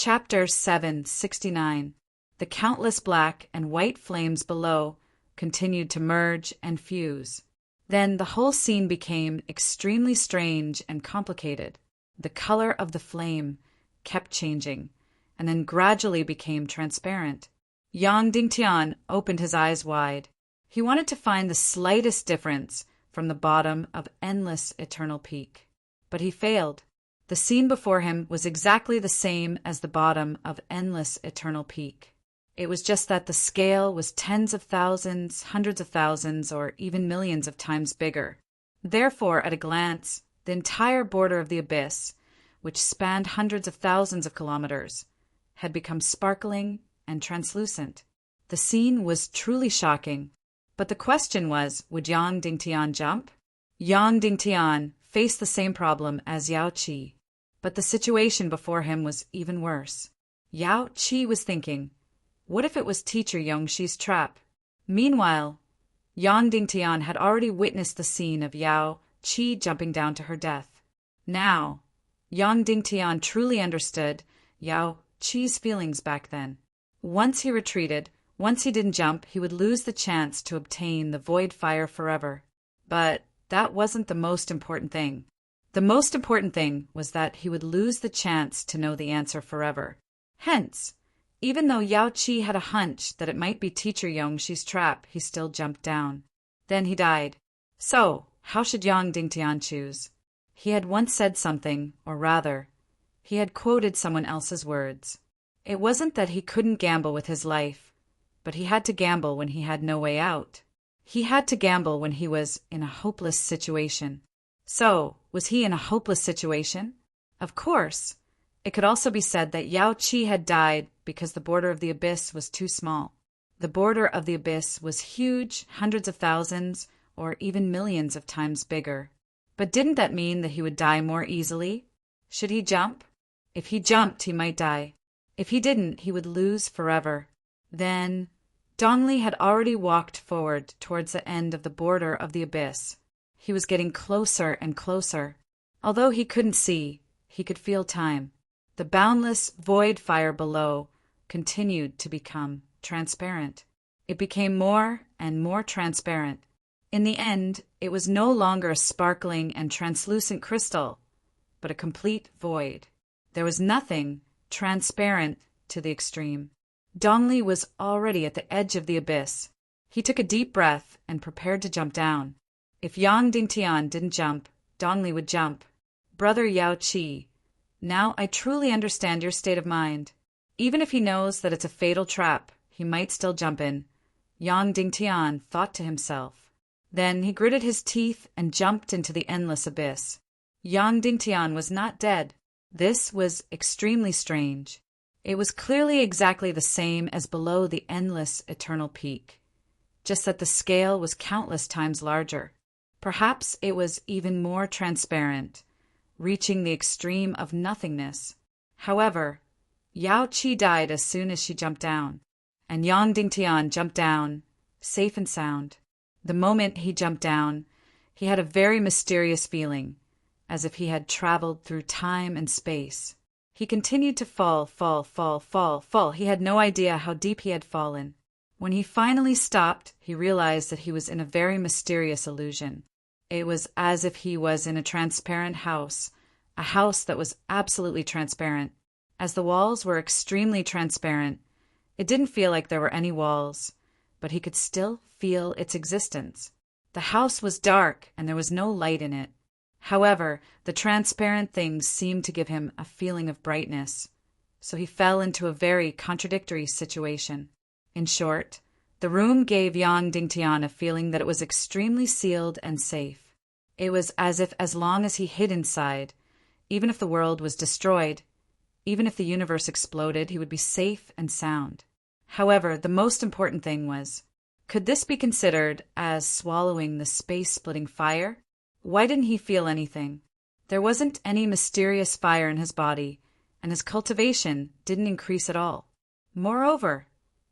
Chapter 769. The countless black and white flames below continued to merge and fuse. Then the whole scene became extremely strange and complicated. The color of the flame kept changing, and then gradually became transparent. Yang Dingtian opened his eyes wide. He wanted to find the slightest difference from the bottom of endless eternal peak. But he failed. The scene before him was exactly the same as the bottom of endless eternal peak. It was just that the scale was tens of thousands, hundreds of thousands, or even millions of times bigger. Therefore, at a glance, the entire border of the abyss, which spanned hundreds of thousands of kilometers, had become sparkling and translucent. The scene was truly shocking. But the question was, would Yang Dingtian jump? Yang Dingtian faced the same problem as Yao Qi, but the situation before him was even worse. Yao Qi was thinking, what if it was teacher Yongxi's trap? Meanwhile, Yang Dingtian had already witnessed the scene of Yao Qi jumping down to her death. Now, Yang Dingtian truly understood Yao Qi's feelings back then. Once he retreated, once he didn't jump, he would lose the chance to obtain the void fire forever. But that wasn't the most important thing. The most important thing was that he would lose the chance to know the answer forever. Hence, even though Yao Qi had a hunch that it might be teacher Yongxi's trap, he still jumped down. Then he died. So, how should Yang Dingtian choose? He had once said something, or rather, he had quoted someone else's words. It wasn't that he couldn't gamble with his life, but he had to gamble when he had no way out. He had to gamble when he was in a hopeless situation. So, was he in a hopeless situation? Of course. It could also be said that Yao Qi had died because the border of the abyss was too small. The border of the abyss was huge, hundreds of thousands, or even millions of times bigger. But didn't that mean that he would die more easily? Should he jump? If he jumped, he might die. If he didn't, he would lose forever. Then, Dongli had already walked forward towards the end of the border of the abyss. He was getting closer and closer. Although he couldn't see, he could feel time. The boundless void fire below continued to become transparent. It became more and more transparent. In the end, it was no longer a sparkling and translucent crystal, but a complete void. There was nothing transparent to the extreme. Dongli was already at the edge of the abyss. He took a deep breath and prepared to jump down. If Yang Dingtian didn't jump, Dongli would jump. Brother Yao Qi, now I truly understand your state of mind. Even if he knows that it's a fatal trap, he might still jump in, Yang Dingtian thought to himself. Then he gritted his teeth and jumped into the endless abyss. Yang Dingtian was not dead. This was extremely strange. It was clearly exactly the same as below the endless eternal peak, just that the scale was countless times larger. Perhaps it was even more transparent, reaching the extreme of nothingness. However, Yao Qi died as soon as she jumped down, and Yang Dingtian jumped down, safe and sound. The moment he jumped down, he had a very mysterious feeling, as if he had traveled through time and space. He continued to fall. He had no idea how deep he had fallen. When he finally stopped, he realized that he was in a very mysterious illusion. It was as if he was in a transparent house, a house that was absolutely transparent. As the walls were extremely transparent, it didn't feel like there were any walls, but he could still feel its existence. The house was dark and there was no light in it. However, the transparent things seemed to give him a feeling of brightness, so he fell into a very contradictory situation. In short, the room gave Yang Dingtian a feeling that it was extremely sealed and safe. It was as if as long as he hid inside, even if the world was destroyed, even if the universe exploded, he would be safe and sound. However, the most important thing was, could this be considered as swallowing the space-splitting fire? Why didn't he feel anything? There wasn't any mysterious fire in his body, and his cultivation didn't increase at all. Moreover,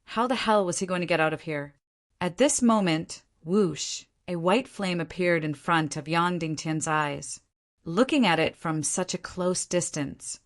how the hell was he going to get out of here? At this moment, whoosh, a white flame appeared in front of Yang Dingtian's eyes. Looking at it from such a close distance,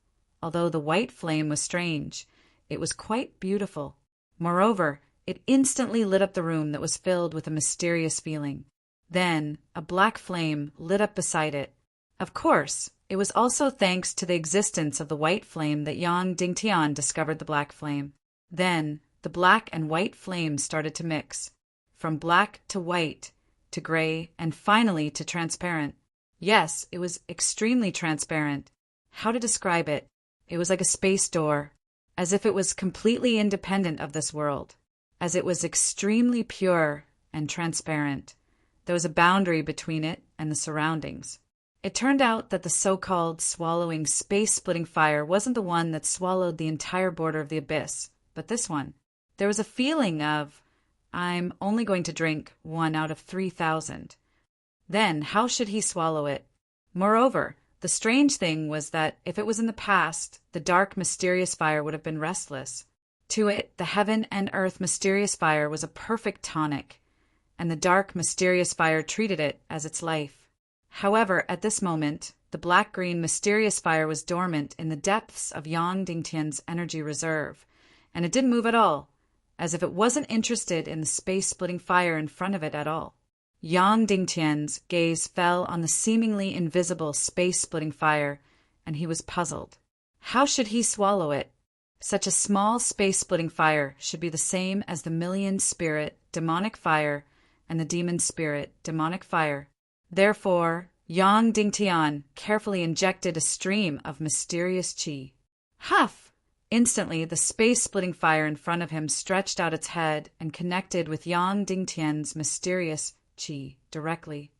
although the white flame was strange, it was quite beautiful. Moreover, it instantly lit up the room that was filled with a mysterious feeling. Then, a black flame lit up beside it. Of course, it was also thanks to the existence of the white flame that Yang Dingtian discovered the black flame. Then, the black and white flames started to mix, from black to white, to gray, and finally to transparent. Yes, it was extremely transparent. How to describe it? It was like a space door, as if it was completely independent of this world, as it was extremely pure and transparent. There was a boundary between it and the surroundings. It turned out that the so-called swallowing space-splitting fire wasn't the one that swallowed the entire border of the abyss, but this one. There was a feeling of, I'm only going to drink 1 out of 3,000. Then, how should he swallow it? Moreover, the strange thing was that if it was in the past, the dark, mysterious fire would have been restless. To it, the heaven and earth mysterious fire was a perfect tonic, and the dark, mysterious fire treated it as its life. However, at this moment, the black-green mysterious fire was dormant in the depths of Yang Dingtian's energy reserve, and it didn't move at all, as if it wasn't interested in the space-splitting fire in front of it at all. Yang Dingtian's gaze fell on the seemingly invisible space-splitting fire, and he was puzzled. How should he swallow it? Such a small space-splitting fire should be the same as the million-spirit demonic fire and the demon-spirit demonic fire. Therefore, Yang Dingtian carefully injected a stream of mysterious qi. Huff! Instantly, the space-splitting fire in front of him stretched out its head and connected with Yang Dingtian's mysterious qi directly.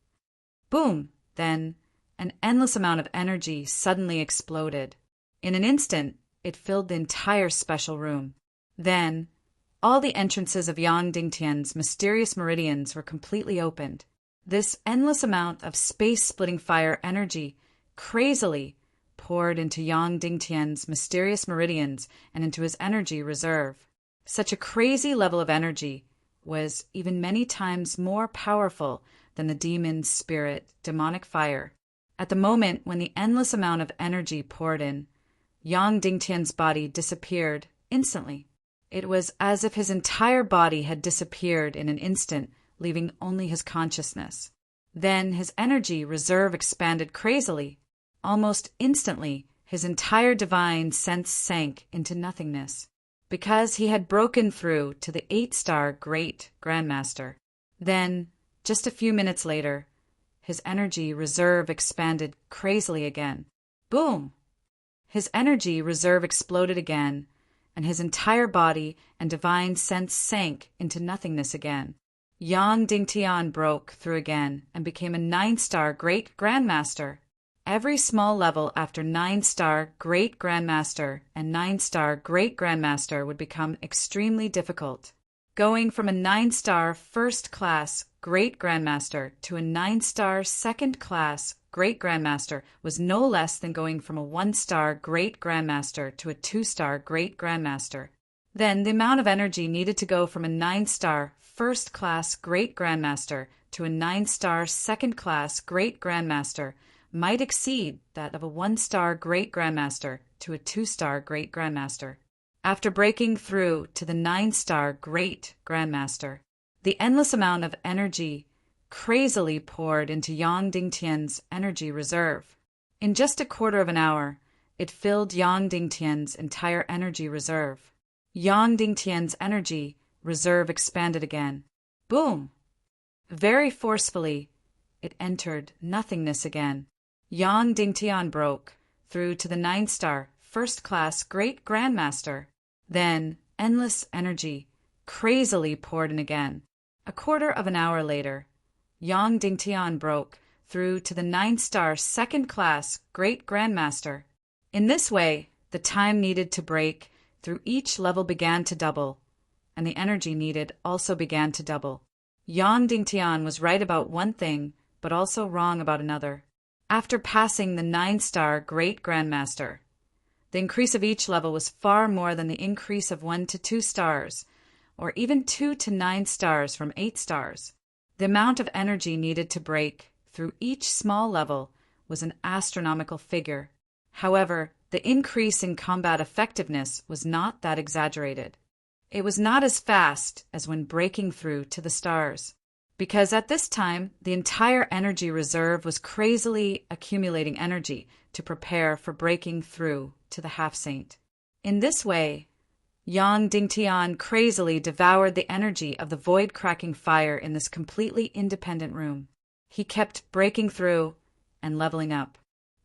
Boom! Then, an endless amount of energy suddenly exploded. In an instant, it filled the entire special room. Then, all the entrances of Yang Dingtian's mysterious meridians were completely opened. This endless amount of space-splitting fire energy crazily poured into Yang Dingtian's mysterious meridians and into his energy reserve. Such a crazy level of energy was even many times more powerful than the demon spirit demonic fire. At the moment when the endless amount of energy poured in, Yang Dingtian's body disappeared instantly. It was as if his entire body had disappeared in an instant, leaving only his consciousness. Then his energy reserve expanded crazily. Almost instantly, his entire divine sense sank into nothingness, because he had broken through to the 8-star Great Grandmaster. Then, just a few minutes later, his energy reserve expanded crazily again. Boom! His energy reserve exploded again, and his entire body and divine sense sank into nothingness again. Yang Dingtian broke through again and became a 9-star Great Grandmaster. Every small level after 9-star Great Grandmaster and 9-star Great Grandmaster would become extremely difficult. Going from a 9-star first-class Great Grandmaster to a 9-star second-class Great Grandmaster was no less than going from a 1-star Great Grandmaster to a 2-star Great Grandmaster. Then the amount of energy needed to go from a 9-star first-class Great Grandmaster to a 9-star second-class Great Grandmaster might exceed that of a 1-star Great Grandmaster to a 2-star Great Grandmaster. After breaking through to the 9-star Great Grandmaster, the endless amount of energy crazily poured into Yang Dingtian's energy reserve. In just a quarter of an hour, it filled Yang Dingtian's entire energy reserve. Yang Dingtian's energy reserve expanded again. Boom! Very forcefully, it entered nothingness again. Yang Dingtian broke through to the 9-star first-class Great Grandmaster. Then, endless energy crazily poured in again. A quarter of an hour later, Yang Dingtian broke through to the 9-star second-class Great Grandmaster. In this way, the time needed to break through each level began to double, and the energy needed also began to double. Yang Dingtian was right about one thing, but also wrong about another. After passing the 9-star Great Grandmaster, the increase of each level was far more than the increase of 1 to 2 stars, or even 2 to 9 stars from 8 stars. The amount of energy needed to break through each small level was an astronomical figure. However, the increase in combat effectiveness was not that exaggerated. It was not as fast as when breaking through to the stars, because at this time the entire energy reserve was crazily accumulating energy to prepare for breaking through to the half-saint. In this way, Yang Dingtian crazily devoured the energy of the void-cracking fire in this completely independent room. He kept breaking through and leveling up.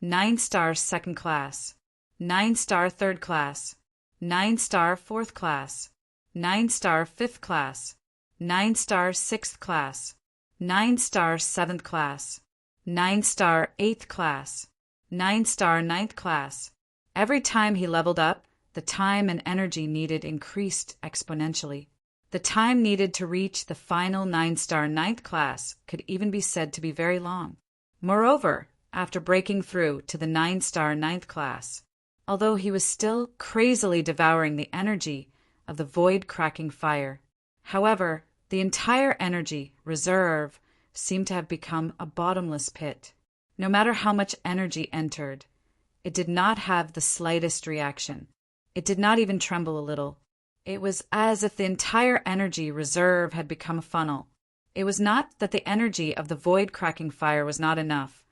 9-star second class, 9-star third class, 9-star fourth class, 9-star fifth class, 9-star sixth class, 9-star seventh class, 9-star eighth class, 9-star ninth class. Every time he leveled up, the time and energy needed increased exponentially. The time needed to reach the final 9-star ninth class could even be said to be very long. Moreover, after breaking through to the 9-star ninth class, although he was still crazily devouring the energy of the void-cracking fire, however, the entire energy reserve seemed to have become a bottomless pit. No matter how much energy entered, it did not have the slightest reaction. It did not even tremble a little. It was as if the entire energy reserve had become a funnel. It was not that the energy of the void-cracking fire was not enough,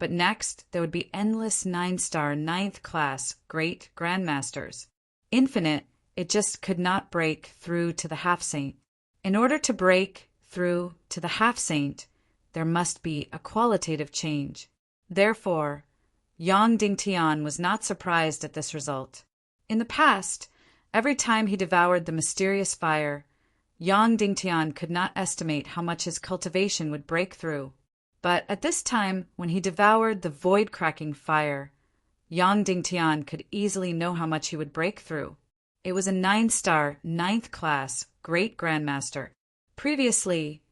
but next there would be endless 9-star ninth class great grandmasters. Infinite, it just could not break through to the half-saint. In order to break through to the half-saint, there must be a qualitative change. Therefore, Yang Dingtian was not surprised at this result. In the past, every time he devoured the mysterious fire, Yang Dingtian could not estimate how much his cultivation would break through. But at this time, when he devoured the void-cracking fire, Yang Dingtian could easily know how much he would break through. It was a 9-star, ninth class, great grandmaster. Previously,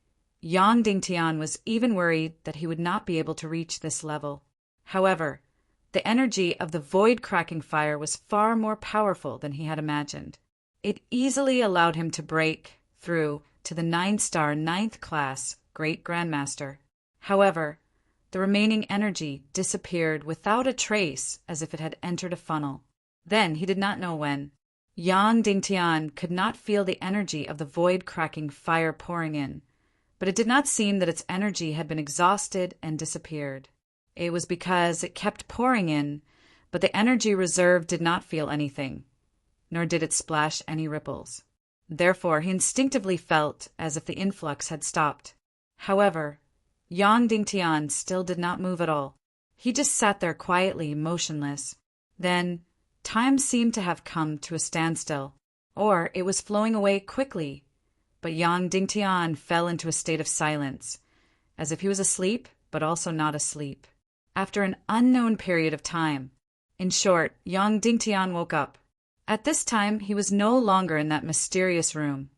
Yang Dingtian was even worried that he would not be able to reach this level. However, the energy of the void-cracking fire was far more powerful than he had imagined. It easily allowed him to break through to the 9-star ninth class great grandmaster. However, the remaining energy disappeared without a trace, as if it had entered a funnel. Then, he did not know when, Yang Dingtian could not feel the energy of the void-cracking fire pouring in, but it did not seem that its energy had been exhausted and disappeared. It was because it kept pouring in, but the energy reserve did not feel anything, nor did it splash any ripples. Therefore, he instinctively felt as if the influx had stopped. However, Yang Dingtian still did not move at all. He just sat there quietly, motionless. Then, time seemed to have come to a standstill, or it was flowing away quickly, but Yang Dingtian fell into a state of silence, as if he was asleep, but also not asleep. After an unknown period of time. In short, Yang Dingtian woke up. At this time, he was no longer in that mysterious room,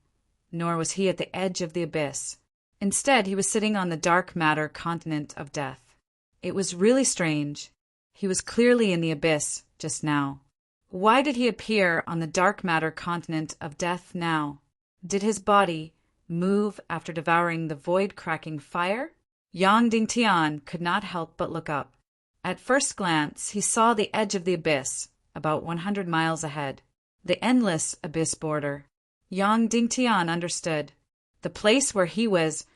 nor was he at the edge of the abyss. Instead, he was sitting on the dark matter continent of death. It was really strange. He was clearly in the abyss just now. Why did he appear on the dark matter continent of death now? Did his body move after devouring the void-cracking fire? Yang Dingtian could not help but look up. At first glance, he saw the edge of the abyss, about 100 miles ahead. The endless abyss border. Yang Dingtian understood. The place where he was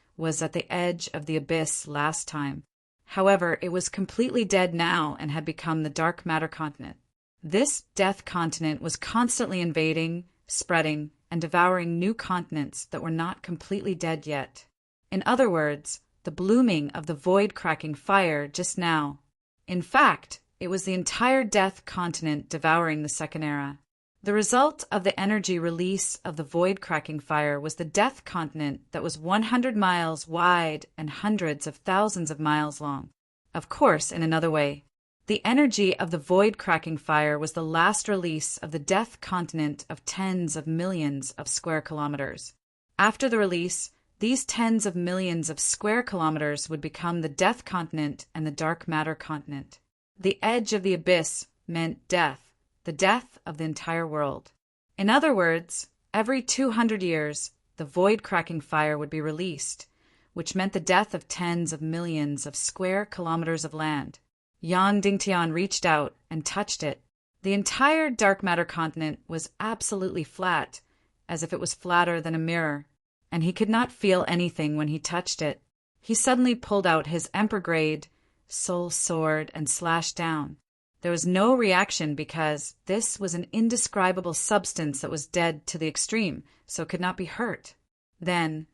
at the edge of the abyss last time. However, it was completely dead now and had become the dark matter continent. This death continent was constantly invading, spreading, and devouring new continents that were not completely dead yet. In other words, the blooming of the void-cracking fire just now. In fact, it was the entire death continent devouring the second era. The result of the energy release of the void-cracking fire was the death continent that was 100 miles wide and hundreds of thousands of miles long. Of course, in another way, the energy of the void-cracking fire was the last release of the death continent of tens of millions of square kilometers. After the release, these tens of millions of square kilometers would become the death continent and the dark matter continent. The edge of the abyss meant death, the death of the entire world. In other words, every 200 years, the void-cracking fire would be released, which meant the death of tens of millions of square kilometers of land. Yang Dingtian reached out and touched it. The entire dark matter continent was absolutely flat, as if it was flatter than a mirror, and he could not feel anything when he touched it. He suddenly pulled out his Emperor-grade soul sword and slashed down. There was no reaction because this was an indescribable substance that was dead to the extreme, so it could not be hurt. Then,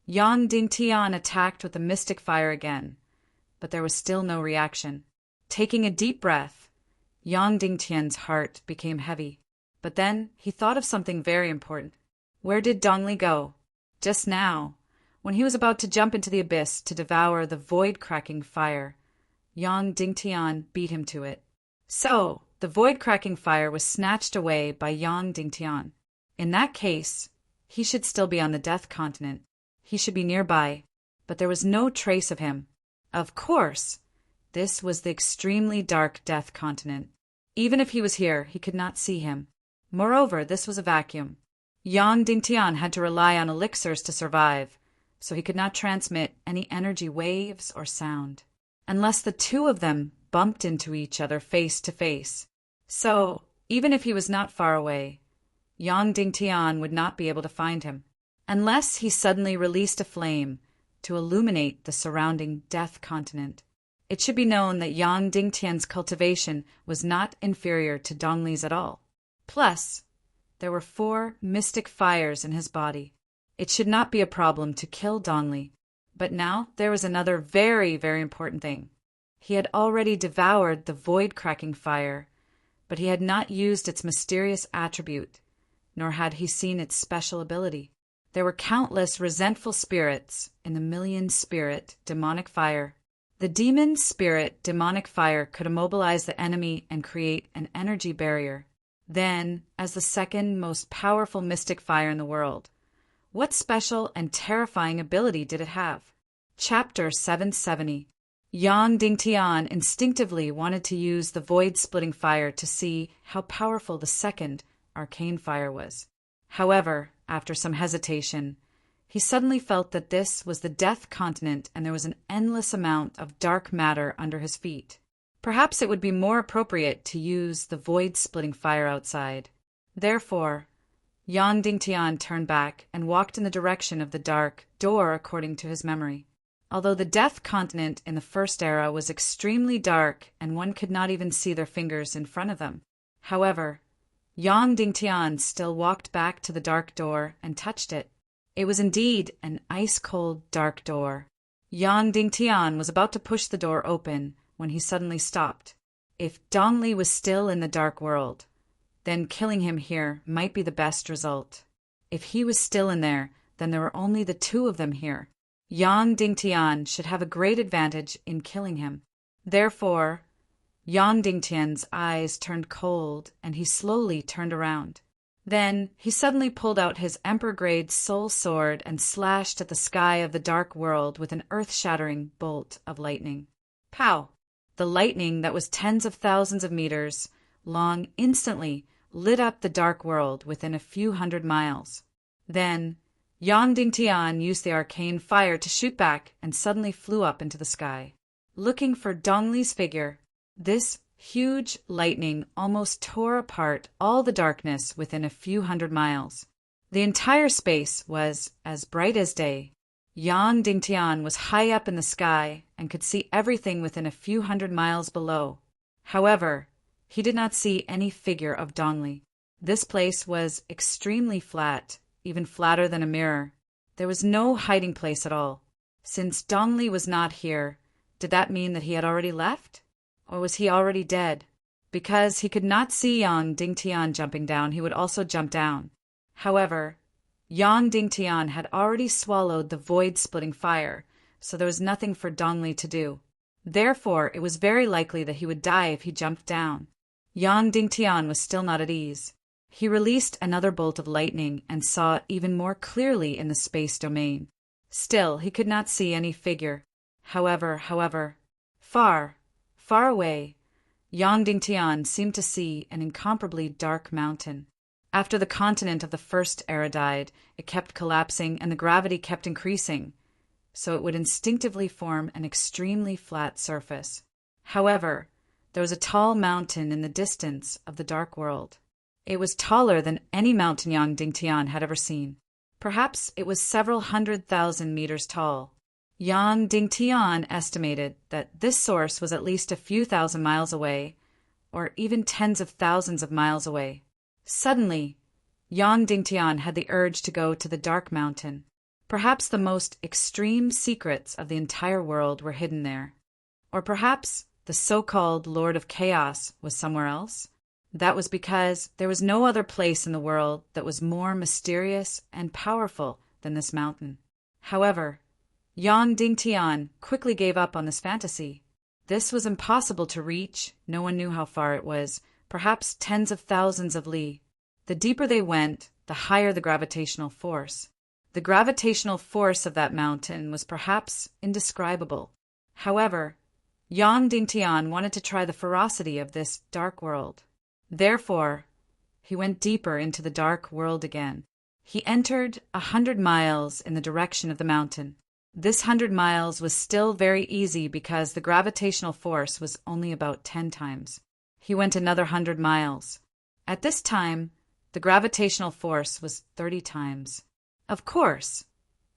Yang Dingtian attacked with the mystic fire again, but there was still no reaction. Taking a deep breath, Yang Dingtian's heart became heavy. But then he thought of something very important. Where did Dongli go? Just now, when he was about to jump into the abyss to devour the void-cracking fire, Yang Dingtian beat him to it. So, the void-cracking fire was snatched away by Yang Dingtian. In that case, he should still be on the Death Continent. He should be nearby, but there was no trace of him. Of course, this was the extremely dark Death Continent. Even if he was here, he could not see him. Moreover, this was a vacuum. Yang Dingtian had to rely on elixirs to survive, so he could not transmit any energy waves or sound, unless the two of them bumped into each other face to face. So, even if he was not far away, Yang Dingtian would not be able to find him, unless he suddenly released a flame to illuminate the surrounding Death Continent. It should be known that Yang Dingtian's cultivation was not inferior to Dongli's at all. Plus, there were 4 mystic fires in his body. It should not be a problem to kill Dongli. But now there was another very, very important thing. He had already devoured the void-cracking fire, but he had not used its mysterious attribute, nor had he seen its special ability. There were countless resentful spirits in the million-spirit demonic fire. The demon spirit demonic fire could immobilize the enemy and create an energy barrier. Then, as the second most powerful mystic fire in the world, what special and terrifying ability did it have? Chapter 770. Yang Dingtian instinctively wanted to use the void-splitting fire to see how powerful the second arcane fire was. However, after some hesitation, he suddenly felt that this was the Death Continent and there was an endless amount of dark matter under his feet. Perhaps it would be more appropriate to use the void-splitting fire outside. Therefore, Yang Dingtian turned back and walked in the direction of the dark door according to his memory. Although the Death Continent in the first era was extremely dark and one could not even see their fingers in front of them. However, Yang Dingtian still walked back to the dark door and touched it. It was indeed an ice-cold dark door. Yang Dingtian was about to push the door open when he suddenly stopped. If Dongli was still in the dark world, then killing him here might be the best result. If he was still in there, then there were only the 2 of them here. Yang Dingtian should have a great advantage in killing him. Therefore, Yang Dingtian's eyes turned cold and he slowly turned around. Then he suddenly pulled out his Emperor-grade soul sword and slashed at the sky of the dark world with an earth-shattering bolt of lightning. Pow! The lightning that was tens of thousands of meters long instantly lit up the dark world within a few hundred miles. Then, Yang Dingtian used the arcane fire to shoot back and suddenly flew up into the sky. Looking for Dongli's figure, this huge lightning almost tore apart all the darkness within a few hundred miles. The entire space was as bright as day. Yang Dingtian was high up in the sky and could see everything within a few hundred miles below. However, he did not see any figure of Dongli. This place was extremely flat, even flatter than a mirror. There was no hiding place at all. Since Dongli was not here, did that mean that he had already left? Or was he already dead? Because he could not see Yang Dingtian jumping down, he would also jump down. However, Yang Dingtian had already swallowed the void-splitting fire, so there was nothing for Dongli to do. Therefore, it was very likely that he would die if he jumped down. Yang Dingtian was still not at ease. He released another bolt of lightning and saw even more clearly in the space domain. Still, he could not see any figure. However, far away, Yang Dingtian seemed to see an incomparably dark mountain. After the continent of the first era died, it kept collapsing and the gravity kept increasing, so it would instinctively form an extremely flat surface. However, there was a tall mountain in the distance of the dark world. It was taller than any mountain Yang Dingtian had ever seen. Perhaps it was several 100,000 meters tall. Yang Dingtian estimated that this source was at least a few thousand miles away, or even tens of thousands of miles away. Suddenly, Yang Dingtian had the urge to go to the dark mountain. Perhaps the most extreme secrets of the entire world were hidden there. Or perhaps the so-called Lord of Chaos was somewhere else. That was because there was no other place in the world that was more mysterious and powerful than this mountain. However, Yang Dingtian quickly gave up on this fantasy. This was impossible to reach. No one knew how far it was, perhaps tens of thousands of li. The deeper they went, the higher the gravitational force. The gravitational force of that mountain was perhaps indescribable. However, Yang Dingtian wanted to try the ferocity of this dark world. Therefore, he went deeper into the dark world again. He entered 100 miles in the direction of the mountain. This 100 miles was still very easy because the gravitational force was only about 10 times. He went another 100 miles. At this time, the gravitational force was 30 times. Of course,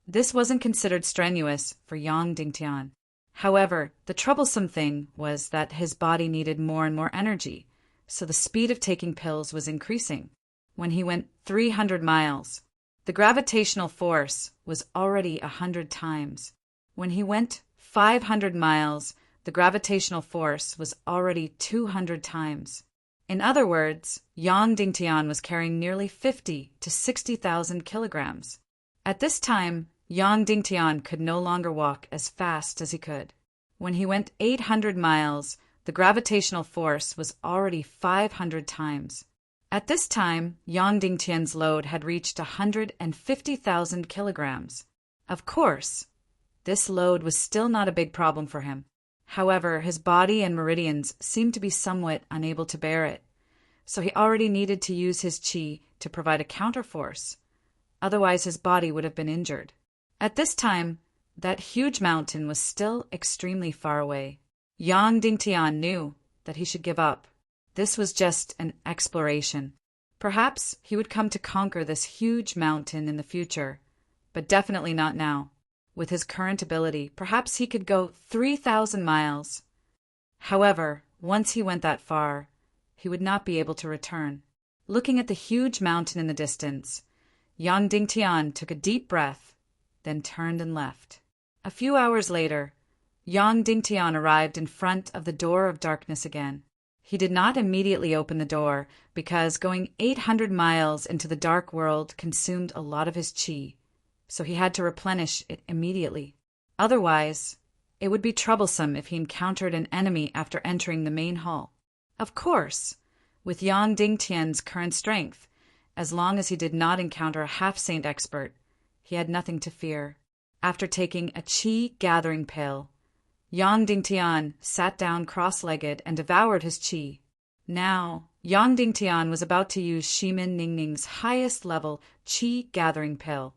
this wasn't considered strenuous for Yang Dingtian. However, the troublesome thing was that his body needed more and more energy, so the speed of taking pills was increasing. When he went 300 miles, the gravitational force was already 100 times. When he went 500 miles, the gravitational force was already 200 times. In other words, Yang Dingtian was carrying nearly 50 to 60,000 kilograms. At this time, Yang Dingtian could no longer walk as fast as he could. When he went 800 miles, the gravitational force was already 500 times. At this time, Yang Dingtian's load had reached 150,000 kilograms. Of course, this load was still not a big problem for him. However, his body and meridians seemed to be somewhat unable to bear it, so he already needed to use his qi to provide a counterforce. Otherwise, his body would have been injured. At this time, that huge mountain was still extremely far away. Yang Dingtian knew that he should give up. This was just an exploration. Perhaps he would come to conquer this huge mountain in the future, but definitely not now. With his current ability, perhaps he could go 3,000 miles. However, once he went that far, he would not be able to return. Looking at the huge mountain in the distance, Yang Dingtian took a deep breath, then turned and left. A few hours later, Yang Dingtian arrived in front of the door of darkness again. He did not immediately open the door because going 800 miles into the dark world consumed a lot of his qi, so he had to replenish it immediately. Otherwise, it would be troublesome if he encountered an enemy after entering the main hall. Of course, with Yang Dingtian's current strength, as long as he did not encounter a half-saint expert, he had nothing to fear. After taking a qi gathering pill, Yang Dingtian sat down cross-legged and devoured his qi. Now, Yang Dingtian was about to use Shimin Ningning's highest level qi gathering pill,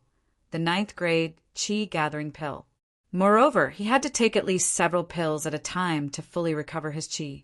the 9th grade qi gathering pill. Moreover, he had to take at least several pills at a time to fully recover his qi.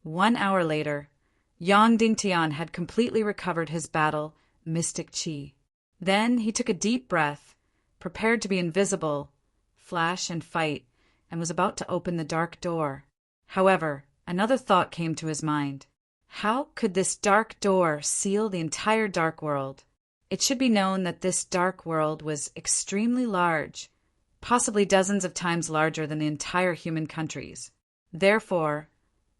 1 hour later, Yang Dingtian had completely recovered his battle mystic qi. Then he took a deep breath, prepared to be invisible, flash and fight, and was about to open the dark door. However, another thought came to his mind. How could this dark door seal the entire dark world? It should be known that this dark world was extremely large, possibly dozens of times larger than the entire human countries. Therefore,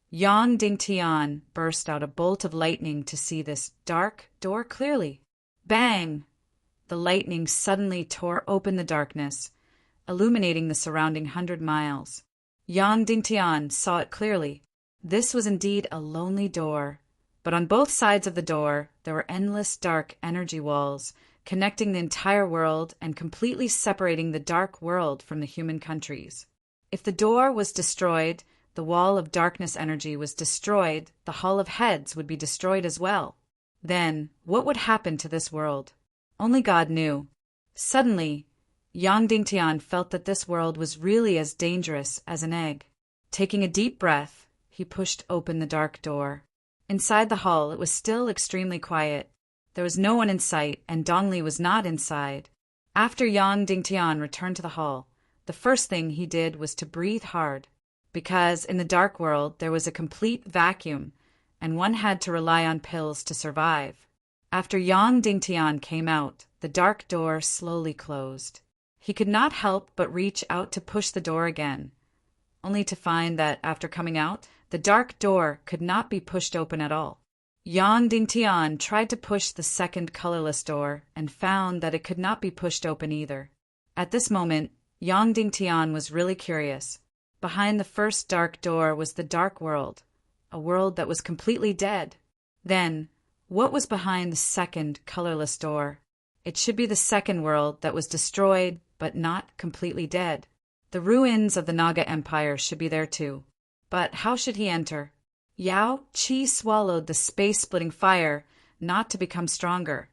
Yang Dingtian burst out a bolt of lightning to see this dark door clearly. Bang! The lightning suddenly tore open the darkness, illuminating the surrounding 100 miles. Yang Dingtian saw it clearly. This was indeed a lonely door, but on both sides of the door there were endless dark energy walls, connecting the entire world and completely separating the dark world from the human countries. If the door was destroyed, the wall of darkness energy was destroyed, the Hall of Heads would be destroyed as well. Then, what would happen to this world? Only God knew. Suddenly, Yang Dingtian felt that this world was really as dangerous as an egg. Taking a deep breath, he pushed open the dark door. Inside the hall, it was still extremely quiet. There was no one in sight, and Dongli was not inside. After Yang Dingtian returned to the hall, the first thing he did was to breathe hard, because in the dark world there was a complete vacuum, and one had to rely on pills to survive. After Yang Dingtian came out, the dark door slowly closed. He could not help but reach out to push the door again, only to find that after coming out, the dark door could not be pushed open at all. Yang Dingtian tried to push the second colorless door and found that it could not be pushed open either. At this moment, Yang Dingtian was really curious. Behind the first dark door was the dark world, a world that was completely dead. Then, what was behind the second colorless door? It should be the second world that was destroyed but not completely dead. The ruins of the Naga Empire should be there too. But how should he enter? Yao Qi swallowed the space-splitting fire not to become stronger,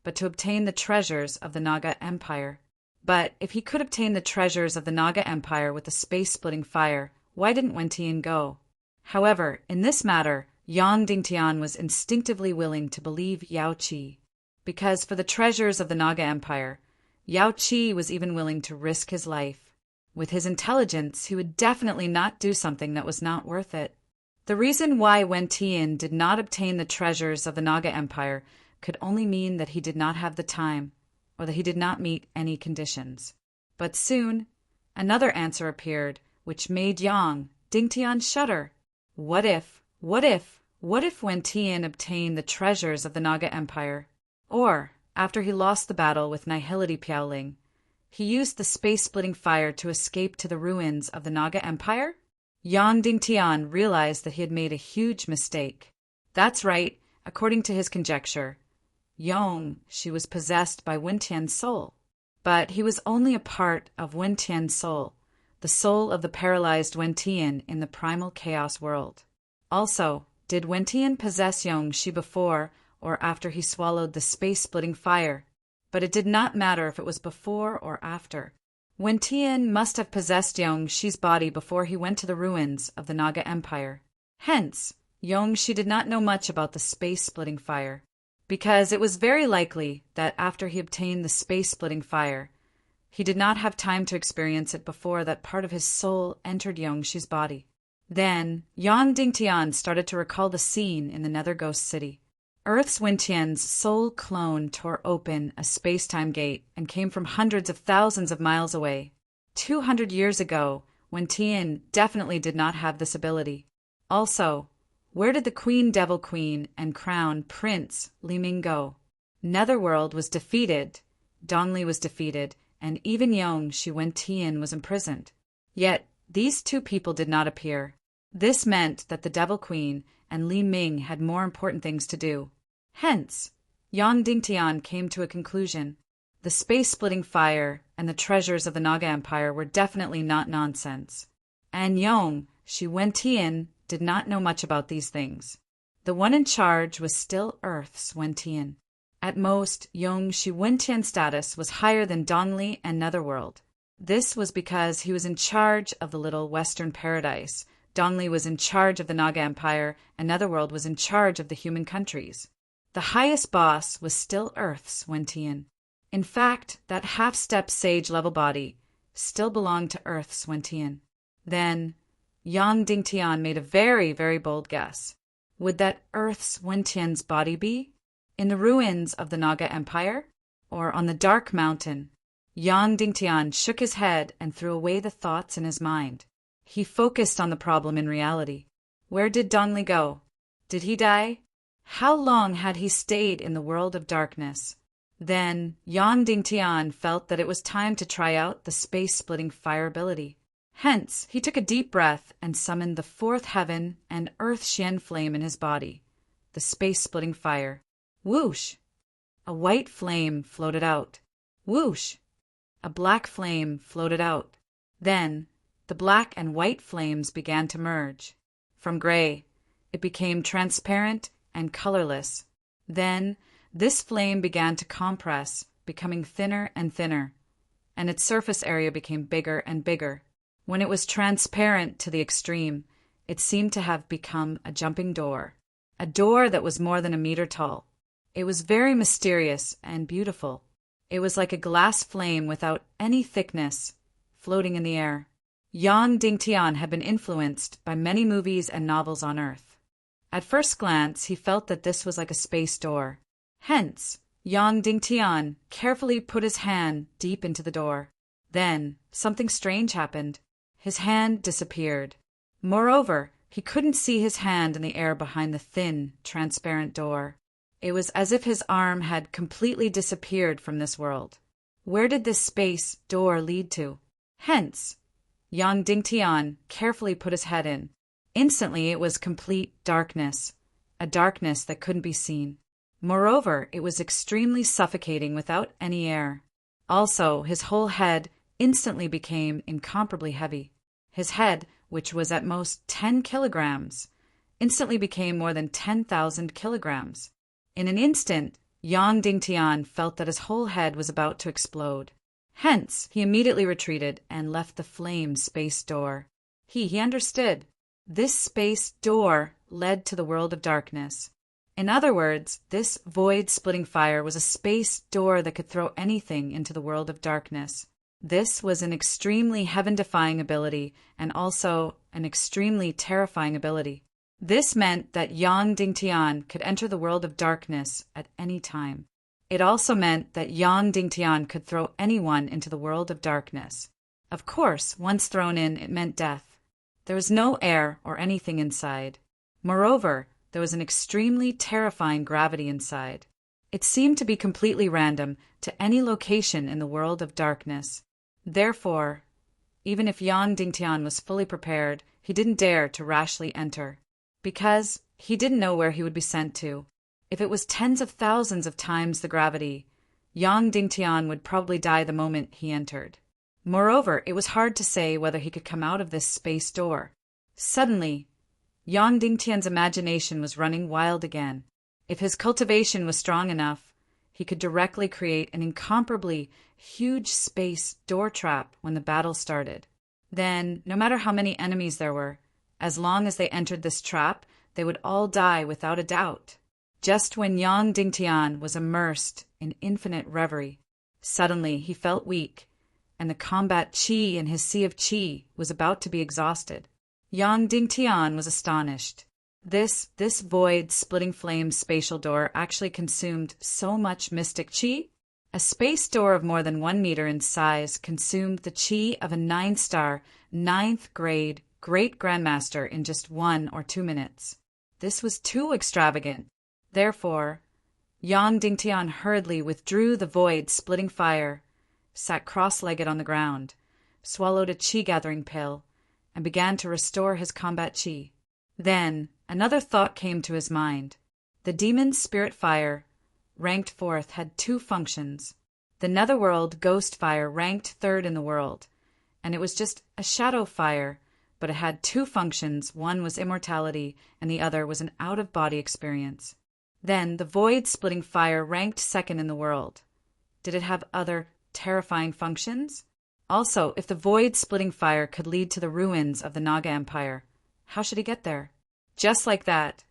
but to obtain the treasures of the Naga Empire. But if he could obtain the treasures of the Naga Empire with the space-splitting fire, why didn't Wen Tian go? However, in this matter, Yang Dingtian was instinctively willing to believe Yao Qi, because for the treasures of the Naga Empire, Yao Qi was even willing to risk his life. With his intelligence, he would definitely not do something that was not worth it. The reason why Wen Tian did not obtain the treasures of the Naga Empire could only mean that he did not have the time, or that he did not meet any conditions. But soon, another answer appeared, which made Yang Dingtian shudder. What if Wen Tian obtained the treasures of the Naga Empire? Or, after he lost the battle with Nihility Piaoling, he used the space-splitting fire to escape to the ruins of the Naga Empire? Yang Dingtian realized that he had made a huge mistake. That's right, according to his conjecture. She was possessed by Wen Tian's soul. But he was only a part of Wen Tian's soul, the soul of the paralyzed Wen Tian in the primal chaos world. Also, did Wen Tian possess Shi before or after he swallowed the space-splitting fire? But it did not matter if it was before or after. Wen Tian must have possessed Shi's body before he went to the ruins of the Naga Empire. Hence, Shi did not know much about the space-splitting fire, because it was very likely that after he obtained the space-splitting fire, he did not have time to experience it before that part of his soul entered Shi's body. Then, Yang Dingtian started to recall the scene in the Nether Ghost City. Earth's Wen Tian's soul clone tore open a space-time gate and came from hundreds of thousands of miles away. 200 years ago, Wen Tian definitely did not have this ability. Also, where did the Queen Devil Queen and Crown Prince Li Ming go? Netherworld was defeated, Dongli was defeated, and even Shi Wen Tian was imprisoned. Yet, these two people did not appear. This meant that the Devil Queen and Li Ming had more important things to do. Hence, Yang Dingtian came to a conclusion. The space-splitting fire and the treasures of the Naga Empire were definitely not nonsense. And Shi Wen Tian did not know much about these things. The one in charge was still Earth's Wen Tian. At most, Shi Wen Tian's status was higher than Dongli and Netherworld. This was because he was in charge of the little Western paradise. Dongli was in charge of the Naga Empire, and Netherworld was in charge of the human countries. The highest boss was still Earth's Wen Tian. In fact, that half-step sage-level body still belonged to Earth's Wen Tian. Then, Yang Dingtian made a very, very bold guess. Would that Earth's Wen Tian's body be? In the ruins of the Naga Empire? Or on the Dark Mountain? Yang Dingtian shook his head and threw away the thoughts in his mind. He focused on the problem in reality. Where did Dongli go? Did he die? How long had he stayed in the world of darkness? Then Yang Dingtian felt that it was time to try out the space-splitting fire ability. Hence, he took a deep breath and summoned the fourth heaven and earth Xian flame in his body, the space-splitting fire. Whoosh! A white flame floated out. Whoosh! A black flame floated out. Then, the black and white flames began to merge. From gray, it became transparent and colorless. Then, this flame began to compress, becoming thinner and thinner, and its surface area became bigger and bigger. When it was transparent to the extreme, It seemed to have become a jumping door, a door that was more than a meter tall. It was very mysterious and beautiful. It was like a glass flame without any thickness, floating in the air. Yang Dingtian had been influenced by many movies and novels on Earth. At first glance, he felt that this was like a space door. Hence, Yang Dingtian carefully put his hand deep into the door. Then, something strange happened. His hand disappeared. Moreover, he couldn't see his hand in the air behind the thin, transparent door. It was as if his arm had completely disappeared from this world. Where did this space door lead to? Hence, Yang Dingtian carefully put his head in. Instantly it was complete darkness, a darkness that couldn't be seen. Moreover, it was extremely suffocating without any air. Also, his whole head instantly became incomparably heavy. His head, which was at most 10 kilograms, instantly became more than 10,000 kilograms. In an instant, Yang Dingtian felt that his whole head was about to explode. Hence, he immediately retreated and left the flame space door. He understood. This space door led to the world of darkness. In other words, this void-splitting fire was a space door that could throw anything into the world of darkness. This was an extremely heaven-defying ability and also an extremely terrifying ability. This meant that Yang Dingtian could enter the world of darkness at any time. It also meant that Yang Dingtian could throw anyone into the world of darkness. Of course, once thrown in, it meant death. There was no air or anything inside. Moreover, there was an extremely terrifying gravity inside. It seemed to be completely random to any location in the world of darkness. Therefore, even if Yang Dingtian was fully prepared, he didn't dare to rashly enter, because he didn't know where he would be sent to. If it was tens of thousands of times the gravity, Yang Dingtian would probably die the moment he entered. Moreover, it was hard to say whether he could come out of this space door. Suddenly, Yang Dingtian's imagination was running wild again. If his cultivation was strong enough, he could directly create an incomparably huge space door trap when the battle started. Then, no matter how many enemies there were, as long as they entered this trap, they would all die without a doubt. Just when Yang Dingtian was immersed in infinite reverie, suddenly he felt weak, and the combat chi in his sea of chi was about to be exhausted. Yang Dingtian was astonished. This void-splitting flame spatial door actually consumed so much mystic chi. A space door of more than 1 meter in size consumed the chi of a 9-star, 9th grade great grandmaster in just 1 or 2 minutes. This was too extravagant. Therefore, Yang Dingtian hurriedly withdrew the void-splitting fire, sat cross-legged on the ground, swallowed a chi-gathering pill, and began to restore his combat chi. Then, another thought came to his mind. The demon's spirit fire, ranked 4th, had 2 functions. The netherworld ghost fire ranked 3rd in the world, and it was just a shadow fire, but it had 2 functions. One was immortality, and the other was an out-of-body experience. Then, the void-splitting fire ranked 2nd in the world. Did it have other terrifying functions? Also, if the void-splitting fire could lead to the ruins of the Naga Empire, how should he get there? Just like that,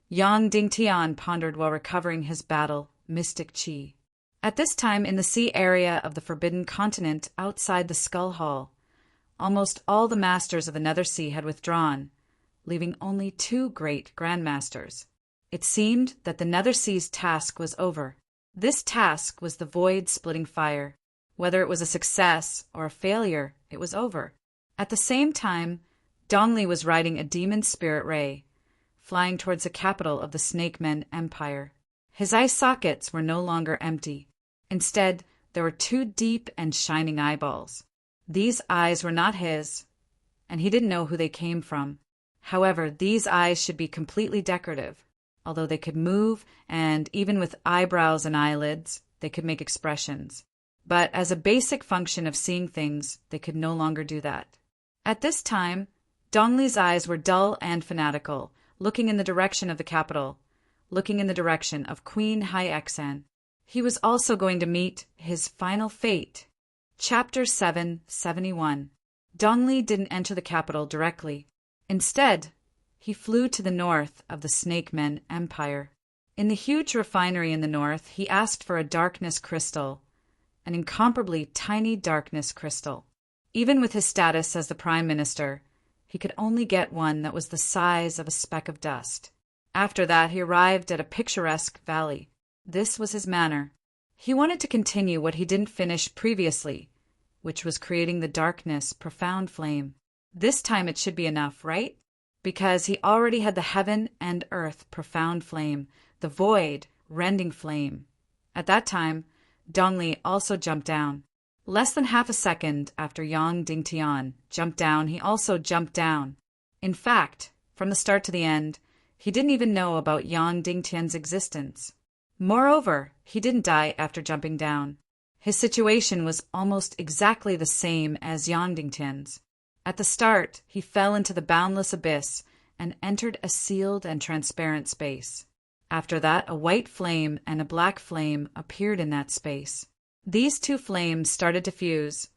Yang Dingtian pondered while recovering his battle mystic chi. At this time, in the sea area of the Forbidden Continent outside the Skull Hall, almost all the masters of the Nether Sea had withdrawn, leaving only 2 great grandmasters. It seemed that the Nether Sea's task was over. This task was the void-splitting fire. Whether it was a success or a failure, it was over. At the same time, Dongli was riding a demon spirit ray, flying towards the capital of the Snake Men Empire. His eye sockets were no longer empty. Instead, there were 2 deep and shining eyeballs. These eyes were not his, and he didn't know who they came from. However, these eyes should be completely decorative. Although they could move, and even with eyebrows and eyelids, they could make expressions. But as a basic function of seeing things, they could no longer do that. At this time, Dongli's eyes were dull and fanatical, looking in the direction of the capital, looking in the direction of Queen Hai-Exan. He was also going to meet his final fate. Chapter 771. Dongli didn't enter the capital directly. Instead, he flew to the north of the Snake Men Empire. In the huge refinery in the north, he asked for a darkness crystal, an incomparably tiny darkness crystal. Even with his status as the prime minister, he could only get one that was the size of a speck of dust. After that, he arrived at a picturesque valley. This was his manner. He wanted to continue what he didn't finish previously, which was creating the darkness profound flame. This time it should be enough, right? Because he already had the heaven and earth profound flame, the void rending flame. At that time, Dongli also jumped down. Less than half a second after Yang Dingtian jumped down, he also jumped down. In fact, from the start to the end, he didn't even know about Yang Dingtian's existence. Moreover, he didn't die after jumping down. His situation was almost exactly the same as Yang Dingtian's. At the start, he fell into the boundless abyss and entered a sealed and transparent space. After that, a white flame and a black flame appeared in that space. These two flames started to fuse,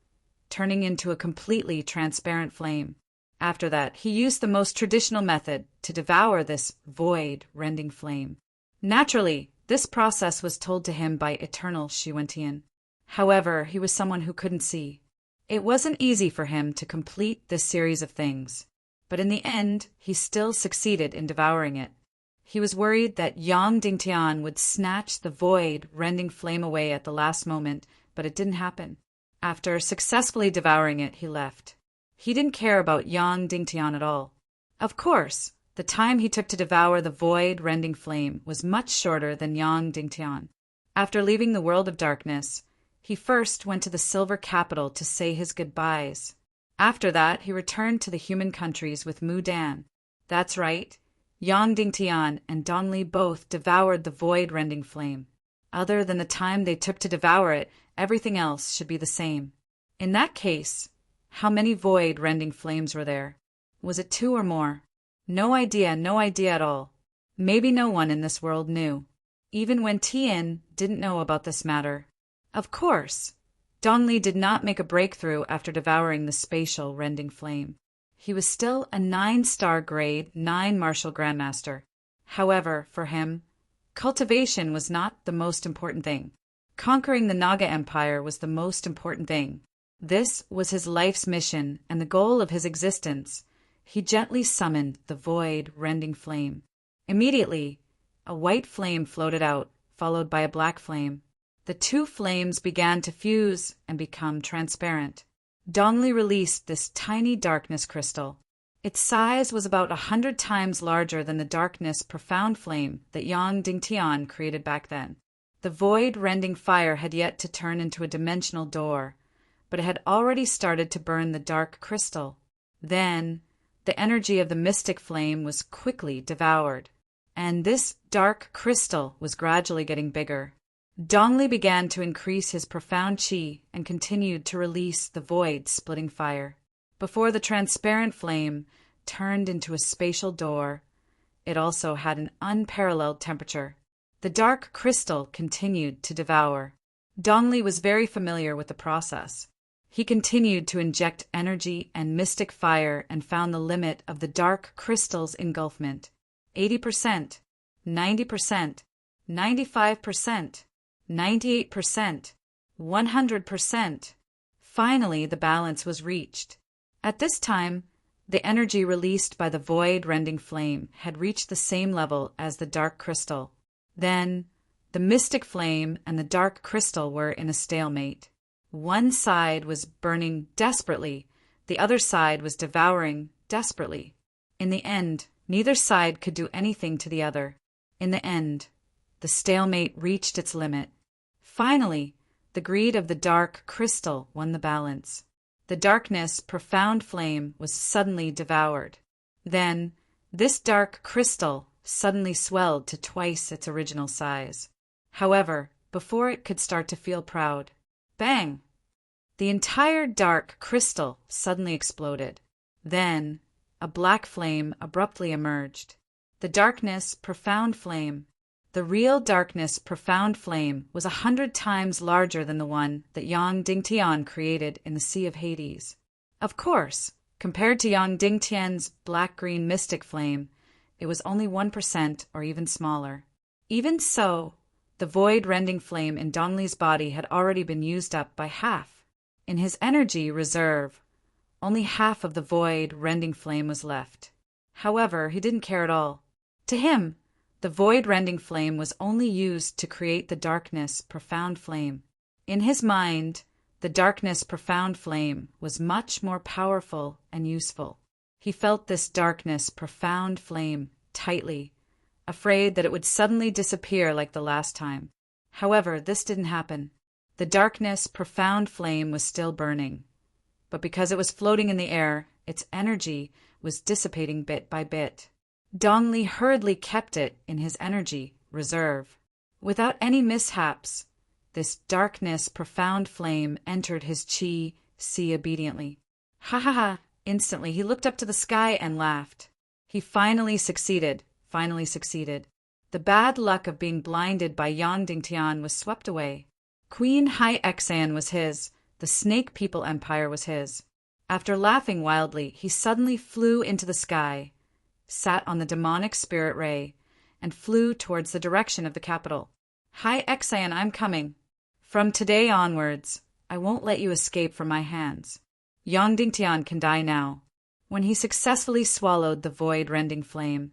turning into a completely transparent flame. After that, he used the most traditional method to devour this void-rending flame. Naturally, this process was told to him by eternal Xuantian. However, he was someone who couldn't see. It wasn't easy for him to complete this series of things, but in the end, he still succeeded in devouring it. He was worried that Yang Dingtian would snatch the void-rending flame away at the last moment, but it didn't happen. After successfully devouring it, he left. He didn't care about Yang Dingtian at all. Of course, the time he took to devour the void-rending flame was much shorter than Yang Dingtian. After leaving the world of darkness, he first went to the Silver Capital to say his goodbyes. After that, he returned to the human countries with Mu Dan. That's right. Yang Dingtian and Dongli both devoured the void-rending flame. Other than the time they took to devour it, everything else should be the same. In that case, how many void-rending flames were there? Was it 2 or more? No idea at all. Maybe no one in this world knew. Even when Tian didn't know about this matter. Of course, Dongli did not make a breakthrough after devouring the spatial rending flame. He was still a 9-star grade 9 martial grandmaster. However, for him, cultivation was not the most important thing. Conquering the Naga Empire was the most important thing. This was his life's mission and the goal of his existence. He gently summoned the void-rending flame. Immediately, a white flame floated out, followed by a black flame. The two flames began to fuse and become transparent. Dongli released this tiny darkness crystal. Its size was about 100 times larger than the darkness profound flame that Yang Dingtian created back then. The void-rending fire had yet to turn into a dimensional door, but it had already started to burn the dark crystal. Then, the energy of the mystic flame was quickly devoured, and this dark crystal was gradually getting bigger. Dongli began to increase his profound qi and continued to release the void-splitting fire. Before the transparent flame turned into a spatial door, it also had an unparalleled temperature. The dark crystal continued to devour. Dongli was very familiar with the process. He continued to inject energy and mystic fire and found the limit of the dark crystal's engulfment. 80%, 90%, 95%. 98%, 100%. Finally, the balance was reached. At this time, the energy released by the void-rending flame had reached the same level as the dark crystal. Then, the mystic flame and the dark crystal were in a stalemate. One side was burning desperately, the other side was devouring desperately. In the end, neither side could do anything to the other. In the end, the stalemate reached its limit. Finally, the greed of the dark crystal won the balance. The darkness profound flame was suddenly devoured. Then, this dark crystal suddenly swelled to twice its original size. However, before it could start to feel proud, bang! The entire dark crystal suddenly exploded. Then, a black flame abruptly emerged. The darkness profound flame. The real darkness profound flame was 100 times larger than the one that Yang Dingtian created in the Sea of Hades. Of course, compared to Yang Dingtian's black-green mystic flame, It was only 1% or even smaller. Even so, the void-rending flame in Dongley's body had already been used up by half. In his energy reserve, only half of the void-rending flame was left. However, he didn't care at all. To him, the void-rending flame was only used to create the darkness profound flame. In his mind, the darkness profound flame was much more powerful and useful. He felt this darkness profound flame tightly, afraid that it would suddenly disappear like the last time. However, this didn't happen. The darkness profound flame was still burning, but because it was floating in the air, its energy was dissipating bit by bit. Dongley hurriedly kept it in his energy reserve. Without any mishaps, this darkness profound flame entered his chi obediently. Ha ha ha! Instantly he looked up to the sky and laughed. He finally succeeded. The bad luck of being blinded by Yang Dingtian was swept away. Queen Hai Xan was his. The Snake People Empire was his. After laughing wildly, he suddenly flew into the sky, sat on the demonic spirit ray, and flew towards the direction of the capital. Hai Xan, I'm coming. From today onwards, I won't let you escape from my hands. Yang Dingtian can die now. When he successfully swallowed the void-rending flame,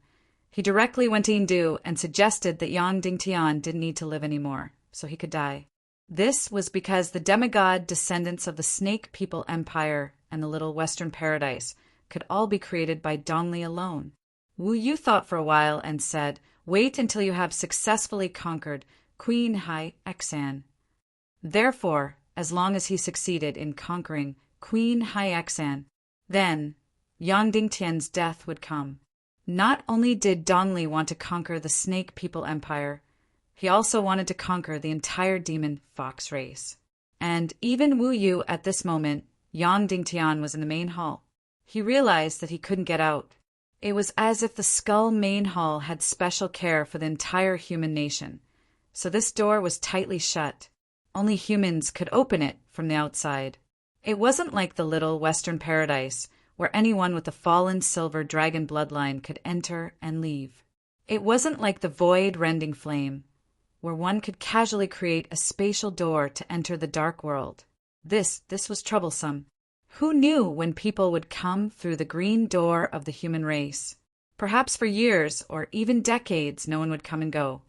he directly went to Indu and suggested that Yang Dingtian didn't need to live anymore, so he could die. This was because the demigod descendants of the Snake People Empire and the Little Western Paradise could all be created by Dongley alone. Wu Yu thought for a while and said, "Wait until you have successfully conquered Queen Hai Xan." Therefore, as long as he succeeded in conquering Queen Hai Xan, then Yang Dingtian's death would come. Not only did Dongley want to conquer the Snake People Empire, he also wanted to conquer the entire demon fox race. And even Wu Yu at this moment, Yang Dingtian was in the main hall. He realized that he couldn't get out. It was as if the Skull main hall had special care for the entire human nation, so this door was tightly shut. Only humans could open it from the outside. It wasn't like the Little Western Paradise, where anyone with a fallen silver dragon bloodline could enter and leave. It wasn't like the void-rending flame, where one could casually create a spatial door to enter the dark world. This was troublesome. Who knew when people would come through the green door of the human race? Perhaps for years or even decades no one would come and go.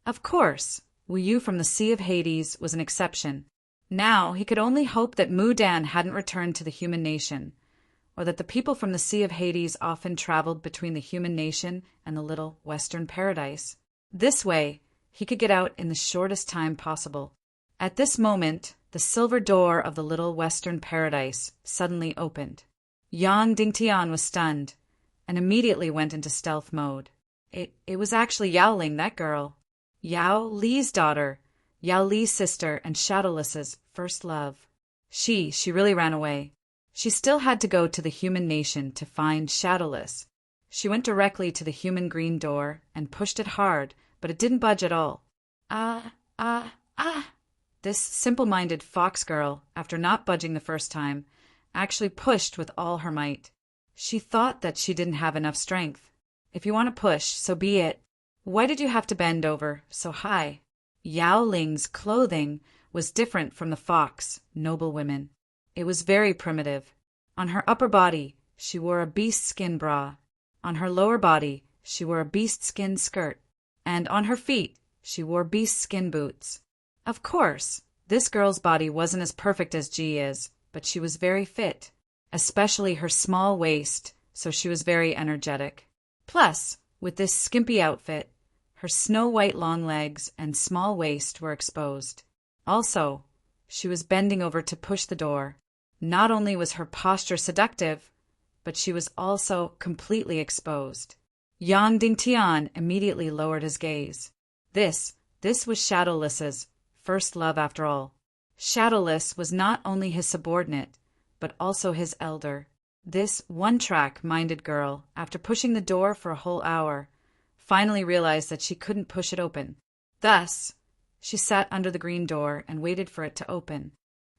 Of course, Wu Yu from the Sea of Hades was an exception. Now he could only hope that Mudan hadn't returned to the human nation, or that the people from the Sea of Hades often traveled between the human nation and the Little Western Paradise. This way, he could get out in the shortest time possible. At this moment, the silver door of the Little Western Paradise suddenly opened. Yang Dingtian was stunned, and immediately went into stealth mode. It was actually Yao Ling, that girl. Yao Li's daughter, Yao Li's sister, and Shadowless's first love. She really ran away. She still had to go to the human nation to find Shadowless. She went directly to the human green door and pushed it hard, but it didn't budge at all. This simple-minded fox girl, after not budging the first time, actually pushed with all her might. She thought that she didn't have enough strength. If you want to push, so be it. Why did you have to bend over so high? Yao Ling's clothing was different from the fox, noble women. It was very primitive. On her upper body, she wore a beast skin bra. On her lower body, she wore a beast skin skirt. And on her feet, she wore beast skin boots. Of course, this girl's body wasn't as perfect as Ji is, but she was very fit, especially her small waist, so she was very energetic. Plus, with this skimpy outfit, her snow-white long legs and small waist were exposed. Also, she was bending over to push the door. Not only was her posture seductive, but she was also completely exposed. Yang Dingtian immediately lowered his gaze. This was Shadowless's first love after all. Shadowless was not only his subordinate, but also his elder. This one-track-minded girl, after pushing the door for a whole hour, finally realized that she couldn't push it open. Thus, she sat under the green door and waited for it to open.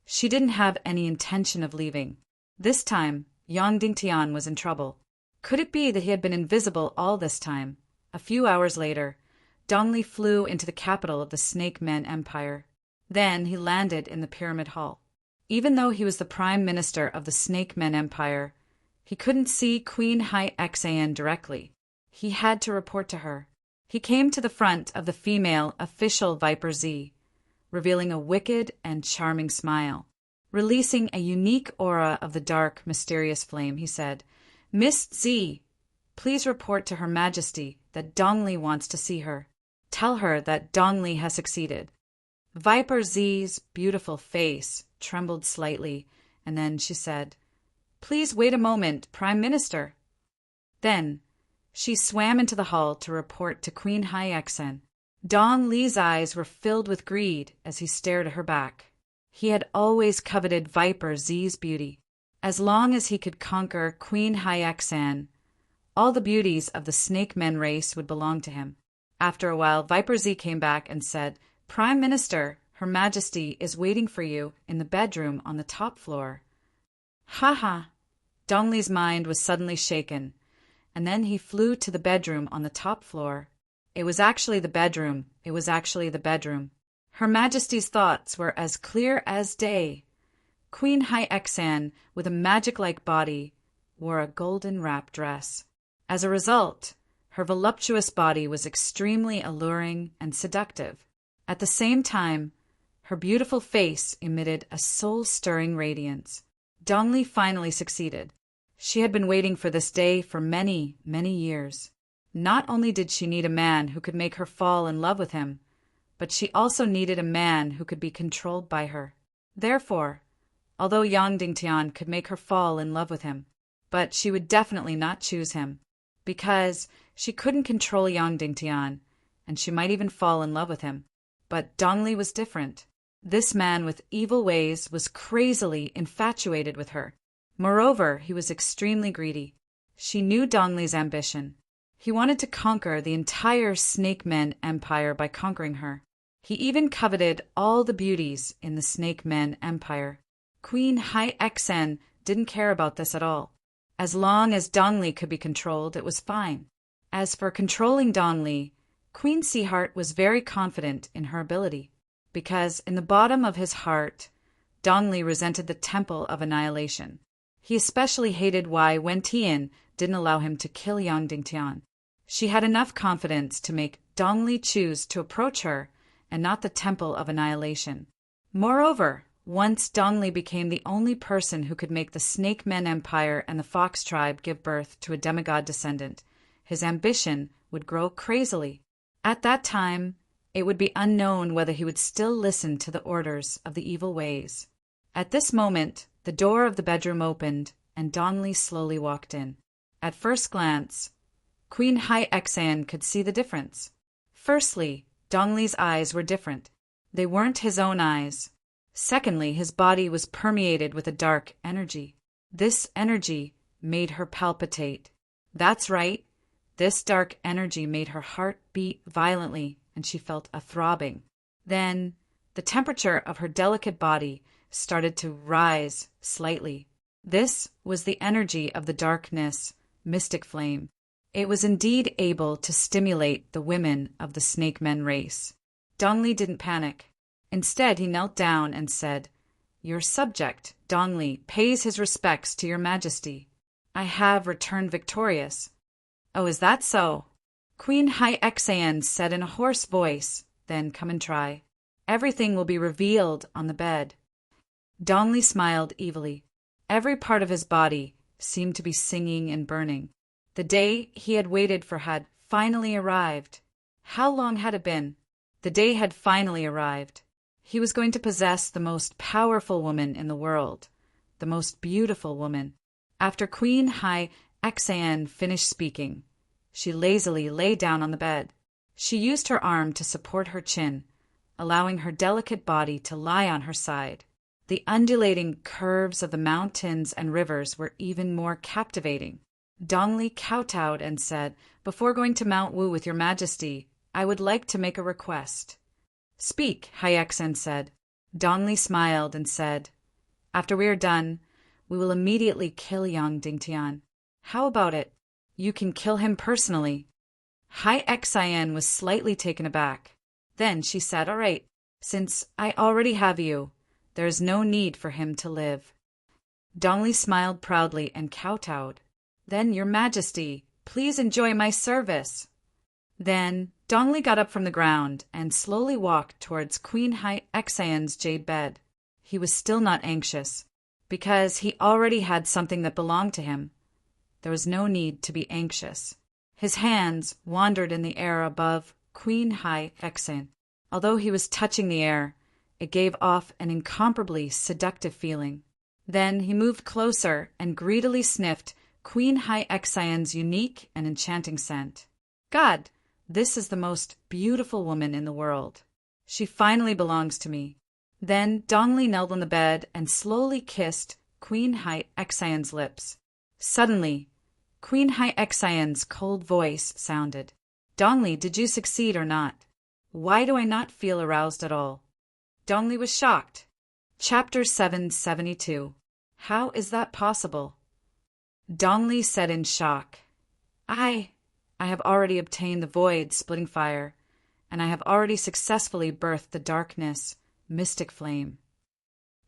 She didn't have any intention of leaving. This time, Yang Dingtian was in trouble. Could it be that he had been invisible all this time? A few hours later, Dongli flew into the capital of the Snake Men Empire. Then he landed in the Pyramid Hall. Even though he was the Prime Minister of the Snake Men Empire, he couldn't see Queen Hai-Xan directly. He had to report to her. He came to the front of the female official Viper Z, revealing a wicked and charming smile. Releasing a unique aura of the dark, mysterious flame, he said, "Miss Z, please report to Her Majesty that Dongli wants to see her. Tell her that Dongli has succeeded." Viper Z's beautiful face trembled slightly, and then she said, "Please wait a moment, Prime Minister." Then she swam into the hall to report to Queen Hai-Xan. Dong Li's eyes were filled with greed as he stared at her back. He had always coveted Viper Z's beauty. As long as he could conquer Queen Hai-Xan, all the beauties of the Snake Men race would belong to him. After a while, Viper Z came back and said, "Prime Minister, Her Majesty is waiting for you in the bedroom on the top floor." Ha! Dongli's mind was suddenly shaken, and then he flew to the bedroom on the top floor. It was actually the bedroom. Her Majesty's thoughts were as clear as day. Queen Hai-Xan, with a magic-like body, wore a golden wrap dress. As a result, her voluptuous body was extremely alluring and seductive. At the same time, her beautiful face emitted a soul-stirring radiance. Dongli finally succeeded. She had been waiting for this day for many, many years. Not only did she need a man who could make her fall in love with him, but she also needed a man who could be controlled by her. Therefore, although Yang Dingtian could make her fall in love with him, but she would definitely not choose him, because she couldn't control Yang Dingtian, and she might even fall in love with him. But Dongli was different. This man with evil ways was crazily infatuated with her. Moreover, he was extremely greedy. She knew Dongli's ambition. He wanted to conquer the entire Snake Men Empire by conquering her. He even coveted all the beauties in the Snake Men Empire. Queen Hai-Xan didn't care about this at all. As long as Dongli could be controlled, it was fine. As for controlling Dongli, Queen Seaheart was very confident in her ability, because in the bottom of his heart, Dongli resented the Temple of Annihilation. He especially hated why Wen Tian didn't allow him to kill Yang Dingtian. She had enough confidence to make Dongli choose to approach her and not the Temple of Annihilation. Moreover, once Dongli became the only person who could make the Snake Men Empire and the Fox Tribe give birth to a demigod descendant, his ambition would grow crazily. At that time, it would be unknown whether he would still listen to the orders of the evil ways. At this moment, the door of the bedroom opened, and Dongli slowly walked in. At first glance, Queen Hai-Xan could see the difference. Firstly, Dongli's eyes were different. They weren't his own eyes. Secondly, his body was permeated with a dark energy. This energy made her palpitate. That's right, this dark energy made her heart beat violently, and she felt a throbbing. Then, the temperature of her delicate body started to rise slightly. This was the energy of the darkness, mystic flame. It was indeed able to stimulate the women of the Snake Men race. Dongli didn't panic. Instead, he knelt down and said, "Your subject, Dongli, pays his respects to your majesty. I have returned victorious." "Oh, is that so?" Queen Hai-Xan said in a hoarse voice, "Then come and try. Everything will be revealed on the bed." Dongli smiled evilly. Every part of his body seemed to be singing and burning. The day he had waited for had finally arrived. How long had it been? The day had finally arrived. He was going to possess the most powerful woman in the world, the most beautiful woman. After Queen Hai-Xan finished speaking, she lazily lay down on the bed. She used her arm to support her chin, allowing her delicate body to lie on her side. The undulating curves of the mountains and rivers were even more captivating. Dongli kowtowed and said, "Before going to Mount Wu with your majesty, I would like to make a request." "Speak," Hai-Xan said. Dongli smiled and said, "After we are done, we will immediately kill Yang Dingtian. How about it? You can kill him personally." Hai Xian was slightly taken aback. Then she said, "All right, since I already have you, there is no need for him to live." Dongli smiled proudly and kowtowed. "Then, Your Majesty, please enjoy my service." Then Dongli got up from the ground and slowly walked towards Queen Hai Xian's jade bed. He was still not anxious, because he already had something that belonged to him. There was no need to be anxious. His hands wandered in the air above Queen Hai Xian. Although he was touching the air, it gave off an incomparably seductive feeling. Then he moved closer and greedily sniffed Queen Hai Xian's unique and enchanting scent. "God, this is the most beautiful woman in the world. She finally belongs to me." Then Dongli knelt on the bed and slowly kissed Queen Hai Xian's lips. Suddenly, Queen Hai Xian's cold voice sounded. "Dongli, did you succeed or not? Why do I not feel aroused at all?" Dongli was shocked. Chapter 772. How is that possible? Dongli said in shock, I have already obtained the void splitting fire, and I have already successfully birthed the darkness, mystic flame."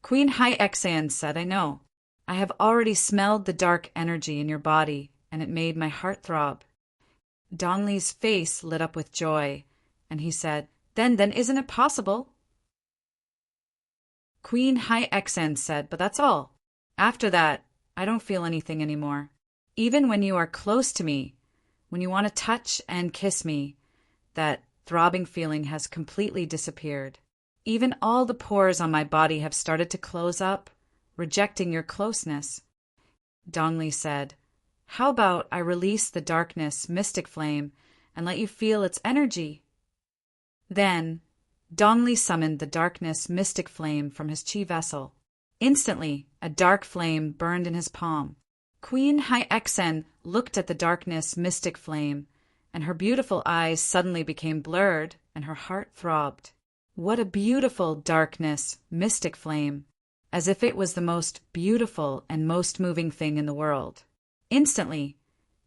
Queen Hai Xian said, "I know. I have already smelled the dark energy in your body, and it made my heart throb." Dongli's face lit up with joy, and he said, Then isn't it possible?" Queen Hai Xian said, "But that's all. After that, I don't feel anything anymore. Even when you are close to me, when you want to touch and kiss me, that throbbing feeling has completely disappeared. Even all the pores on my body have started to close up, rejecting your closeness." Dongli said, "How about I release the darkness mystic flame and let you feel its energy?" Then Dongli summoned the darkness mystic flame from his chi vessel. Instantly, a dark flame burned in his palm. Queen Hai Xian looked at the darkness mystic flame, and her beautiful eyes suddenly became blurred, and her heart throbbed. What a beautiful darkness mystic flame! As if it was the most beautiful and most moving thing in the world. Instantly,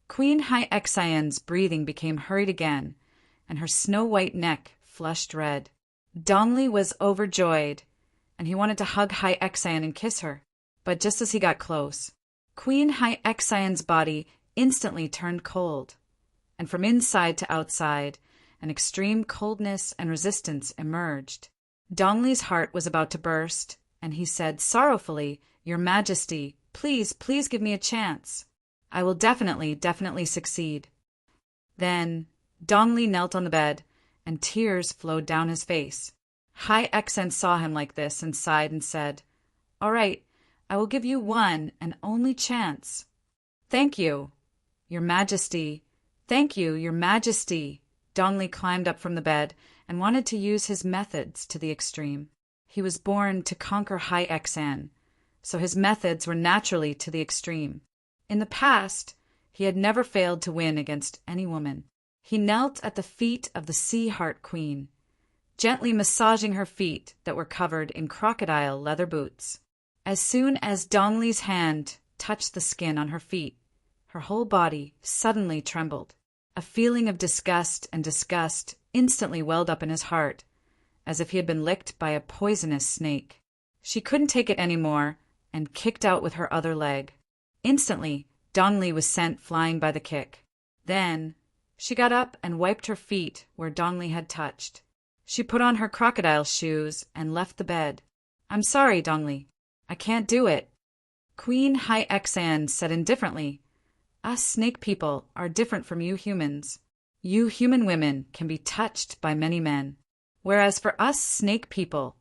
Queen Hai Xian's breathing became hurried again, and her snow-white neck flushed red. Dongli was overjoyed, and he wanted to hug Hai Xian and kiss her. But just as he got close, Queen Hai Xian's body instantly turned cold, and from inside to outside, an extreme coldness and resistance emerged. Dongli's heart was about to burst, and he said sorrowfully, "Your Majesty, please give me a chance. I will definitely succeed." Then Dongli knelt on the bed, and tears flowed down his face. Hai Xian saw him like this and sighed and said, "All right, I will give you one and only chance." "Thank you, Your Majesty. Thank you, Your Majesty." Dongli climbed up from the bed and wanted to use his methods to the extreme. He was born to conquer Hai Xian, so his methods were naturally to the extreme. In the past, he had never failed to win against any woman. He knelt at the feet of the Sea Heart Queen, gently massaging her feet that were covered in crocodile leather boots. As soon as Dongli's hand touched the skin on her feet, her whole body suddenly trembled. A feeling of disgust instantly welled up in his heart, as if he had been licked by a poisonous snake. She couldn't take it anymore and kicked out with her other leg. Instantly, Dongli was sent flying by the kick. Then she got up and wiped her feet where Dongli had touched. She put on her crocodile shoes and left the bed. "I'm sorry, Dongli. I can't do it." Queen Hai Xian said indifferently, "Us snake people are different from you humans. You human women can be touched by many men, whereas for us snake people,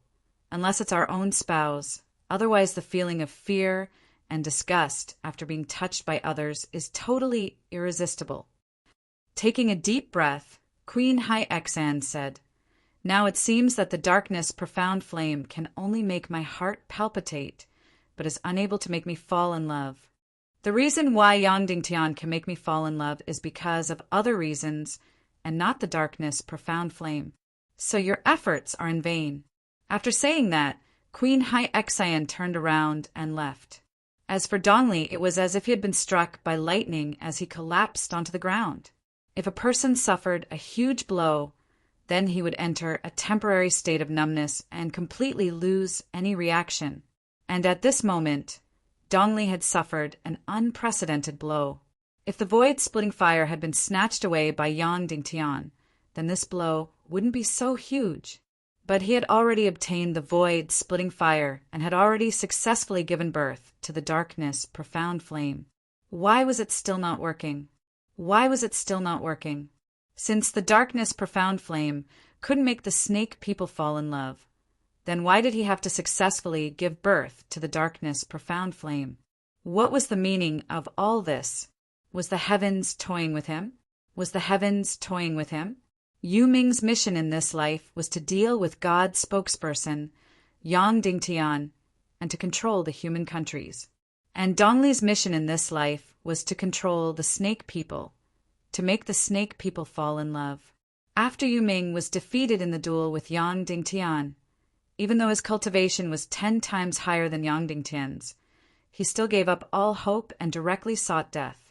unless it's our own spouse, otherwise the feeling of fear and disgust after being touched by others is totally irresistible." Taking a deep breath, Queen Hai Xian said, "Now it seems that the darkness profound flame can only make my heart palpitate, but is unable to make me fall in love. The reason why Yangding Tian can make me fall in love is because of other reasons and not the darkness profound flame. So your efforts are in vain." After saying that, Queen Hai Xian turned around and left. As for Dongli, it was as if he had been struck by lightning as he collapsed onto the ground. If a person suffered a huge blow, then he would enter a temporary state of numbness and completely lose any reaction. And at this moment, Dongli had suffered an unprecedented blow. If the void-splitting fire had been snatched away by Yang Dingtian, then this blow wouldn't be so huge. But he had already obtained the void-splitting fire and had already successfully given birth to the darkness profound flame. Why was it still not working? Why was it still not working? Since the darkness profound flame couldn't make the snake people fall in love, then why did he have to successfully give birth to the darkness profound flame? What was the meaning of all this? Was the heavens toying with him? Was the heavens toying with him? Yu Ming's mission in this life was to deal with God's spokesperson, Yang Dingtian, and to control the human countries. And Dongli's mission in this life was to control the snake people, to make the snake people fall in love. After Yu Ming was defeated in the duel with Yang Dingtian, even though his cultivation was 10 times higher than Yang Dingtian's, he still gave up all hope and directly sought death.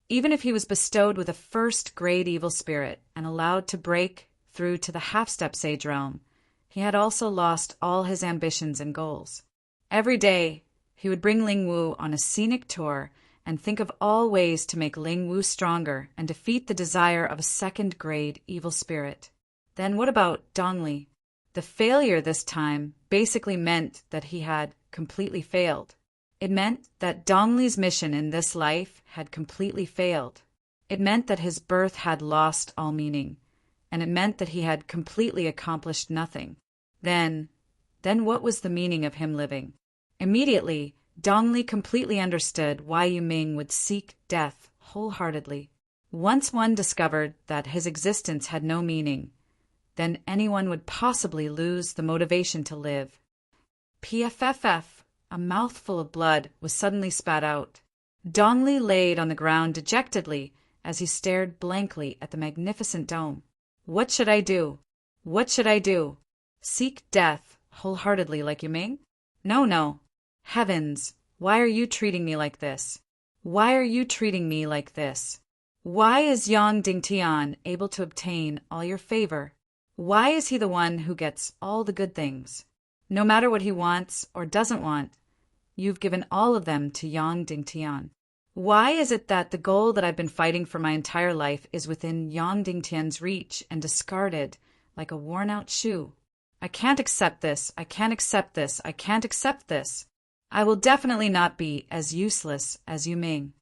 Even if he was bestowed with a first-grade evil spirit and allowed to break through to the half-step sage realm, he had also lost all his ambitions and goals. Every day, he would bring Ling Wu on a scenic tour and think of all ways to make Ling Wu stronger and defeat the desire of a second-grade evil spirit. Then what about Dongli? The failure this time basically meant that he had completely failed. It meant that Dongli's mission in this life had completely failed. It meant that his birth had lost all meaning, and it meant that he had completely accomplished nothing. Then what was the meaning of him living? Immediately, Dongli completely understood why Yu Ming would seek death wholeheartedly. Once one discovered that his existence had no meaning, then anyone would possibly lose the motivation to live. PFFF. A mouthful of blood was suddenly spat out. Dongli laid on the ground dejectedly as he stared blankly at the magnificent dome. What should I do? What should I do? Seek death wholeheartedly like Yu Ming? No. Heavens, why are you treating me like this? Why are you treating me like this? Why is Yang Dingtian able to obtain all your favor? Why is he the one who gets all the good things? No matter what he wants or doesn't want, you've given all of them to Yang Dingtian. Why is it that the goal that I've been fighting for my entire life is within Yang Dingtian's reach and discarded like a worn-out shoe? I can't accept this. I can't accept this. I can't accept this. I will definitely not be as useless as Yu Ming.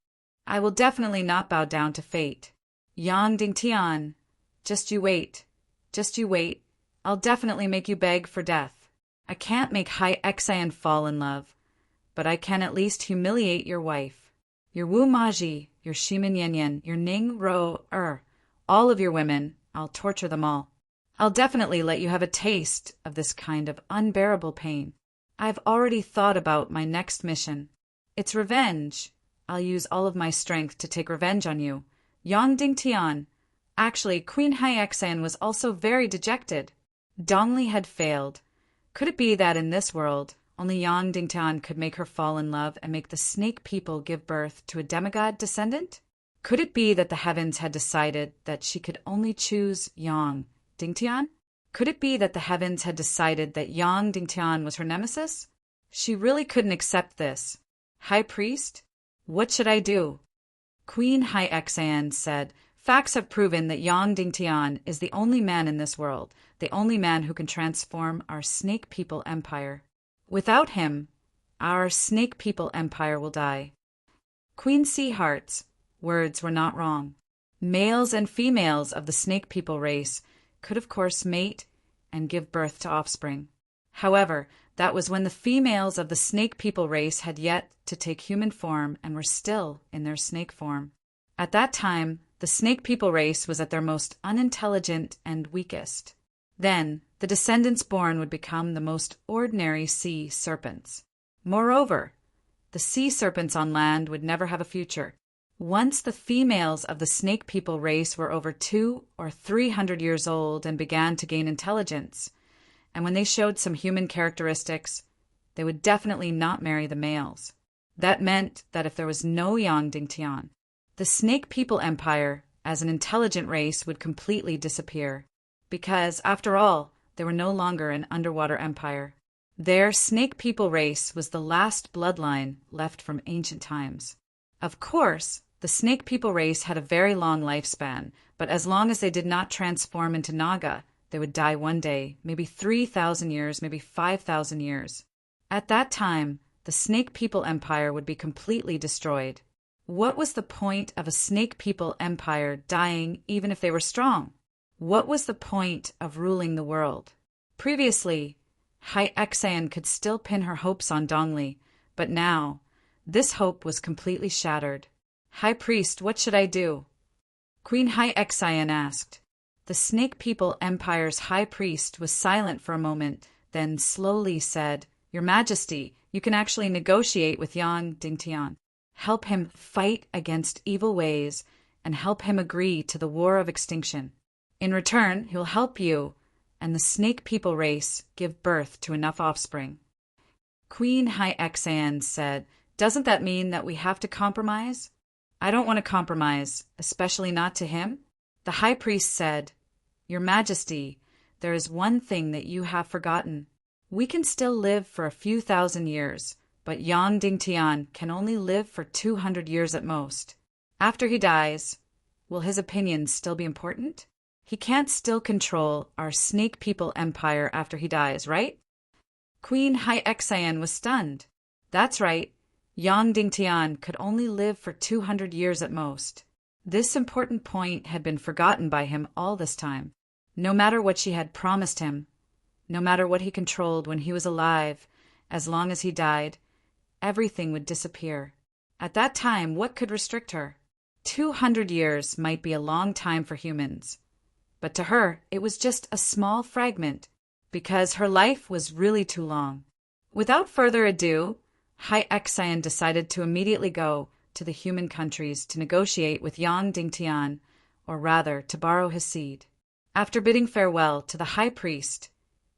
I will definitely not bow down to fate. Yang Dingtian, just you wait. Just you wait. I'll definitely make you beg for death. I can't make Hai Xian fall in love, but I can at least humiliate your wife. Your Wu Maji, your Shimin Yanyan, your Ning Ro all of your women, I'll torture them all. I'll definitely let you have a taste of this kind of unbearable pain. I've already thought about my next mission. It's revenge. I'll use all of my strength to take revenge on you. Yang Dingtian. Actually, Queen Hai Xian was also very dejected. Dongli had failed. Could it be that in this world, only Yang Dingtian could make her fall in love and make the snake people give birth to a demigod descendant? Could it be that the heavens had decided that she could only choose Yang Dingtian? Could it be that the heavens had decided that Yang Dingtian was her nemesis? She really couldn't accept this. High Priest, what should I do? Queen Hai Xian said, facts have proven that Yang Dingtian is the only man in this world, the only man who can transform our snake people empire. Without him, our snake people empire will die. Queen Seaheart's words were not wrong. Males and females of the snake people race could of course mate and give birth to offspring. However, that was when the females of the snake people race had yet to take human form and were still in their snake form. At that time, the snake people race was at their most unintelligent and weakest. Then, the descendants born would become the most ordinary sea serpents. Moreover, the sea serpents on land would never have a future. Once the females of the snake people race were over 200 or 300 years old and began to gain intelligence, and when they showed some human characteristics, they would definitely not marry the males. That meant that if there was no Yang Dingtian, the Snake People Empire, as an intelligent race, would completely disappear. Because, after all, they were no longer an underwater empire. Their Snake People race was the last bloodline left from ancient times. Of course, the Snake People race had a very long lifespan, but as long as they did not transform into Naga, they would die one day, maybe 3,000 years, maybe 5,000 years. At that time, the Snake People Empire would be completely destroyed. What was the point of a Snake People Empire dying even if they were strong? What was the point of ruling the world? Previously, Hai Exan could still pin her hopes on Dongli, but now, this hope was completely shattered. High Priest, what should I do? Queen Hai Exan asked. The Snake People Empire's High Priest was silent for a moment, then slowly said, Your Majesty, you can actually negotiate with Yang Dingtian. Help him fight against evil ways and help him agree to the War of Extinction. In return, he'll help you and the Snake People race give birth to enough offspring. Queen Hai Exan said, Doesn't that mean that we have to compromise? I don't want to compromise, especially not to him. The High Priest said, Your Majesty, there is one thing that you have forgotten. We can still live for a few thousand years, but Yang Dingtian can only live for 200 years at most. After he dies, will his opinions still be important? He can't still control our Snake People Empire after he dies, right? Queen Hai Exan was stunned. That's right. Yang Dingtian could only live for 200 years at most. This important point had been forgotten by him all this time. No matter what she had promised him, no matter what he controlled when he was alive, as long as he died, everything would disappear. At that time, what could restrict her? 200 years might be a long time for humans. But to her, it was just a small fragment, because her life was really too long. Without further ado, Hai Exan decided to immediately go to the human countries to negotiate with Yang Dingtian, or rather, to borrow his seed. After bidding farewell to the High Priest,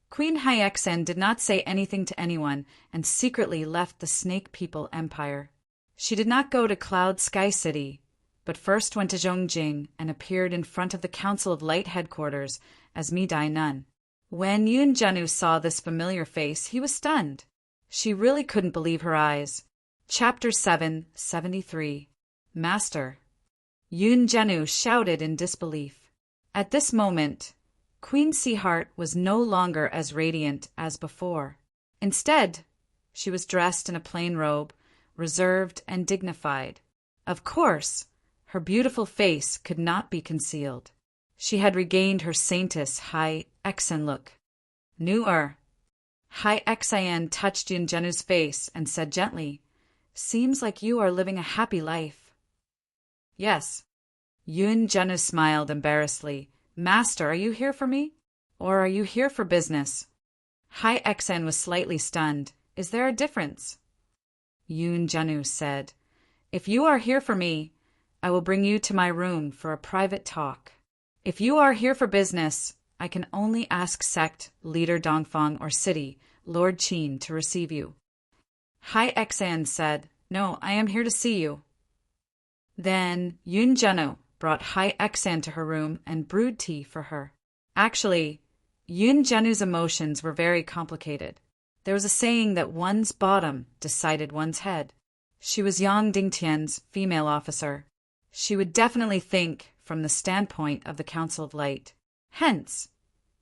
Queen Hai Exan did not say anything to anyone and secretly left the Snake People Empire. She did not go to Cloud Sky City, but first went to Zhongjing and appeared in front of the Council of Light headquarters as Midai Nun. When Yun Janu saw this familiar face, he was stunned. She really couldn't believe her eyes. Chapter 773. Master. Yun Janu shouted in disbelief. At this moment, Queen Seaheart was no longer as radiant as before. Instead, she was dressed in a plain robe, reserved and dignified. Of course, her beautiful face could not be concealed. She had regained her saintess Hai Exan look. Nu-er. Hai Exan touched Yun Janu's face and said gently, Seems like you are living a happy life. Yes. Yun Janu smiled embarrassedly. Master, are you here for me? Or are you here for business? Hai Exan was slightly stunned. Is there a difference? Yun Janu said, If you are here for me, I will bring you to my room for a private talk. If you are here for business, I can only ask sect, leader Dongfang or city, Lord Qin, to receive you. Hai Exan said, No, I am here to see you. Then Yun Janu brought Hai Exan to her room and brewed tea for her. Actually, Yun Janu's emotions were very complicated. There was a saying that one's bottom decided one's head. She was Yang Dingtian's female officer. She would definitely think from the standpoint of the Council of Light. Hence,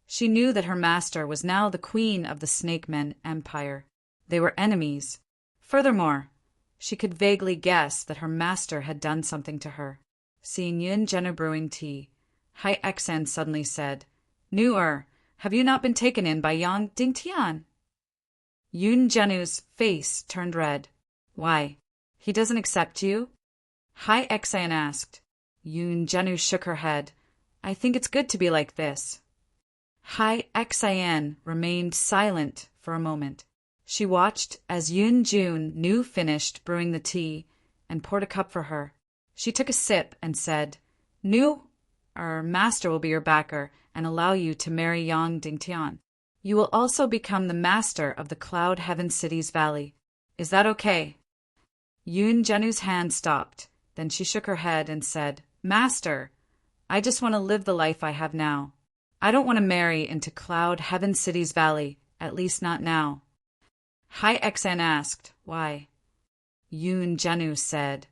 she knew that her master was now the queen of the Snake Men Empire. They were enemies. Furthermore, she could vaguely guess that her master had done something to her. Seeing Yun Janu brewing tea, Hai Exan suddenly said, Nu-er, have you not been taken in by Yang Dingtian? Yun Janu's face turned red. Why, he doesn't accept you? Hai Exan asked. Yun Janu shook her head. I think it's good to be like this. Hai Exan remained silent for a moment. She watched as Yun Jun finished brewing the tea and poured a cup for her. She took a sip and said, our master will be your backer and allow you to marry Yang Dingtian. You will also become the master of the Cloud Heaven City's valley. Is that okay? Yoon Janu's hand stopped. Then she shook her head and said, Master, I just want to live the life I have now. I don't want to marry into Cloud Heaven City's valley, at least not now. Hai Xan asked, Why? Yoon Janu said,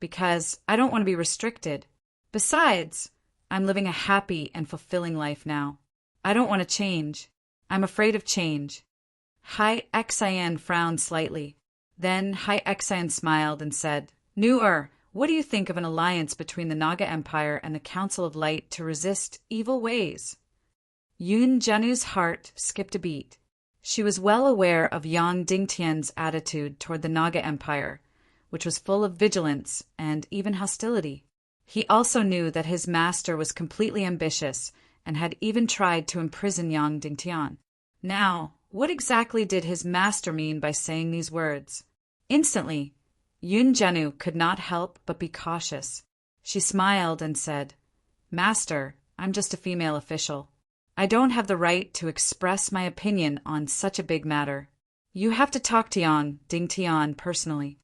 Because I don't want to be restricted. Besides, I'm living a happy and fulfilling life now. I don't want to change. I'm afraid of change. Hai Xan frowned slightly. Then Hai Xan smiled and said, Nuer, what do you think of an alliance between the Naga Empire and the Council of Light to resist evil ways? Yoon Janu's heart skipped a beat. She was well aware of Yang Dingtian's attitude toward the Naga Empire, which was full of vigilance and even hostility. He also knew that his master was completely ambitious and had even tried to imprison Yang Dingtian. Now, what exactly did his master mean by saying these words? Instantly, Yoon Janu could not help but be cautious. She smiled and said, Master, I'm just a female official. I don't have the right to express my opinion on such a big matter. You have to talk to Yang Dingtian personally.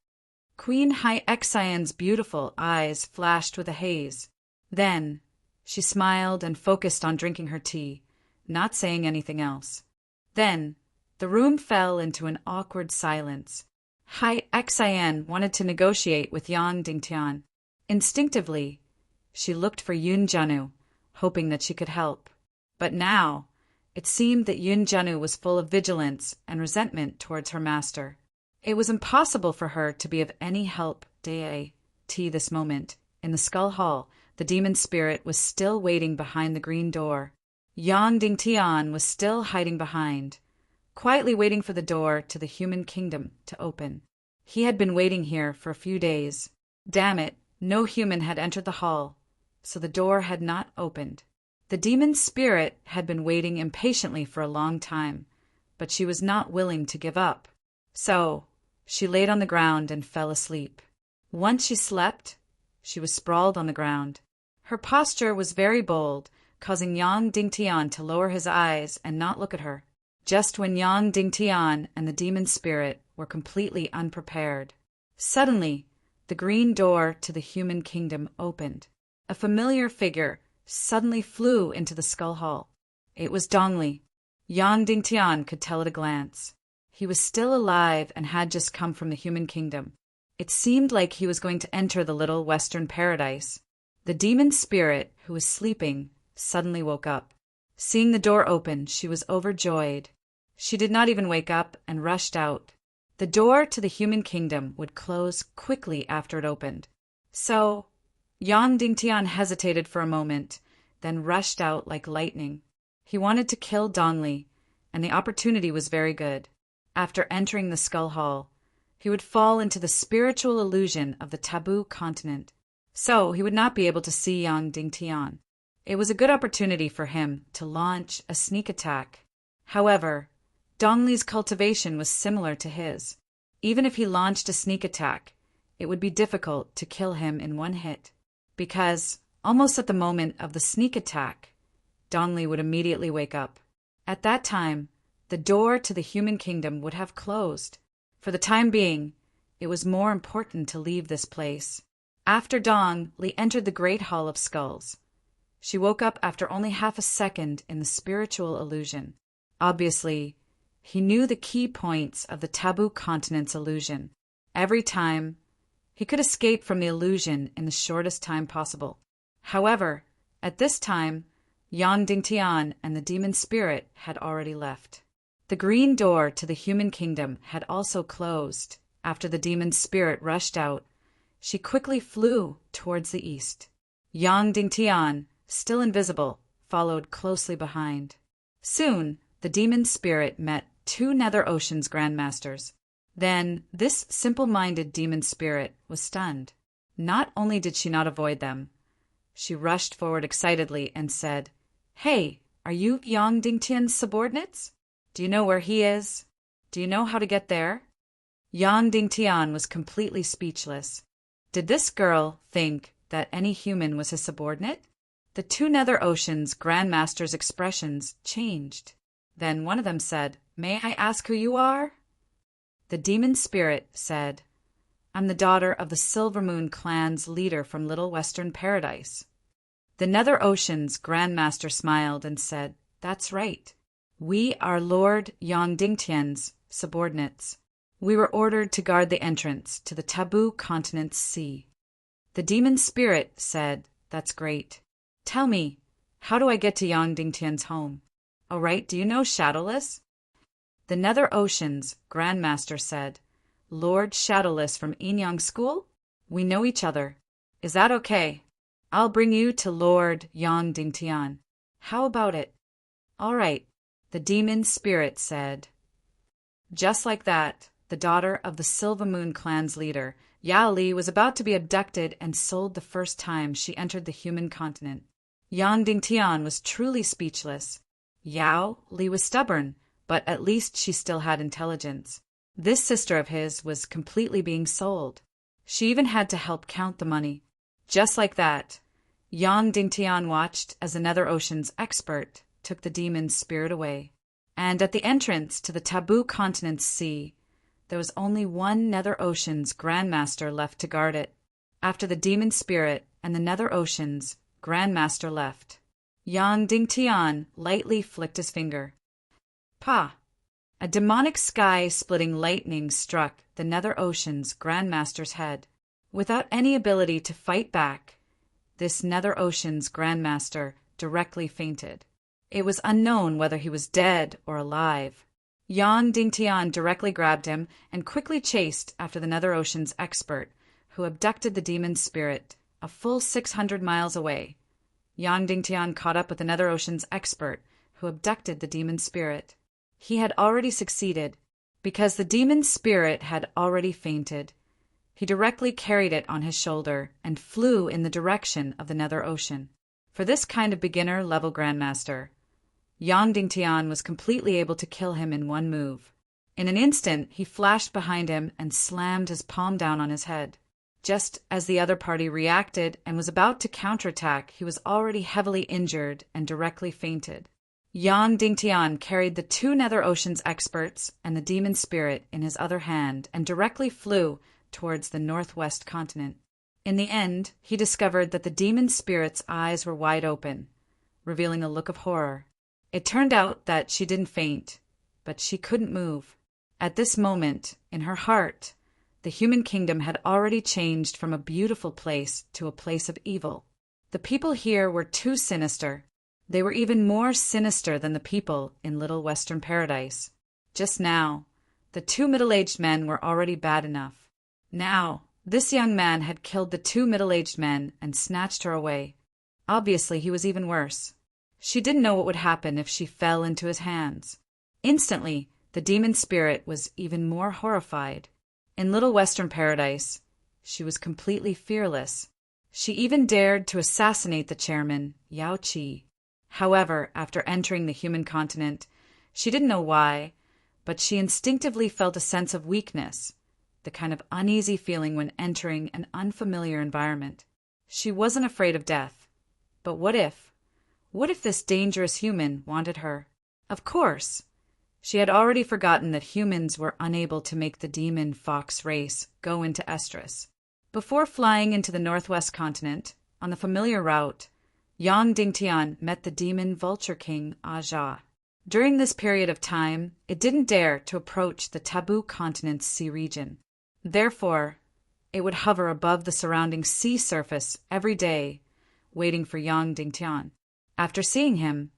Queen Hai Xian's beautiful eyes flashed with a haze. Then, she smiled and focused on drinking her tea, not saying anything else. Then, the room fell into an awkward silence. Hai Xian wanted to negotiate with Yang Dingtian. Instinctively, she looked for Yoon Janu, hoping that she could help. But now, it seemed that Yoon Janu was full of vigilance and resentment towards her master. It was impossible for her to be of any help this moment. In the Skull Hall, the demon spirit was still waiting behind the green door. Yang Dingtian was still hiding behind, quietly waiting for the door to the human kingdom to open. He had been waiting here for a few days. Damn it, no human had entered the hall, so the door had not opened. The demon spirit had been waiting impatiently for a long time, but she was not willing to give up. So, she laid on the ground and fell asleep. Once she slept, she was sprawled on the ground. Her posture was very bold, causing Yang Dingtian to lower his eyes and not look at her. Just when Yang Dingtian and the demon spirit were completely unprepared, suddenly, the green door to the human kingdom opened. A familiar figure suddenly flew into the Skull Hall. It was Dongli. Yang Dingtian could tell at a glance. He was still alive and had just come from the human kingdom. It seemed like he was going to enter the little western paradise. The demon spirit, who was sleeping, suddenly woke up. Seeing the door open, she was overjoyed. She did not even wake up and rushed out. The door to the human kingdom would close quickly after it opened. So, Yang Dingtian hesitated for a moment, then rushed out like lightning. He wanted to kill Dongli, and the opportunity was very good. After entering the Skull Hall, he would fall into the spiritual illusion of the taboo continent. So he would not be able to see Yang Dingtian. It was a good opportunity for him to launch a sneak attack. However, Dongli's cultivation was similar to his. Even if he launched a sneak attack, it would be difficult to kill him in one hit, because, almost at the moment of the sneak attack, Dongli would immediately wake up. At that time, the door to the human kingdom would have closed. For the time being, it was more important to leave this place. After dawn, Li entered the Great Hall of Skulls. She woke up after only half a second in the spiritual illusion. Obviously, he knew the key points of the taboo continent's illusion. Every time, he could escape from the illusion in the shortest time possible. However, at this time, Yang Dingtian and the demon spirit had already left. The green door to the human kingdom had also closed. After the demon spirit rushed out, she quickly flew towards the east. Yang Dingtian, still invisible, followed closely behind. Soon, the demon spirit met two Nether Ocean's grandmasters. Then, this simple-minded demon spirit was stunned. Not only did she not avoid them, she rushed forward excitedly and said, "Hey, are you Yang Dingtian's subordinates? Do you know where he is? Do you know how to get there?" Yang Dingtian was completely speechless. Did this girl think that any human was his subordinate? The two Nether Ocean's grandmasters' expressions changed. Then one of them said, "May I ask who you are?" The demon spirit said, I'm the daughter of the Silver Moon clan's leader from Little Western Paradise." The Nether Ocean's Grand Master smiled and said, "That's right. We are Lord Yang Dingtian's subordinates. We were ordered to guard the entrance to the taboo continent's sea." The demon spirit said, "That's great. Tell me, how do I get to Yang Dingtian's home? All right, do you know Shadowless?" The Nether Ocean's Grand Master said, "Lord Shadowless from Inyang School? We know each other. Is that okay? I'll bring you to Lord Yang Dingtian. How about it?" "All right," the demon spirit said. Just like that, the daughter of the Silver Moon clan's leader, Yao Li, was about to be abducted and sold the first time she entered the human continent. Yang Dingtian was truly speechless. Yao Li was stubborn, but at least she still had intelligence. This sister of his was completely being sold. She even had to help count the money. Just like that, Yang Dingtian watched as the Nether Ocean's expert took the demon's spirit away. And at the entrance to the taboo continent's sea, there was only one Nether Ocean's Grand Master left to guard it. After the demon spirit and the Nether Ocean's Grand Master left, Yang Dingtian lightly flicked his finger. Pa! A demonic sky-splitting lightning struck the Nether Ocean's Grand Master's head. Without any ability to fight back, this Nether Ocean's Grand Master directly fainted. It was unknown whether he was dead or alive. Yang Dingtian directly grabbed him and quickly chased after the Nether Ocean's expert, who abducted the demon's spirit a full 600 miles away. Yang Dingtian caught up with the Nether Ocean's expert, who abducted the demon's spirit. He had already succeeded, because the demon's spirit had already fainted. He directly carried it on his shoulder and flew in the direction of the Nether Ocean. For this kind of beginner-level Grandmaster, Yang Dingtian was completely able to kill him in one move. In an instant, he flashed behind him and slammed his palm down on his head. Just as the other party reacted and was about to counterattack, he was already heavily injured and directly fainted. Yang Dingtian carried the two Nether Ocean's experts and the demon spirit in his other hand and directly flew towards the northwest continent. In the end, he discovered that the demon spirit's eyes were wide open, revealing a look of horror. It turned out that she didn't faint, but she couldn't move. At this moment, in her heart, the human kingdom had already changed from a beautiful place to a place of evil. The people here were too sinister. They were even more sinister than the people in Little Western Paradise. Just now, the two middle-aged men were already bad enough. Now, this young man had killed the two middle-aged men and snatched her away. Obviously, he was even worse. She didn't know what would happen if she fell into his hands. Instantly, the demon spirit was even more horrified. In Little Western Paradise, she was completely fearless. She even dared to assassinate the chairman, Yao Qi. However, after entering the human continent, she didn't know why, but she instinctively felt a sense of weakness, the kind of uneasy feeling when entering an unfamiliar environment. She wasn't afraid of death. But what if? What if this dangerous human wanted her? Of course! She had already forgotten that humans were unable to make the demon fox race go into estrus. Before flying into the northwest continent, on the familiar route, Yang Dingtian met the demon vulture king Aja. During this period of time, it didn't dare to approach the taboo continent's sea region. Therefore, it would hover above the surrounding sea surface every day, waiting for Yang Dingtian. After seeing him,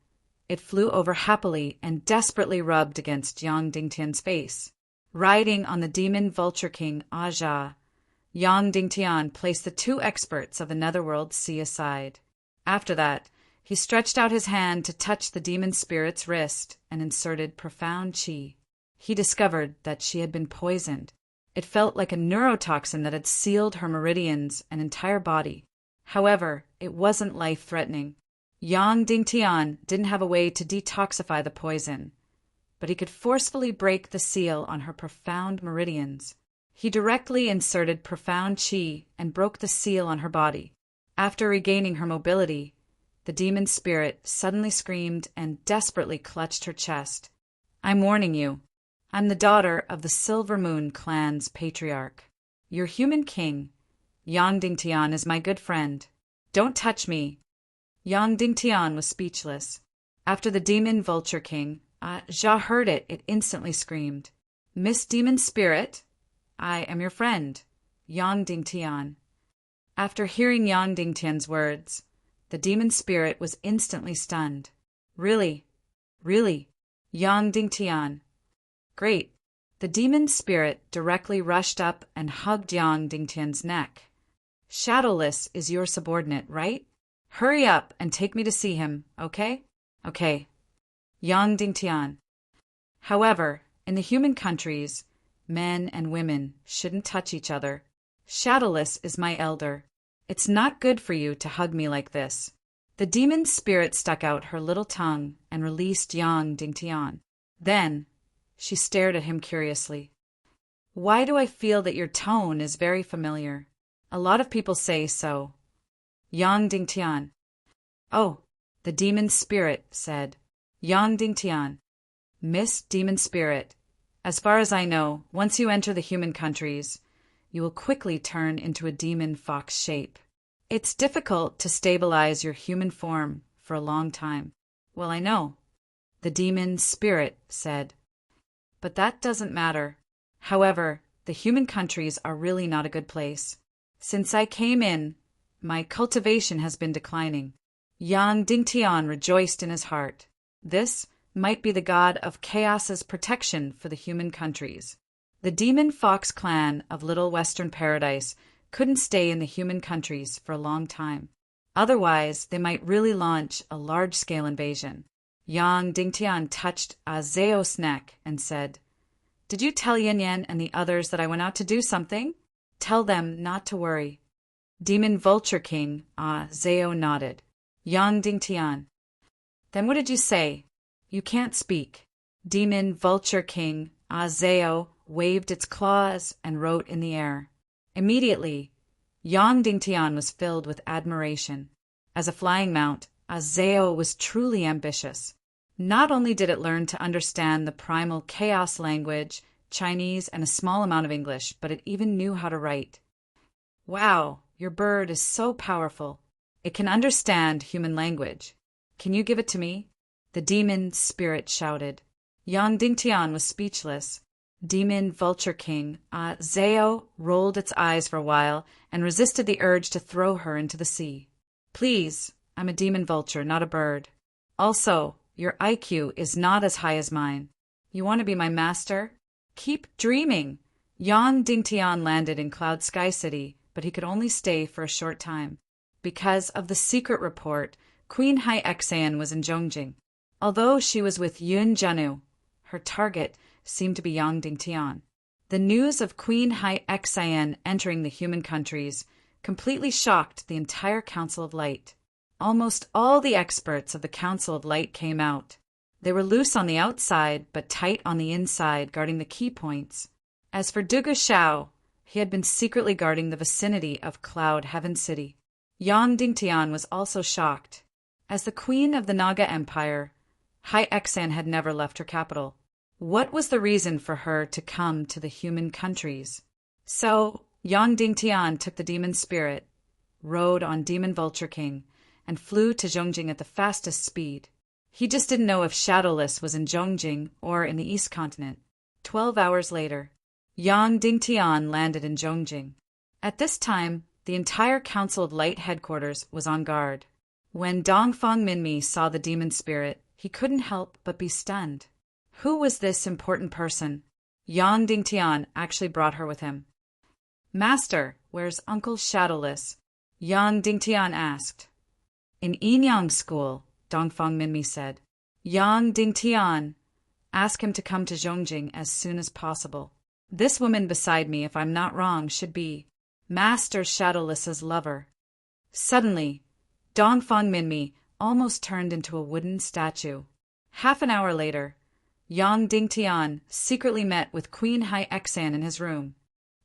it flew over happily and desperately rubbed against Yang Dingtian's face. Riding on the demon vulture king Aja, Yang Dingtian placed the two experts of the netherworld sea aside. After that, he stretched out his hand to touch the demon spirit's wrist and inserted profound qi. He discovered that she had been poisoned. It felt like a neurotoxin that had sealed her meridians and entire body. However, it wasn't life-threatening. Yang Dingtian didn't have a way to detoxify the poison, but he could forcefully break the seal on her profound meridians. He directly inserted profound qi and broke the seal on her body. After regaining her mobility, the demon spirit suddenly screamed and desperately clutched her chest. "I'm warning you. I'm the daughter of the Silver Moon clan's patriarch. Your human king, Yang Dingtian, is my good friend. Don't touch me. Yang Dingtian was speechless. After the demon vulture king, Jia heard it, it instantly screamed. Miss Demon Spirit, I am your friend, Yang Dingtian. After hearing Yang Dingtian's words, the demon spirit was instantly stunned. Really? Really? Yang Dingtian. Great. The demon spirit directly rushed up and hugged Yang Dingtian's neck. Shadowless is your subordinate, right? Hurry up and take me to see him, okay? Okay. Yang Dingtian. However, in the human countries, men and women shouldn't touch each other. Shadowless is my elder. It's not good for you to hug me like this. The demon spirit stuck out her little tongue and released Yang Dingtian. Then, she stared at him curiously. Why do I feel that your tone is very familiar? A lot of people say so. Yang Dingtian. Oh, the demon spirit said. Yang Dingtian. Miss Demon Spirit, as far as I know, once you enter the human countries, you will quickly turn into a demon fox shape. It's difficult to stabilize your human form for a long time. Well, I know, the demon spirit said. But that doesn't matter. However, the human countries are really not a good place. Since I came in, my cultivation has been declining. Yang Dingtian rejoiced in his heart. This might be the god of chaos's protection for the human countries. The demon fox clan of Little Western Paradise couldn't stay in the human countries for a long time. Otherwise, they might really launch a large-scale invasion. Yang Dingtian touched Zeo's neck and said, Did you tell Yin Yan and the others that I went out to do something? Tell them not to worry. Demon Vulture King, Zeo nodded. Yang Dingtian. Then what did you say? You can't speak. Demon Vulture King, Zeo, waved its claws and wrote in the air. Immediately, Yang Dingtian was filled with admiration. As a flying mount, Zeo was truly ambitious. Not only did it learn to understand the primal chaos language, Chinese, and a small amount of English, but it even knew how to write. Wow, your bird is so powerful. It can understand human language. Can you give it to me? The demon spirit shouted. Yang Dingtian was speechless. Demon Vulture King, Zeo, rolled its eyes for a while and resisted the urge to throw her into the sea. Please, I'm a demon vulture, not a bird. Also, your IQ is not as high as mine. You want to be my master? Keep dreaming. Yang Dingtian landed in Cloud Sky City, but he could only stay for a short time. Because of the secret report, Queen Hai Exan was in Zhongjing. Although she was with Yun Jianu, her target seemed to be Yang Dingtian. The news of Queen Hai Exan entering the human countries completely shocked the entire Council of Light. Almost all the experts of the Council of Light came out. They were loose on the outside, but tight on the inside, guarding the key points. As for Dugu Shao, he had been secretly guarding the vicinity of Cloud Heaven City. Yang Dingtian was also shocked. As the queen of the Naga Empire, Hai Exan had never left her capital. What was the reason for her to come to the human countries? So, Yang Dingtian took the demon spirit, rode on Demon Vulture King, and flew to Zhongjing at the fastest speed. He just didn't know if Shadowless was in Zhongjing or in the East Continent. 12 hours later, Yang Dingtian landed in Zhongjing. At this time, the entire Council of Light headquarters was on guard. When Dongfang Minmi saw the demon spirit, he couldn't help but be stunned. Who was this important person? Yang Dingtian actually brought her with him. Master, where's Uncle Shadowless? Yang Dingtian asked. In Yinyang School, Dongfang Minmi said. Yang Dingtian, ask him to come to Zhongjing as soon as possible. This woman beside me, if I'm not wrong, should be Master Shadowless's lover. Suddenly, Dongfang Minmi almost turned into a wooden statue. Half an hour later, Yang Dingtian secretly met with Queen Hai Exan in his room.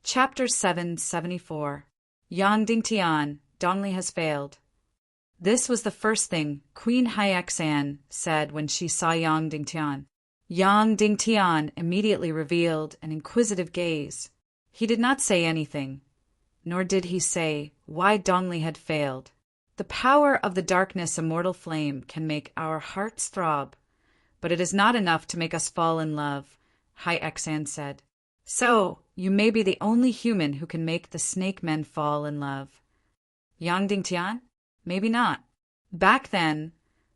Chapter 774. Yang Dingtian, Dongli has failed. This was the first thing Queen Hai Exan said when she saw Yang Dingtian. Yang Dingtian immediately revealed an inquisitive gaze. He did not say anything, nor did he say why Dongli had failed. The power of the darkness immortal flame can make our hearts throb, but it is not enough to make us fall in love, Hai Xan said. So, you may be the only human who can make the snake men fall in love. Yang Dingtian? Maybe not. Back then,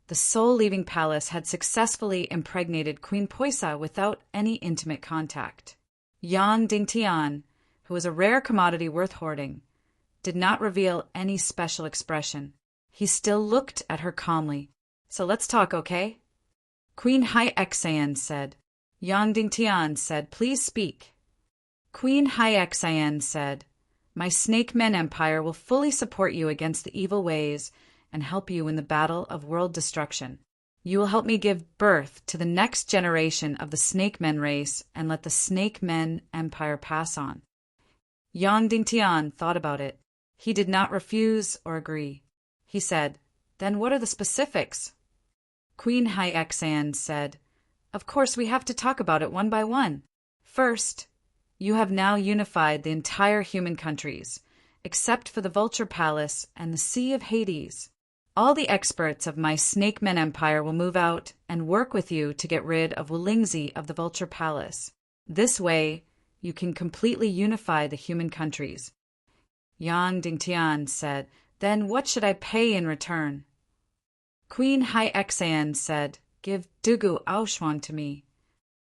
the soul-leaving palace had successfully impregnated Queen Poisa without any intimate contact. Yang Dingtian, who was a rare commodity worth hoarding, did not reveal any special expression. He still looked at her calmly. So let's talk, okay? Queen Hai Xan said. Yang Dingtian said, please speak. Queen Hai Xan said, my Snake Men Empire will fully support you against the evil ways and help you in the battle of world destruction. You will help me give birth to the next generation of the Snake Men race and let the Snake Men Empire pass on. Yang Dingtian thought about it. He did not refuse or agree. He said, then what are the specifics? Queen Hai Xan said, of course we have to talk about it one by one. First, you have now unified the entire human countries, except for the Vulture Palace and the Sea of Hades. All the experts of my Snake Men Empire will move out and work with you to get rid of Wulingzi of the Vulture Palace. This way, you can completely unify the human countries. Yang Dingtian said, then what should I pay in return? Queen Hai Xan said, give Dugu Aoshuang to me.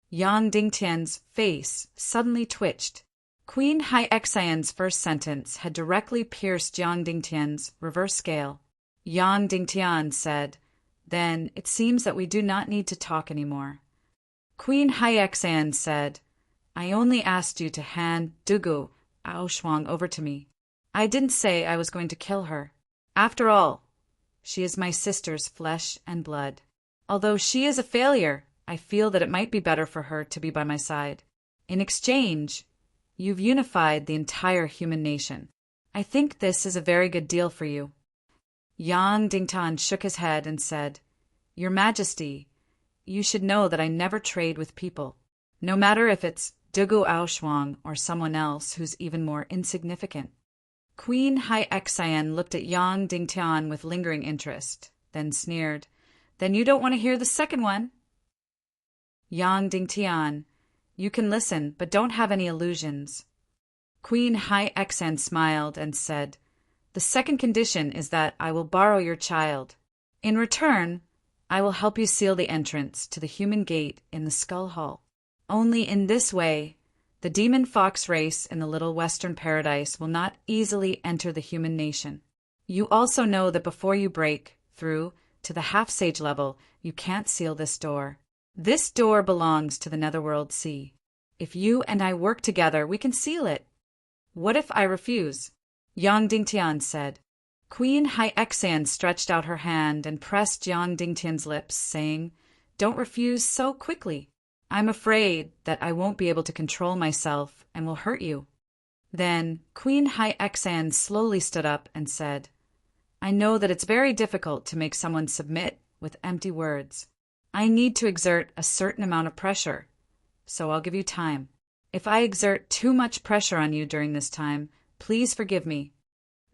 Yang Dingtian's face suddenly twitched. Queen Hai Xan's first sentence had directly pierced Yang Dingtian's reverse scale. Yang Dingtian said, then it seems that we do not need to talk anymore. Queen Hai Xan said, I only asked you to hand Dugu Aoshuang over to me. I didn't say I was going to kill her. After all, she is my sister's flesh and blood. Although she is a failure, I feel that it might be better for her to be by my side. In exchange, you've unified the entire human nation. I think this is a very good deal for you. Yang Dingtian shook his head and said, Your Majesty, you should know that I never trade with people, no matter if it's Dugu Aoshuang or someone else who's even more insignificant. Queen Hai Xan looked at Yang Dingtian with lingering interest, then sneered, Then you don't want to hear the second one? Yang Dingtian, you can listen, but don't have any illusions. Queen Hai Xan smiled and said, The second condition is that I will borrow your child. In return, I will help you seal the entrance to the human gate in the Skull Hall. Only in this way, the demon fox race in the Little Western Paradise will not easily enter the human nation. You also know that before you break through to the half-sage level, you can't seal this door. This door belongs to the Netherworld Sea. If you and I work together, we can seal it. What if I refuse? Yang Dingtian said. Queen Hai Xan stretched out her hand and pressed Yang Dingtian's lips, saying, Don't refuse so quickly. I'm afraid that I won't be able to control myself and will hurt you. Then Queen Hai Xan slowly stood up and said, I know that it's very difficult to make someone submit with empty words. I need to exert a certain amount of pressure, so I'll give you time. If I exert too much pressure on you during this time, please forgive me.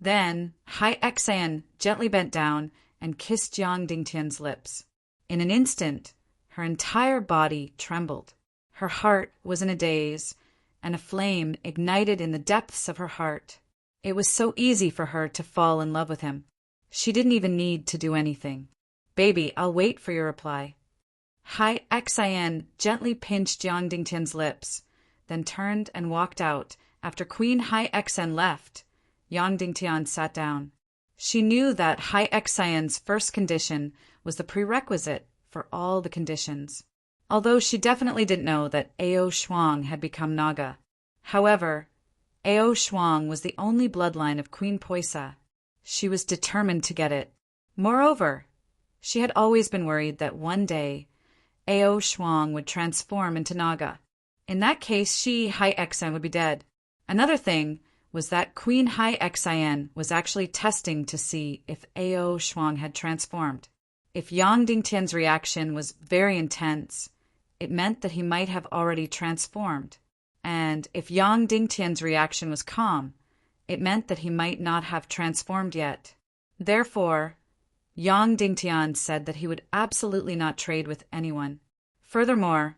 Then Hai Xan gently bent down and kissed Yang Dingtian's lips. In an instant, her entire body trembled. Her heart was in a daze, and a flame ignited in the depths of her heart. It was so easy for her to fall in love with him. She didn't even need to do anything. Baby, I'll wait for your reply. Hai Xan gently pinched Yang Dingtian's lips, then turned and walked out. After Queen Hai Xan left, Yang Dingtian sat down. She knew that Hai Xan's first condition was the prerequisite for all the conditions, although she definitely didn't know that Ao Shuang had become Naga. However, Ao Shuang was the only bloodline of Queen Poisa. She was determined to get it. Moreover, she had always been worried that one day Ao Shuang would transform into Naga. In that case, she, Hai Xan, would be dead. Another thing was that Queen Hai Xan was actually testing to see if Ao Shuang had transformed. If Yang Dingtian's reaction was very intense, it meant that he might have already transformed. And if Yang Dingtian's reaction was calm, it meant that he might not have transformed yet. Therefore, Yang Dingtian said that he would absolutely not trade with anyone. Furthermore,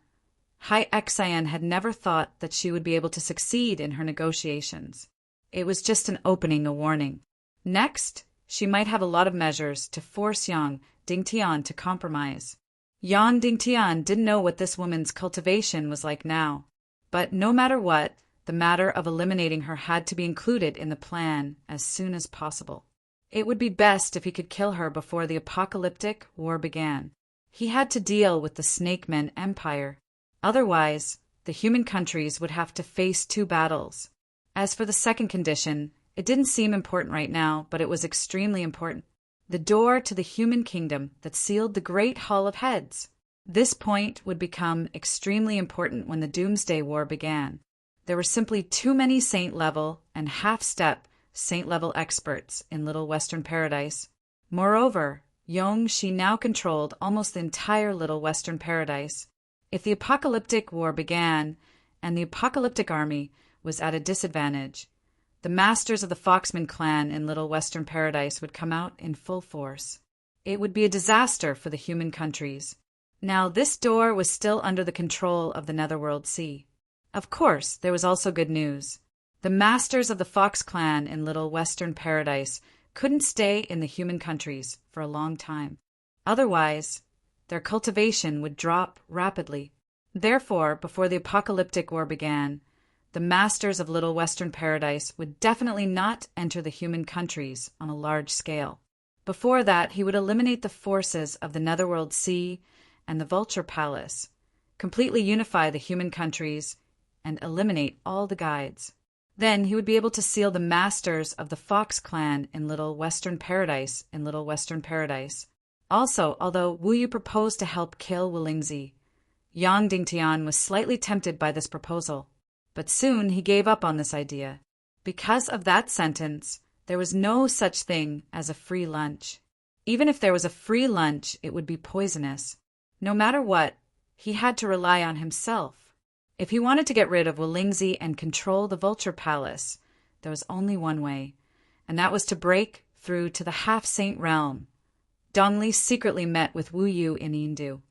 Hai Xian had never thought that she would be able to succeed in her negotiations. It was just an opening, a warning. Next, she might have a lot of measures to force Yang Dingtian to compromise. Yang Dingtian didn't know what this woman's cultivation was like now. But no matter what, the matter of eliminating her had to be included in the plan as soon as possible. It would be best if he could kill her before the apocalyptic war began. He had to deal with the Snake Men Empire. Otherwise, the human countries would have to face 2 battles. As for the second condition, it didn't seem important right now, but it was extremely important. The door to the human kingdom that sealed the Great Hall of Heads. This point would become extremely important when the Doomsday War began. There were simply too many saint-level and half-step saint-level experts in Little Western Paradise. Moreover, Yong-Shi now controlled almost the entire Little Western Paradise. If the apocalyptic war began and the apocalyptic army was at a disadvantage, the masters of the Foxman clan in Little Western Paradise would come out in full force. It would be a disaster for the human countries. Now, this door was still under the control of the Netherworld Sea. Of course, there was also good news. The masters of the Fox clan in Little Western Paradise couldn't stay in the human countries for a long time. Otherwise, their cultivation would drop rapidly. Therefore, before the apocalyptic war began, the masters of Little Western Paradise would definitely not enter the human countries on a large scale. Before that, he would eliminate the forces of the Netherworld Sea and the Vulture Palace, completely unify the human countries, and eliminate all the guides. Then he would be able to seal the masters of the Fox clan in Little Western Paradise Also, although Wu Yu proposed to help kill Wulingzi, Yang Dingtian was slightly tempted by this proposal. But soon he gave up on this idea. Because of that sentence, there was no such thing as a free lunch. Even if there was a free lunch, it would be poisonous. No matter what, he had to rely on himself. If he wanted to get rid of Wulingzi and control the Vulture Palace, there was only one way, and that was to break through to the half-saint realm. Dongli secretly met with Wu Yu in Yindu.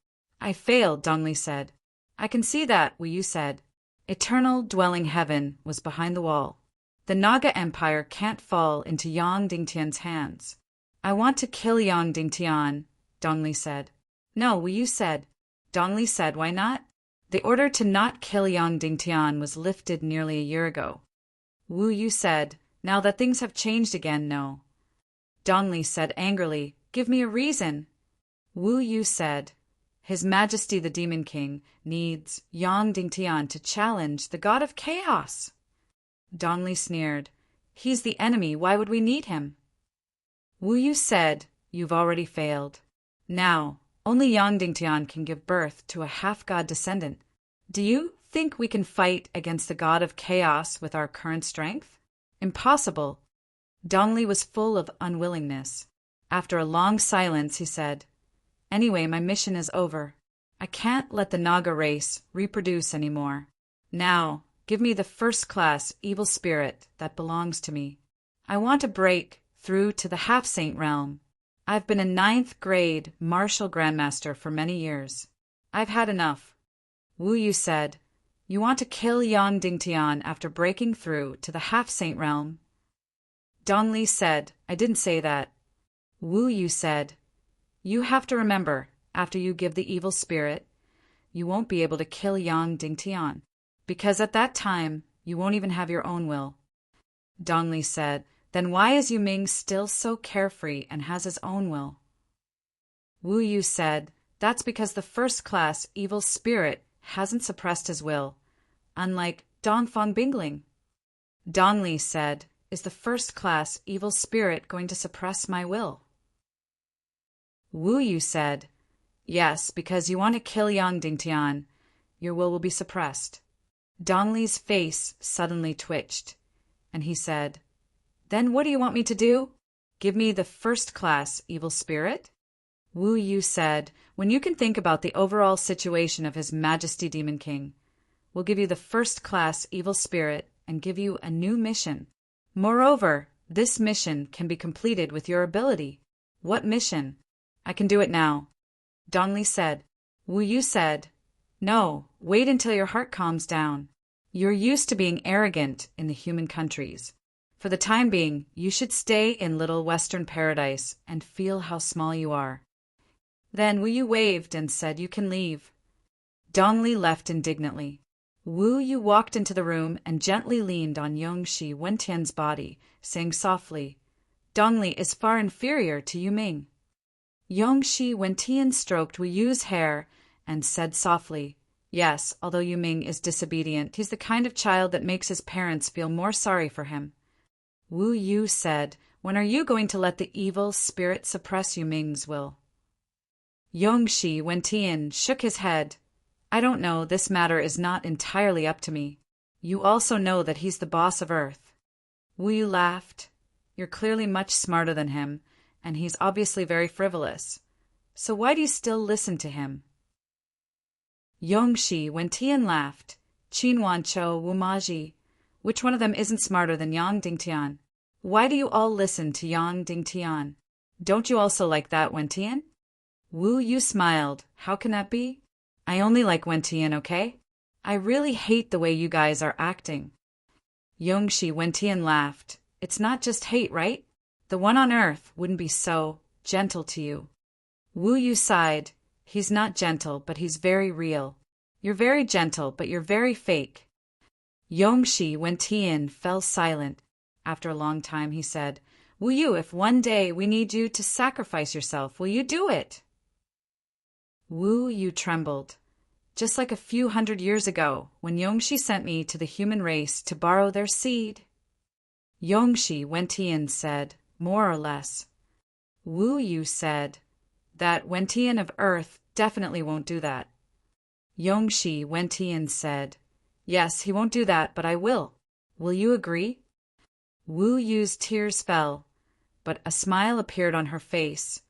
I failed, Dongli said. I can see that, Wu Yu said. Eternal dwelling heaven was behind the wall. The Naga Empire can't fall into Yang Dingtian's hands. I want to kill Yang Dingtian, Dongli said. No, Wu Yu said. Dongli said, why not? The order to not kill Yang Dingtian was lifted nearly a year ago. Wu Yu said, now that things have changed again, no. Dongli said angrily, give me a reason. Wu Yu said, His Majesty the Demon King needs Yang Dingtian to challenge the God of Chaos. Dongli sneered, he's the enemy, why would we need him? Wu Yu said, you've already failed. Now, only Yang Dingtian can give birth to a half-god descendant. Do you think we can fight against the God of Chaos with our current strength? Impossible. Dongli was full of unwillingness. After a long silence, he said, anyway, my mission is over. I can't let the Naga race reproduce anymore. Now, give me the first-class evil spirit that belongs to me. I want to break through to the half-saint realm. I've been a 9th grade martial grandmaster for many years. I've had enough. Wu Yu said, you want to kill Yang Dingtian after breaking through to the half-saint realm? Dongli said, I didn't say that. Wu Yu said, you have to remember, after you give the evil spirit, you won't be able to kill Yang Dingtian, because at that time, you won't even have your own will. Dongli said, then why is Yu Ming still so carefree and has his own will? Wu Yu said, that's because the first-class evil spirit hasn't suppressed his will, unlike Dongfang Bingling. Dongli said, is the first-class evil spirit going to suppress my will? Wu Yu said, yes, because you want to kill Yang Dingtian, your will be suppressed. Dongli's face suddenly twitched, and he said, then what do you want me to do? Give me the first-class evil spirit? Wu Yu said, when you can think about the overall situation of His Majesty Demon King, will give you the first-class evil spirit and give you a new mission. Moreover, this mission can be completed with your ability. What mission? I can do it now. Dongli said. Wu Yu said, No, wait until your heart calms down. You're used to being arrogant in the human countries. For the time being, you should stay in Little Western Paradise and feel how small you are. Then Wu Yu waved and said, You can leave. Dongli left indignantly. Wu Yu walked into the room and gently leaned on Yongxi Wentian's body, saying softly, Dongli is far inferior to Yu Ming. Yongxi Wentian stroked Wu Yu's hair and said softly, Yes, although Yu Ming is disobedient, he's the kind of child that makes his parents feel more sorry for him. Wu Yu said, When are you going to let the evil spirit suppress Yu Ming's will? Yongxi Wentian shook his head. I don't know, this matter is not entirely up to me. You also know that he's the boss of Earth. Wu Yu laughed. You're clearly much smarter than him, and he's obviously very frivolous. So why do you still listen to him? Yongxi Wentian laughed. Qin Wanchou Wumaji. Which one of them isn't smarter than Yang Dingtian? Why do you all listen to Yang Dingtian? Don't you also like that, Wentian? Wu Yu smiled. How can that be? I only like Wentian, okay? I really hate the way you guys are acting. Yongxi Wentian laughed. It's not just hate, right? The one on Earth wouldn't be so gentle to you. Wu Yu sighed. He's not gentle, but he's very real. You're very gentle, but you're very fake. Yongxi Wentian fell silent. After a long time, he said, Wu Yu, if one day we need you to sacrifice yourself, will you do it? Wu Yu trembled. Just like a few hundred years ago, when Yongxi sent me to the human race to borrow their seed. Yongxi Wentian said, More or less. Wu Yu said, That Wentian of Earth definitely won't do that. Yongxi Wentian said, Yes, he won't do that, but I will. Will you agree? Wu Yu's tears fell, but a smile appeared on her face.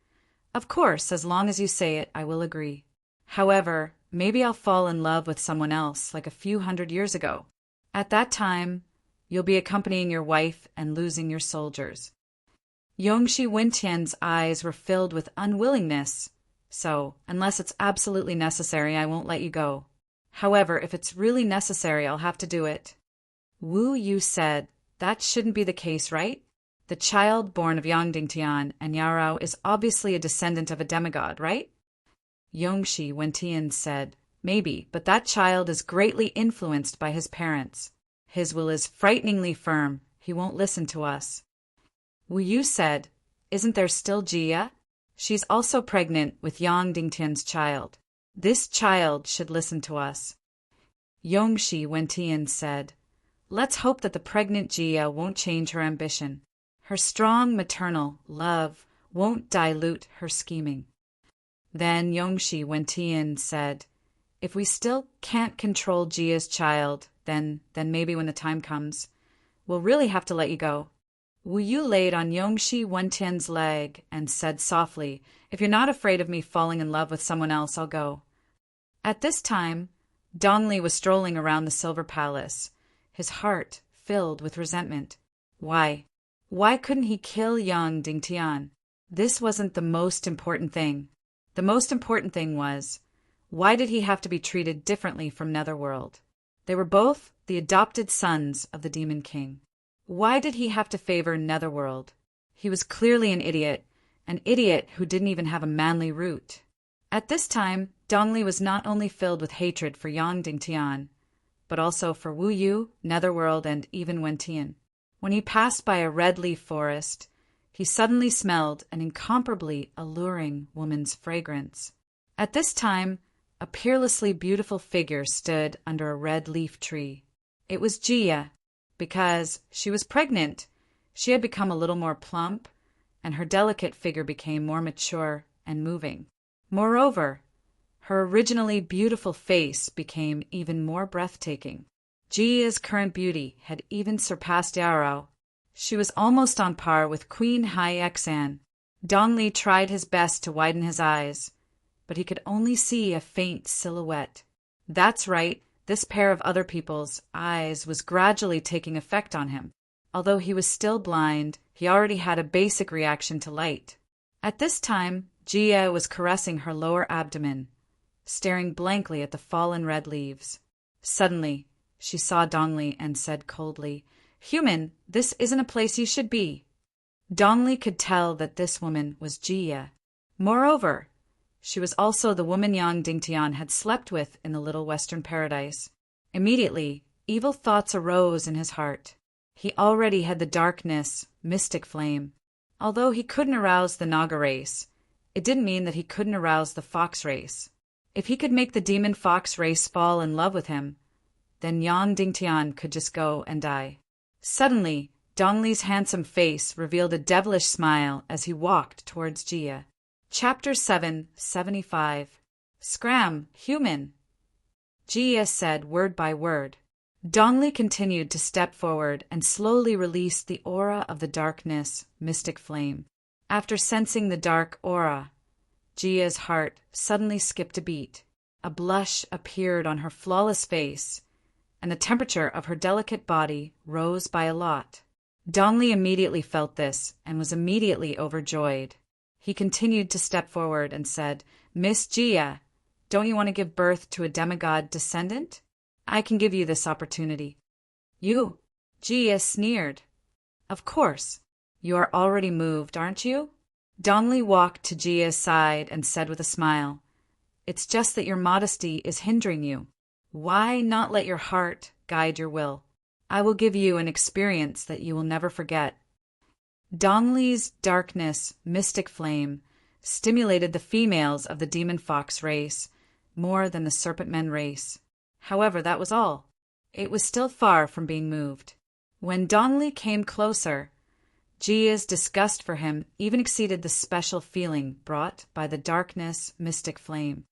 Of course, as long as you say it, I will agree. However, maybe I'll fall in love with someone else like a few hundred years ago. At that time, you'll be accompanying your wife and losing your soldiers. Yongxi Wentian's eyes were filled with unwillingness. So, unless it's absolutely necessary, I won't let you go. However, if it's really necessary, I'll have to do it. Wu Yu said, That shouldn't be the case, right? The child born of Yang Dingtian and Yarao is obviously a descendant of a demigod, right? Yongxi Wentian said, Maybe, but that child is greatly influenced by his parents. His will is frighteningly firm. He won't listen to us. Wu Yu said, Isn't there still Jia? She's also pregnant with Yang Dingtian's child. This child should listen to us. Yongxi Wentian said, Let's hope that the pregnant Jia won't change her ambition. Her strong maternal love won't dilute her scheming. Then Yongxi Wentian said, If we still can't control Jia's child, then maybe when the time comes, we'll really have to let you go. Wu Yu laid on Yongxi Wentian's leg and said softly, If you're not afraid of me falling in love with someone else, I'll go. At this time, Dongli was strolling around the Silver Palace, his heart filled with resentment. Why? Why couldn't he kill Yang Dingtian? This wasn't the most important thing. The most important thing was, why did he have to be treated differently from Netherworld? They were both the adopted sons of the Demon King. Why did he have to favor Netherworld? He was clearly an idiot who didn't even have a manly root. At this time, Dongli was not only filled with hatred for Yang Dingtian, but also for Wu Yu, Netherworld, and even Wentian. When he passed by a red leaf forest, he suddenly smelled an incomparably alluring woman's fragrance. At this time, a peerlessly beautiful figure stood under a red leaf tree. It was Jia. Because she was pregnant, she had become a little more plump, and her delicate figure became more mature and moving. Moreover, her originally beautiful face became even more breathtaking. Jia's current beauty had even surpassed Yarao. She was almost on par with Queen Hai Exan. Dongli tried his best to widen his eyes, but he could only see a faint silhouette. That's right, This pair of other people's eyes was gradually taking effect on him. Although he was still blind, he already had a basic reaction to light. At this time, Jia was caressing her lower abdomen, staring blankly at the fallen red leaves. Suddenly, she saw Dongli and said coldly, "Human, this isn't a place you should be." Dongli could tell that this woman was Jia. Moreover, she was also the woman Yang Dingtian had slept with in the little western paradise. Immediately, evil thoughts arose in his heart. He already had the darkness, mystic flame. Although he couldn't arouse the Naga race, it didn't mean that he couldn't arouse the fox race. If he could make the demon fox race fall in love with him, then Yang Dingtian could just go and die. Suddenly, Dongli's handsome face revealed a devilish smile as he walked towards Jia. Chapter 775. Scram, human! Jia said word by word. Dongli continued to step forward and slowly released the aura of the darkness, mystic flame. After sensing the dark aura, Jia's heart suddenly skipped a beat. A blush appeared on her flawless face, and the temperature of her delicate body rose by a lot. Dongli immediately felt this and was immediately overjoyed. He continued to step forward and said, "Miss Jia, don't you want to give birth to a demigod descendant? I can give you this opportunity." "You?" Jia sneered. "Of course. You are already moved, aren't you?" Dongli walked to Jia's side and said with a smile, "It's just that your modesty is hindering you. Why not let your heart guide your will? I will give you an experience that you will never forget." Dongli's darkness, mystic flame, stimulated the females of the demon fox race more than the serpent men race. However, that was all. It was still far from being moved. When Dongli came closer, Jia's disgust for him even exceeded the special feeling brought by the darkness, mystic flame.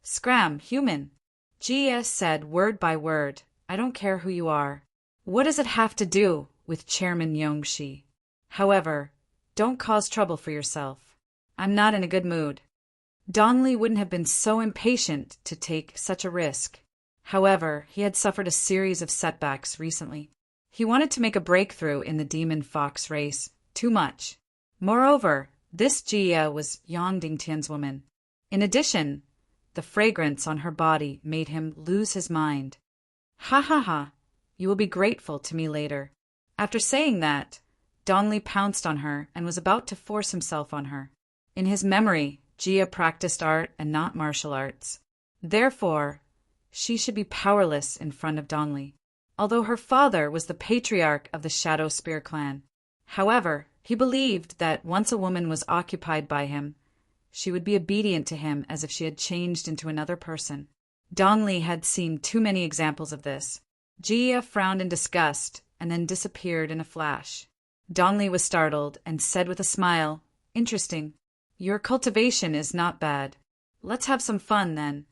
"Scram, human!" Jia said word by word, "I don't care who you are. What does it have to do with Chairman Yongxi? However, don't cause trouble for yourself. I'm not in a good mood." Dongli wouldn't have been so impatient to take such a risk. However, he had suffered a series of setbacks recently. He wanted to make a breakthrough in the demon fox race too much. Moreover, this Jia was Yang Dingtian's woman. In addition, the fragrance on her body made him lose his mind. "Ha ha ha, you will be grateful to me later." After saying that, Dongli pounced on her and was about to force himself on her. In his memory, Jia practiced art and not martial arts. Therefore, she should be powerless in front of Dongli, although her father was the patriarch of the Shadow Spear clan. However, he believed that once a woman was occupied by him, she would be obedient to him as if she had changed into another person. Dongli had seen too many examples of this. Jia frowned in disgust and then disappeared in a flash. Dongli was startled and said with a smile, "Interesting. Your cultivation is not bad. Let's have some fun then."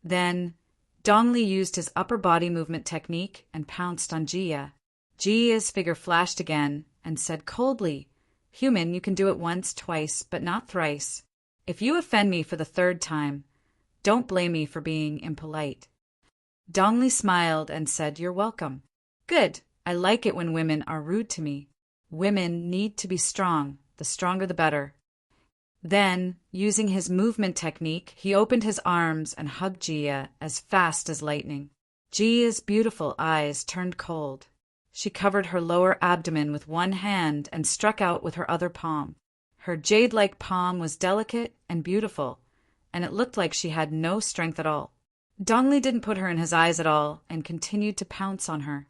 Then, Dongli used his upper body movement technique and pounced on Jia. Jia's figure flashed again and said coldly, "Human, you can do it once, twice, but not thrice. If you offend me for the third time, don't blame me for being impolite." Dongli smiled and said, "You're welcome." "Good. I like it when women are rude to me. Women need to be strong. The stronger the better." Then, using his movement technique, he opened his arms and hugged Jia as fast as lightning. Jia's beautiful eyes turned cold. She covered her lower abdomen with one hand and struck out with her other palm. Her jade-like palm was delicate and beautiful, and it looked like she had no strength at all. Dongli didn't put her in his eyes at all and continued to pounce on her.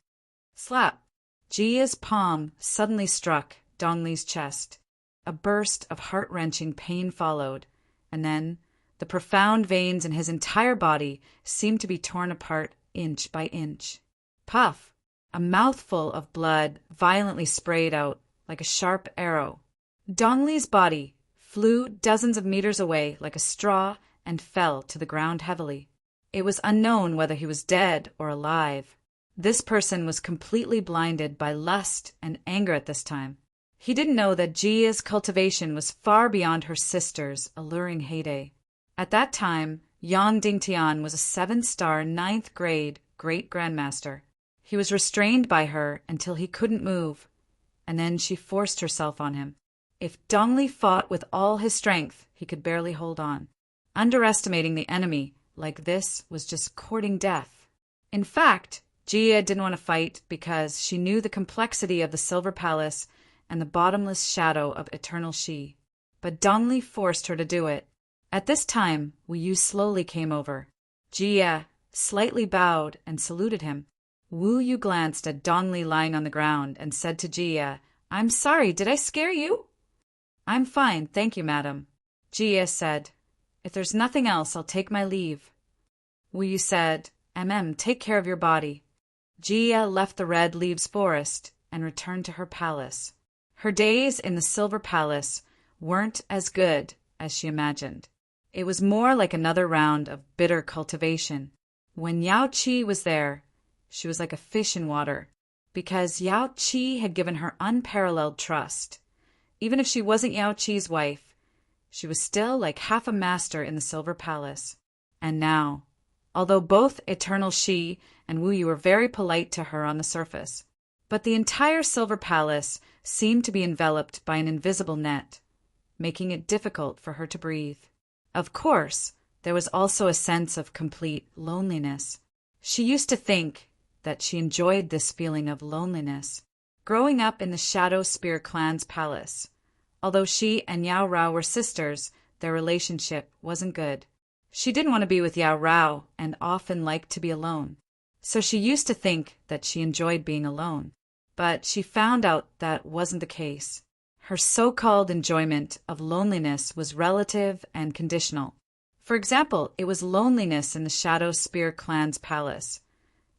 Slap! Jia's palm suddenly struck Dongli's chest. A burst of heart-wrenching pain followed, and then the profound veins in his entire body seemed to be torn apart inch by inch. Puff! A mouthful of blood violently sprayed out like a sharp arrow. Dongli's body flew dozens of meters away like a straw and fell to the ground heavily. It was unknown whether he was dead or alive. This person was completely blinded by lust and anger at this time. He didn't know that Jia's cultivation was far beyond her sister's alluring heyday. At that time, Yang Dingtian was a 7-star 9th grade great-grandmaster. He was restrained by her until he couldn't move, and then she forced herself on him. If Dongli fought with all his strength, he could barely hold on. Underestimating the enemy like this was just courting death. In fact, Jia didn't want to fight because she knew the complexity of the Silver Palace and the bottomless shadow of Eternal She. But Dongli forced her to do it. At this time, Wu Yu slowly came over. Jia slightly bowed and saluted him. Wu Yu glanced at Dongli lying on the ground and said to Jia, "I'm sorry, did I scare you?" "I'm fine, thank you, madam." Jia said, "If there's nothing else, I'll take my leave." Wu Yu said, take care of your body." Jia left the Red Leaves Forest and returned to her palace. Her days in the Silver Palace weren't as good as she imagined. It was more like another round of bitter cultivation. When Yao Qi was there, she was like a fish in water, because Yao Qi had given her unparalleled trust. Even if she wasn't Yao Qi's wife, she was still like half a master in the Silver Palace. And now, although both Eternal She and Wu Yu were very polite to her on the surface, but the entire Silver Palace seemed to be enveloped by an invisible net, making it difficult for her to breathe. Of course, there was also a sense of complete loneliness. She used to think that she enjoyed this feeling of loneliness. Growing up in the Shadow Spear clan's palace, although she and Yao Rao were sisters, their relationship wasn't good. She didn't want to be with Yao Rao and often liked to be alone. So she used to think that she enjoyed being alone. But she found out that wasn't the case. Her so-called enjoyment of loneliness was relative and conditional. For example, it was loneliness in the Shadow Spear clan's palace,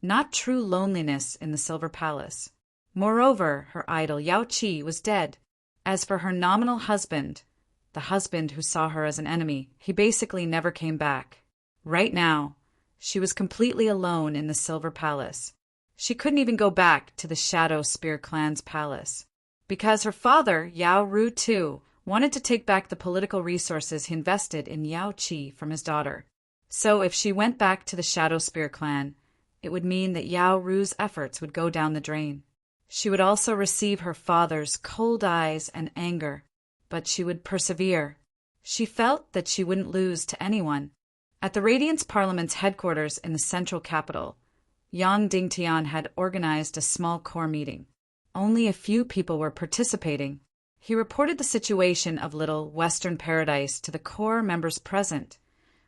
not true loneliness in the Silver Palace. Moreover, her idol Yao Qi was dead. As for her nominal husband, the husband who saw her as an enemy, he basically never came back. Right now, she was completely alone in the Silver Palace. She couldn't even go back to the Shadow Spear clan's palace, because her father, Yao Ru too, wanted to take back the political resources he invested in Yao Qi from his daughter. So if she went back to the Shadow Spear clan, it would mean that Yao Ru's efforts would go down the drain. She would also receive her father's cold eyes and anger, but she would persevere. She felt that she wouldn't lose to anyone. At the Radiance Parliament's headquarters in the central capital, Yang Dingtian had organized a small core meeting. Only a few people were participating. He reported the situation of Little Western Paradise to the core members present,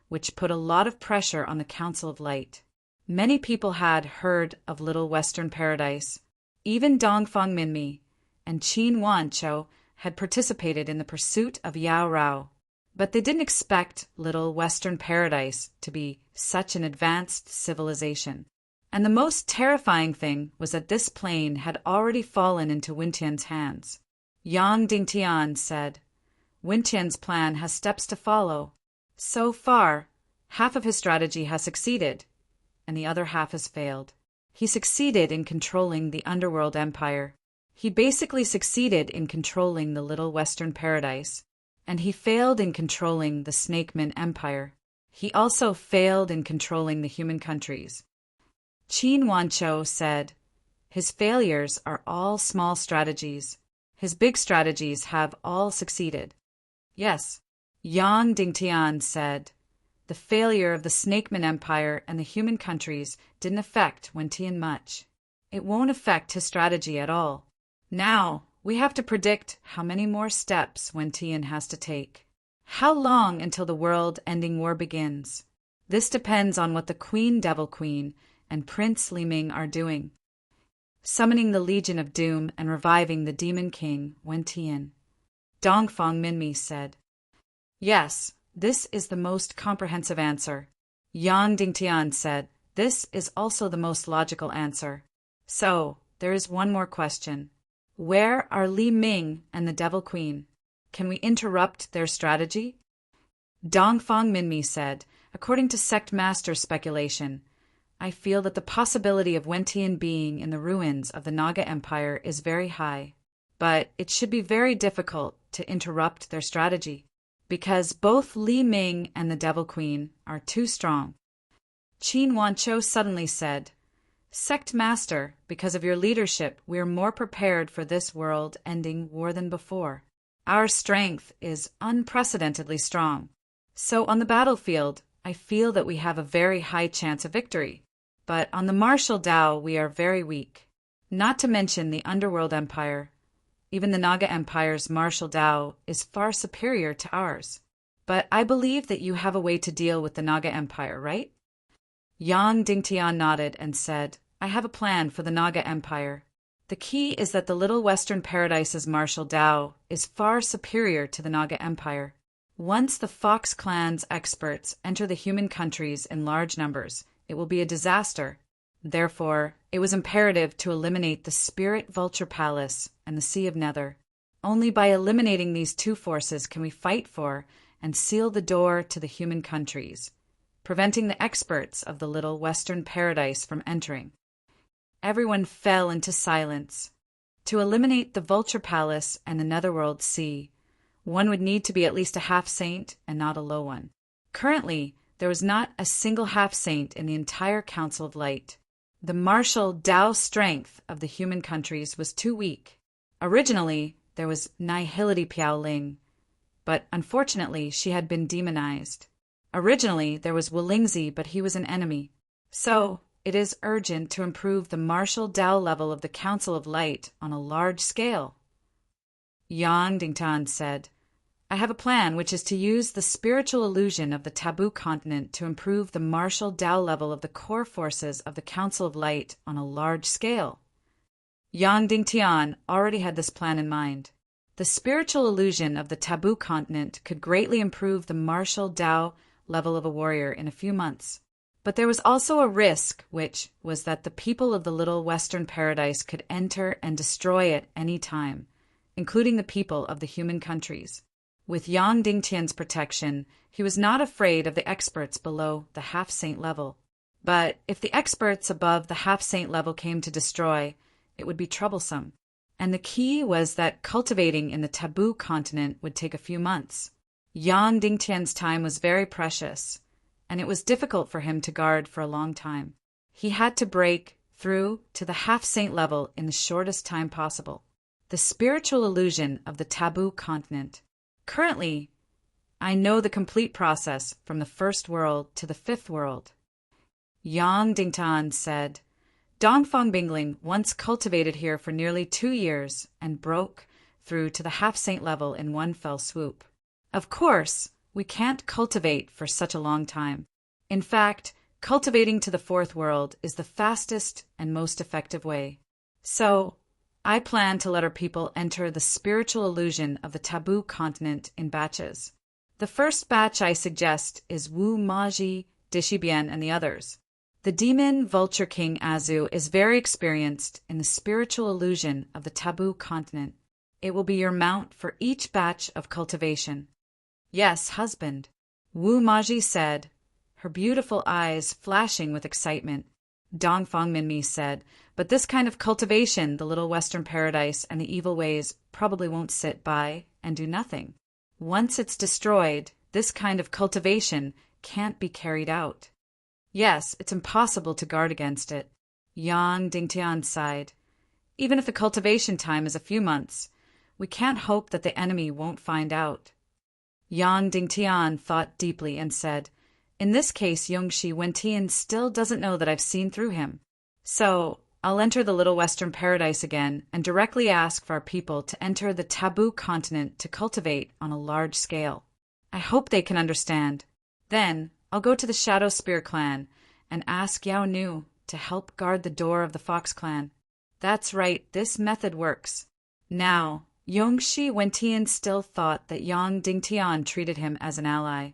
which put a lot of pressure on the Council of Light. Many people had heard of Little Western Paradise. Even Dongfang Minmi and Qin Wanchou had participated in the pursuit of Yao Rao, but they didn't expect Little Western Paradise to be such an advanced civilization. And the most terrifying thing was that this plane had already fallen into Wintian's hands. Yang Dingtian said, "Wintian's plan has steps to follow. So far, half of his strategy has succeeded, and the other half has failed. He succeeded in controlling the Underworld Empire. He basically succeeded in controlling the Little Western Paradise, and he failed in controlling the Snakeman Empire. He also failed in controlling the human countries." Qin Wanchou said, "His failures are all small strategies. His big strategies have all succeeded." Yes, Yang Dingtian said, "The failure of the Snakeman Empire and the human countries didn't affect Wentian much. It won't affect his strategy at all. Now, we have to predict how many more steps Wentian has to take. How long until the world-ending war begins? This depends on what the Queen Devil Queen and Prince Li Ming are doing. Summoning the Legion of Doom and reviving the Demon King, Wentian." Dongfang Minmi said, "Yes, this is the most comprehensive answer." Yang Dingtian said, "This is also the most logical answer. So, there is one more question. Where are Li Ming and the Devil Queen? Can we interrupt their strategy?" Dongfang Minmi said, "According to Sect Master speculation, I feel that the possibility of Wentian being in the ruins of the Naga Empire is very high, but it should be very difficult to interrupt their strategy. because both Li Ming and the Devil Queen are too strong. Qin Wanchou suddenly said, "Sect Master, because of your leadership, we are more prepared for this world-ending war than before. Our strength is unprecedentedly strong. So on the battlefield, I feel that we have a very high chance of victory. But on the martial Dao, we are very weak. Not to mention the Underworld Empire. Even the Naga Empire's martial Dao is far superior to ours. But I believe that you have a way to deal with the Naga Empire, right?" Yang Dingtian nodded and said, "I have a plan for the Naga Empire. The key is that the Little Western Paradise's martial Dao is far superior to the Naga Empire. Once the Fox Clan's experts enter the human countries in large numbers, it will be a disaster. Therefore, it was imperative to eliminate the Spirit Vulture Palace and the Sea of Nether. Only by eliminating these two forces can we fight for and seal the door to the human countries, preventing the experts of the Little Western Paradise from entering." Everyone fell into silence. To eliminate the Vulture Palace and the Netherworld Sea, one would need to be at least a half-saint and not a low one. Currently, there was not a single half-saint in the entire Council of Light. The martial Dao strength of the human countries was too weak. Originally, there was Nihility Piaoling, but unfortunately she had been demonized. Originally, there was Wulingzi, but he was an enemy. So, it is urgent to improve the martial Dao level of the Council of Light on a large scale. Yang Dingtan said, "I have a plan which is to use the spiritual illusion of the taboo continent to improve the martial Dao level of the core forces of the Council of Light on a large scale." Yang Dingtian already had this plan in mind. The spiritual illusion of the taboo continent could greatly improve the martial Dao level of a warrior in a few months. But there was also a risk, which was that the people of the Little Western Paradise could enter and destroy it any time, including the people of the human countries. With Yang Dingtian's protection, he was not afraid of the experts below the half-saint level. But if the experts above the half-saint level came to destroy, it would be troublesome. And the key was that cultivating in the taboo continent would take a few months. Yang Dingtian's time was very precious, and it was difficult for him to guard for a long time. He had to break through to the half-saint level in the shortest time possible. The spiritual illusion of the taboo continent. Currently, I know the complete process from the first world to the fifth world. Yang Dingtan said, "Dongfang Bingling once cultivated here for nearly 2 years and broke through to the half-saint level in one fell swoop. Of course, we can't cultivate for such a long time. In fact, cultivating to the fourth world is the fastest and most effective way. So, I plan to let our people enter the spiritual illusion of the taboo continent in batches. The first batch I suggest is Wu Maji, Dishibian, and the others. The demon Vulture King Azu is very experienced in the spiritual illusion of the taboo continent. It will be your mount for each batch of cultivation." "Yes, husband," Wu Maji said, her beautiful eyes flashing with excitement. Dongfang Minmi said, "But this kind of cultivation, the Little Western Paradise and the evil ways probably won't sit by and do nothing. Once it's destroyed, this kind of cultivation can't be carried out. Yes, it's impossible to guard against it." Yang Dingtian sighed. "Even if the cultivation time is a few months, we can't hope that the enemy won't find out." Yang Dingtian thought deeply and said, "In this case, Yongshi Wentian still doesn't know that I've seen through him. So, I'll enter the Little Western Paradise again and directly ask for our people to enter the taboo continent to cultivate on a large scale. I hope they can understand. Then, I'll go to the Shadow Spear clan and ask Yao Nu to help guard the door of the Fox clan. That's right, this method works." Now, Yongshi Wentian still thought that Yang Dingtian treated him as an ally,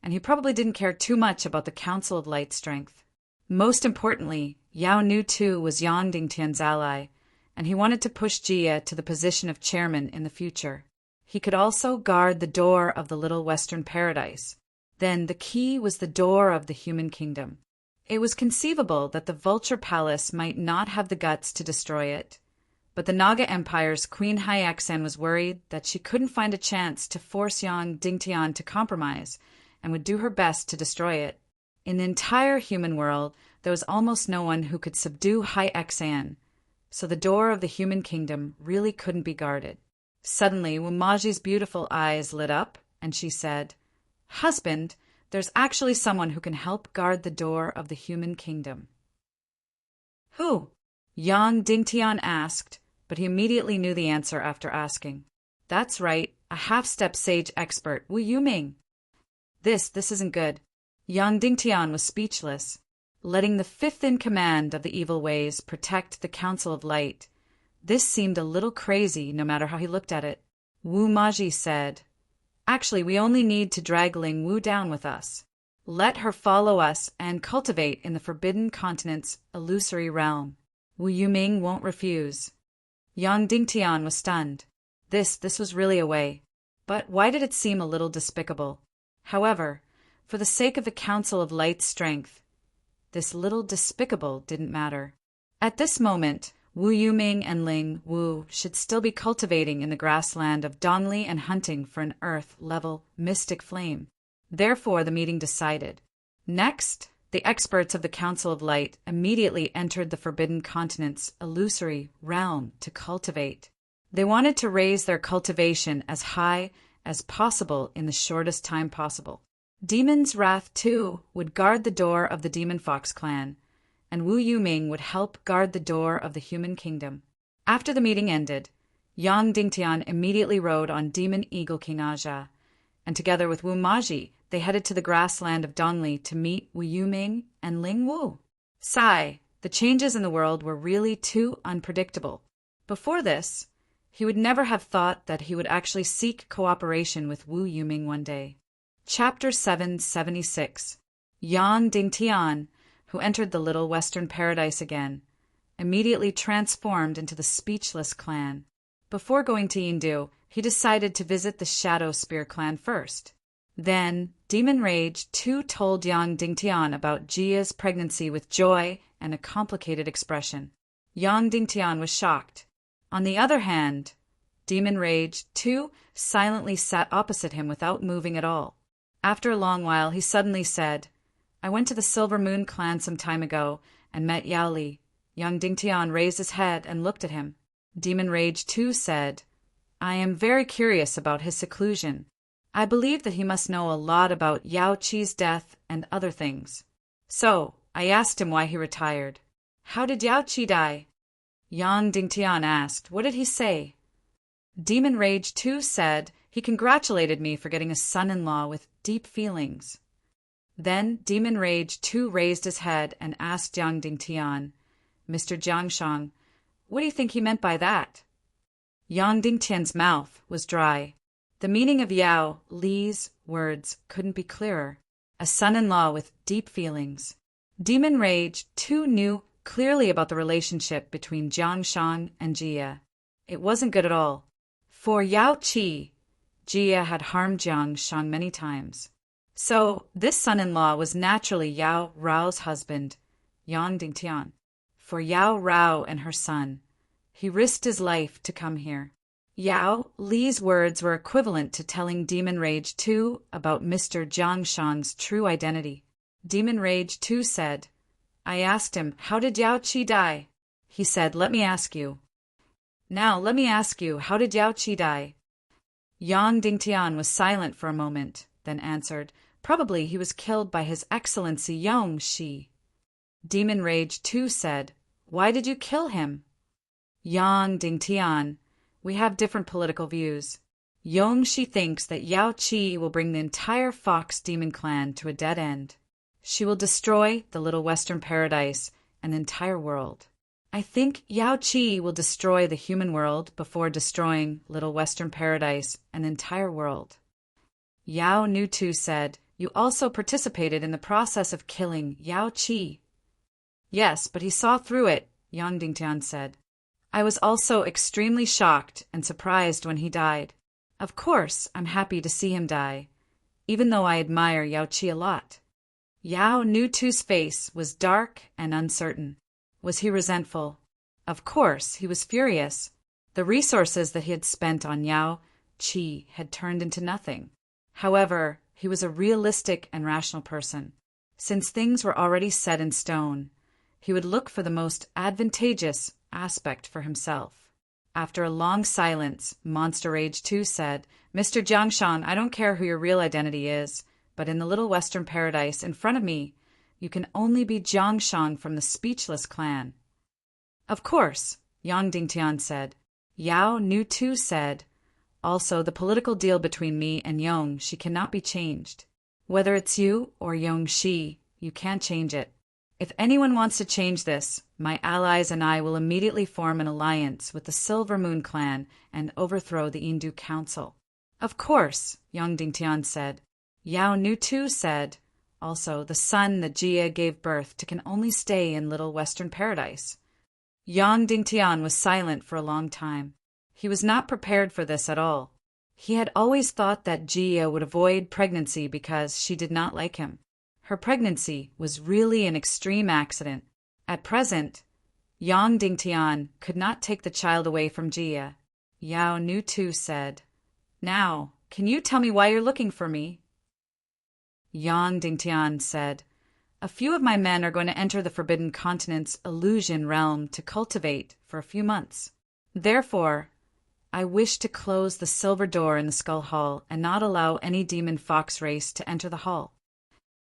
and he probably didn't care too much about the Council of Light strength. Most importantly, Yao Nu too was Yang Dingtian's ally, and he wanted to push Jia to the position of chairman in the future. He could also guard the door of the Little Western Paradise. Then the key was the door of the human kingdom. It was conceivable that the Vulture Palace might not have the guts to destroy it, But the Naga Empire's Queen Hyaksan was worried that she couldn't find a chance to force Yang Dingtian to compromise and would do her best to destroy it. In the entire human world, there was almost no one who could subdue Hyaksan, so the door of the human kingdom really couldn't be guarded. Suddenly, Wumaji's beautiful eyes lit up, and she said, "Husband, there's actually someone who can help guard the door of the human kingdom." "Who?" Yang Dingtian asked, but he immediately knew the answer after asking. "That's right, a half-step sage expert, Wu Yuming." This isn't good. Yang Dingtian was speechless. Letting the fifth-in-command of the evil ways protect the Council of Light. This seemed a little crazy, no matter how he looked at it. Wu Maji said, "Actually, we only need to drag Ling Wu down with us. Let her follow us and cultivate in the Forbidden Continent's illusory realm. Wu Yuming won't refuse." Yang Dingtian was stunned. This was really a way. But why did it seem a little despicable? However, for the sake of the Council of Light's strength, this little despicable didn't matter. At this moment, Wu Yuming and Ling Wu should still be cultivating in the grassland of Dongli and hunting for an Earth-level mystic flame. Therefore, the meeting decided. Next, the experts of the Council of Light immediately entered the Forbidden Continent's illusory realm to cultivate. They wanted to raise their cultivation as high as possible in the shortest time possible. Demon's Wrath, too, would guard the door of the Demon Fox clan, and Wu Yuming would help guard the door of the human kingdom. After the meeting ended, Yang Dingtian immediately rode on Demon Eagle King Aja, and together with Wu Maji, they headed to the grassland of Dongli to meet Wu Yuming and Ling Wu. Sigh, the changes in the world were really too unpredictable. Before this, he would never have thought that he would actually seek cooperation with Wu Yuming one day. Chapter 776. Yang Dingtian, who entered the Little Western Paradise again, immediately transformed into the Speechless clan. Before going to Yindu, he decided to visit the Shadow Spear clan first. Then, Demon Rage too told Yang Dingtian about Jia's pregnancy with joy and a complicated expression. Yang Dingtian was shocked. On the other hand, Demon Rage too silently sat opposite him without moving at all. After a long while, he suddenly said, "I went to the Silver Moon clan some time ago and met Yao Li." Yang Dingtian raised his head and looked at him. Demon Rage too said, "I am very curious about his seclusion. I believe that he must know a lot about Yao Qi's death and other things. So, I asked him why he retired." "How did Yao Qi die?" Yang Dingtian asked. "What did he say?" Demon Rage too said he congratulated me for getting a son-in-law with deep feelings. Then Demon Rage too raised his head and asked Yang Dingtian, "Mr. Jiangshang, what do you think he meant by that?" Yang Dingtian's mouth was dry. The meaning of Yao Li's words couldn't be clearer. A son-in-law with deep feelings. Demon Rage too knew clearly about the relationship between Jiangshang and Jia. It wasn't good at all. For Yao Qi, Jia had harmed Jiangshang many times. So, this son-in-law was naturally Yao Rao's husband, Yang Dingtian. For Yao Rao and her son, he risked his life to come here. Yao Li's words were equivalent to telling Demon Rage 2 about Mr. Jiangshang's true identity. Demon Rage 2 said, "I asked him, how did Yao Qi die?" He said, "Let me ask you." "Now, let me ask you, how did Yao Qi die?" Yang Dingtian was silent for a moment, then answered, "Probably he was killed by His Excellency Yong Shi." Demon Rage 2 said, "Why did you kill him?" Yang Dingtian, "We have different political views. Yong Shi thinks that Yao Qi will bring the entire Fox Demon clan to a dead end. She will destroy the Little Western Paradise and the entire world. I think Yao Qi will destroy the human world before destroying Little Western Paradise and the entire world." Yao Nutu said, "You also participated in the process of killing Yao Qi." "Yes, but he saw through it," Yang Dingtian said. "I was also extremely shocked and surprised when he died. Of course, I'm happy to see him die, even though I admire Yao Qi a lot." Yao Nutu's face was dark and uncertain. Was he resentful? Of course, he was furious. The resources that he had spent on Yao Qi had turned into nothing. However, he was a realistic and rational person. Since things were already set in stone, he would look for the most advantageous aspect for himself. After a long silence, Monster Rage 2 said, "Mr. Jiangshan, I don't care who your real identity is, but in the little western paradise in front of me, you can only be Jiangshan from the Speechless clan." "Of course," Yang Dingtian said. Yao Nu 2 said, "Also, the political deal between me and Yong Shi cannot be changed. Whether it's you or Yong Shi, you can't change it. If anyone wants to change this, my allies and I will immediately form an alliance with the Silver Moon clan and overthrow the Indu Council." "Of course," Yang Dingtian said. Yao Nu 2 said, "Also, the son that Jia gave birth to can only stay in Little Western Paradise." Yang Dingtian was silent for a long time. He was not prepared for this at all. He had always thought that Jia would avoid pregnancy because she did not like him. Her pregnancy was really an extreme accident. At present, Yang Dingtian could not take the child away from Jia. Yao Nu 2 said, "Now, can you tell me why you're looking for me?" Yang Dingtian said, "A few of my men are going to enter the Forbidden Continent's illusion realm to cultivate for a few months. Therefore, I wish to close the silver door in the Skull Hall and not allow any demon fox race to enter the hall."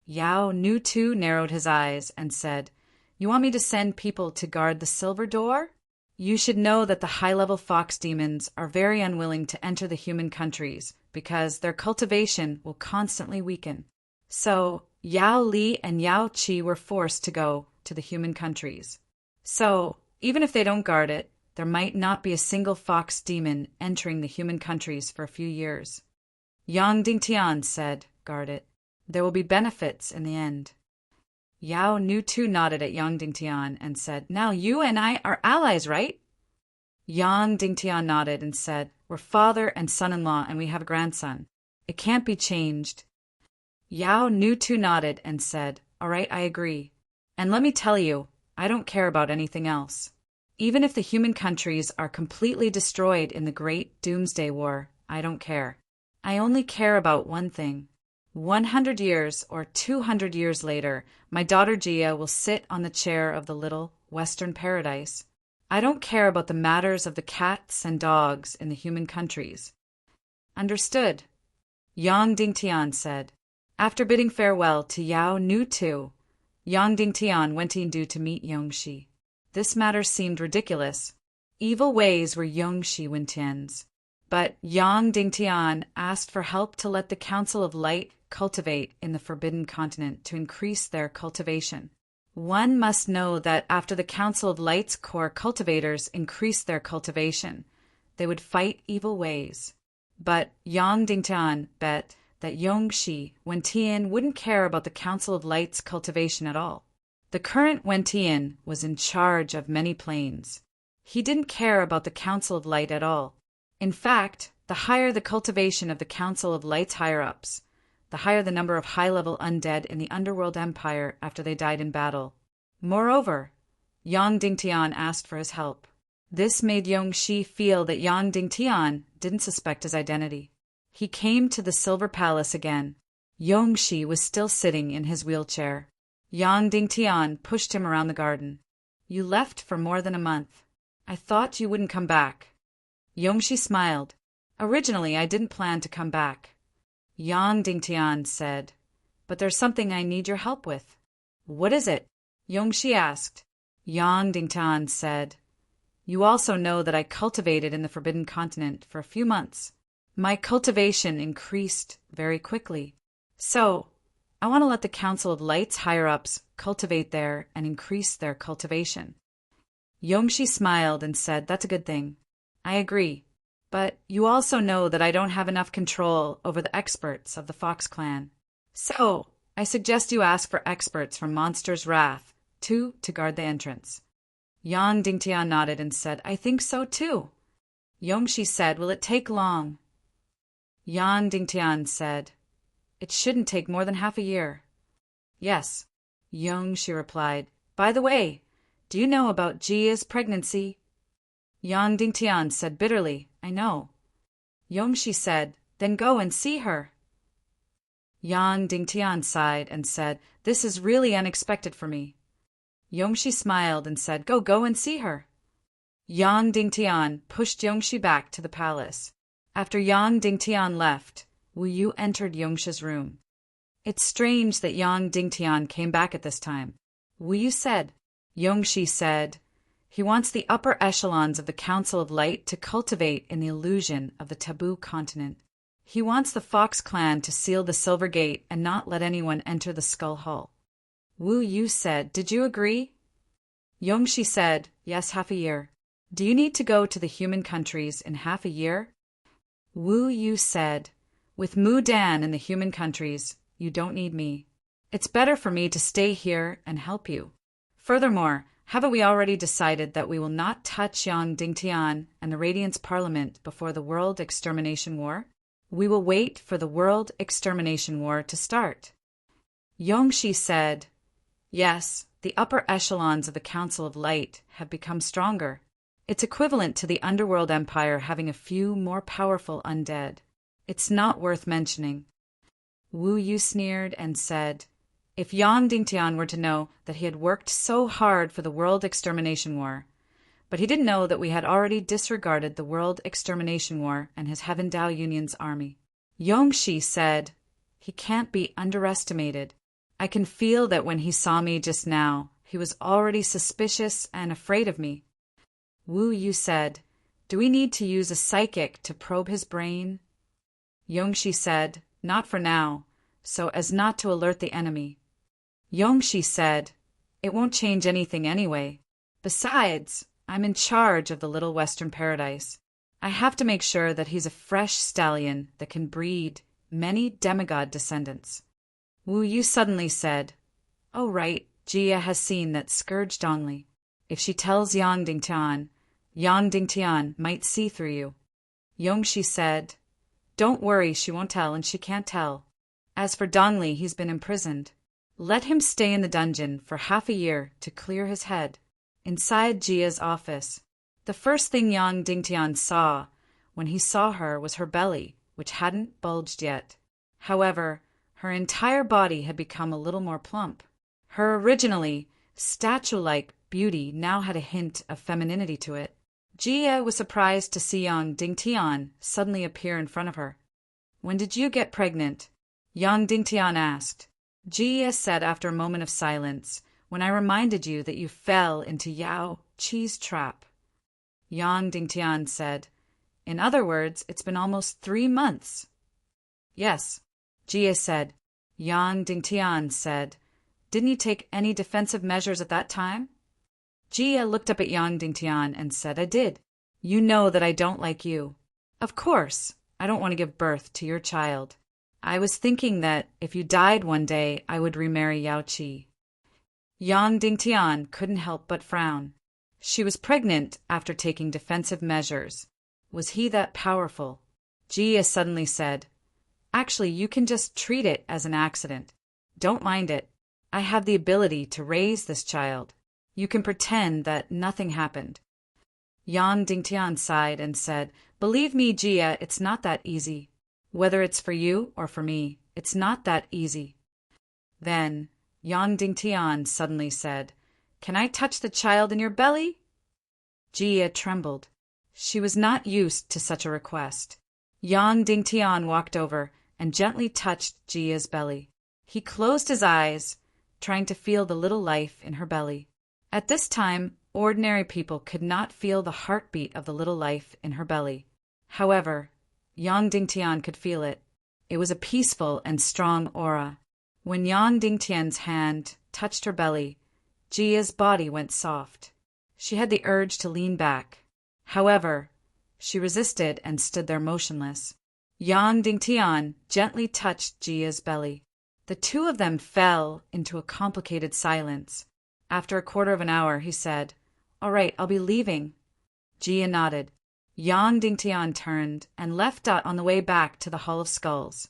Yao Nu 2 narrowed his eyes and said, "You want me to send people to guard the silver door? You should know that the high-level fox demons are very unwilling to enter the human countries because their cultivation will constantly weaken. So, Yao Li and Yao Qi were forced to go to the human countries. So, even if they don't guard it, there might not be a single fox demon entering the human countries for a few years." Yang Dingtian said, "Guard it. There will be benefits in the end." Yao Nu 2 nodded at Yang Dingtian and said, "Now you and I are allies, right?" Yang Dingtian nodded and said, "We're father and son-in-law and we have a grandson. It can't be changed." Yao Nu 2 nodded and said, "All right, I agree. And let me tell you, I don't care about anything else. Even if the human countries are completely destroyed in the Great Doomsday War, I don't care. I only care about one thing. 100 years or 200 years later, my daughter Jia will sit on the chair of the Little Western Paradise. I don't care about the matters of the cats and dogs in the human countries." "Understood," Yang Dingtian said. After bidding farewell to Yao Nu 2, Yang Dingtian went indu to meet Yong Shi. This matter seemed ridiculous. Evil ways were Yong Shi Wintian's. But Yang Dingtian asked for help to let the Council of Light cultivate in the Forbidden Continent to increase their cultivation. One must know that after the Council of Light's core cultivators increased their cultivation, they would fight evil ways. But Yang Dingtian bet that Yong Shi Wentian wouldn't care about the Council of Light's cultivation at all. The current Wentian was in charge of many planes. He didn't care about the Council of Light at all. In fact, the higher the cultivation of the Council of Light's higher-ups, the higher the number of high-level undead in the Underworld Empire after they died in battle. Moreover, Yang Dingtian asked for his help. This made Yong Shi feel that Yang Dingtian didn't suspect his identity. He came to the Silver Palace again. Yong Shi was still sitting in his wheelchair. Yang Dingtian pushed him around the garden. "You left for more than a month. I thought you wouldn't come back." Yong Shi smiled. "Originally, I didn't plan to come back." Yang Dingtian said, "But there's something I need your help with." "What is it?" Yong Shi asked. Yang Dingtian said, "You also know that I cultivated in the Forbidden Continent for a few months. My cultivation increased very quickly. So, I want to let the Council of Light's higher-ups cultivate there and increase their cultivation." Yong Shi smiled and said, "That's a good thing. I agree. But you also know that I don't have enough control over the experts of the Fox Clan. So, I suggest you ask for experts from Monster's Wrath, to guard the entrance." Yang Dingtian nodded and said, "I think so too." Yong Shi said, "Will it take long?" Yang Dingtian said, "It shouldn't take more than half a year." "Yes," Yong Shi replied. "By the way, Do you know about Jia's pregnancy? Yang Dingtian said bitterly, I know. Yongshi said, then go and see her. Yang Dingtian sighed and said, this is really unexpected for me. Yongshi smiled and said, go and see her. Yang Dingtian pushed Yongshi back to the palace. After Yang Dingtian left, Wu Yu entered Yongshi's room. It's strange that Yang Dingtian came back at this time. Wu Yu said. Yongshi said, he wants the upper echelons of the Council of Light to cultivate in the illusion of the taboo continent. He wants the Fox clan to seal the Silver Gate and not let anyone enter the Skull Hall. Wu Yu said, did you agree? Yongshi said, yes, half a year. Do you need to go to the human countries in half a year? Wu Yu said, with Mu Dan in the human countries, you don't need me. It's better for me to stay here and help you. Furthermore, haven't we already decided that we will not touch Yang Dingtian and the Radiance Parliament before the World Extermination War? We will wait for the World Extermination War to start. Yongshi said, yes, the upper echelons of the Council of Light have become stronger. It's equivalent to the Underworld Empire having a few more powerful undead. It's not worth mentioning. Wu Yu sneered and said, if Yang Dingtian were to know that he had worked so hard for the World Extermination War, but he didn't know that we had already disregarded the World Extermination War and his Heaven Dao Union's army. Yongshi said, he can't be underestimated. I can feel that when he saw me just now, he was already suspicious and afraid of me. Wu Yu said, do we need to use a psychic to probe his brain? Yongshi said, not for now, so as not to alert the enemy. Yongshi said, it won't change anything anyway. Besides, I'm in charge of the Little Western Paradise. I have to make sure that he's a fresh stallion that can breed many demigod descendants. Wu Yu suddenly said, oh right, Jia has seen that Scourge Dongli. If she tells Yang Dingtian might see through you. Yongshi said, don't worry, she won't tell and she can't tell. As for Dongli, he's been imprisoned. Let him stay in the dungeon for half a year to clear his head. Inside Jia's office, the first thing Yang Dingtian saw when he saw her was her belly, which hadn't bulged yet. However, her entire body had become a little more plump. Her originally statue-like beauty now had a hint of femininity to it. Jia was surprised to see Yang Dingtian suddenly appear in front of her. When did you get pregnant? Yang Dingtian asked. Jia said after a moment of silence, when I reminded you that you fell into Yao Qi's trap. Yang Dingtian said, in other words, it's been almost 3 months. Yes, Jia said. Yang Dingtian said, didn't you take any defensive measures at that time? Jia looked up at Yang Dingtian and said, I did. You know that I don't like you. Of course, I don't want to give birth to your child. I was thinking that if you died one day, I would remarry Yao Qi. Yang Dingtian couldn't help but frown. She was pregnant after taking defensive measures. Was he that powerful? Jia suddenly said, actually, you can just treat it as an accident. Don't mind it. I have the ability to raise this child. You can pretend that nothing happened. Yang Dingtian sighed and said, believe me, Jia, it's not that easy. Whether it's for you or for me, it's not that easy. Then Yang Dingtian suddenly said, can I touch the child in your belly? Jia trembled. She was not used to such a request. Yang Dingtian walked over and gently touched Jia's belly. He closed his eyes, trying to feel the little life in her belly. At this time, ordinary people could not feel the heartbeat of the little life in her belly. However, Yang Dingtian could feel it. It was a peaceful and strong aura. When Yang Dingtian's hand touched her belly, Jia's body went soft. She had the urge to lean back. However, she resisted and stood there motionless. Yang Dingtian gently touched Jia's belly. The two of them fell into a complicated silence. After a quarter of an hour, he said, all right, I'll be leaving. Jia nodded. Yang Dingtian turned and left on the way back to the Hall of Skulls.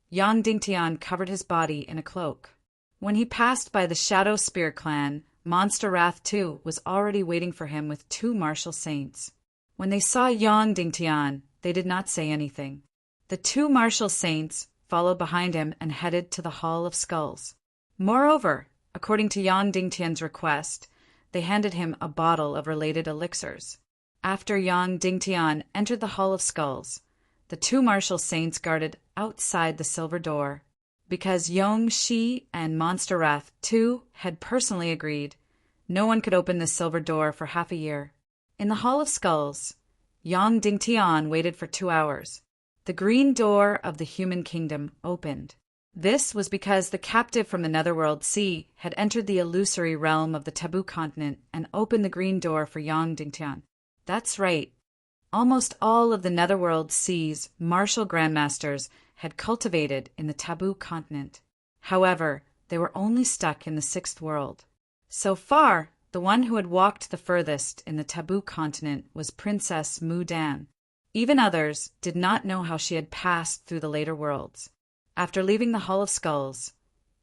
Yang Dingtian covered his body in a cloak. When he passed by the Shadow Spear clan, Monster Wrath too was already waiting for him with 2 martial saints. When they saw Yang Dingtian, they did not say anything. The 2 martial saints followed behind him and headed to the Hall of Skulls. Moreover, according to Yang Dingtian's request, they handed him a bottle of related elixirs. After Yang Dingtian entered the Hall of Skulls, the 2 martial saints guarded outside the silver door, because Yong Shi and Monster Wrath too had personally agreed no one could open the silver door for half a year. In the Hall of Skulls, Yang Dingtian waited for 2 hours. The green door of the human kingdom opened. This was because the captive from the Netherworld Sea had entered the illusory realm of the taboo continent and opened the green door for Yang Dingtian. That's right. Almost all of the Netherworld Sea's martial grandmasters had cultivated in the taboo continent. However, they were only stuck in the 6th world. So far, the one who had walked the furthest in the taboo continent was Princess Mu Dan. Even others did not know how she had passed through the later worlds. After leaving the Hall of Skulls,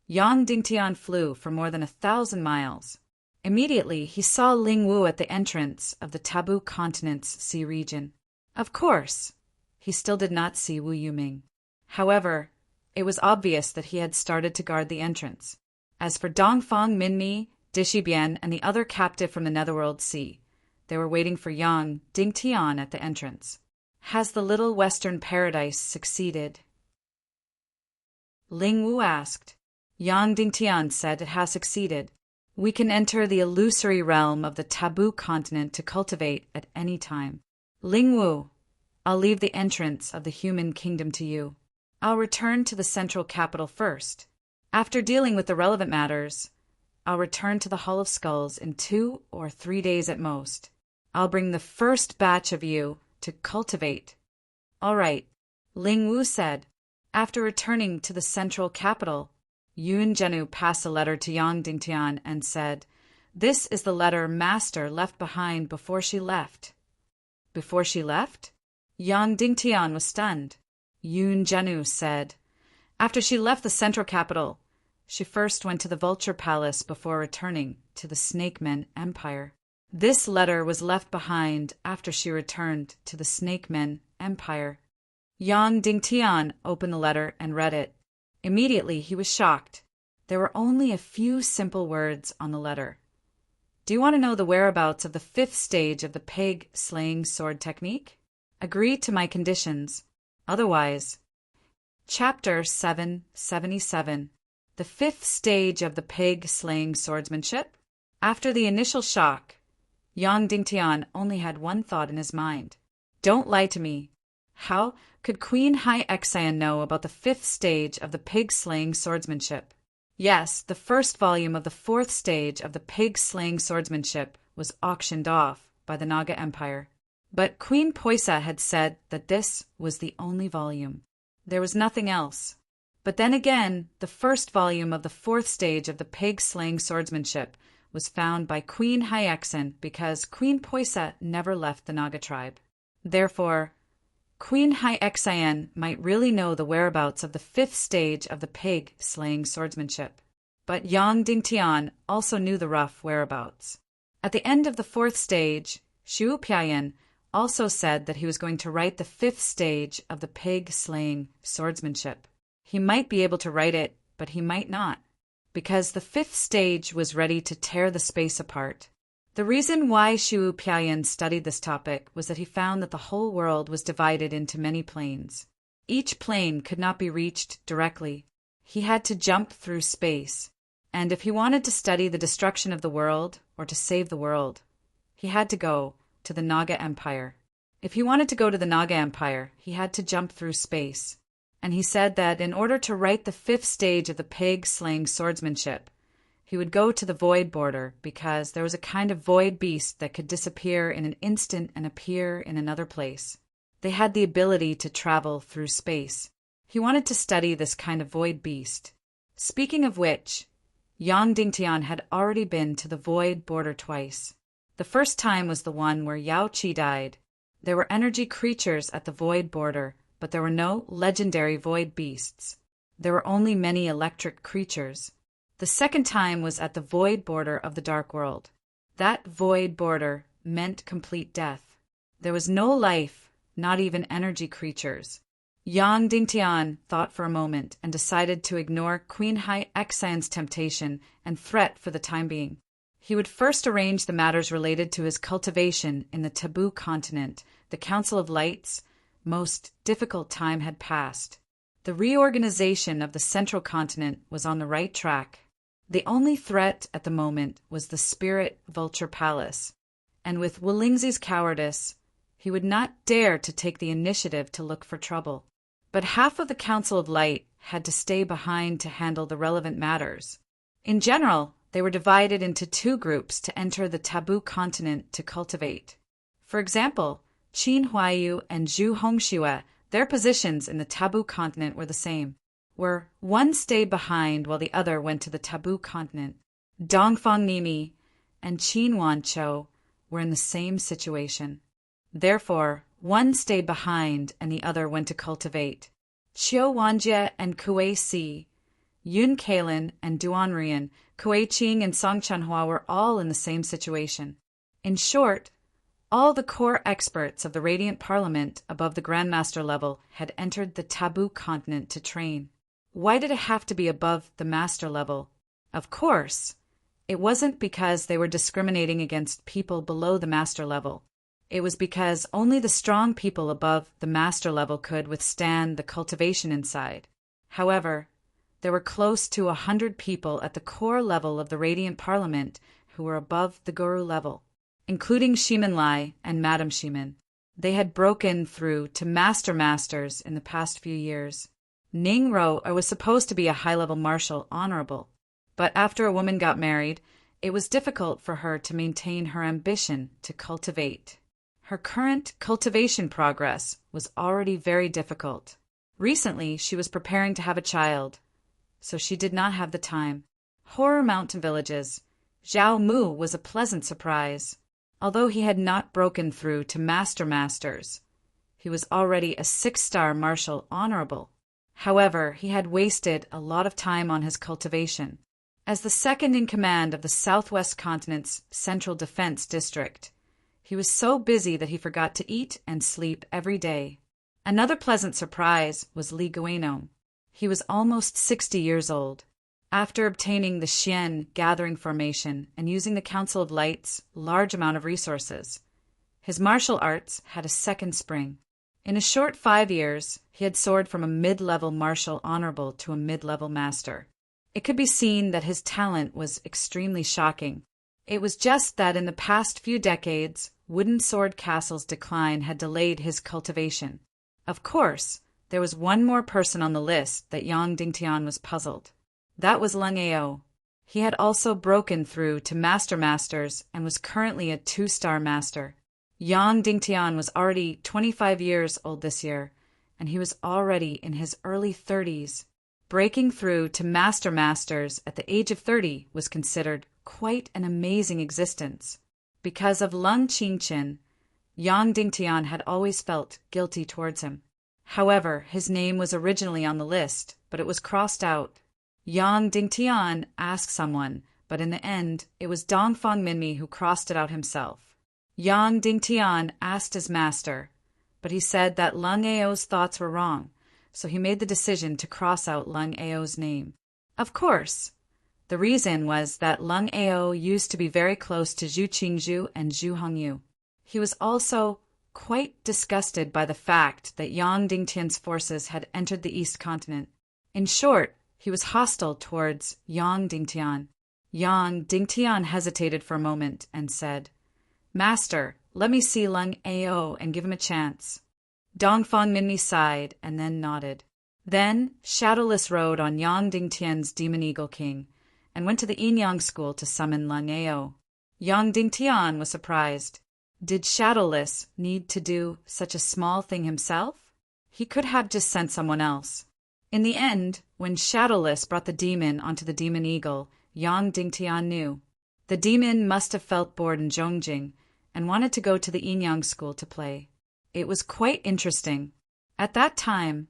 Yang Dingtian flew for more than 1,000 miles. Immediately, he saw Ling Wu at the entrance of the taboo continent's sea region. Of course, he still did not see Wu Yuming. However, it was obvious that he had started to guard the entrance. As for Dongfang Minmi, Dishibian, and the other captive from the Netherworld Sea, they were waiting for Yang Dingtian at the entrance. Has the little Western paradise succeeded? Ling Wu asked. Yang Dingtian said it has succeeded. We can enter the illusory realm of the taboo continent to cultivate at any time. Ling Wu, I'll leave the entrance of the human kingdom to you. I'll return to the central capital first. After dealing with the relevant matters, I'll return to the Hall of Skulls in 2 or 3 days at most. I'll bring the first batch of you to cultivate. All right, Ling Wu said. After returning to the central capital, Yun Zhenu passed a letter to Yang Dingtian and said, "This is the letter Master left behind before she left." Before she left? Yang Dingtian was stunned. Yun Zhenu said, "After she left the central capital, she first went to the Vulture Palace before returning to the Snake Men Empire. This letter was left behind after she returned to the Snake Men Empire." Yang Dingtian opened the letter and read it. Immediately he was shocked. There were only a few simple words on the letter. Do you want to know the whereabouts of the 5th stage of the pig slaying sword technique? Agree to my conditions. Otherwise. Chapter 777. The 5th stage of the pig slaying swordsmanship. After the initial shock, Yang Dingtian only had one thought in his mind. Don't lie to me. How could Queen Hai Xian know about the 5th stage of the pig-slaying swordsmanship? Yes, the first volume of the 4th stage of the pig-slaying swordsmanship was auctioned off by the Naga Empire. But Queen Poisa had said that this was the only volume. There was nothing else. But then again, the first volume of the 4th stage of the pig-slaying swordsmanship was found by Queen Hai Xian because Queen Poisa never left the Naga tribe. Therefore, Queen Hai Xian might really know the whereabouts of the 5th stage of the pig-slaying swordsmanship. But Yang Dingtian also knew the rough whereabouts. At the end of the 4th stage, Xiu Piayan also said that he was going to write the 5th stage of the pig-slaying swordsmanship. He might be able to write it, but he might not, because the 5th stage was ready to tear the space apart. The reason why Xiu Piayan studied this topic was that he found that the whole world was divided into many planes. Each plane could not be reached directly. He had to jump through space, and if he wanted to study the destruction of the world or to save the world, he had to go to the Naga Empire. If he wanted to go to the Naga Empire, he had to jump through space. And he said that in order to write the 5th stage of the pig-slaying swordsmanship, he would go to the void border because there was a kind of void beast that could disappear in an instant and appear in another place. They had the ability to travel through space. He wanted to study this kind of void beast. Speaking of which, Yang Dingtian had already been to the void border twice. The first time was the one where Yao Qi died. There were energy creatures at the void border, but there were no legendary void beasts. There were only many electric creatures. The second time was at the void border of the dark world. That void border meant complete death. There was no life, not even energy creatures. Yang Dingtian thought for a moment and decided to ignore Queen Hai Xian's temptation and threat for the time being. He would first arrange the matters related to his cultivation in the taboo continent. The Council of Light's most difficult time had passed. The reorganization of the central continent was on the right track. The only threat at the moment was the Spirit Vulture Palace, and with Wulingzi's cowardice, he would not dare to take the initiative to look for trouble. But half of the Council of Light had to stay behind to handle the relevant matters. In general, they were divided into two groups to enter the taboo continent to cultivate. For example, Qin Huayu and Zhu Hongxue, their positions in the taboo continent were the same, where one stayed behind while the other went to the taboo continent. Dongfang Nimi and Qin Wanchou were in the same situation. Therefore, one stayed behind and the other went to cultivate. Qiu Wanjie and Kuei Si, Yun Kalin and Duanrian, Kuei Qing and Song Chanhua were all in the same situation. In short, all the core experts of the Radiant Parliament above the Grandmaster level had entered the taboo continent to train. Why did it have to be above the master level? Of course, it wasn't because they were discriminating against people below the master level. It was because only the strong people above the master level could withstand the cultivation inside. However, there were close to 100 people at the core level of the Radiant Parliament who were above the Guru level, including Shimin Lai and Madame Shimin. They had broken through to masters in the past few years. Ning Ro was supposed to be a high-level marshal honorable, but after a woman got married, it was difficult for her to maintain her ambition to cultivate. Her current cultivation progress was already very difficult. Recently, she was preparing to have a child, so she did not have the time. Horror Mountain Villages. Zhao Mu was a pleasant surprise. Although he had not broken through to masters, he was already a 6-star marshal honorable. However, he had wasted a lot of time on his cultivation. As the second in command of the Southwest Continent's Central Defense District, he was so busy that he forgot to eat and sleep every day. Another pleasant surprise was Li Guanong. He was almost 60 years old. After obtaining the Xian gathering formation and using the Council of Light's large amount of resources, his martial arts had a second spring. In a short 5 years, he had soared from a mid-level martial honorable to a mid-level master. It could be seen that his talent was extremely shocking. It was just that in the past few decades, Wooden Sword Castle's decline had delayed his cultivation. Of course, there was one more person on the list that Yang Dingtian was puzzled. That was Leng Ao. He had also broken through to masters and was currently a 2-star master. Yang Dingtian was already 25 years old this year, and he was already in his early 30s. Breaking through to masters at the age of 30 was considered quite an amazing existence. Because of Leng Qingchen, Yang Dingtian had always felt guilty towards him. However, his name was originally on the list, but it was crossed out. Yang Dingtian asked someone, but in the end, it was Dongfang Minmi who crossed it out himself. Yang Dingtian asked his master, but he said that Leng Ao's thoughts were wrong, so he made the decision to cross out Leng Ao's name. Of course, the reason was that Leng Ao used to be very close to Zhu Qingzhu and Zhu Hongyu. He was also quite disgusted by the fact that Yang Dingtian's forces had entered the East Continent. In short, he was hostile towards Yang Dingtian. Yang Dingtian hesitated for a moment and said, "Master, let me see Leng Ao and give him a chance." Dongfang Minmi sighed and then nodded. Then Shadowless rode on Yang Dingtian's Demon Eagle King and went to the Yin-Yang school to summon Leng Ao. Yang Dingtian was surprised. Did Shadowless need to do such a small thing himself? He could have just sent someone else. In the end, when Shadowless brought the demon onto the Demon Eagle, Yang Dingtian knew. The demon must have felt bored in Zhongjing and wanted to go to the Yin-Yang school to play. It was quite interesting. At that time,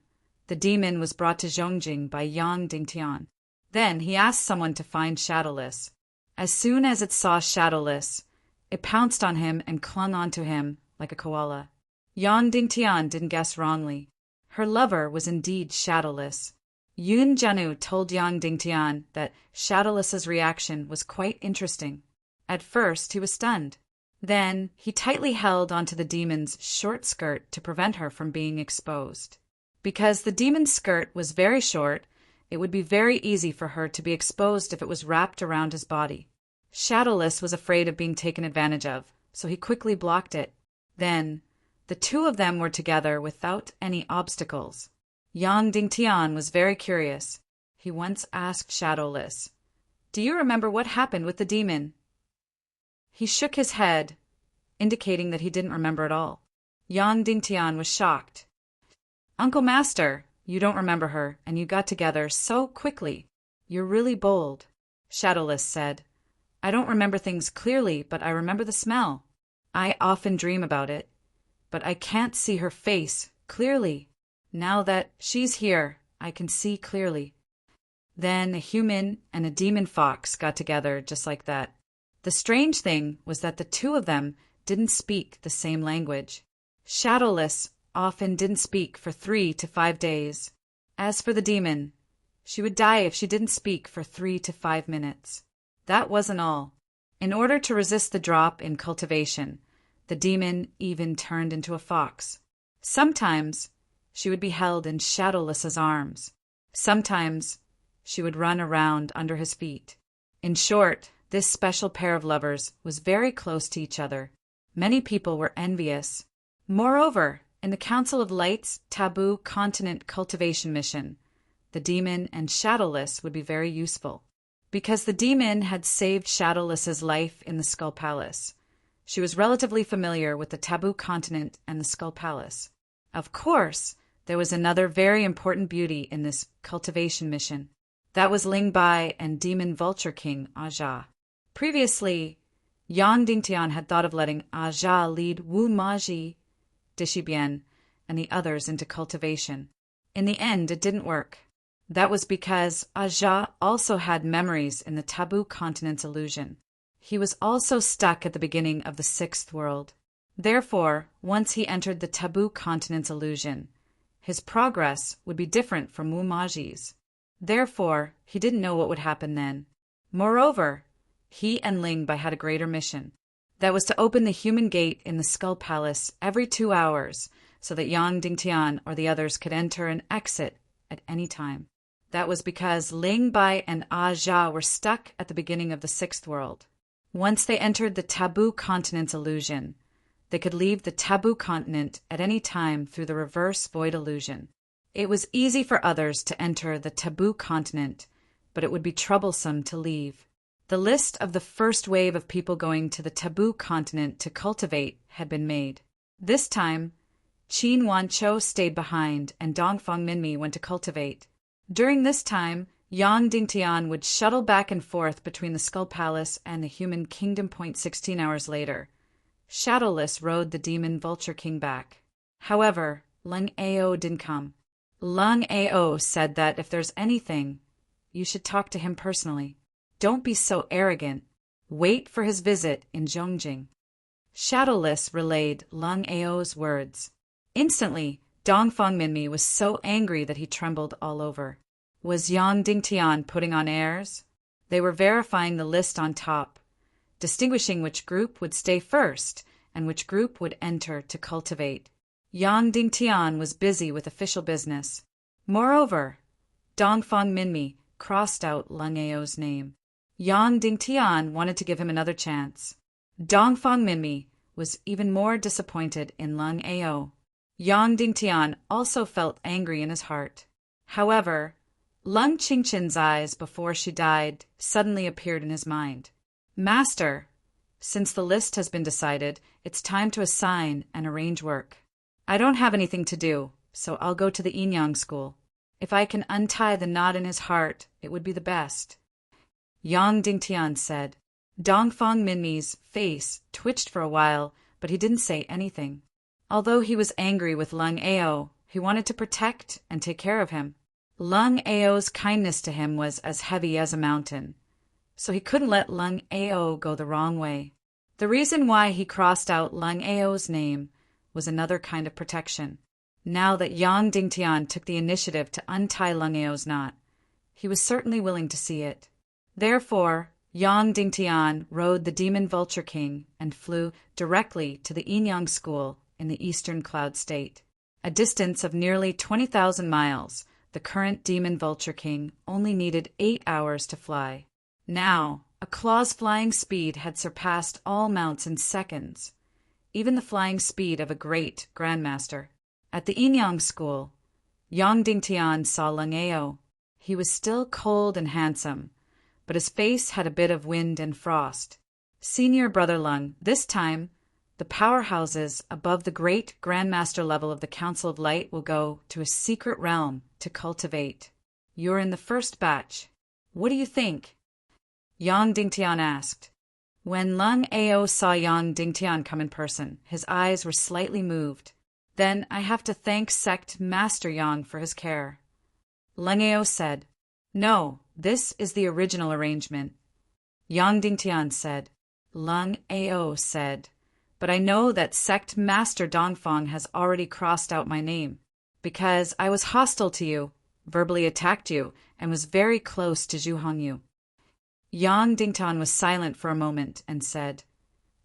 the demon was brought to Zhongjing by Yang Dingtian. Then he asked someone to find Shadowless. As soon as it saw Shadowless, it pounced on him and clung onto him like a koala. Yang Dingtian didn't guess wrongly. Her lover was indeed Shadowless. Yun Jianu told Yang Dingtian that Shadowless's reaction was quite interesting. At first, he was stunned. Then, he tightly held onto the demon's short skirt to prevent her from being exposed. Because the demon's skirt was very short, it would be very easy for her to be exposed if it was wrapped around his body. Shadowless was afraid of being taken advantage of, so he quickly blocked it. Then, the two of them were together without any obstacles. Yang Dingtian was very curious. He once asked Shadowless, "Do you remember what happened with the demon?" He shook his head, indicating that he didn't remember at all. Yang Dingtian was shocked. "Uncle Master, you don't remember her, and you got together so quickly. You're really bold," Shadowless said. "I don't remember things clearly, but I remember the smell. I often dream about it, but I can't see her face clearly. Now that she's here, I can see clearly." Then a human and a demon fox got together just like that. The strange thing was that the two of them didn't speak the same language. Shadowless often didn't speak for 3 to 5 days. As for the demon, she would die if she didn't speak for 3 to 5 minutes. That wasn't all. In order to resist the drop in cultivation, the demon even turned into a fox. Sometimes she would be held in Shadowless's arms. Sometimes she would run around under his feet. In short, this special pair of lovers was very close to each other. Many people were envious. Moreover, in the Council of Light's taboo continent cultivation mission, the demon and Shadowless would be very useful. Because the demon had saved Shadowless's life in the Skull Palace, she was relatively familiar with the taboo continent and the Skull Palace. Of course, there was another very important beauty in this cultivation mission. That was Ling Bai and Demon Vulture King Aja. Previously, Yang Dingtian had thought of letting Aja lead Wu Maji, Dishibian, and the others into cultivation. In the end, it didn't work. That was because Aja also had memories in the taboo continent's illusion. He was also stuck at the beginning of the 6th world. Therefore, once he entered the taboo continent's illusion, his progress would be different from Wu Maji's. Therefore, he didn't know what would happen then. Moreover, he and Ling Bai had a greater mission. That was to open the human gate in the Skull Palace every 2 hours so that Yang Dingtian or the others could enter and exit at any time. That was because Ling Bai and Aja were stuck at the beginning of the 6th world. Once they entered the taboo continent's illusion, they could leave the taboo continent at any time through the reverse void illusion. It was easy for others to enter the taboo continent, but it would be troublesome to leave. The list of the first wave of people going to the taboo continent to cultivate had been made. This time, Qin Wanchou stayed behind and Dongfang Minmi went to cultivate. During this time, Yang Dingtian would shuttle back and forth between the Skull Palace and the human kingdom. 16 hours later, Shadowless rode the demon Vulture King back. However, Lung Ao didn't come. Lung Ao said that if there's anything, you should talk to him personally. Don't be so arrogant. Wait for his visit in Zhongjing. Shadowless relayed Lung Ao's words. Instantly, Dongfang Minmi was so angry that he trembled all over. Was Yang Dingtian putting on airs? They were verifying the list on top, distinguishing which group would stay first and which group would enter to cultivate. Yang Dingtian was busy with official business. Moreover, Dongfang Minmi crossed out Lung Ao's name. Yang Dingtian wanted to give him another chance. Dongfang Minmi was even more disappointed in Lung Ao. Yang Dingtian also felt angry in his heart. However, Lung Qingqin's eyes before she died suddenly appeared in his mind. Master, since the list has been decided, it's time to assign and arrange work. I don't have anything to do, so I'll go to the Yinyang school. If I can untie the knot in his heart, it would be the best. Yang Dingtian said. Dongfang Minmi's face twitched for a while, but he didn't say anything. Although he was angry with Lung Ao, he wanted to protect and take care of him. Lung Ao's kindness to him was as heavy as a mountain, so he couldn't let Lung Ao go the wrong way. The reason why he crossed out Lung Ao's name was another kind of protection. Now that Yang Dingtian took the initiative to untie Lung Ao's knot, he was certainly willing to see it. Therefore, Yang Dingtian rode the Demon Vulture King and flew directly to the Inyang School in the eastern Cloud State. A distance of nearly 20,000 miles, the current Demon Vulture King only needed 8 hours to fly. Now, a claw's flying speed had surpassed all mounts in seconds, even the flying speed of a great grandmaster. At the Inyang School, Yang Dingtian saw Lung Ao. He was still cold and handsome, but his face had a bit of wind and frost. Senior Brother Lung, this time, the powerhouses above the great grandmaster level of the Council of Light will go to a secret realm to cultivate. You're in the first batch. What do you think? Yang Dingtian asked. When Lung Ao saw Yang Dingtian come in person, his eyes were slightly moved. Then I have to thank Sect Master Yang for his care. Lung Ao said. No, this is the original arrangement. Yang Dingtian said. Lung Ao said. But I know that Sect Master Dongfang has already crossed out my name, because I was hostile to you, verbally attacked you, and was very close to Zhu Hongyu. Yang Dingtian was silent for a moment and said,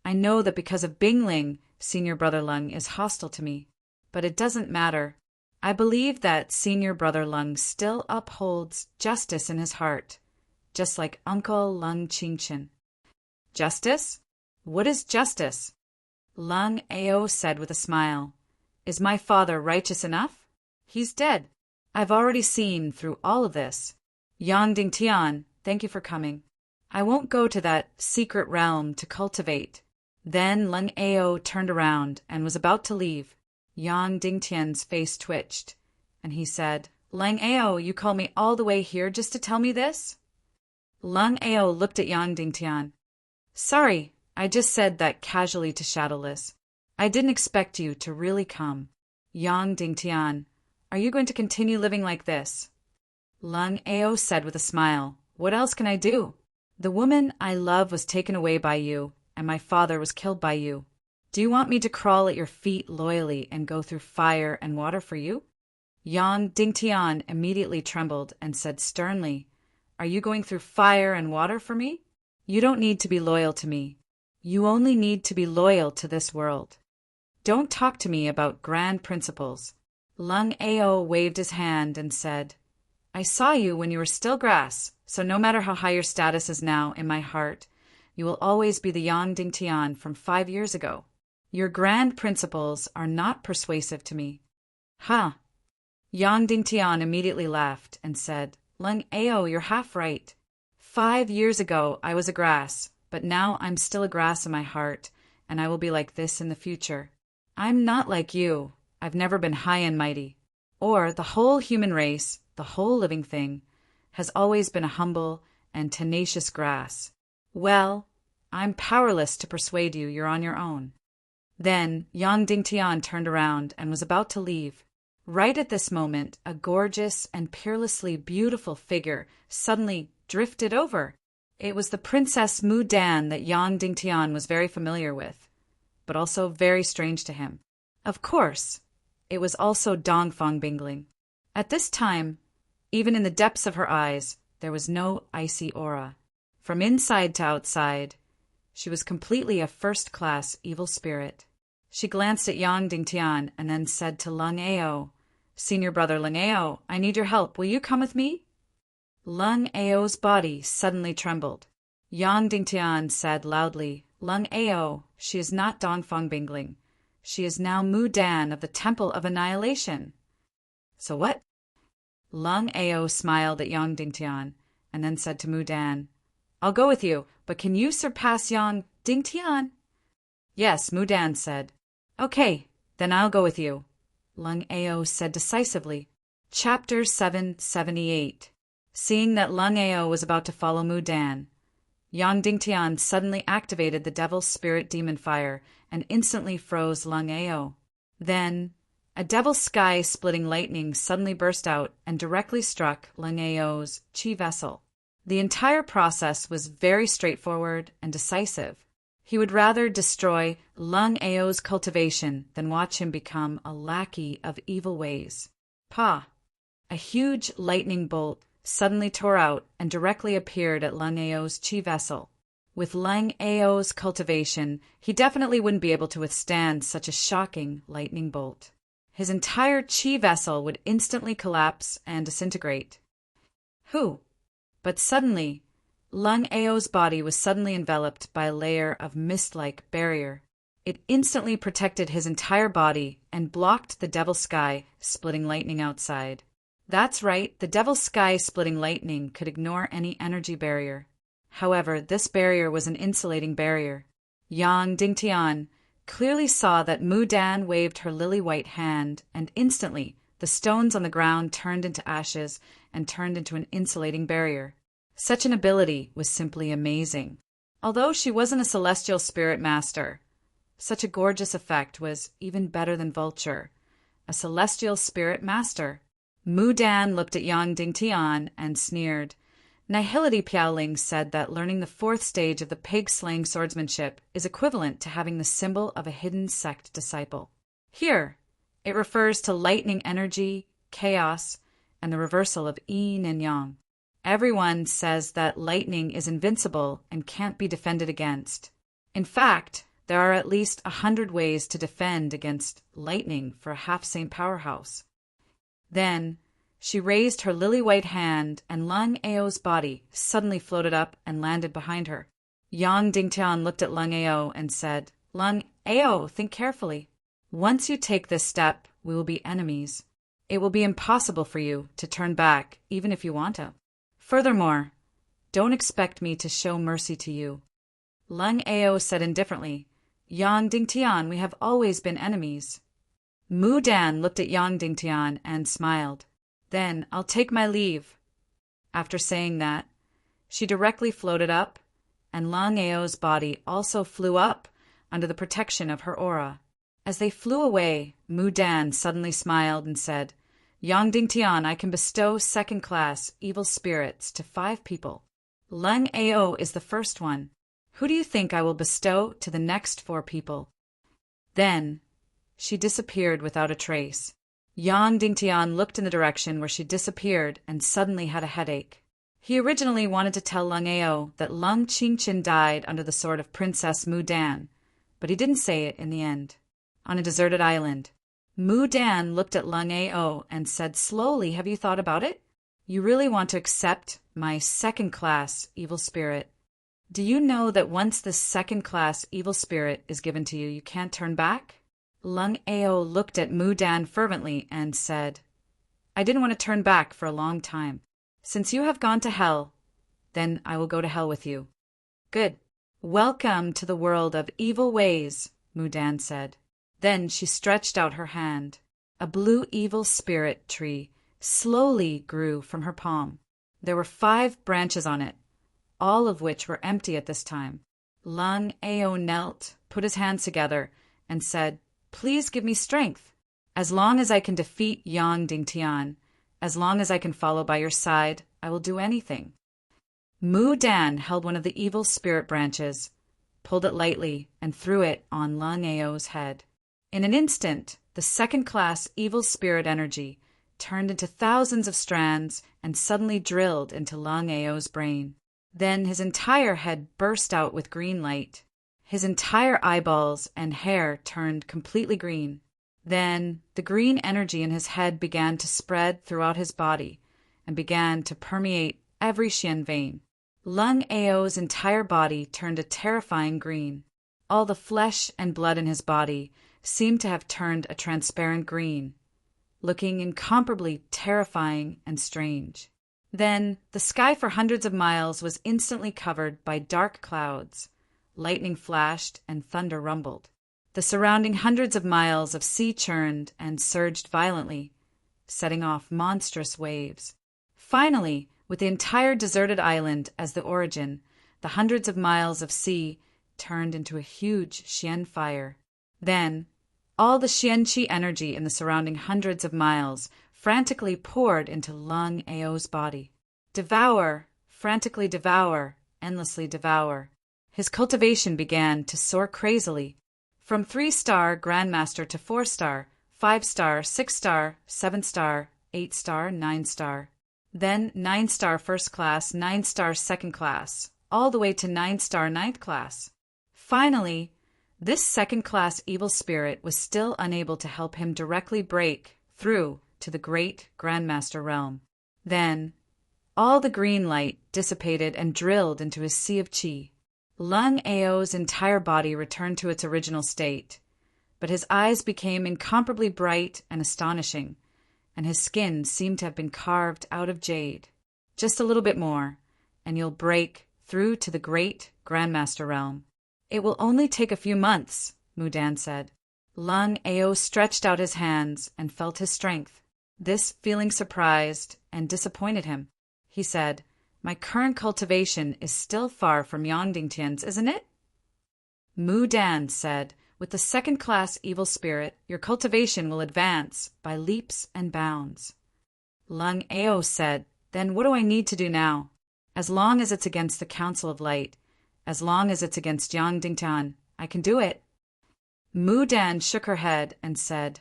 I know that because of Bingling, Senior Brother Lung is hostile to me, but it doesn't matter. I believe that Senior Brother Lung still upholds justice in his heart, just like Uncle Lung Qingchen. Justice? What is justice? Lung Ao said with a smile. Is my father righteous enough? He's dead. I've already seen through all of this. Yang Dingtian, thank you for coming. I won't go to that secret realm to cultivate. Then Lung Ao turned around and was about to leave. Yang Dingtian's face twitched, and he said, Lung Ao, you call me all the way here just to tell me this? Lung Ao looked at Yang Dingtian. Sorry, I just said that casually to Shadowless. I didn't expect you to really come. Yang Dingtian, are you going to continue living like this? Lung Ao said with a smile, What else can I do? The woman I love was taken away by you, and my father was killed by you. Do you want me to crawl at your feet loyally and go through fire and water for you? Yang Dingtian immediately trembled and said sternly, Are you going through fire and water for me? You don't need to be loyal to me. You only need to be loyal to this world. Don't talk to me about grand principles. Lung Ao waved his hand and said, I saw you when you were still grass, so no matter how high your status is now in my heart, you will always be the Yang Dingtian from 5 years ago. Your grand principles are not persuasive to me. Huh. Yang Dingtian immediately laughed and said, Lung Ao, you're half right. 5 years ago I was a grass, but now I'm still a grass in my heart, and I will be like this in the future. I'm not like you. I've never been high and mighty. Or the whole human race, the whole living thing, has always been a humble and tenacious grass. Well, I'm powerless to persuade you you're on your own. Then Yang Dingtian turned around and was about to leave. Right at this moment, a gorgeous and peerlessly beautiful figure suddenly drifted over. It was the Princess Mu Dan that Yang Dingtian was very familiar with, but also very strange to him. Of course, it was also Dongfang Bingling. At this time, even in the depths of her eyes, there was no icy aura. From inside to outside, she was completely a first-class evil spirit. She glanced at Yang Dingtian and then said to Lung Ao, Senior Brother Lung Ao, I need your help. Will you come with me? Lung Ao's body suddenly trembled. Yang Dingtian said loudly, Lung Ao, she is not Dongfang Bingling. She is now Mu Dan of the Temple of Annihilation. So what? Lung Ao smiled at Yang Dingtian and then said to Mu Dan, I'll go with you, but can you surpass Yang Dingtian? Yes, Mu Dan said. Okay, then I'll go with you, Lung Ao said decisively. Chapter 778. Seeing that Lung Ao was about to follow Mu Dan, Yang Dingtian suddenly activated the Devil's Spirit Demon Fire and instantly froze Lung Ao. Then, A devil's sky-splitting lightning suddenly burst out and directly struck Lung Ao's chi vessel. The entire process was very straightforward and decisive. He would rather destroy Lung Ao's cultivation than watch him become a lackey of evil ways. Pa! A huge lightning bolt suddenly tore out and directly appeared at Lung Ao's chi vessel. With Lung Ao's cultivation, he definitely wouldn't be able to withstand such a shocking lightning bolt. His entire chi vessel would instantly collapse and disintegrate. But suddenly, Lung Ao's body was suddenly enveloped by a layer of mist-like barrier. It instantly protected his entire body and blocked the devil's sky-splitting lightning outside. That's right, the devil's sky-splitting lightning could ignore any energy barrier. However, this barrier was an insulating barrier. Yang Dingtian clearly saw that Mu Dan waved her lily-white hand, and instantly the stones on the ground turned into ashes and turned into an insulating barrier. Such an ability was simply amazing. Although she wasn't a celestial spirit master, such a gorgeous effect was even better than Vulture, a celestial spirit master. Mu Dan looked at Yang Dingtian and sneered. Nihility Piaoling said that learning the 4th stage of the pig-slaying swordsmanship is equivalent to having the symbol of a hidden sect disciple. Here, it refers to lightning energy, chaos, and the reversal of yin and yang. Everyone says that lightning is invincible and can't be defended against. In fact, there are at least 100 ways to defend against lightning for a half-saint powerhouse. Then, she raised her lily-white hand, and Lung Ao's body suddenly floated up and landed behind her. Yang Dingtian looked at Lung Ao and said, "Lung Ao, think carefully. Once you take this step, we will be enemies. It will be impossible for you to turn back, even if you want to. Furthermore, don't expect me to show mercy to you." Lung Ao said indifferently, "Yang Dingtian, we have always been enemies." Mu Dan looked at Yang Dingtian and smiled. "Then I'll take my leave." After saying that, she directly floated up, and Lung Ao's body also flew up under the protection of her aura. As they flew away, Mu Dan suddenly smiled and said, "Yang Dingtian, I can bestow second-class evil spirits to 5 people. Lung Ao is the first one. Who do you think I will bestow to the next 4 people?" Then she disappeared without a trace. Yang Dingtian looked in the direction where she disappeared and suddenly had a headache. He originally wanted to tell Lung Ao that Lung Qingqin died under the sword of Princess Mu Dan, but he didn't say it in the end. On a deserted island, Mu Dan looked at Lung Ao and said slowly, "Have you thought about it? You really want to accept my second-class evil spirit. Do you know that once this second-class evil spirit is given to you, you can't turn back?" Lung Ao looked at Mu Dan fervently and said, "I didn't want to turn back for a long time. Since you have gone to hell, then I will go to hell with you." "Good. Welcome to the world of evil ways," Mu Dan said. Then she stretched out her hand. A blue evil spirit tree slowly grew from her palm. There were 5 branches on it, all of which were empty at this time. Lung Ao knelt, put his hands together, and said, "Please give me strength. As long as I can defeat Yang Dingtian, as long as I can follow by your side, I will do anything." Mu Dan held one of the evil spirit branches, pulled it lightly, and threw it on Lung Ao's head. In an instant, the second-class evil spirit energy turned into thousands of strands and suddenly drilled into Lung Ao's brain. Then his entire head burst out with green light. His entire eyeballs and hair turned completely green. Then the green energy in his head began to spread throughout his body and began to permeate every Xian vein. Lung Ao's entire body turned a terrifying green. All the flesh and blood in his body seemed to have turned a transparent green, looking incomparably terrifying and strange. Then the sky for hundreds of miles was instantly covered by dark clouds. Lightning flashed and thunder rumbled. The surrounding hundreds of miles of sea churned and surged violently, setting off monstrous waves. Finally, with the entire deserted island as the origin, the hundreds of miles of sea turned into a huge Xian fire. Then, All the Xianqi energy in the surrounding hundreds of miles frantically poured into Lung Ao's body. Devour, frantically devour, endlessly devour. His cultivation began to soar crazily, from 3-star Grandmaster to 4-star, 5-star, 6-star, 7-star, 8-star, 9-star. Then 9-star first class, 9-star second class, all the way to 9-star ninth class. Finally, this second-class evil spirit was still unable to help him directly break through to the great Grandmaster realm. Then, all the green light dissipated and drilled into his sea of qi. Lung Ao's entire body returned to its original state, but his eyes became incomparably bright and astonishing, and his skin seemed to have been carved out of jade. Just a little bit more, and you'll break through to the great Grandmaster realm. It will only take a few months, Mudan said. Lung Ao stretched out his hands and felt his strength. This feeling surprised and disappointed him. He said, "My current cultivation is still far from Yangdingtian's, isn't it?" Mudan said, "With the second-class evil spirit, your cultivation will advance by leaps and bounds." Lung Ao said, "Then what do I need to do now? As long as it's against the Council of Light, as long as it's against Yangdingtian, I can do it." Mudan shook her head and said,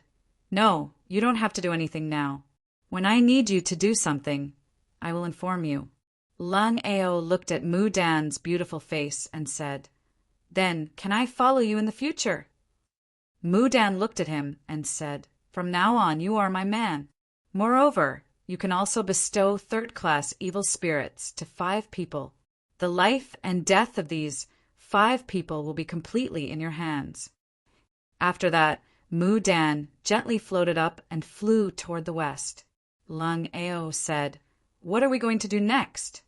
"No, you don't have to do anything now. When I need you to do something, I will inform you." Lung Ao looked at Mudan's beautiful face and said, "Then can I follow you in the future?" Mudan looked at him and said, "From now on you are my man. Moreover, you can also bestow third-class evil spirits to 5 people. The life and death of these 5 people will be completely in your hands." After that, Mudan gently floated up and flew toward the west. Lung Ao said, "What are we going to do next?"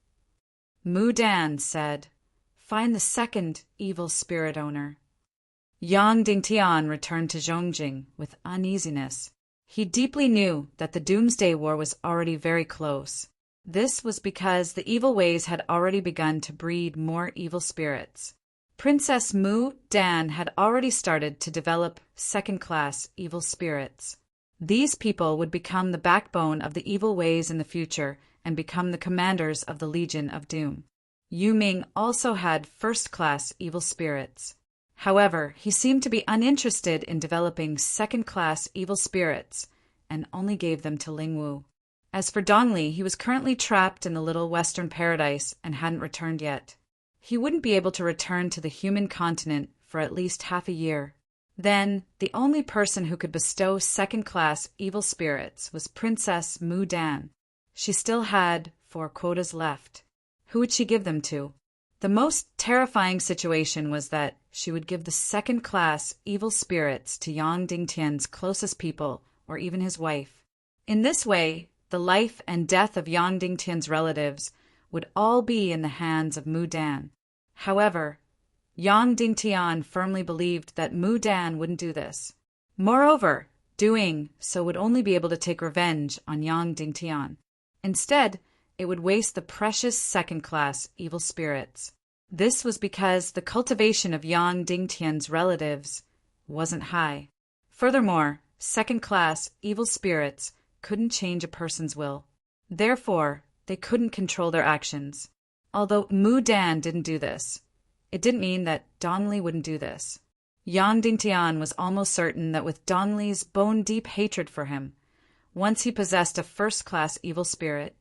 Mudan said, "Find the second evil spirit owner." Yangdingtian returned to Zhongjing with uneasiness. He deeply knew that the Doomsday War was already very close. This was because the evil ways had already begun to breed more evil spirits. Princess Mu Dan had already started to develop second-class evil spirits. These people would become the backbone of the evil ways in the future and become the commanders of the Legion of Doom. Yu Ming also had first-class evil spirits. However, he seemed to be uninterested in developing second-class evil spirits and only gave them to Lingwu. As for Dongli, he was currently trapped in the Little Western Paradise and hadn't returned yet. He wouldn't be able to return to the human continent for at least half a year. Then, the only person who could bestow second-class evil spirits was Princess Mu Dan. She still had 4 quotas left. Who would she give them to? The most terrifying situation was that she would give the second-class evil spirits to Yangdingtian's closest people or even his wife. In this way, the life and death of Yangdingtian's relatives would all be in the hands of Mudan. However, Yangdingtian firmly believed that Mudan wouldn't do this. Moreover, doing so would only be able to take revenge on Yangdingtian. Instead, it would waste the precious second-class evil spirits. This was because the cultivation of Yangdingtian's relatives wasn't high. Furthermore, second-class evil spirits couldn't change a person's will. Therefore, they couldn't control their actions. Although Mudan didn't do this, it didn't mean that Dongli wouldn't do this. Yangdingtian was almost certain that with Dongli's bone-deep hatred for him, once he possessed a first-class evil spirit,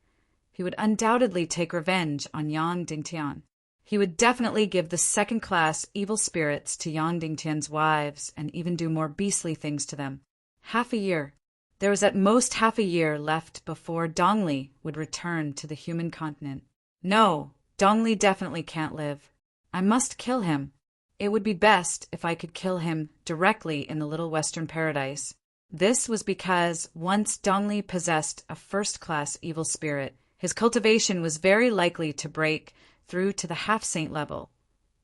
he would undoubtedly take revenge on Yangdingtian. He would definitely give the second-class evil spirits to Yangdingtian's wives and even do more beastly things to them. Half a year. There was at most half a year left before Dongli would return to the human continent. No, Dongli definitely can't live. I must kill him. It would be best if I could kill him directly in the Little Western Paradise. This was because once Dongli possessed a first-class evil spirit, his cultivation was very likely to break through to the half-saint level,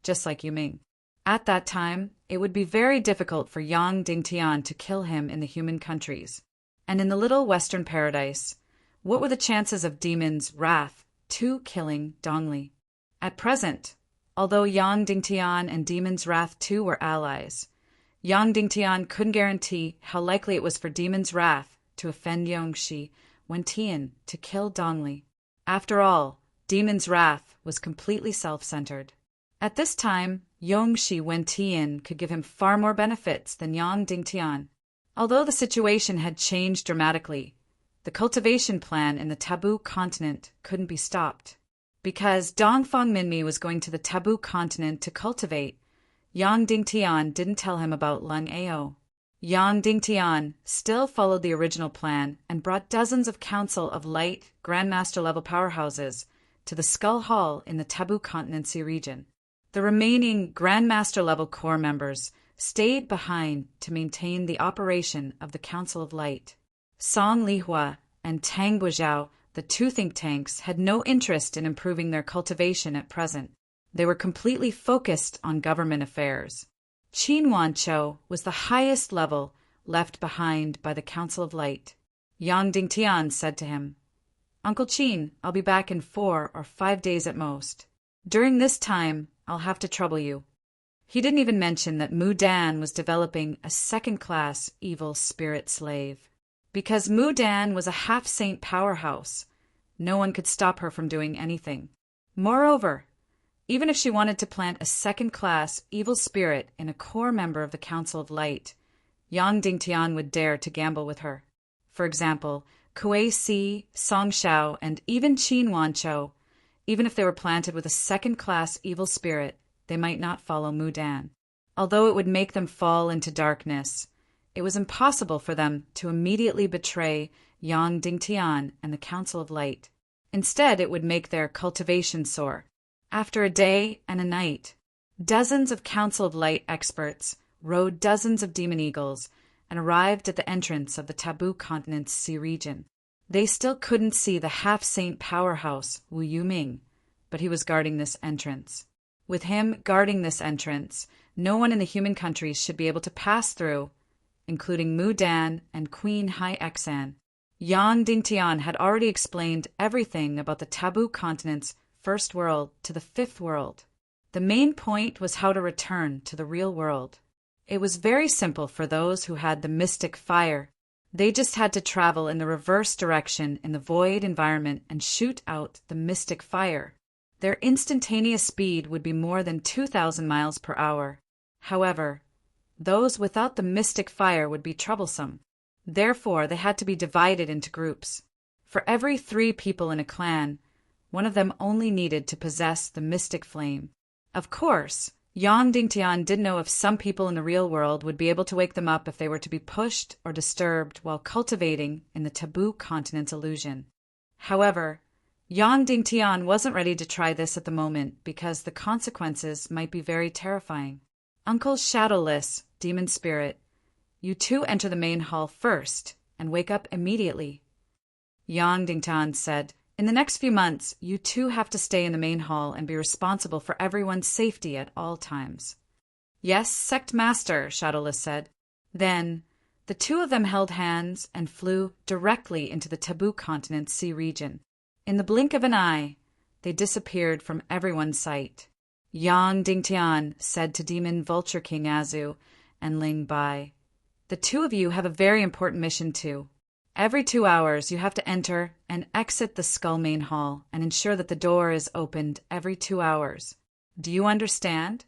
just like Yu Ming. At that time, it would be very difficult for Yangdingtian to kill him in the human countries. And in the Little Western Paradise, what were the chances of Demon's Wrath 2 killing Dongli? At present, although Yangdingtian and Demon's Wrath 2 were allies, Yang Dingtian couldn't guarantee how likely it was for Demon's Wrath to offend Yongxi Wentian to kill Dongli. After all, Demon's Wrath was completely self-centered. At this time, Yongxi Wentian could give him far more benefits than Yang Dingtian. Although the situation had changed dramatically, the cultivation plan in the taboo continent couldn't be stopped. Because Dongfang Minmi was going to the taboo continent to cultivate, Yang Dingtian didn't tell him about Lung Ao. Yang Dingtian still followed the original plan and brought dozens of Council of Light Grandmaster-level powerhouses to the Skull Hall in the Taboo Continent Sea region. The remaining Grandmaster-level core members stayed behind to maintain the operation of the Council of Light. Song Lihua and Tang Guozhao, the two think tanks, had no interest in improving their cultivation at present. They were completely focused on government affairs. Qin Wanqiu was the highest level left behind by the Council of Light. Yang Dingtian said to him, "Uncle Qin, I'll be back in 4 or 5 days at most. During this time, I'll have to trouble you." He didn't even mention that Mu Dan was developing a second-class evil spirit slave. Because Mu Dan was a half-saint powerhouse, no one could stop her from doing anything. Moreover, even if she wanted to plant a second-class evil spirit in a core member of the Council of Light, Yang Dingtian would dare to gamble with her. For example, Kuei Si, Song Shao, and even Qin Wanqiu, even if they were planted with a second-class evil spirit, they might not follow Mu Dan. Although it would make them fall into darkness, it was impossible for them to immediately betray Yang Dingtian and the Council of Light. Instead, it would make their cultivation soar. After a day and a night, dozens of Council of Light experts rode dozens of demon eagles and arrived at the entrance of the Taboo Continent's sea region. They still couldn't see the half-saint powerhouse Wu Yuming, but he was guarding this entrance. With him guarding this entrance, no one in the human countries should be able to pass through, including Mu Dan and Queen Hai Xan. Yang Dingtian had already explained everything about the Taboo Continent's first world to the fifth world. The main point was how to return to the real world. It was very simple for those who had the mystic fire. They just had to travel in the reverse direction in the void environment and shoot out the mystic fire. Their instantaneous speed would be more than 2,000 miles per hour. However, those without the mystic fire would be troublesome. Therefore, they had to be divided into groups. For every 3 people in a clan, one of them only needed to possess the mystic flame. Of course, Yang Dingtian didn't know if some people in the real world would be able to wake them up if they were to be pushed or disturbed while cultivating in the Taboo Continent's illusion. However, Yang Dingtian wasn't ready to try this at the moment because the consequences might be very terrifying. "Uncle Shadowless, Demon Spirit, you two enter the main hall first and wake up immediately." Yang Dingtian said, "In the next few months, you two have to stay in the main hall and be responsible for everyone's safety at all times." "Yes, Sect Master," Shadowless said. Then, the two of them held hands and flew directly into the Taboo Continent's sea region. In the blink of an eye, they disappeared from everyone's sight. Yang Dingtian said to Demon Vulture King Azu and Ling Bai, "The two of you have a very important mission too. Every 2 hours, you have to enter and exit the Skull Main Hall and ensure that the door is opened every 2 hours. Do you understand?"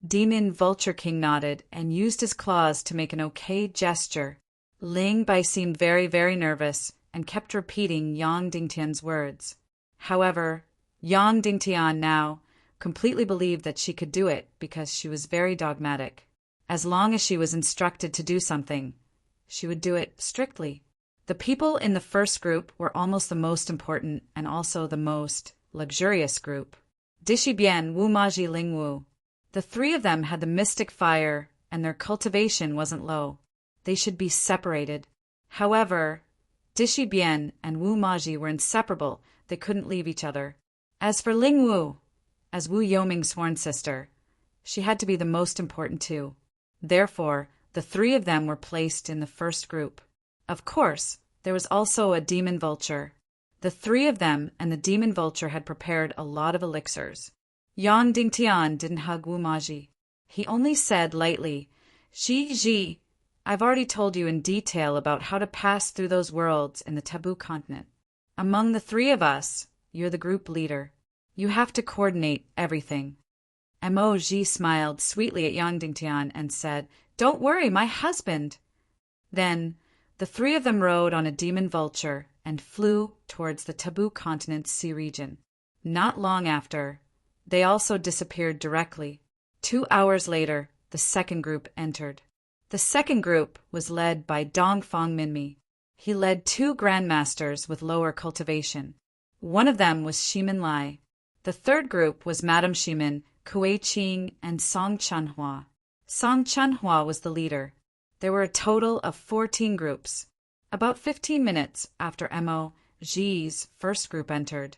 Demon Vulture King nodded and used his claws to make an okay gesture. Ling Bai seemed very, very nervous and kept repeating Yang Dingtian's words. However, Yang Dingtian now completely believed that she could do it because she was very dogmatic. As long as she was instructed to do something, she would do it strictly. The people in the first group were almost the most important and also the most luxurious group. Dishi Bian, Wu Maji, Ling Wu. The 3 of them had the mystic fire and their cultivation wasn't low. They should be separated. However, Dishi Bian and Wu Maji were inseparable. They couldn't leave each other. As for Ling Wu, as Wu Yoming's sworn sister, she had to be the most important too. Therefore, the 3 of them were placed in the first group. Of course, there was also a demon vulture. The 3 of them and the demon vulture had prepared a lot of elixirs. Yang Dingtian didn't hug Wu Maji. He only said lightly, Ji, I've already told you in detail about how to pass through those worlds in the taboo continent. Among the three of us, you're the group leader. You have to coordinate everything. Ji smiled sweetly at Yang Dingtian and said, "Don't worry, my husband." Then, the three of them rode on a demon vulture and flew towards the taboo continent's sea region. Not long after, they also disappeared directly. 2 hours later, the second group entered. The second group was led by Dongfang Minmi. He led 2 grandmasters with lower cultivation. One of them was Shimin Lai. The third group was Madame Shimin, Kuei Qing, and Song Chanhua. Song Chanhua was the leader. There were a total of 14 groups. About 15 minutes after Ji's first group entered,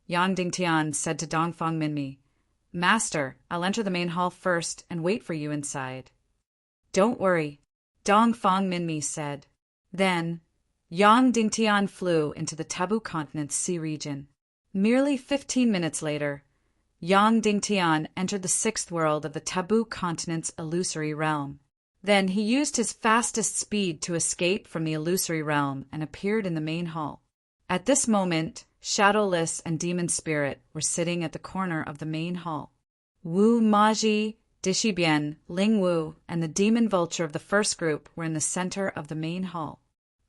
Yang Dingtian said to Dongfang Minmi, "Master, I'll enter the main hall first and wait for you inside." "Don't worry," Dongfang Minmi said. Then, Yang Dingtian flew into the taboo continent's sea region. Merely 15 minutes later, Yang Dingtian entered the 6th world of the taboo continent's illusory realm. Then he used his fastest speed to escape from the illusory realm and appeared in the main hall. At this moment, Shadowless and Demon Spirit were sitting at the corner of the main hall. Wu Maji, Dishibian, Ling Wu, and the demon vulture of the first group were in the center of the main hall.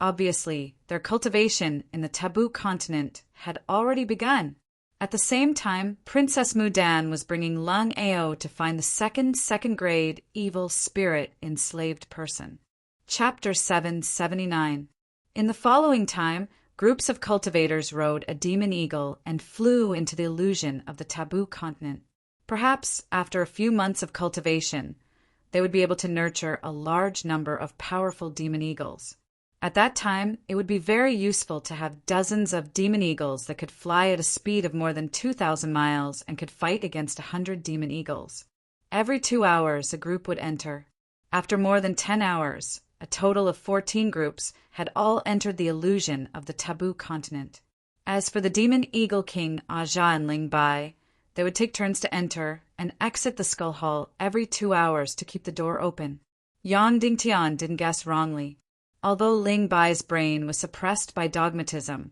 Obviously, their cultivation in the taboo continent had already begun. At the same time, Princess Mudan was bringing Lung Ao to find the second grade evil spirit enslaved person. Chapter 779. In the following time, groups of cultivators rode a demon eagle and flew into the illusion of the taboo continent. Perhaps after a few months of cultivation, they would be able to nurture a large number of powerful demon eagles. At that time, it would be very useful to have dozens of demon eagles that could fly at a speed of more than 2,000 miles and could fight against 100 demon eagles. Every 2 hours, a group would enter. After more than 10 hours, a total of 14 groups had all entered the illusion of the taboo continent. As for the demon eagle king Aja and Ling Bai, they would take turns to enter and exit the skull hall every 2 hours to keep the door open. Yang Dingtian didn't guess wrongly. Although Ling Bai's brain was suppressed by dogmatism,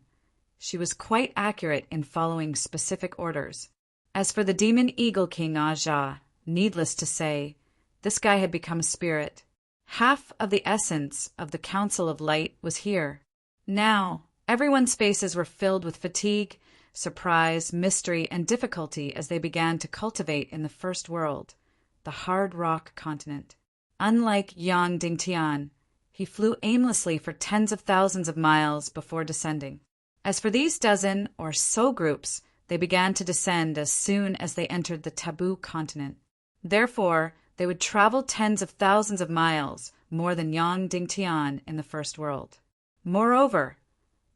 she was quite accurate in following specific orders. As for the demon eagle king Aja, needless to say, this guy had become a spirit. Half of the essence of the Council of Light was here. Now, everyone's faces were filled with fatigue, surprise, mystery, and difficulty as they began to cultivate in the first world, the hard rock continent. Unlike Yang Dingtian, he flew aimlessly for tens of thousands of miles before descending. As for these dozen or so groups, they began to descend as soon as they entered the taboo continent. Therefore, they would travel tens of thousands of miles, more than Yang Dingtian in the first world. Moreover,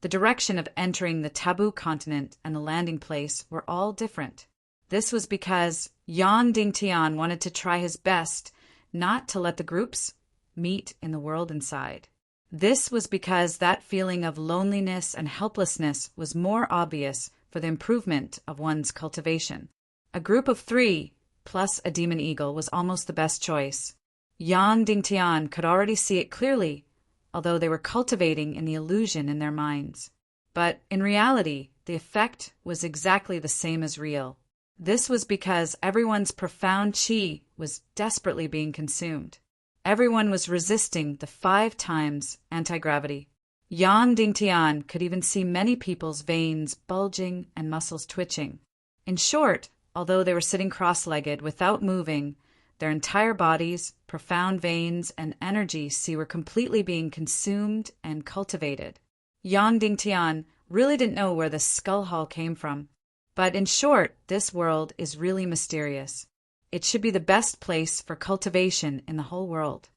the direction of entering the taboo continent and the landing place were all different. This was because Yang Dingtian wanted to try his best not to let the groups meet in the world inside. This was because that feeling of loneliness and helplessness was more obvious for the improvement of one's cultivation. A group of 3 plus a demon eagle was almost the best choice. Yang Dingtian could already see it clearly, although they were cultivating in the illusion in their minds. But in reality, the effect was exactly the same as real. This was because everyone's profound qi was desperately being consumed. Everyone was resisting the 5 times anti-gravity. Yang Dingtian could even see many people's veins bulging and muscles twitching. In short, although they were sitting cross-legged without moving, their entire bodies, profound veins, and energy were completely being consumed and cultivated. Yang Dingtian really didn't know where the skull hall came from. But in short, this world is really mysterious. It should be the best place for cultivation in the whole world.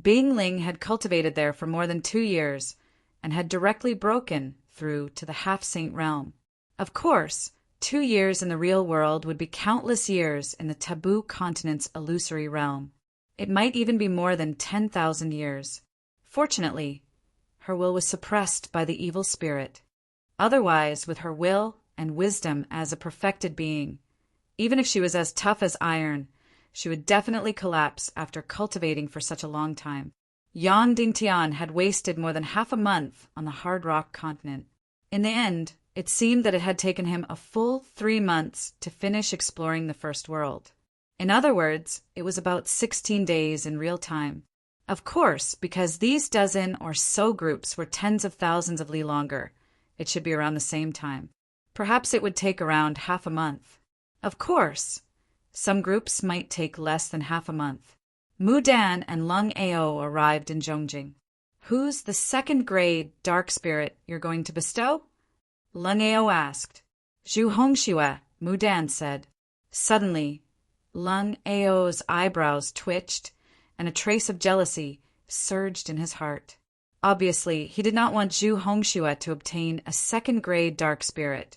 Bing Ling had cultivated there for more than 2 years and had directly broken through to the half-saint realm. Of course, 2 years in the real world would be countless years in the taboo continent's illusory realm. It might even be more than 10,000 years. Fortunately, her will was suppressed by the evil spirit. Otherwise, with her will and wisdom as a perfected being, even if she was as tough as iron, She would definitely collapse after cultivating for such a long time. Yang Dingtian had wasted more than half a month on the hard rock continent. In the end, it seemed that it had taken him a full 3 months to finish exploring the First World. In other words, it was about 16 days in real time. Of course, because these dozen or so groups were tens of thousands of li longer, it should be around the same time. Perhaps it would take around half a month. Of course, some groups might take less than half a month. Mu Dan and Lung Ao arrived in Zhongjing. Who's the second grade dark spirit you're going to bestow? Lung Ao asked. Zhu Hongxue, Mu Dan said. Suddenly, Lung Ao's eyebrows twitched, and a trace of jealousy surged in his heart. Obviously, he did not want Zhu Hongxue to obtain a second-grade dark spirit,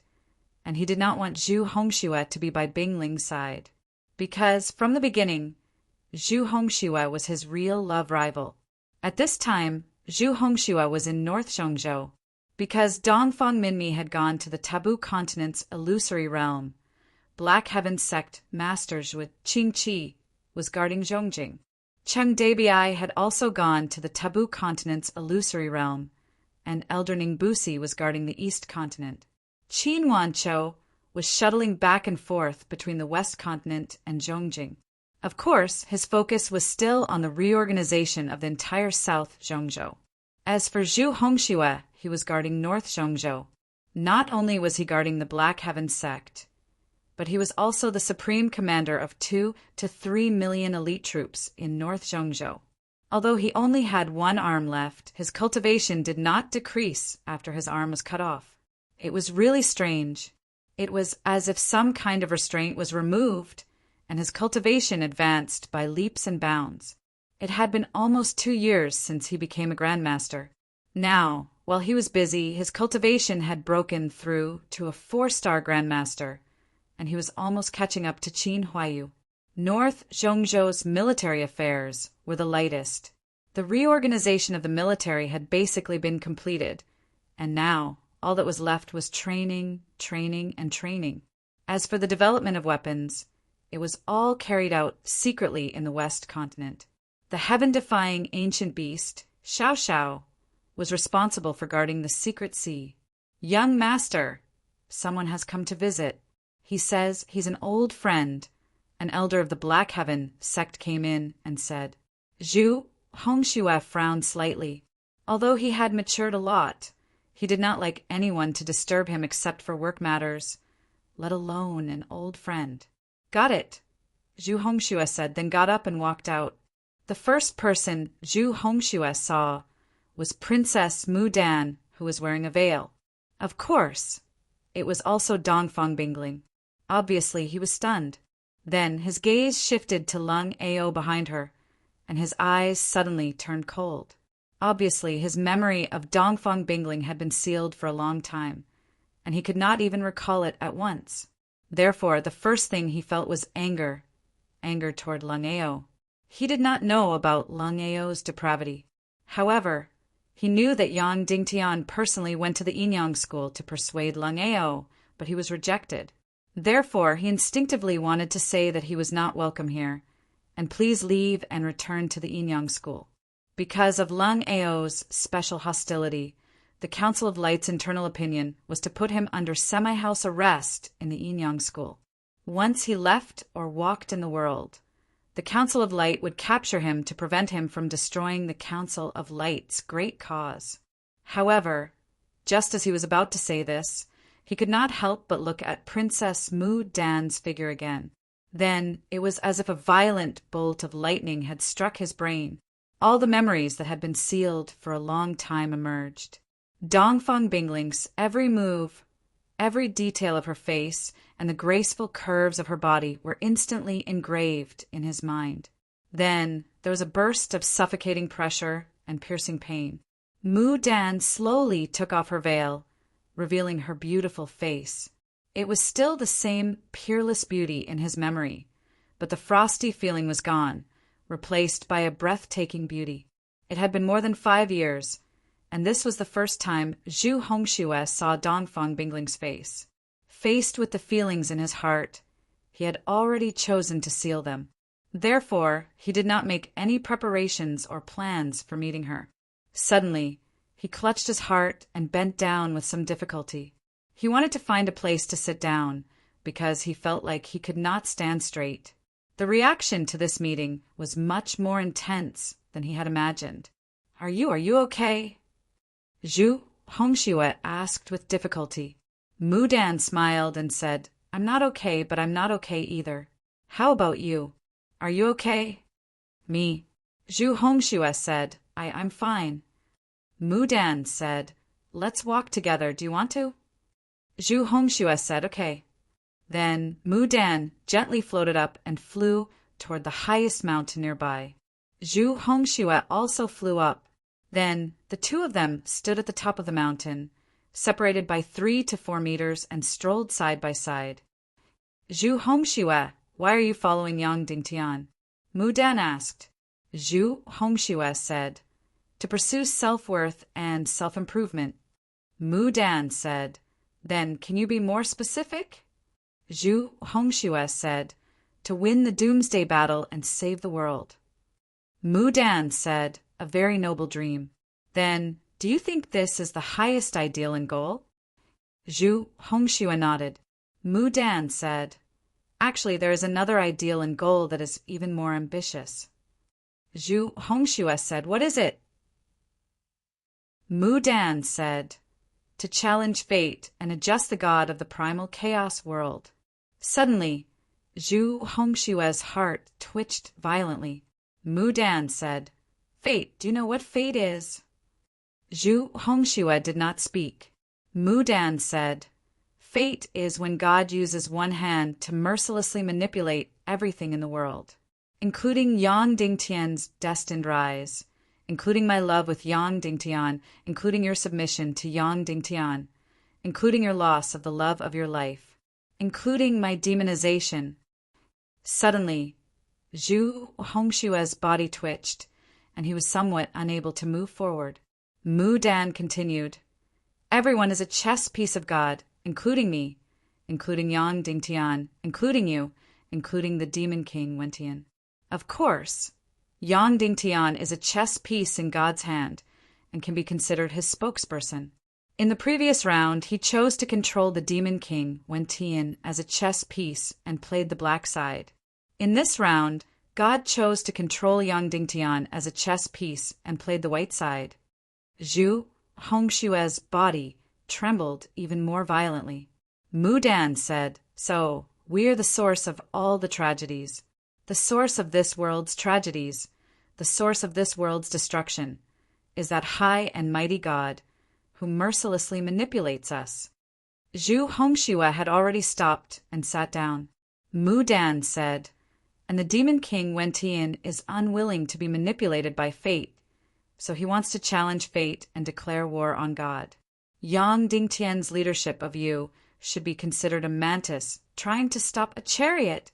and he did not want Zhu Hongxue to be by Bingling's side, because, from the beginning, Zhu Hongxue was his real love rival. At this time, Zhu Hongxue was in North Zhongzhou, because Dongfang Minmi had gone to the Taboo Continent's illusory realm. Black Heaven sect master Zhu Qingqi was guarding Zhongjing. Cheng Debiai had also gone to the Taboo Continent's illusory realm, and Elder Ningbusi was guarding the East Continent. Qin Wanchou was shuttling back and forth between the West Continent and Zhongjing. Of course, his focus was still on the reorganization of the entire South Zhongzhou. As for Zhu Hongxue, he was guarding North Zhongzhou. Not only was he guarding the Black Heaven sect, but he was also the supreme commander of 2 to 3 million elite troops in North Zhongzhou. Although he only had one arm left, his cultivation did not decrease after his arm was cut off. It was really strange. It was as if some kind of restraint was removed, and his cultivation advanced by leaps and bounds. It had been almost 2 years since he became a grandmaster. Now, while he was busy, his cultivation had broken through to a 4-star grandmaster, and he was almost catching up to Qin Huayu. North Zhongzhou's military affairs were the lightest. The reorganization of the military had basically been completed, and now all that was left was training, training, and training. As for the development of weapons, it was all carried out secretly in the West Continent. The heaven-defying ancient beast, Xiao Xiao, was responsible for guarding the secret sea. Young master, someone has come to visit. He says he's an old friend. An elder of the Black Heaven sect came in and said. Zhu Hongxue frowned slightly. Although he had matured a lot, he did not like anyone to disturb him except for work matters, let alone an old friend. Got it, Zhu Hongxue said, then got up and walked out. The first person Zhu Hongxue saw was Princess Mu Dan, who was wearing a veil. Of course, it was also Dongfang Bingling. Obviously, he was stunned. Then his gaze shifted to Lung Ao behind her, and his eyes suddenly turned cold. Obviously, his memory of Dongfang Bingling had been sealed for a long time, and he could not even recall it at once. Therefore, the first thing he felt was anger toward Lung Ao. He did not know about Lung Ao's depravity. However, he knew that Yang Dingtian personally went to the Yinyang school to persuade Lung Ao, but he was rejected. Therefore, he instinctively wanted to say that he was not welcome here, and please leave and return to the Yinyang school. Because of Lung Ao's special hostility, the Council of Light's internal opinion was to put him under semi-house arrest in the Yinyang school. Once he left or walked in the world, the Council of Light would capture him to prevent him from destroying the Council of Light's great cause. However, just as he was about to say this, he could not help but look at Princess Mu Dan's figure again. Then it was as if a violent bolt of lightning had struck his brain. All the memories that had been sealed for a long time emerged. Dongfang Bingling's every move, every detail of her face, and the graceful curves of her body were instantly engraved in his mind. Then there was a burst of suffocating pressure and piercing pain. Mu Dan slowly took off her veil, revealing her beautiful face. It was still the same peerless beauty in his memory, but the frosty feeling was gone, replaced by a breathtaking beauty. It had been more than 5 years, and this was the first time Zhu Hongxue saw Dongfang Bingling's face. Faced with the feelings in his heart, he had already chosen to seal them. Therefore, he did not make any preparations or plans for meeting her. Suddenly, he clutched his heart and bent down with some difficulty. He wanted to find a place to sit down, because he felt like he could not stand straight. The reaction to this meeting was much more intense than he had imagined. Are you okay? Zhu Hongxue asked with difficulty. Mu Dan smiled and said, I'm not okay, but I'm not okay either. How about you? Are you okay? Me. Zhu Hongxue said, I'm fine. Mu Dan said, let's walk together, do you want to? Zhu Hongxue said, okay. Then Mu Dan gently floated up and flew toward the highest mountain nearby. Zhu Hongxue also flew up. Then the two of them stood at the top of the mountain, separated by 3 to 4 meters, and strolled side by side. Zhu Hongxue, why are you following Yang Dingtian? Mu Dan asked. Zhu Hongxue said, to pursue self-worth and self-improvement. Mu Dan said, then can you be more specific? Zhu Hongxue said, to win the doomsday battle and save the world. Mu Dan said, a very noble dream. Then, do you think this is the highest ideal and goal? Zhu Hongxue nodded. Mu Dan said, actually, there is another ideal and goal that is even more ambitious. Zhu Hongxue said, what is it? Mu Dan said, to challenge fate and adjust the god of the primal chaos world. Suddenly, Zhu Hongxue's heart twitched violently. Mu Dan said, fate, do you know what fate is? Zhu Hongxue did not speak. Mu Dan said, fate is when God uses one hand to mercilessly manipulate everything in the world, including Yang Dingtian's destined rise, including my love with Yang Dingtian, including your submission to Yang Dingtian, including your loss of the love of your life, including my demonization. Suddenly, Zhu Hongxue's body twitched, and he was somewhat unable to move forward. Mu Dan continued, everyone is a chess piece of God, including me, including Yang Dingtian, including you, including the Demon King Wentian. Of course, Yang Dingtian is a chess piece in God's hand and can be considered his spokesperson. In the previous round, he chose to control the Demon King Wentian as a chess piece and played the black side. In this round, God chose to control Yang Dingtian as a chess piece and played the white side. Zhu Hongxue's body trembled even more violently. Mu Dan said, so, we are the source of all the tragedies, the source of this world's tragedies, the source of this world's destruction, is that high and mighty God who mercilessly manipulates us. Zhu Hongxue had already stopped and sat down. Mu Dan said, and the Demon King Wentian is unwilling to be manipulated by fate, so he wants to challenge fate and declare war on God. Yang Dingtian's leadership of you should be considered a mantis trying to stop a chariot.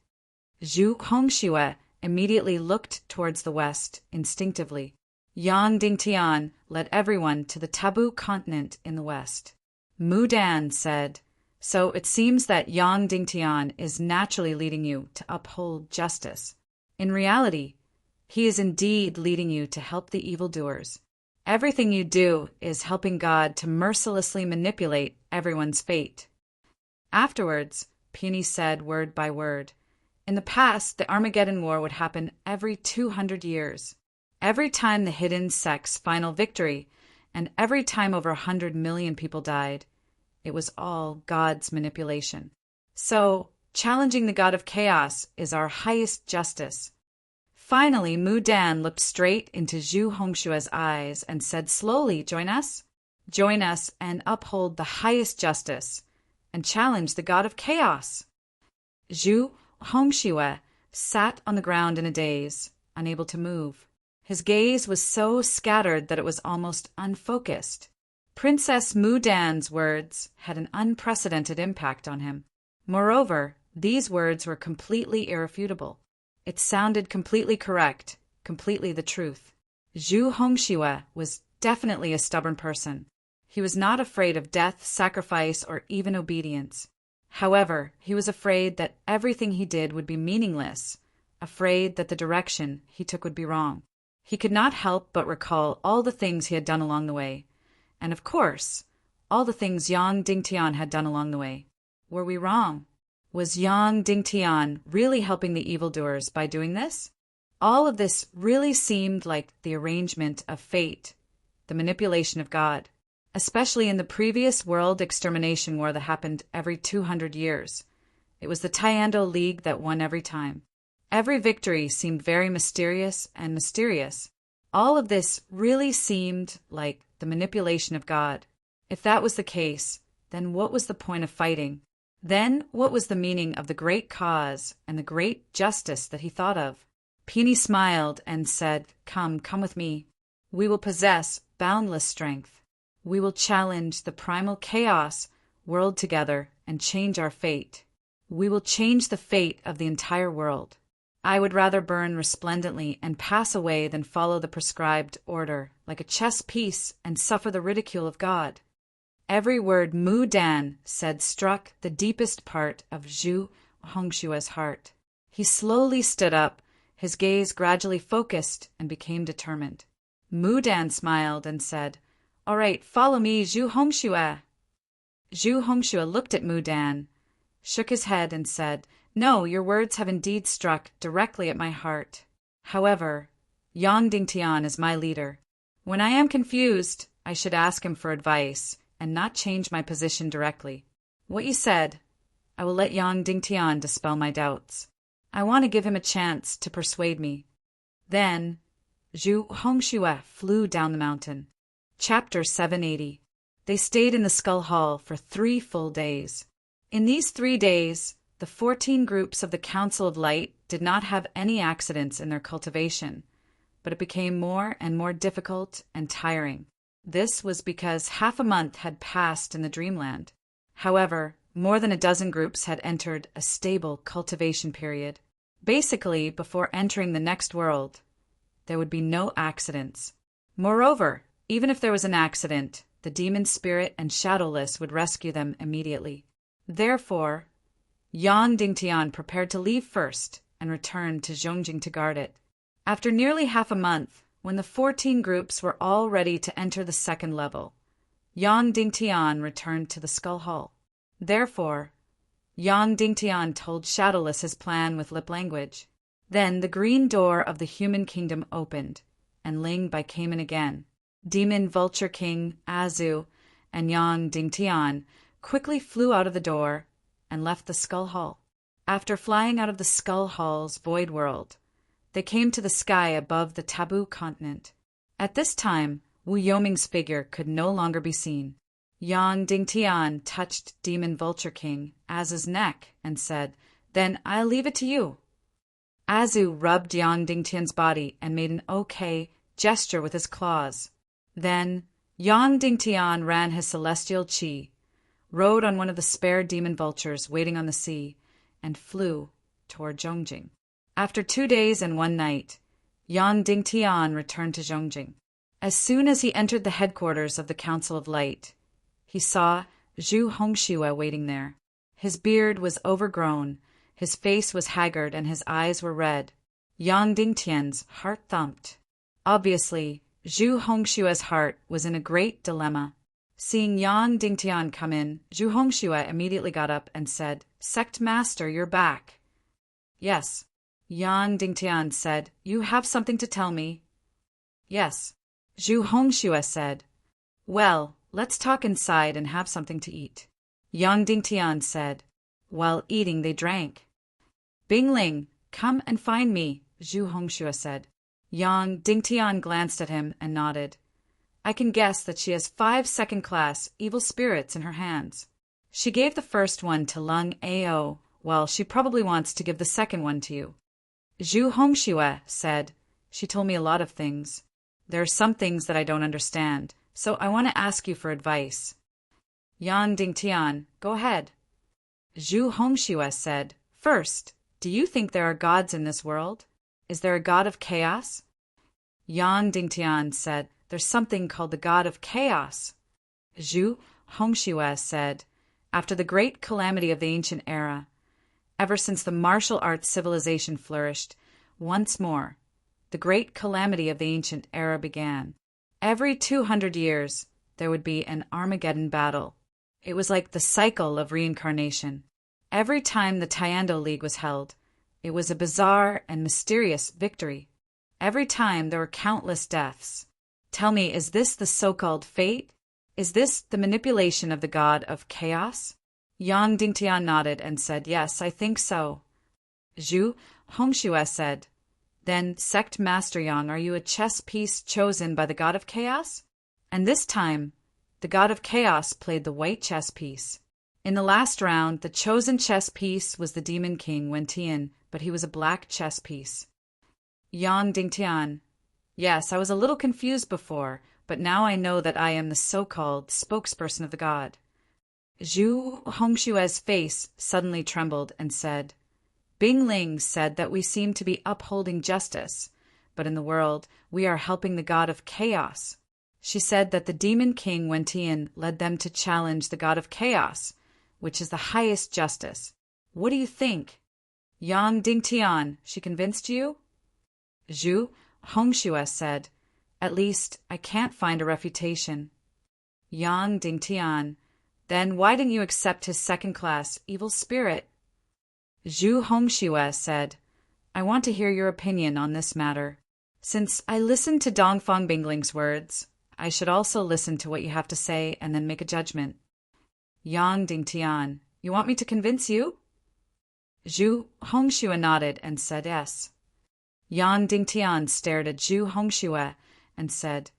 Zhu Hongxue immediately looked towards the west instinctively. Yang Dingtian led everyone to the taboo continent in the west. Mu Dan said, so it seems that Yang Dingtian is naturally leading you to uphold justice. In reality, he is indeed leading you to help the evildoers. Everything you do is helping God to mercilessly manipulate everyone's fate. Afterwards, Peony said word by word, in the past, the Armageddon War would happen every 200 years. Every time the hidden sect's final victory, and every time over 100 million people died, it was all God's manipulation. So, challenging the God of chaos is our highest justice. Finally, Mu Dan looked straight into Zhu Hongxue's eyes and said slowly, join us? Join us and uphold the highest justice, and challenge the God of chaos. Zhu Hongxue sat on the ground in a daze, unable to move. His gaze was so scattered that it was almost unfocused. Princess Mu Dan's words had an unprecedented impact on him. Moreover, these words were completely irrefutable. It sounded completely correct, completely the truth. Zhu Hongxue was definitely a stubborn person. He was not afraid of death, sacrifice, or even obedience. However, he was afraid that everything he did would be meaningless, afraid that the direction he took would be wrong. He could not help but recall all the things he had done along the way, and of course, all the things Yang Dingtian had done along the way. Were we wrong? Was Yang Dingtian really helping the evildoers by doing this? All of this really seemed like the arrangement of fate, the manipulation of God, especially in the previous world extermination war that happened every 200 years. It was the Tiando League that won every time. Every victory seemed very mysterious and mysterious. All of this really seemed like the manipulation of God. If that was the case, then what was the point of fighting? Then what was the meaning of the great cause and the great justice that he thought of? Peony smiled and said, come with me. We will possess boundless strength. We will challenge the primal chaos world together and change our fate. We will change the fate of the entire world. I would rather burn resplendently and pass away than follow the prescribed order, like a chess piece, and suffer the ridicule of God. Every word Mu Dan said struck the deepest part of Zhu Hongshua's heart. He slowly stood up, his gaze gradually focused and became determined. Mu Dan smiled and said, all right, follow me, Zhu Hongxue. Zhu Hongxue looked at Mu Dan, shook his head and said, no, your words have indeed struck directly at my heart. However, Yang Dingtian is my leader. When I am confused, I should ask him for advice and not change my position directly. What you said, I will let Yang Dingtian dispel my doubts. I want to give him a chance to persuade me. Then, Zhu Hongxue flew down the mountain. Chapter 780. They stayed in the Skull Hall for 3 full days. In these 3 days, the 14 groups of the Council of Light did not have any accidents in their cultivation, but it became more and more difficult and tiring. This was because half a month had passed in the Dreamland. However, more than a dozen groups had entered a stable cultivation period. Basically, before entering the next world, there would be no accidents. Moreover, even if there was an accident, the demon spirit and shadowless would rescue them immediately. Therefore, Yang Dingtian prepared to leave first and returned to Zhongjing to guard it. After nearly half a month, when the 14 groups were all ready to enter the second level, Yang Dingtian returned to the Skull Hall. Therefore, Yang Dingtian told Shadowless his plan with lip language. Then the green door of the human kingdom opened, and Ling Bai came in again. Demon Vulture King Azu and Yang Dingtian quickly flew out of the door and left the Skull Hall. After flying out of the Skull Hall's void world, they came to the sky above the taboo continent. At this time, Wu Yoming's figure could no longer be seen. Yang Dingtian touched Demon Vulture King Azu's neck and said, then I'll leave it to you. Azu rubbed Yang Dingtian's body and made an okay gesture with his claws. Then, Yang Dingtian ran his celestial qi, rode on one of the spare demon vultures waiting on the sea, and flew toward Zhongjing. After 2 days and 1 night, Yang Dingtian returned to Zhongjing. As soon as he entered the headquarters of the Council of Light, he saw Zhu Hongxue waiting there. His beard was overgrown, his face was haggard, and his eyes were red. Yang Dingtian's heart thumped. Obviously, Zhu Hongxue's heart was in a great dilemma. Seeing Yang Dingtian come in, Zhu Hongxue immediately got up and said, Sect Master, you're back. Yes. Yang Dingtian said, you have something to tell me. Yes. Zhu Hongxue said, well, let's talk inside and have something to eat. Yang Dingtian said. While eating, they drank. Bingling, come and find me, Zhu Hongxue said. Yang Dingtian glanced at him and nodded. I can guess that she has 5 second-class evil spirits in her hands. She gave the first one to Lung Ao, well, she probably wants to give the second one to you. Zhu Hongxue said, she told me a lot of things. There are some things that I don't understand, so I want to ask you for advice. Yang Dingtian, go ahead. Zhu Hongxue said, first, do you think there are gods in this world? Is there a god of chaos? Yang Dingtian said, there's something called the god of chaos. Zhu Hongxue said, after the great calamity of the ancient era, ever since the martial arts civilization flourished, once more. The great calamity of the ancient era began. Every 200 years, there would be an Armageddon battle. It was like the cycle of reincarnation. Every time the Tyando League was held, it was a bizarre and mysterious victory. Every time there were countless deaths. Tell me, is this the so-called fate? Is this the manipulation of the god of chaos? Yang Dingtian nodded and said, yes, I think so. Zhu Hongxue said, then, Sect Master Yang, are you a chess piece chosen by the god of chaos? And this time, the god of chaos played the white chess piece. In the last round, the chosen chess piece was the Demon King Wentian, but he was a black chess piece. Yang Dingtian, yes, I was a little confused before, but now I know that I am the so-called spokesperson of the god. Zhu Hongshue's face suddenly trembled and said, Bing Ling said that we seem to be upholding justice, but in the world we are helping the god of chaos. She said that the Demon King Wentian led them to challenge the god of chaos, which is the highest justice. What do you think? Yang Dingtian, she convinced you? Zhu Hongxue said, at least I can't find a refutation. Yang Dingtian, then why didn't you accept his second-class evil spirit? Zhu Hongxue said, I want to hear your opinion on this matter. Since I listened to Dongfang Bingling's words, I should also listen to what you have to say and then make a judgment. Yang Dingtian, you want me to convince you? Zhu Hongxue nodded and said yes. Yang Dingtian stared at Zhu Hongxue and said,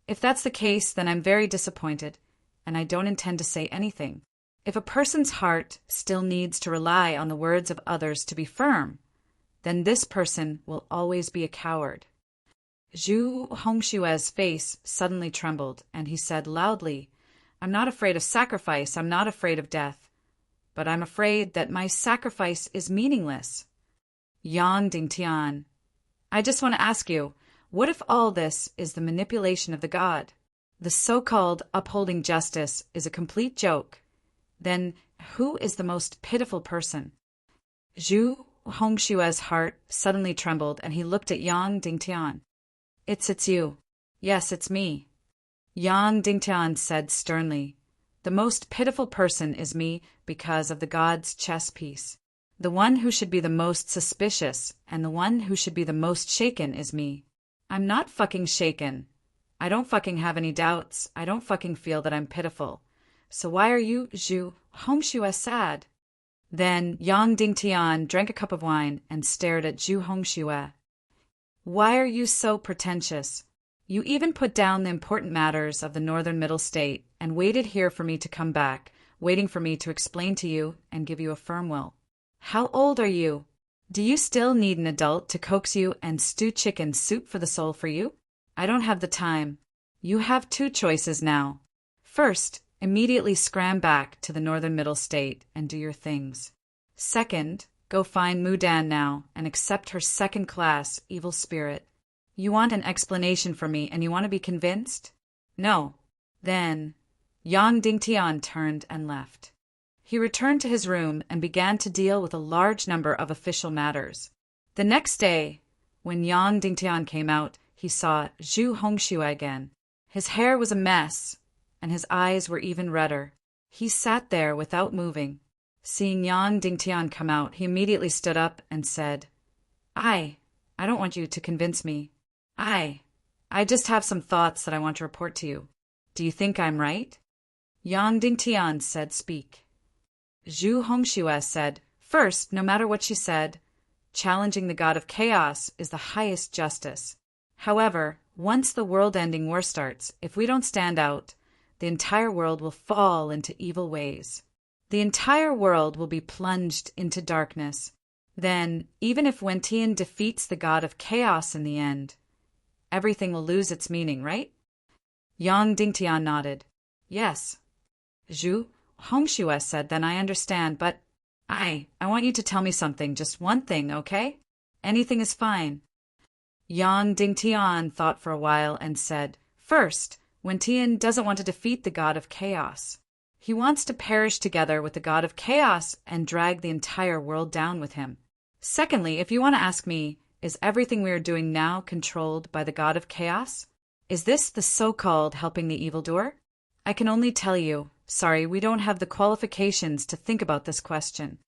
if that's the case, then I'm very disappointed, and I don't intend to say anything. If a person's heart still needs to rely on the words of others to be firm, then this person will always be a coward. Zhu Hongshue's face suddenly trembled, and he said loudly, I'm not afraid of sacrifice, I'm not afraid of death, but I'm afraid that my sacrifice is meaningless. Yang Dingtian, I just want to ask you, what if all this is the manipulation of the god? The so-called upholding justice is a complete joke. Then who is the most pitiful person? Zhu Hongshue's heart suddenly trembled, and he looked at Yang Dingtian. It's you. Yes, it's me. Yang Dingtian said sternly, the most pitiful person is me because of the god's chess piece. The one who should be the most suspicious and the one who should be the most shaken is me. I'm not fucking shaken. I don't fucking have any doubts. I don't fucking feel that I'm pitiful. So why are you, Zhu Hongxue, sad? Then Yang Dingtian drank a cup of wine and stared at Zhu Hongxue. Why are you so pretentious? You even put down the important matters of the northern middle state and waited here for me to come back, waiting for me to explain to you and give you a firm will. How old are you? Do you still need an adult to coax you and stew chicken soup for the soul for you? I don't have the time. You have two choices now. First, immediately scram back to the northern middle state and do your things. Second, go find Mudan now and accept her second-class evil spirit. You want an explanation from me and you want to be convinced? No. Then, Yang Dingtian turned and left. He returned to his room and began to deal with a large number of official matters. The next day, when Yang Dingtian came out, he saw Zhu Hongxue again. His hair was a mess, and his eyes were even redder. He sat there without moving. Seeing Yang Dingtian come out, he immediately stood up and said, I don't want you to convince me. I just have some thoughts that I want to report to you. Do you think I'm right? Yang Dingtian said, speak. Zhu Hongxue said, first, no matter what she said, challenging the god of chaos is the highest justice. However, once the world-ending war starts, if we don't stand out, the entire world will fall into evil ways. The entire world will be plunged into darkness. Then, even if Wentian defeats the god of chaos in the end, everything will lose its meaning, right? Yang Dingtian nodded. Yes. Zhu Hongxue said, then I understand, but I want you to tell me something, just one thing, okay? Anything is fine. Yang Dingtian thought for a while and said, first, Wentian doesn't want to defeat the god of chaos. He wants to perish together with the god of chaos and drag the entire world down with him. Secondly, if you want to ask me is everything we are doing now controlled by the god of chaos? Is this the so-called helping the evildoer? I can only tell you, sorry, we don't have the qualifications to think about this question.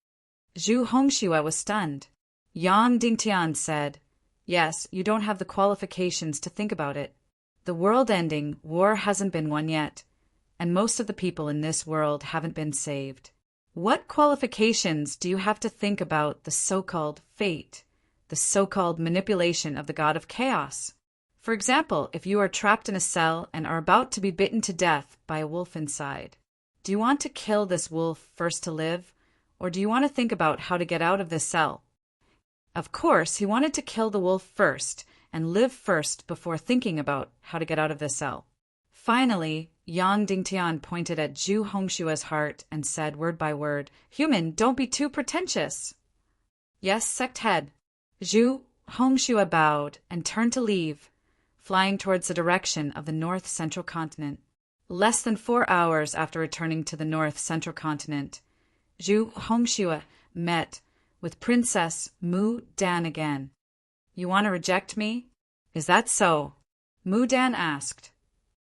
Zhu Hongxue was stunned. Yang Dingtian said, yes, you don't have the qualifications to think about it. The world-ending war hasn't been won yet, and most of the people in this world haven't been saved. What qualifications do you have to think about the so-called fate, the so-called manipulation of the god of chaos? For example, if you are trapped in a cell and are about to be bitten to death by a wolf inside, do you want to kill this wolf first to live, or do you want to think about how to get out of this cell? Of course, he wanted to kill the wolf first and live first before thinking about how to get out of the cell. Finally, Yang Dingtian pointed at Zhu Hongshua's heart and said word by word, "Human, don't be too pretentious." Yes, sect head. Zhu Hongxue bowed and turned to leave, flying towards the direction of the North Central Continent. Less than 4 hours after returning to the North Central Continent, Zhu Hongxue met with Princess Mu Dan again. "You want to reject me? Is that so?" Mu Dan asked.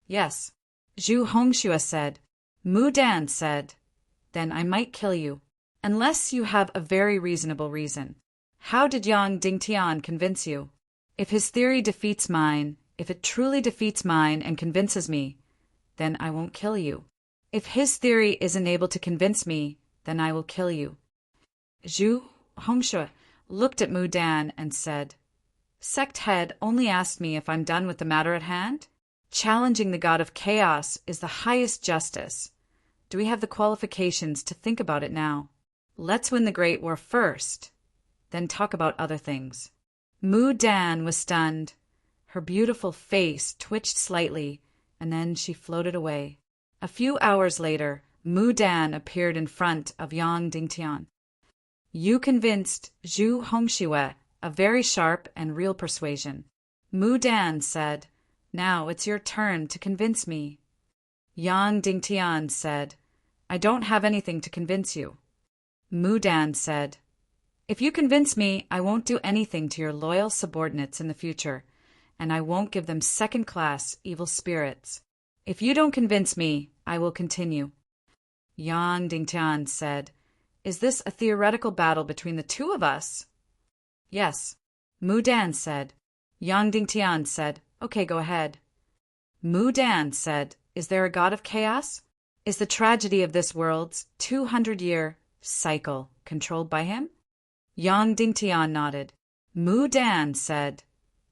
"Yes," Zhu Hongxue said. Mu Dan said, "Then I might kill you, unless you have a very reasonable reason." How did Yang Dingtian convince you? If his theory defeats mine, if it truly defeats mine and convinces me, then I won't kill you. If his theory isn't able to convince me, then I will kill you. Zhu Hongxue looked at Mu Dan and said, "Sect head only asked me if I'm done with the matter at hand? Challenging the god of chaos is the highest justice. Do we have the qualifications to think about it now? Let's win the Great War first, then talk about other things." Mu Dan was stunned. Her beautiful face twitched slightly, and then she floated away. A few hours later, Mu Dan appeared in front of Yang Dingtian. "You convinced Zhu Hongxue, a very sharp and real persuasion." Mu Dan said, "Now it's your turn to convince me." Yang Dingtian said, "I don't have anything to convince you." Mu Dan said, "If you convince me, I won't do anything to your loyal subordinates in the future, and I won't give them second-class evil spirits. If you don't convince me, I will continue." Yang Dingtian said, "Is this a theoretical battle between the two of us?" "Yes," Mu Dan said. Yang Dingtian said, "Okay, go ahead." Mu Dan said, "Is there a god of chaos? Is the tragedy of this world's 200-year cycle controlled by him?" Yang Dingtian nodded. Mu Dan said,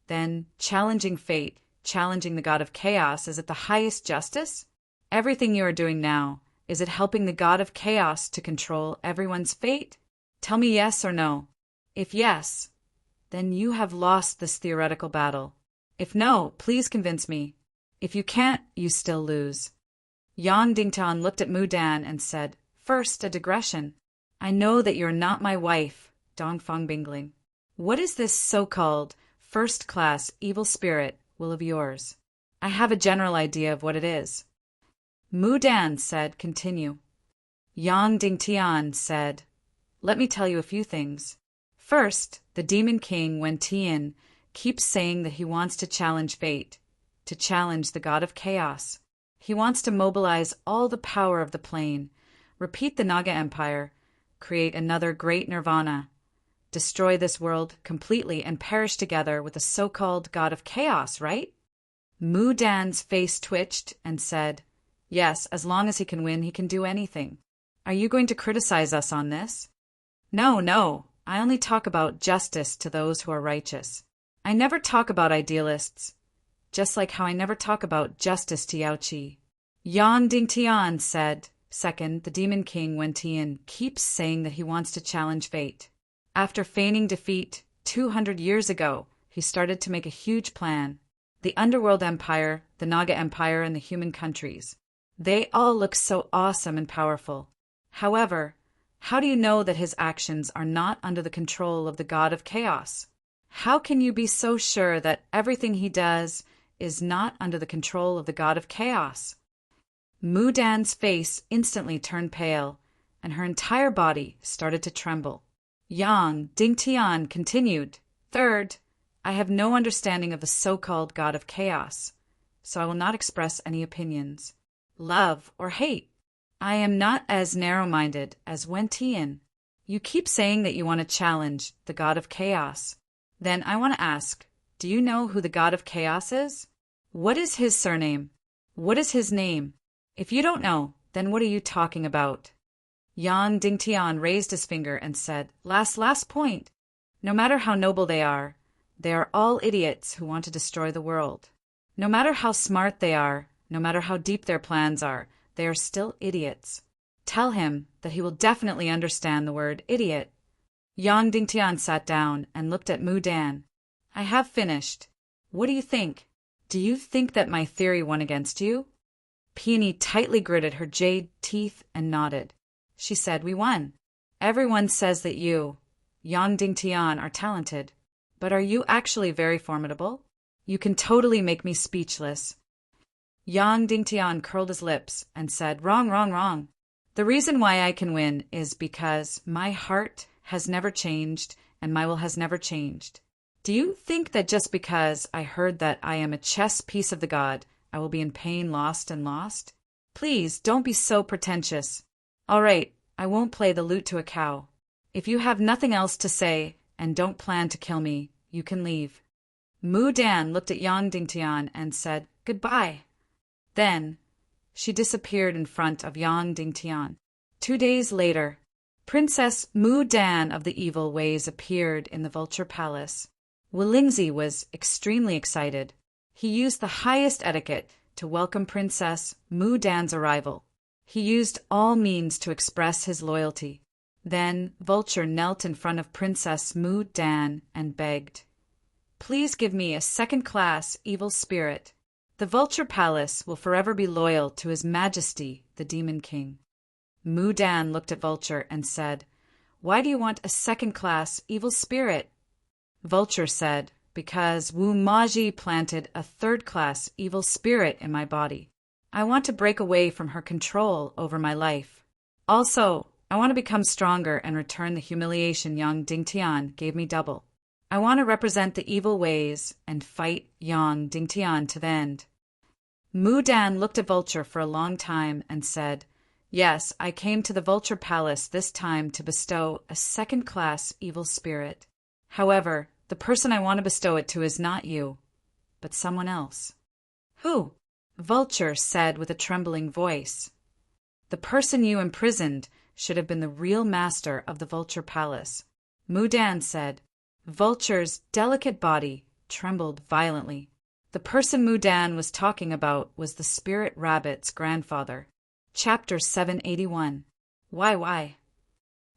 "Then challenging fate, challenging the god of chaos, is it the highest justice? Everything you are doing now, is it helping the god of chaos to control everyone's fate? Tell me yes or no. If yes, then you have lost this theoretical battle. If no, please convince me. If you can't, you still lose." Yang Dingtian looked at Mu Dan and said, "First, a digression. I know that you're not my wife, Dongfang Bingling. What is this so-called first-class evil spirit will of yours? I have a general idea of what it is." Mu Dan said, "Continue." Yang Dingtian said, "Let me tell you a few things. First, the Demon King Wen Tian keeps saying that he wants to challenge fate, to challenge the god of chaos. He wants to mobilize all the power of the plane, repeat the Naga Empire, create another great nirvana, destroy this world completely and perish together with the so-called god of chaos, right?" Mu Dan's face twitched and said, "Yes, as long as he can win, he can do anything. Are you going to criticize us on this?" No, I only talk about justice to those who are righteous. I never talk about idealists, just like how I never talk about justice to Yao Qi." Yang Dingtian said, "Second, the Demon King Wen Tian keeps saying that he wants to challenge fate. After feigning defeat 200 years ago, he started to make a huge plan. The Underworld Empire, the Naga Empire, and the human countries. They all look so awesome and powerful. However, how do you know that his actions are not under the control of the god of chaos? How can you be so sure that everything he does is not under the control of the god of chaos?" Mu Dan's face instantly turned pale, and her entire body started to tremble. Yang Dingtian continued, Third, I have no understanding of the so-called God of chaos, so I will not express any opinions, love or hate. I am not as narrow-minded as Wen Tian. You keep saying that you want to challenge the God of chaos. Then I want to ask, do you know who the God of chaos is? What is his surname? What is his name? If you don't know, then what are you talking about? Yang Dingtian raised his finger and said, Last point. No matter how noble they are all idiots who want to destroy the world. No matter how smart they are, no matter how deep their plans are, they are still idiots. Tell him that he will definitely understand the word idiot. Yang Dingtian sat down and looked at Mu Dan. I have finished. What do you think? Do you think that my theory won against you? Peony tightly gritted her jade teeth and nodded. She said, we won. Everyone says that you, Yang Dingtian, are talented. But are you actually very formidable? You can totally make me speechless. Yang Dingtian curled his lips and said, Wrong. The reason why I can win is because my heart has never changed and my will has never changed. Do you think that just because I heard that I am a chess piece of the god, I will be in pain, lost? Please, don't be so pretentious. All right, I won't play the lute to a cow. If you have nothing else to say and don't plan to kill me, you can leave. Mu Dan looked at Yang Dingtian and said, Goodbye. Then she disappeared in front of Yang Dingtian. 2 days later, Princess Mu Dan of the Evil Ways appeared in the Vulture Palace. Wulingzi was extremely excited. He used the highest etiquette to welcome Princess Mu Dan's arrival. He used all means to express his loyalty. Then Vulture knelt in front of Princess Mu Dan and begged, Please give me a second-class evil spirit. The Vulture Palace will forever be loyal to His Majesty, the Demon King. Mu Dan looked at Vulture and said, Why do you want a second-class evil spirit? Vulture said, Because Wu Maji planted a third-class evil spirit in my body. I want to break away from her control over my life. Also, I want to become stronger and return the humiliation Yang Dingtian gave me double. I want to represent the evil ways and fight Yang Dingtian to the end. Mu Dan looked at Vulture for a long time and said, Yes, I came to the Vulture Palace this time to bestow a second-class evil spirit. However, the person I want to bestow it to is not you, but someone else. Who? Vulture said with a trembling voice. The person you imprisoned should have been the real master of the Vulture Palace. Mu Dan said. Vulture's delicate body trembled violently. The person Mu Dan was talking about was the spirit rabbit's grandfather. Chapter 781. Why?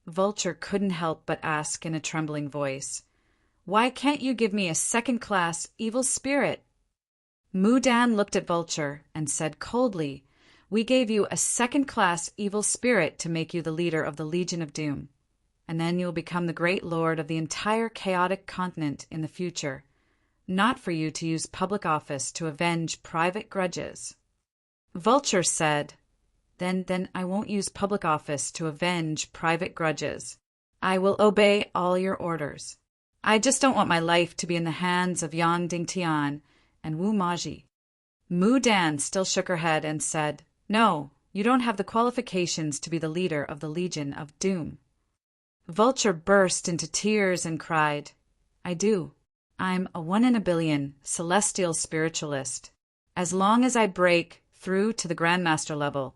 Vulture couldn't help but ask in a trembling voice. Why can't you give me a second-class evil spirit? Mu Dan looked at Vulture and said coldly, We gave you a second-class evil spirit to make you the leader of the Legion of Doom. And then you will become the great lord of the entire chaotic continent in the future, not for you to use public office to avenge private grudges. Vulture said, Then I won't use public office to avenge private grudges. I will obey all your orders. I just don't want my life to be in the hands of Yang Dingtian and Wu Maji. Mu Dan still shook her head and said, No, you don't have the qualifications to be the leader of the Legion of Doom. Vulture burst into tears and cried, I do. I'm a 1 in a billion celestial spiritualist. As long as I break through to the Grandmaster level,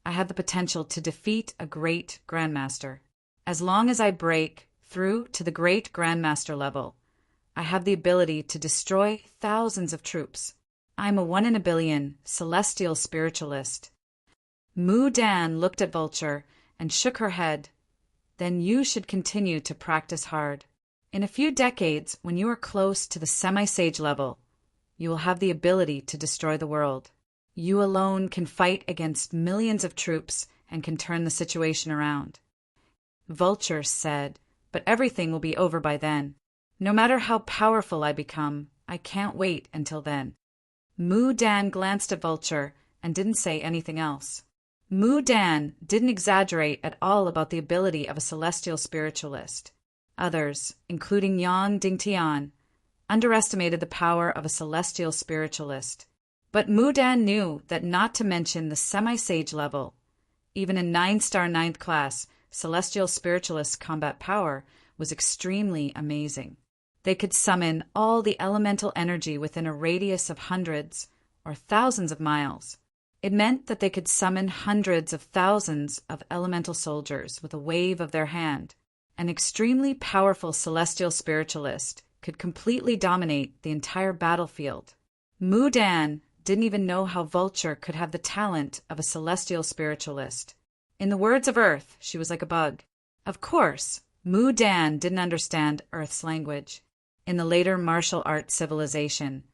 I have the potential to defeat a great Grandmaster. As long as I break through to the great Grandmaster level, I have the ability to destroy thousands of troops. I'm a 1 in a billion celestial spiritualist. Mu Dan looked at Vulture and shook her head. Then you should continue to practice hard. In a few decades, when you are close to the semi-sage level, you will have the ability to destroy the world. You alone can fight against millions of troops and can turn the situation around. Vulture said, But everything will be over by then. No matter how powerful I become, I can't wait until then. Mu Dan glanced at Vulture and didn't say anything else. Mu Dan didn't exaggerate at all about the ability of a celestial spiritualist. Others, including Yang Dingtian, underestimated the power of a celestial spiritualist. But Mu Dan knew that not to mention the semi-sage level, even a 9-star 9th class, celestial spiritualist combat power was extremely amazing. They could summon all the elemental energy within a radius of hundreds or thousands of miles. It meant that they could summon hundreds of thousands of elemental soldiers with a wave of their hand. An extremely powerful celestial spiritualist could completely dominate the entire battlefield. Mu Dan didn't even know how Vulture could have the talent of a celestial spiritualist. In the words of Earth, she was like a bug. Of course, Mu Dan didn't understand Earth's language. In the later martial arts civilization,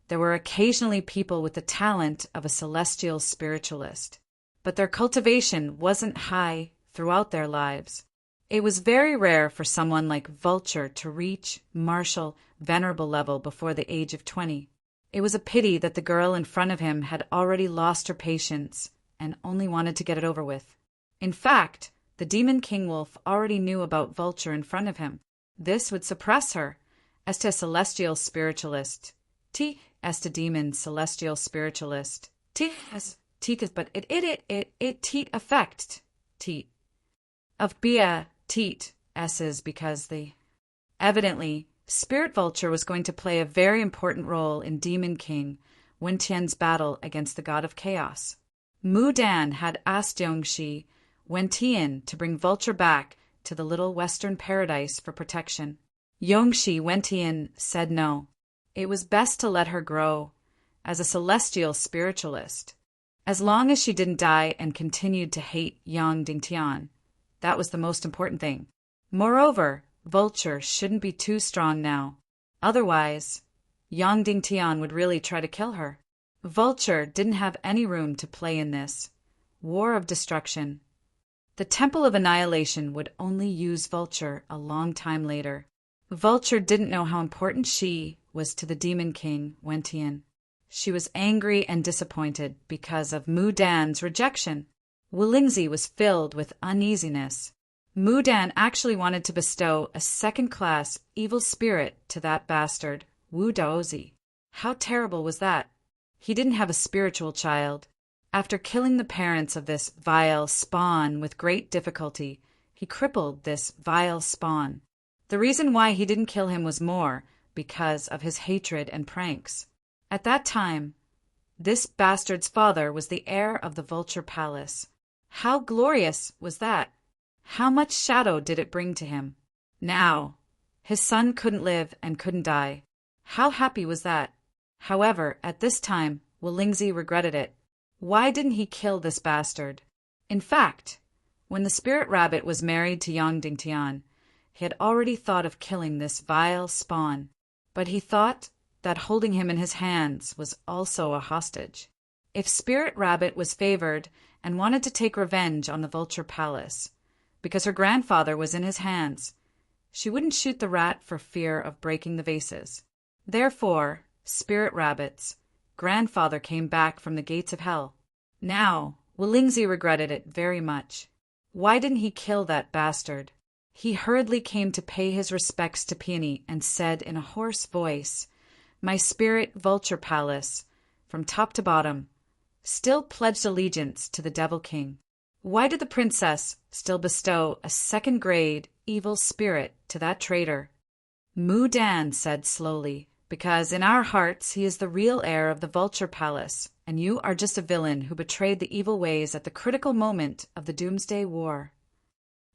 there were occasionally people with the talent of a celestial spiritualist, but their cultivation wasn't high throughout their lives. It was very rare for someone like Vulture to reach martial, venerable level before the age of 20. It was a pity that the girl in front of him had already lost her patience and only wanted to get it over with. In fact, the demon king wolf already knew about Vulture in front of him. This would suppress her. As to celestial spiritualist, as to demon celestial spiritualist, as but it affect of bia s's because the evidently Spirit Vulture was going to play a very important role in Demon King Wen Tian's battle against the god of chaos. Mu Dan had asked Yongxi Wen Tian to bring Vulture back to the little western paradise for protection. Yongxi Wen Tian said no. It was best to let her grow as a celestial spiritualist. As long as she didn't die and continued to hate Yang Dingtian, that was the most important thing. Moreover, Vulture shouldn't be too strong now. Otherwise, Yang Dingtian would really try to kill her. Vulture didn't have any room to play in this war of destruction. The Temple of Annihilation would only use Vulture a long time later. Vulture didn't know how important she was to the Demon King, Wen Tian. She was angry and disappointed because of Mu Dan's rejection. Wu Lingzi was filled with uneasiness. Mu Dan actually wanted to bestow a second-class evil spirit to that bastard, Wu Daozi. How terrible was that? He didn't have a spiritual child. After killing the parents of this vile spawn with great difficulty, he crippled this vile spawn. The reason why he didn't kill him was more because of his hatred and pranks. At that time, this bastard's father was the heir of the Vulture Palace. How glorious was that? How much shadow did it bring to him? Now, his son couldn't live and couldn't die. How happy was that? However, at this time, Wu Lingzi regretted it. Why didn't he kill this bastard? In fact, when the spirit rabbit was married to Yang Dingtian, he had already thought of killing this vile spawn, but he thought that holding him in his hands was also a hostage. If Spirit Rabbit was favored and wanted to take revenge on the Vulture Palace, because her grandfather was in his hands, she wouldn't shoot the rat for fear of breaking the vases. Therefore, Spirit Rabbit's grandfather came back from the gates of hell. Now, Wu Lingzi regretted it very much. Why didn't he kill that bastard? He hurriedly came to pay his respects to Peony and said in a hoarse voice, "My spirit Vulture Palace, from top to bottom, still pledged allegiance to the Devil King. Why did the princess still bestow a second-grade evil spirit to that traitor?" Mu Dan said slowly, "Because in our hearts he is the real heir of the Vulture Palace, and you are just a villain who betrayed the evil ways at the critical moment of the Doomsday War."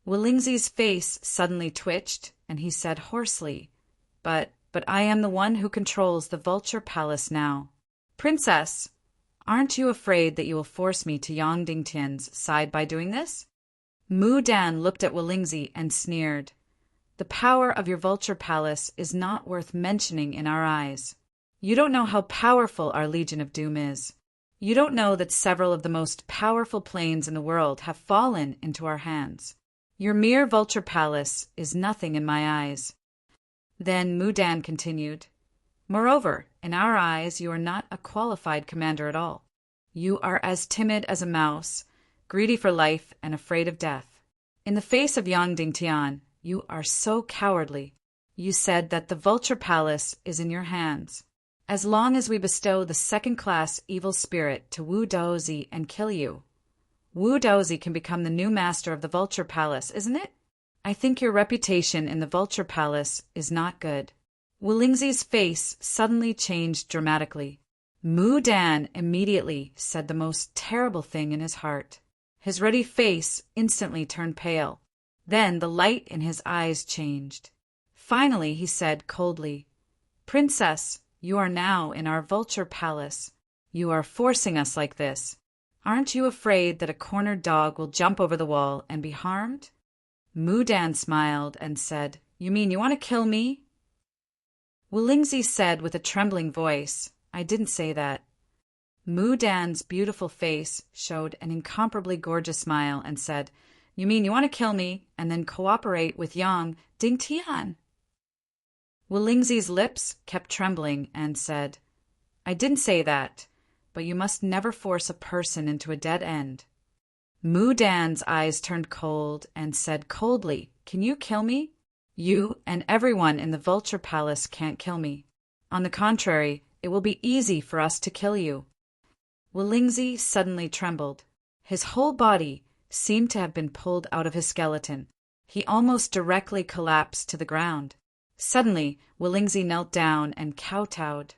Wu Lingzi's face suddenly twitched, and he said hoarsely, But I am the one who controls the Vulture Palace now. Princess, aren't you afraid that you will force me to Yang Dingtian's side by doing this?" Mu Dan looked at Wu Lingzi and sneered. "The power of your Vulture Palace is not worth mentioning in our eyes. You don't know how powerful our Legion of Doom is. You don't know that several of the most powerful planes in the world have fallen into our hands. Your mere Vulture Palace is nothing in my eyes." Then Mu Dan continued, "Moreover, in our eyes you are not a qualified commander at all. You are as timid as a mouse, greedy for life and afraid of death. In the face of Yang Dingtian, you are so cowardly. You said that the Vulture Palace is in your hands. As long as we bestow the second-class evil spirit to Wu Daozi and kill you, Wu Daozi can become the new master of the Vulture Palace, isn't it? I think your reputation in the Vulture Palace is not good. Wu Lingzi's face suddenly changed dramatically. Mu Dan immediately said the most terrible thing in his heart. His ruddy face instantly turned pale. Then the light in his eyes changed. Finally, he said coldly, "Princess, you are now in our Vulture Palace. You are forcing us like this. Aren't you afraid that a cornered dog will jump over the wall and be harmed?" Mu Dan smiled and said, "You mean you want to kill me?" Wu Lingzi said with a trembling voice, "I didn't say that." Mu Dan's beautiful face showed an incomparably gorgeous smile and said, "You mean you want to kill me and then cooperate with Yang Dingtian?" Wu Lingzi's lips kept trembling and said, "I didn't say that, but you must never force a person into a dead end." Mu Dan's eyes turned cold and said coldly, "Can you kill me? You and everyone in the Vulture Palace can't kill me. On the contrary, it will be easy for us to kill you." Wu Lingzi suddenly trembled. His whole body seemed to have been pulled out of his skeleton. He almost directly collapsed to the ground. Suddenly, Wu Lingzi knelt down and kowtowed.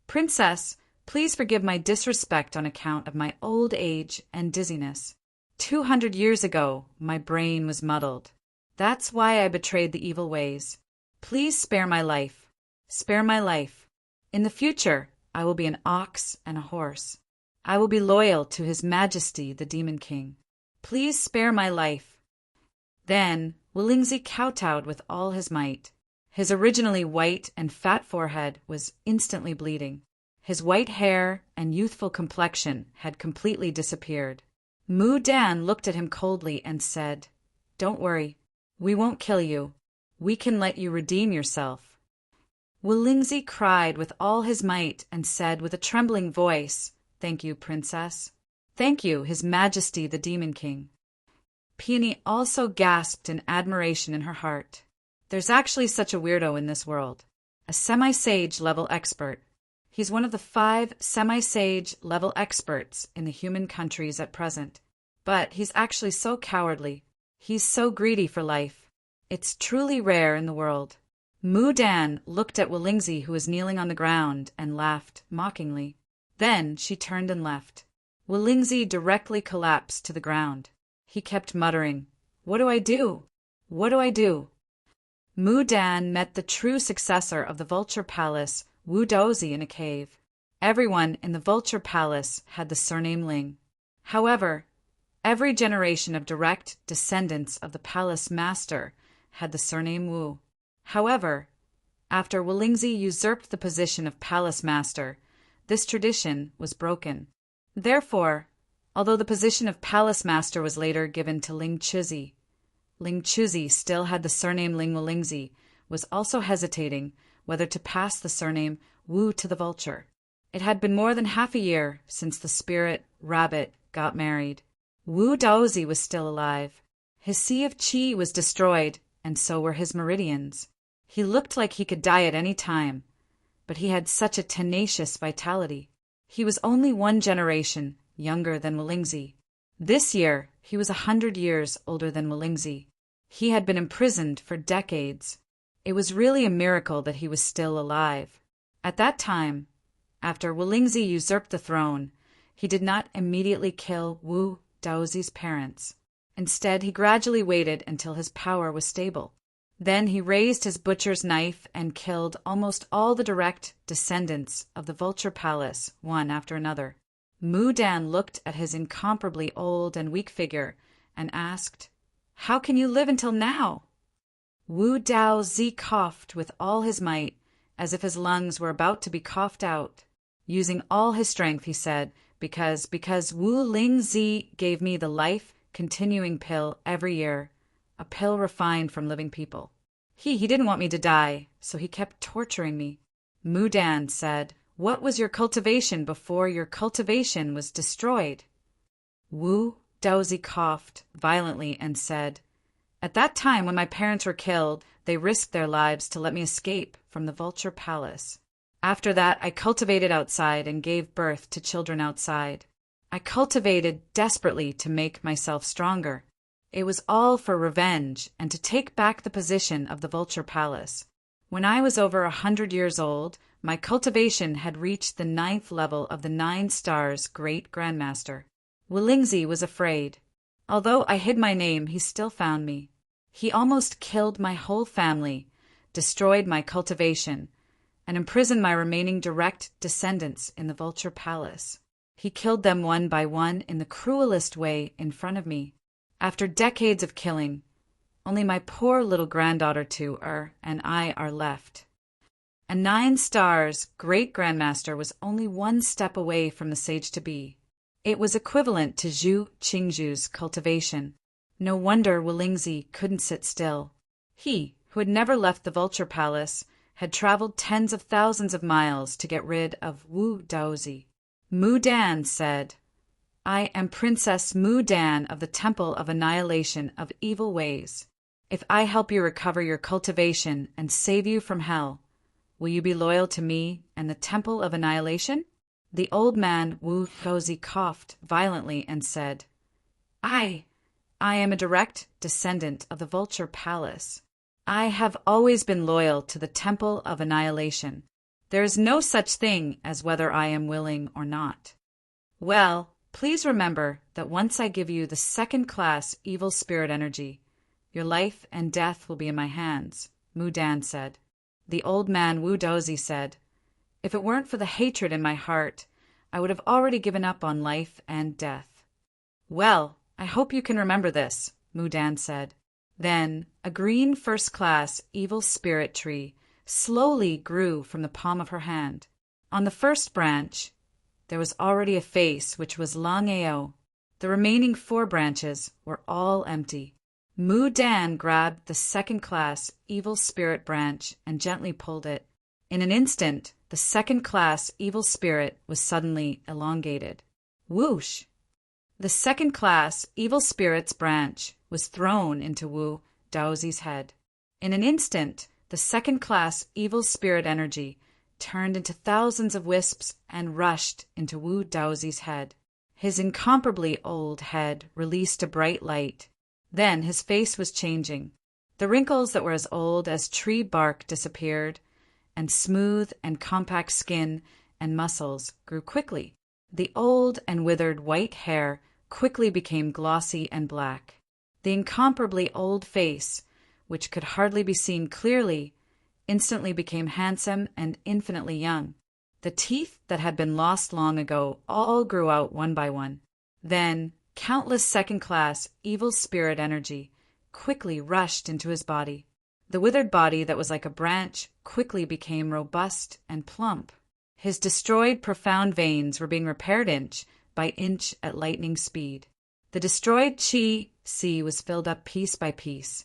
"Princess, please forgive my disrespect on account of my old age and dizziness. 200 years ago, my brain was muddled. That's why I betrayed the evil ways. Please spare my life. Spare my life. In the future, I will be an ox and a horse. I will be loyal to His Majesty, the Demon King. Please spare my life." Then Wu Lingzi kowtowed with all his might. His originally white and fat forehead was instantly bleeding. His white hair and youthful complexion had completely disappeared. Mu Dan looked at him coldly and said, "Don't worry. We won't kill you. We can let you redeem yourself." Wu Lingzi cried with all his might and said with a trembling voice, "Thank you, Princess. Thank you, His Majesty the Demon King." Peony also gasped in admiration in her heart. There's actually such a weirdo in this world. A semi-sage level expert. He's one of the 5 semi-sage level experts in the human countries at present. But he's actually so cowardly. He's so greedy for life. It's truly rare in the world. Mu Dan looked at Wu Lingzi, who was kneeling on the ground, and laughed mockingly. Then she turned and left. Wu Lingzi directly collapsed to the ground. He kept muttering, "What do I do? What do I do?" Mu Dan met the true successor of the Vulture Palace, Wu Daozi, in a cave. Everyone in the Vulture Palace had the surname Ling. However, every generation of direct descendants of the palace master had the surname Wu. However, after Wu Lingzi usurped the position of palace master, this tradition was broken. Therefore, although the position of palace master was later given to Ling Chuzi still had the surname Ling. Wu Lingzi was also hesitating whether to pass the surname Wu to the vulture. It had been more than half a year since the spirit rabbit got married. Wu Daozi was still alive. His sea of qi was destroyed, and so were his meridians. He looked like he could die at any time, but he had such a tenacious vitality. He was only 1 generation younger than Wu Lingzi. This year, he was 100 years older than Wu Lingzi. He had been imprisoned for decades. It was really a miracle that he was still alive. At that time, after Wu Lingzi usurped the throne, he did not immediately kill Wu Daozi's parents. Instead, he gradually waited until his power was stable. Then he raised his butcher's knife and killed almost all the direct descendants of the Vulture Palace, one after another. Mu Dan looked at his incomparably old and weak figure and asked, "How can you live until now?" Wu Daozi coughed with all his might, as if his lungs were about to be coughed out. Using all his strength, he said, because Wu Lingzi gave me the life-continuing pill every year, a pill refined from living people. He didn't want me to die, so he kept torturing me. Mu Dan said, "What was your cultivation before your cultivation was destroyed?" Wu Daozi coughed violently and said, At that time, when my parents were killed, they risked their lives to let me escape from the Vulture Palace. After that, I cultivated outside and gave birth to children outside. I cultivated desperately to make myself stronger. It was all for revenge and to take back the position of the Vulture Palace. When I was over 100 years old, my cultivation had reached the 9th level of the 9 stars Great Grandmaster. Willingzi was afraid. Although I hid my name, he still found me. He almost killed my whole family, destroyed my cultivation, and imprisoned my remaining direct descendants in the Vulture Palace. He killed them one by one in the cruelest way in front of me. After decades of killing, only my poor little granddaughter and I are left. A 9 stars Great Grandmaster was only one step away from the sage-to-be. It was equivalent to Zhu Qingzhu's cultivation. No wonder Willingzi couldn't sit still. He, who had never left the Vulture Palace, had traveled tens of thousands of miles to get rid of Wu Daozi. Mu Dan said, "I am Princess Mu Dan of the Temple of Annihilation of Evil Ways. If I help you recover your cultivation and save you from hell, will you be loyal to me and the Temple of Annihilation?" The old man Wu Daozi coughed violently and said, I am a direct descendant of the Vulture Palace. I have always been loyal to the Temple of Annihilation. There is no such thing as whether I am willing or not. Well, please remember that once I give you the 2nd-class evil spirit energy, your life and death will be in my hands, Mu Dan said. The old man Wu Daozi said, "If it weren't for the hatred in my heart, I would have already given up on life and death." "Well, I hope you can remember this," Mu Dan said. Then a green 1st-class evil spirit tree slowly grew from the palm of her hand. On the first branch, there was already a face which was Lang Ao. The remaining 4 branches were all empty. Mu Dan grabbed the 2nd-class evil spirit branch and gently pulled it. In an instant, the 2nd-class evil spirit was suddenly elongated. Whoosh! The 2nd-class evil spirit's branch was thrown into Wu Daozi's head. In an instant, the 2nd-class evil spirit energy turned into thousands of wisps and rushed into Wu Daozi's head. His incomparably old head released a bright light. Then his face was changing. The wrinkles that were as old as tree bark disappeared, and smooth and compact skin and muscles grew quickly. The old and withered white hair quickly became glossy and black. The incomparably old face, which could hardly be seen clearly, instantly became handsome and infinitely young. The teeth that had been lost long ago all grew out one by one. Then countless 2nd-class evil spirit energy quickly rushed into his body. The withered body that was like a branch quickly became robust and plump. His destroyed profound veins were being repaired inch by inch at lightning speed. The destroyed chi sea was filled up piece by piece.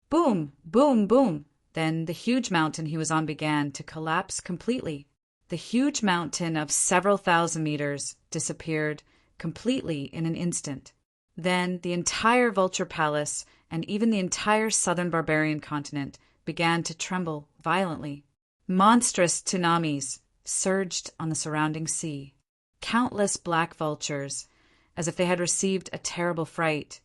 Boom, boom, boom. Then the huge mountain he was on began to collapse completely. The huge mountain of several thousand meters disappeared completely in an instant. Then the entire Vulture Palace and even the entire southern barbarian continent began to tremble violently. Monstrous tsunamis surged on the surrounding sea. Countless black vultures, as if they had received a terrible fright,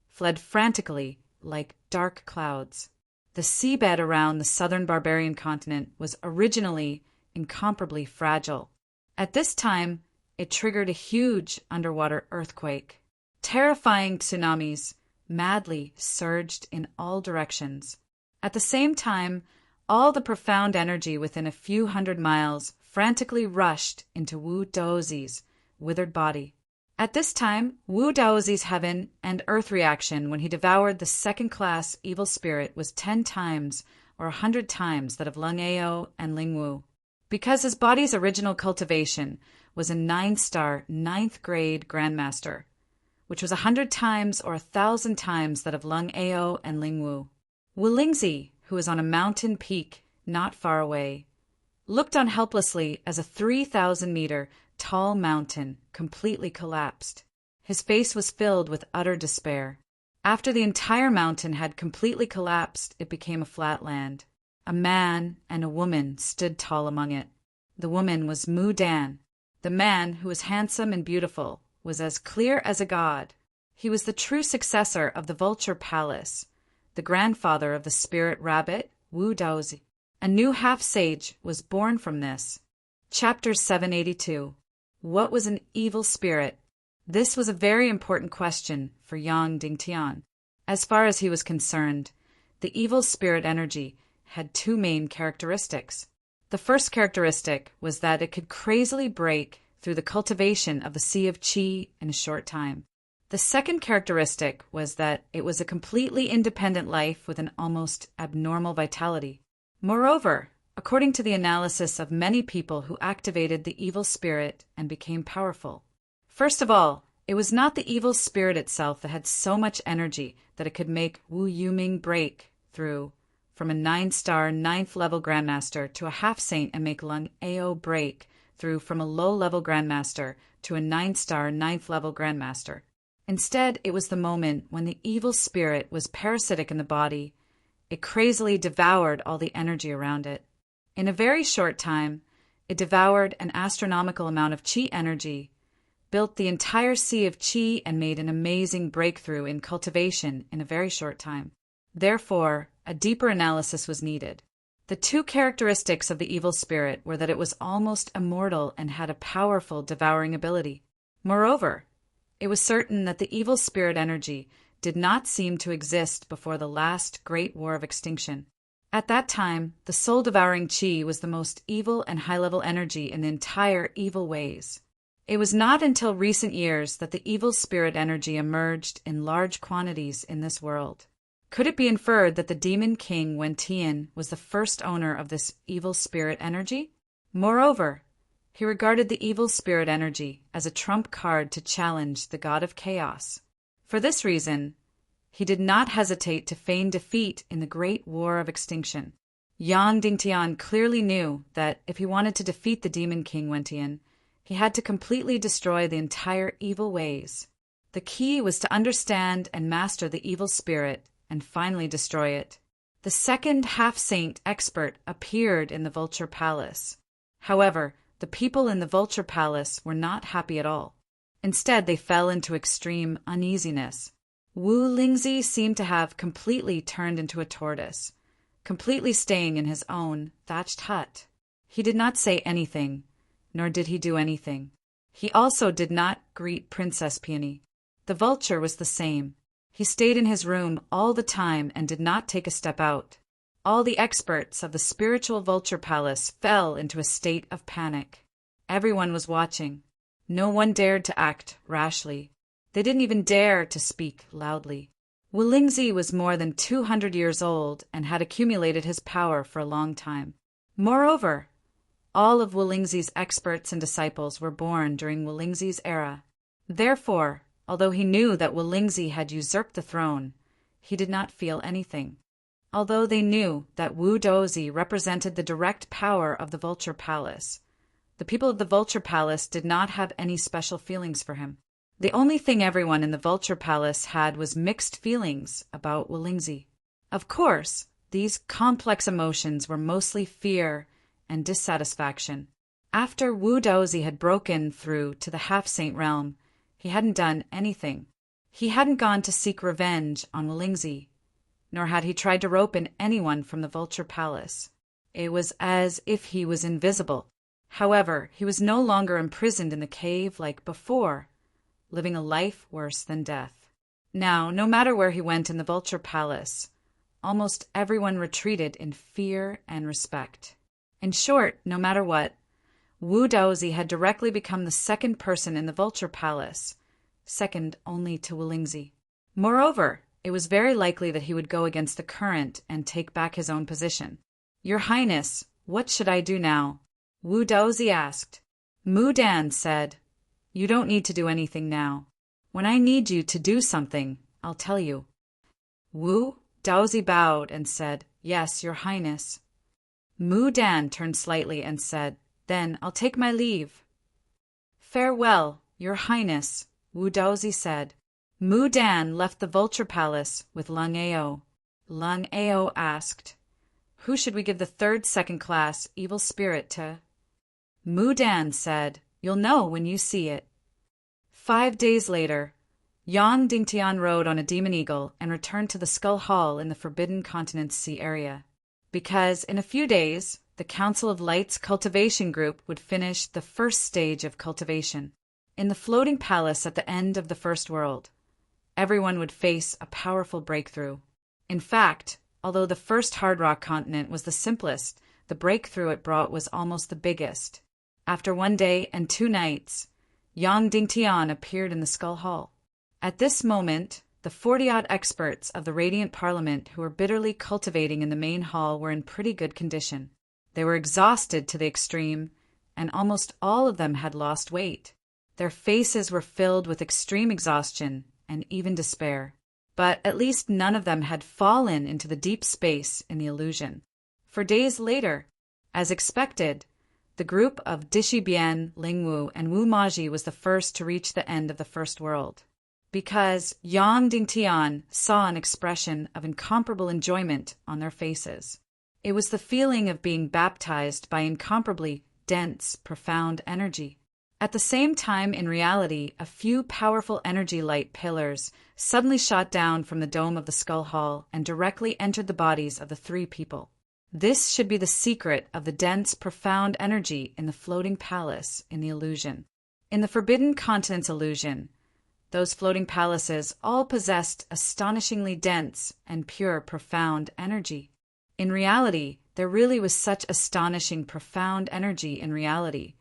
fled frantically like dark clouds. The seabed around the southern barbarian continent was originally incomparably fragile. At this time, it triggered a huge underwater earthquake. Terrifying tsunamis madly surged in all directions. At the same time, all the profound energy within a few hundred miles frantically rushed into Wu Daozi's withered body. At this time, Wu Daozi's heaven and earth reaction when he devoured the 2nd-class evil spirit was 10 times or 100 times that of Lang Ao and Ling Wu. Because his body's original cultivation was a 9-star, 9th-grade Grandmaster, which was 100 times or 1,000 times that of Lang Ao and Ling Wu. Willingzi, who was on a mountain peak not far away, looked on helplessly as a 3,000-meter tall mountain completely collapsed. His face was filled with utter despair. After the entire mountain had completely collapsed, it became a flat land. A man and a woman stood tall among it. The woman was Mu Dan. The man, who was handsome and beautiful, was as clear as a god. He was the true successor of the Vulture Palace, the grandfather of the spirit rabbit, Wu Daozi. A new half-sage was born from this. Chapter 782. What was an evil spirit? This was a very important question for Yang Dingtian. As far as he was concerned, the evil spirit energy had two main characteristics. The first characteristic was that it could crazily break through the cultivation of the Sea of Qi in a short time. The second characteristic was that it was a completely independent life with an almost abnormal vitality. Moreover, according to the analysis of many people who activated the evil spirit and became powerful. First of all, it was not the evil spirit itself that had so much energy that it could make Wu Yuming break through from a 9-star 9th-level Grandmaster to a half-saint and make Lung Ao break through from a low-level Grandmaster to a 9-star 9th-level Grandmaster. Instead, it was the moment when the evil spirit was parasitic in the body. It crazily devoured all the energy around it. In a very short time, it devoured an astronomical amount of Qi energy, built the entire Sea of Qi, and made an amazing breakthrough in cultivation in a very short time. Therefore, a deeper analysis was needed. The two characteristics of the evil spirit were that it was almost immortal and had a powerful devouring ability. Moreover, it was certain that the evil spirit energy did not seem to exist before the last great war of extinction. At that time, the soul-devouring Qi was the most evil and high-level energy in the entire evil ways. It was not until recent years that the evil spirit energy emerged in large quantities in this world. Could it be inferred that the demon king Wen Tian was the first owner of this evil spirit energy? Moreover, he regarded the evil spirit energy as a trump card to challenge the god of chaos. For this reason, he did not hesitate to feign defeat in the great war of extinction. Yang Dingtian clearly knew that if he wanted to defeat the demon king Wen Tian, he had to completely destroy the entire evil ways. The key was to understand and master the evil spirit and finally destroy it. The second half-saint expert appeared in the Vulture Palace. However, the people in the Vulture Palace were not happy at all. Instead, they fell into extreme uneasiness. Wu Lingzi seemed to have completely turned into a tortoise, completely staying in his own thatched hut. He did not say anything, nor did he do anything. He also did not greet Princess Peony. The vulture was the same. He stayed in his room all the time and did not take a step out. All the experts of the spiritual Vulture Palace fell into a state of panic. Everyone was watching. No one dared to act rashly. They didn't even dare to speak loudly. Wu Lingzi was more than 200 years old and had accumulated his power for a long time. Moreover, all of Wu Lingzi's experts and disciples were born during Wu Lingzi's era. Therefore, although he knew that Wu Lingzi had usurped the throne, he did not feel anything. Although they knew that Wu Dozi represented the direct power of the Vulture Palace, the people of the Vulture Palace did not have any special feelings for him. The only thing everyone in the Vulture Palace had was mixed feelings about Wu Lingzi. Of course, these complex emotions were mostly fear and dissatisfaction. After Wu Dozi had broken through to the half-saint realm, he hadn't done anything. He hadn't gone to seek revenge on Wu Lingzi, nor had he tried to rope in anyone from the Vulture Palace. It was as if he was invisible. However, he was no longer imprisoned in the cave like before, living a life worse than death. Now, no matter where he went in the Vulture Palace, almost everyone retreated in fear and respect. In short, no matter what, Wu Daozi had directly become the second person in the Vulture Palace, second only to Wu Lingzi. Moreover, it was very likely that he would go against the current and take back his own position. "Your Highness, what should I do now?" Wu Daozi asked. Mu Dan said, "You don't need to do anything now. When I need you to do something, I'll tell you." Wu Daozi bowed and said, "Yes, Your Highness." Mu Dan turned slightly and said, "Then I'll take my leave." "Farewell, Your Highness," Wu Daozi said. Mu Dan left the Vulture Palace with Lung Ao. Lung Ao asked, "Who should we give the third second-class evil spirit to?" Mu Dan said, "You'll know when you see it." 5 days later, Yang Dingtian rode on a demon eagle and returned to the Skull Hall in the Forbidden Continent's sea area, because in a few days, the Council of Light's cultivation group would finish the first stage of cultivation. In the floating palace at the end of the First World, everyone would face a powerful breakthrough. In fact, although the first hard rock continent was the simplest, the breakthrough it brought was almost the biggest. After 1 day and 2 nights, Yang Dingtian appeared in the Skull Hall. At this moment, the 40-odd experts of the Radiant Parliament who were bitterly cultivating in the main hall were in pretty good condition. They were exhausted to the extreme, and almost all of them had lost weight. Their faces were filled with extreme exhaustion and even despair. But at least none of them had fallen into the deep space in the illusion. For days later, as expected, the group of Dishi Bian, Lingwu, and Wu Maji was the first to reach the end of the First World, because Yang Dingtian saw an expression of incomparable enjoyment on their faces. It was the feeling of being baptized by incomparably dense, profound energy. At the same time, in reality, a few powerful energy light pillars suddenly shot down from the dome of the Skull Hall and directly entered the bodies of the 3 people. This should be the secret of the dense, profound energy in the floating palace in the illusion. In the Forbidden Continent's illusion, those floating palaces all possessed astonishingly dense and pure, profound energy. In reality, there really was such astonishing, profound energy in reality,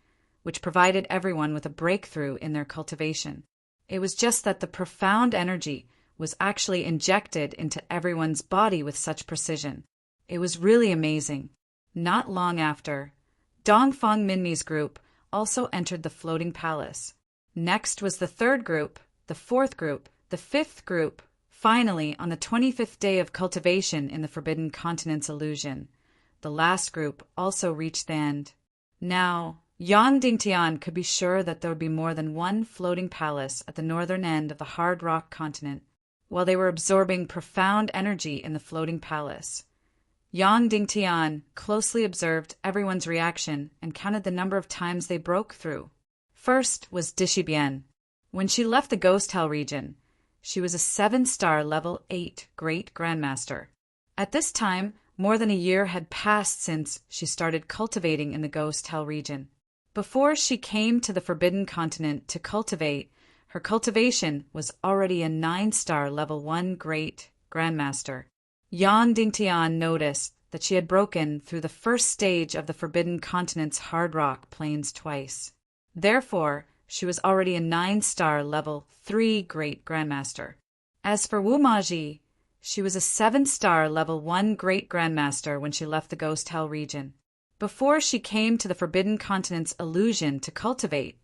which provided everyone with a breakthrough in their cultivation. It was just that the profound energy was actually injected into everyone's body with such precision. It was really amazing. Not long after, Dongfang Minmi's group also entered the floating palace. Next was the 3rd group, the 4th group, the 5th group. Finally, on the 25th day of cultivation in the Forbidden Continent's illusion, the last group also reached the end. Now, Yang Dingtian could be sure that there would be more than one floating palace at the northern end of the hard rock continent. While they were absorbing profound energy in the floating palace, Yang Dingtian closely observed everyone's reaction and counted the number of times they broke through. First was Dishibian. When she left the Ghost Hell region, she was a 7-star level 8 Great Grandmaster. At this time, more than a year had passed since she started cultivating in the Ghost Hell region. Before she came to the Forbidden Continent to cultivate, her cultivation was already a 9-star level 1 Great Grandmaster. Yang Dingtian noticed that she had broken through the first stage of the Forbidden Continent's hard rock plains twice. Therefore, she was already a 9-star level 3 Great Grandmaster. As for Wu Maji, she was a 7-star level 1 Great Grandmaster when she left the Ghost Hell region. Before she came to the Forbidden Continent's illusion to cultivate,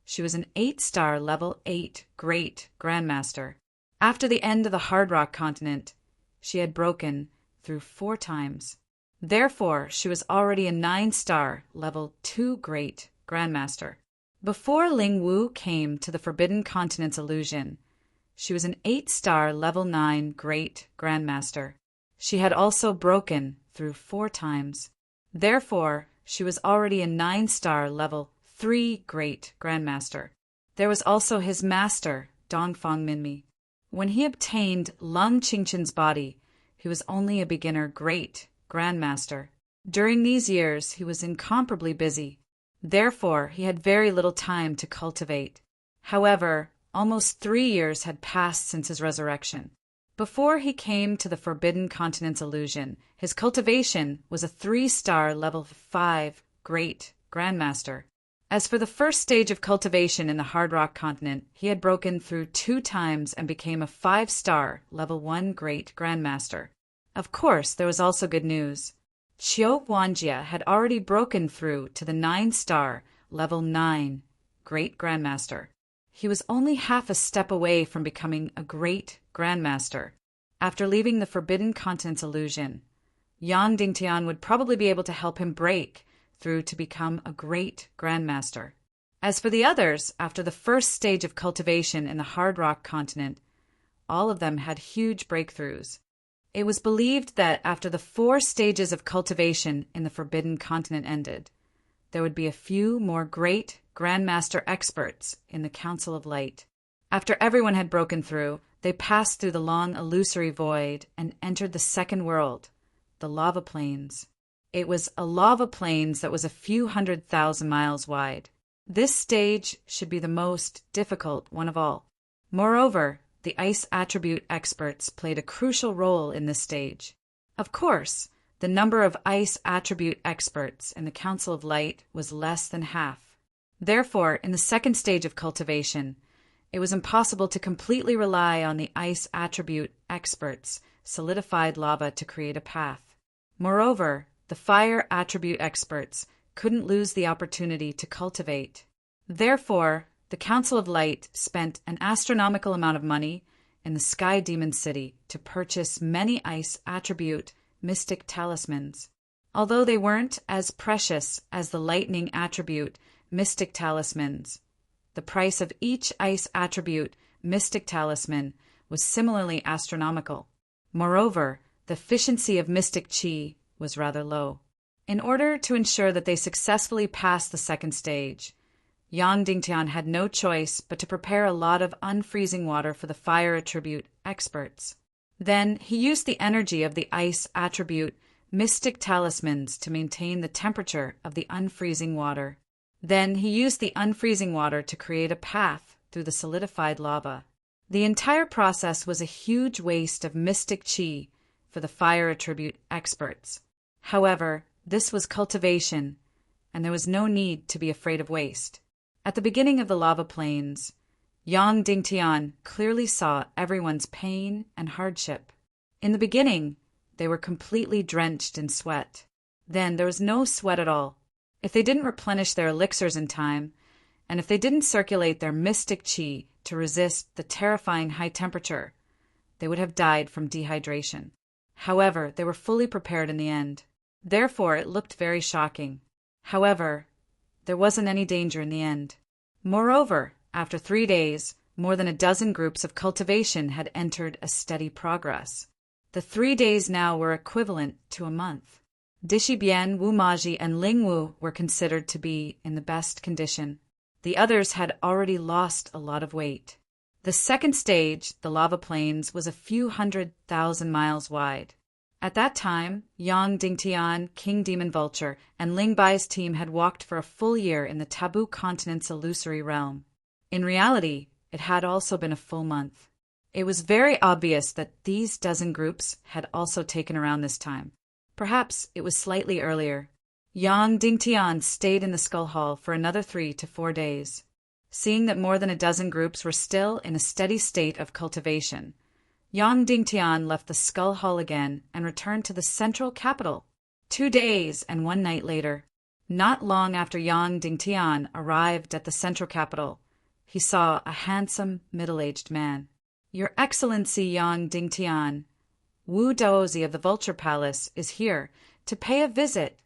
she was an 8-star level 8 Great Grandmaster. After the end of the hard rock continent, she had broken through 4 times. Therefore, she was already a 9-star level 2 Great Grandmaster. Before Ling Wu came to the Forbidden Continent's illusion, she was an 8-star level 9 Great Grandmaster. She had also broken through 4 times. Therefore, she was already a 9-star level 3 Great Grandmaster. There was also his master, Dongfang Minmi. When he obtained Lung Qingchen's body, he was only a beginner Great Grandmaster. During these years, he was incomparably busy. Therefore, he had very little time to cultivate. However, almost 3 years had passed since his resurrection. Before he came to the Forbidden Continent's illusion, his cultivation was a 3-star level 5 Great Grandmaster. As for the first stage of cultivation in the Hard Rock continent, he had broken through 2 times and became a 5-star level 1 Great Grandmaster. Of course, there was also good news. Qiu Wanjia had already broken through to the 9-star level 9 Great Grandmaster. He was only half a step away from becoming a Great Grandmaster. After leaving the Forbidden Continent's illusion, Yang Dingtian would probably be able to help him break through to become a Great Grandmaster. As for the others, after the first stage of cultivation in the Hard Rock continent, all of them had huge breakthroughs. It was believed that after the 4 stages of cultivation in the Forbidden Continent ended, there would be a few more great Grandmaster experts in the Council of Light. After everyone had broken through, they passed through the long illusory void and entered the second world, the lava plains. It was a lava plains that was a few 100,000 miles wide. This stage should be the most difficult one of all. Moreover, the ice attribute experts played a crucial role in this stage. Of course, the number of ice attribute experts in the Council of Light was less than half. Therefore, in the second stage of cultivation, it was impossible to completely rely on the ice attribute experts' solidified lava to create a path. Moreover, the fire attribute experts couldn't lose the opportunity to cultivate. Therefore, the Council of Light spent an astronomical amount of money in the Sky Demon City to purchase many ice attribute mystic talismans. Although they weren't as precious as the lightning attribute mystic talismans, the price of each ice attribute mystic talisman was similarly astronomical. Moreover, the efficiency of mystic chi was rather low. In order to ensure that they successfully passed the second stage, Yang Dingtian had no choice but to prepare a lot of unfreezing water for the fire attribute experts. Then he used the energy of the ice attribute mystic talismans to maintain the temperature of the unfreezing water. Then he used the unfreezing water to create a path through the solidified lava. The entire process was a huge waste of mystic chi for the fire attribute experts. However, this was cultivation, and there was no need to be afraid of waste. At the beginning of the lava plains, Yang Dingtian clearly saw everyone's pain and hardship. In the beginning, they were completely drenched in sweat. Then there was no sweat at all. If they didn't replenish their elixirs in time, and if they didn't circulate their mystic chi to resist the terrifying high temperature, they would have died from dehydration. However, they were fully prepared in the end. Therefore, it looked very shocking. However, there wasn't any danger in the end. Moreover, after 3 days, more than a dozen groups of cultivation had entered a steady progress. The 3 days now were equivalent to a month. Dishibian, Wu Maji, and Ling Wu were considered to be in the best condition. The others had already lost a lot of weight. The second stage, the lava plains, was a few 100,000 miles wide. At that time, Yang Dingtian, King Demon Vulture, and Ling Bai's team had walked for a full year in the Taboo Continent's illusory realm. In reality, it had also been a full month. It was very obvious that these dozen groups had also taken around this time. Perhaps it was slightly earlier. Yang Dingtian stayed in the Skull Hall for another 3 to 4 days. Seeing that more than a dozen groups were still in a steady state of cultivation, Yang Dingtian left the Skull Hall again and returned to the central capital. 2 days and 1 night later, not long after Yang Dingtian arrived at the central capital, he saw a handsome, middle-aged man. "Your Excellency Yang Dingtian, Wu Daozi of the Vulture Palace is here to pay a visit."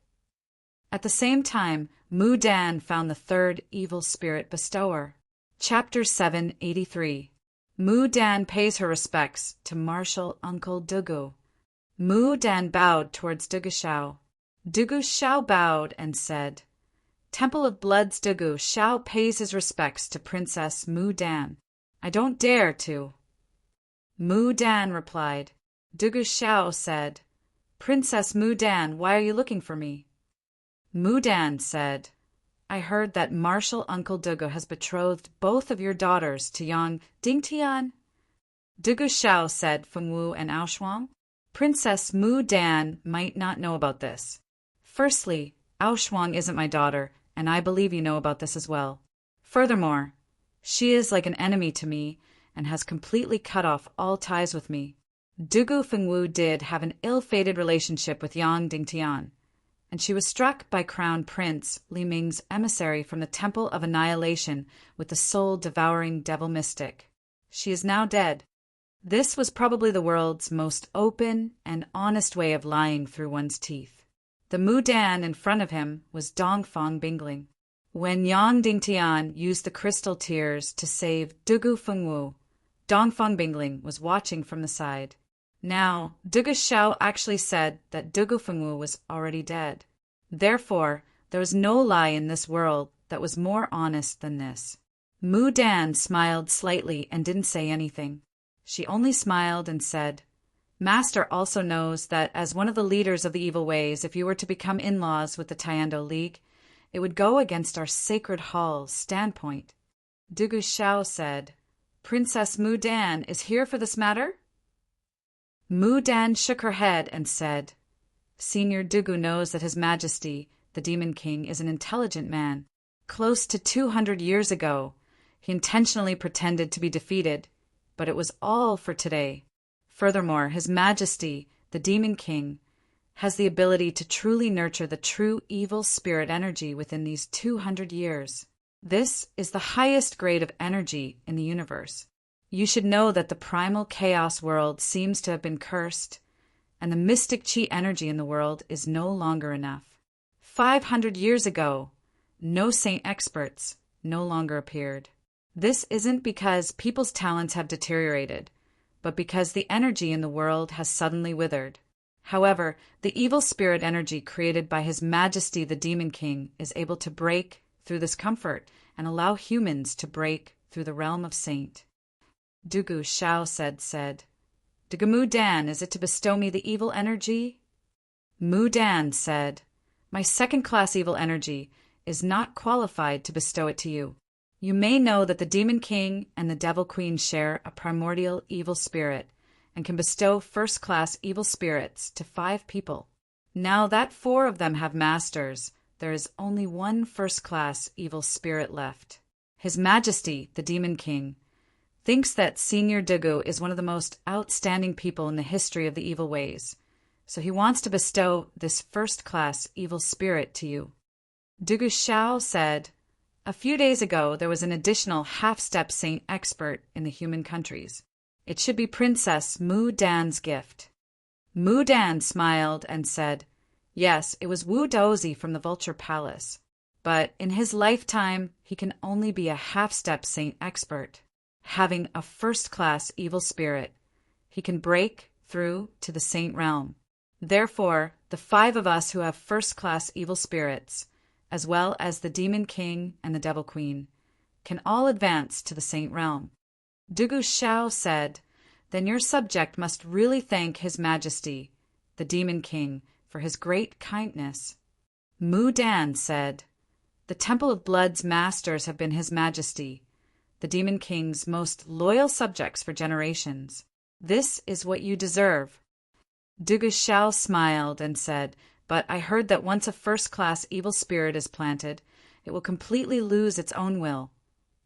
At the same time, Mu Dan found the third evil spirit bestower. Chapter 783. Mu Dan pays her respects to Martial Uncle Dugu. Mu Dan bowed towards Dugu Shao. Dugu Shao bowed and said, "Temple of Blood's Dugu Shao pays his respects to Princess Mu Dan. I don't dare to." Mu Dan replied. Dugu Shao said, "Princess Mu Dan, why are you looking for me?" Mu Dan said, "I heard that Martial Uncle Dugu has betrothed both of your daughters to Yang Dingtian." Dugu Shao said, "Feng Wu and Ao Shuang? Princess Mu Dan might not know about this. Firstly, Ao Shuang isn't my daughter, and I believe you know about this as well. Furthermore, she is like an enemy to me and has completely cut off all ties with me." Dugu Feng Wu did have an ill-fated relationship with Yang Dingtian, and she was struck by Crown Prince Li Ming's emissary from the Temple of Annihilation with the soul-devouring devil mystic. She is now dead. This was probably the world's most open and honest way of lying through one's teeth. The Mu Dan in front of him was Dongfang Bingling. When Yang Dingtian used the crystal tears to save Dugu Feng Wu, Dongfang Bingling was watching from the side. Now, Dugu Xiao actually said that Dugu Fengwu was already dead. Therefore, there was no lie in this world that was more honest than this. Mu Dan smiled slightly and didn't say anything. She only smiled and said, Master also knows that as one of the leaders of the evil ways, if you were to become in-laws with the Taiando League, it would go against our sacred hall's standpoint. Dugu Xiao said, Princess Mu Dan is here for this matter? Mu Dan shook her head and said, Senior Dugu knows that His Majesty, the Demon King, is an intelligent man. Close to 200 years ago, he intentionally pretended to be defeated, but it was all for today. Furthermore, His Majesty, the Demon King, has the ability to truly nurture the true evil spirit energy within these 200 years. This is the highest grade of energy in the universe. You should know that the primal chaos world seems to have been cursed, and the mystic chi energy in the world is no longer enough. 500 years ago, no saint experts no longer appeared. This isn't because people's talents have deteriorated, but because the energy in the world has suddenly withered. However, the evil spirit energy created by His Majesty the Demon King is able to break through this comfort and allow humans to break through the realm of saint. Dugu Xiao said, Dugu Mu Dan, is it to bestow me the evil energy? Mu Dan said, My second-class evil energy is not qualified to bestow it to you. You may know that the Demon King and the Devil Queen share a primordial evil spirit and can bestow first-class evil spirits to 5 people. Now that 4 of them have masters, there is only one first-class evil spirit left. His Majesty, the Demon King, thinks that Senior Dugu is one of the most outstanding people in the history of the evil ways, so he wants to bestow this first-class evil spirit to you. Dugu Xiao said, A few days ago there was an additional half-step saint expert in the human countries. It should be Princess Mu Dan's gift. Mu Dan smiled and said, Yes, it was Wu Dozi from the Vulture Palace, but in his lifetime he can only be a half-step saint expert. Having a first-class evil spirit, he can break through to the saint realm. Therefore, the 5 of us who have first-class evil spirits, as well as the Demon King and the Devil Queen, can all advance to the saint realm. Dugu Xiao said, Then your subject must really thank His Majesty, the Demon King, for his great kindness. Mu Dan said, The Temple of Blood's masters have been His Majesty, the Demon King's most loyal subjects for generations. This is what you deserve. Dugu Xiao smiled and said, But I heard that once a first-class evil spirit is planted, it will completely lose its own will,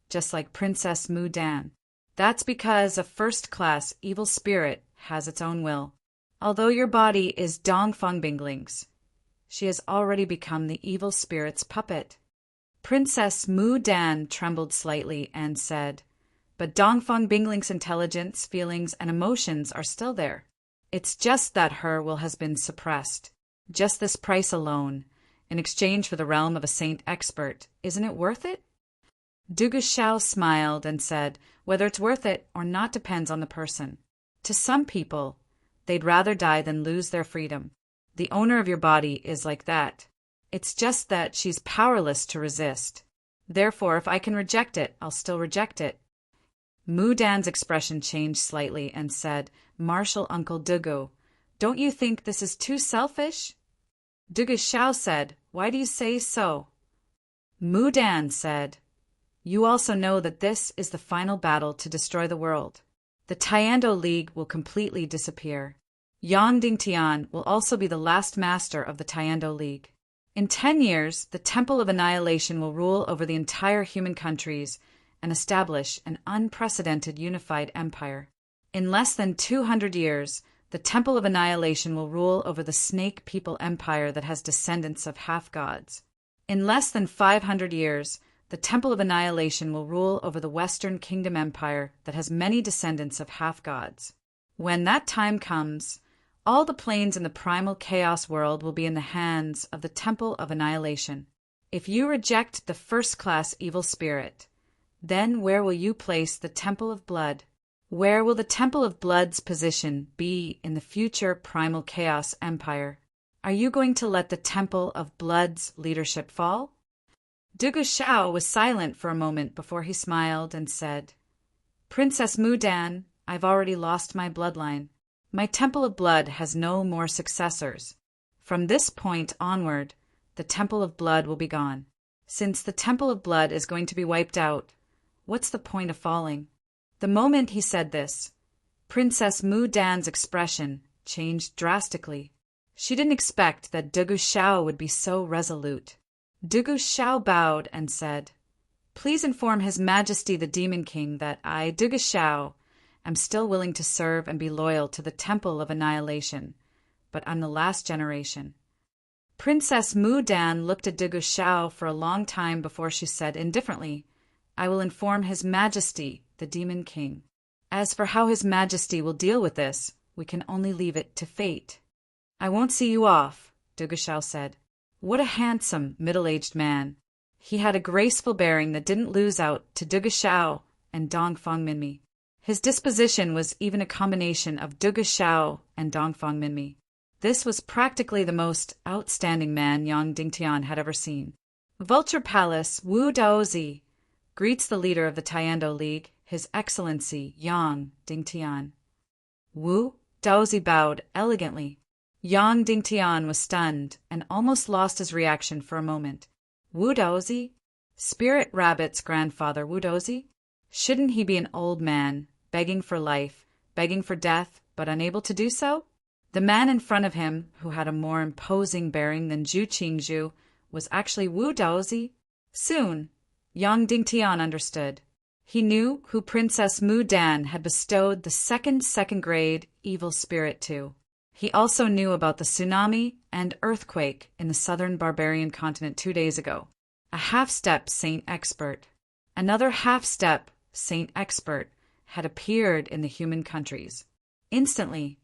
just like Princess Mu Dan. That's because a first-class evil spirit has its own will. Although your body is Dongfang Bingling's, she has already become the evil spirit's puppet. Princess Mu Dan trembled slightly and said, But Dongfang Bingling's intelligence, feelings, and emotions are still there. It's just that her will has been suppressed. Just this price alone, in exchange for the realm of a saint expert, isn't it worth it? Dugu Xiao smiled and said, Whether it's worth it or not depends on the person. To some people, they'd rather die than lose their freedom. The owner of your body is like that. It's just that she's powerless to resist. Therefore, if I can reject it, I'll still reject it. Mu Dan's expression changed slightly and said, Martial Uncle Dugu, don't you think this is too selfish? Dugu Xiao said, Why do you say so? Mu Dan said, You also know that this is the final battle to destroy the world. The Taiando League will completely disappear. Yang Dingtian will also be the last master of the Taiando League. In 10 years, the Temple of Annihilation will rule over the entire human countries and establish an unprecedented unified empire. In less than 200 years, the Temple of Annihilation will rule over the Snake People Empire that has descendants of half-gods. In less than 500 years, the Temple of Annihilation will rule over the Western Kingdom Empire that has many descendants of half-gods. When that time comes, all the planes in the primal chaos world will be in the hands of the Temple of Annihilation. If you reject the first-class evil spirit, then where will you place the Temple of Blood? Where will the Temple of Blood's position be in the future primal chaos empire? Are you going to let the Temple of Blood's leadership fall? Dugu Shao was silent for a moment before he smiled and said, Princess Mudan, I've already lost my bloodline. My Temple of Blood has no more successors. From this point onward, the Temple of Blood will be gone. Since the Temple of Blood is going to be wiped out, what's the point of falling? The moment he said this, Princess Mudan's expression changed drastically. She didn't expect that Dugu Shao would be so resolute. Dugu Shao bowed and said, Please inform His Majesty the Demon King that I, Dugu Shao, am still willing to serve and be loyal to the Temple of Annihilation, but I'm the last generation. Princess Mudan looked at Dugu Shao for a long time before she said indifferently, I will inform His Majesty, the Demon King. As for how His Majesty will deal with this, we can only leave it to fate. I won't see you off, Dugu Shao said. What a handsome, middle-aged man. He had a graceful bearing that didn't lose out to Dugu Shao and Dongfang Minmi. His disposition was even a combination of Dugu Shao and Dongfang Minmi. This was practically the most outstanding man Yang Dingtian had ever seen. Vulture Palace, Wu Daozi, greets the leader of the Taiando League, His Excellency Yang Dingtian. Wu Daozi bowed elegantly. Yang Dingtian was stunned and almost lost his reaction for a moment. Wu Daozi? Spirit Rabbit's grandfather Wu Daozi? Shouldn't he be an old man, begging for life, begging for death, but unable to do so? The man in front of him, who had a more imposing bearing than Zhu Qingzhu, was actually Wu Daozi. Soon, Yang Dingtian understood. He knew who Princess Mudan had bestowed the second grade evil spirit to. He also knew about the tsunami and earthquake in the southern barbarian continent 2 days ago. A half-step saint expert. Another half-step saint expert had appeared in the human countries. Instantly,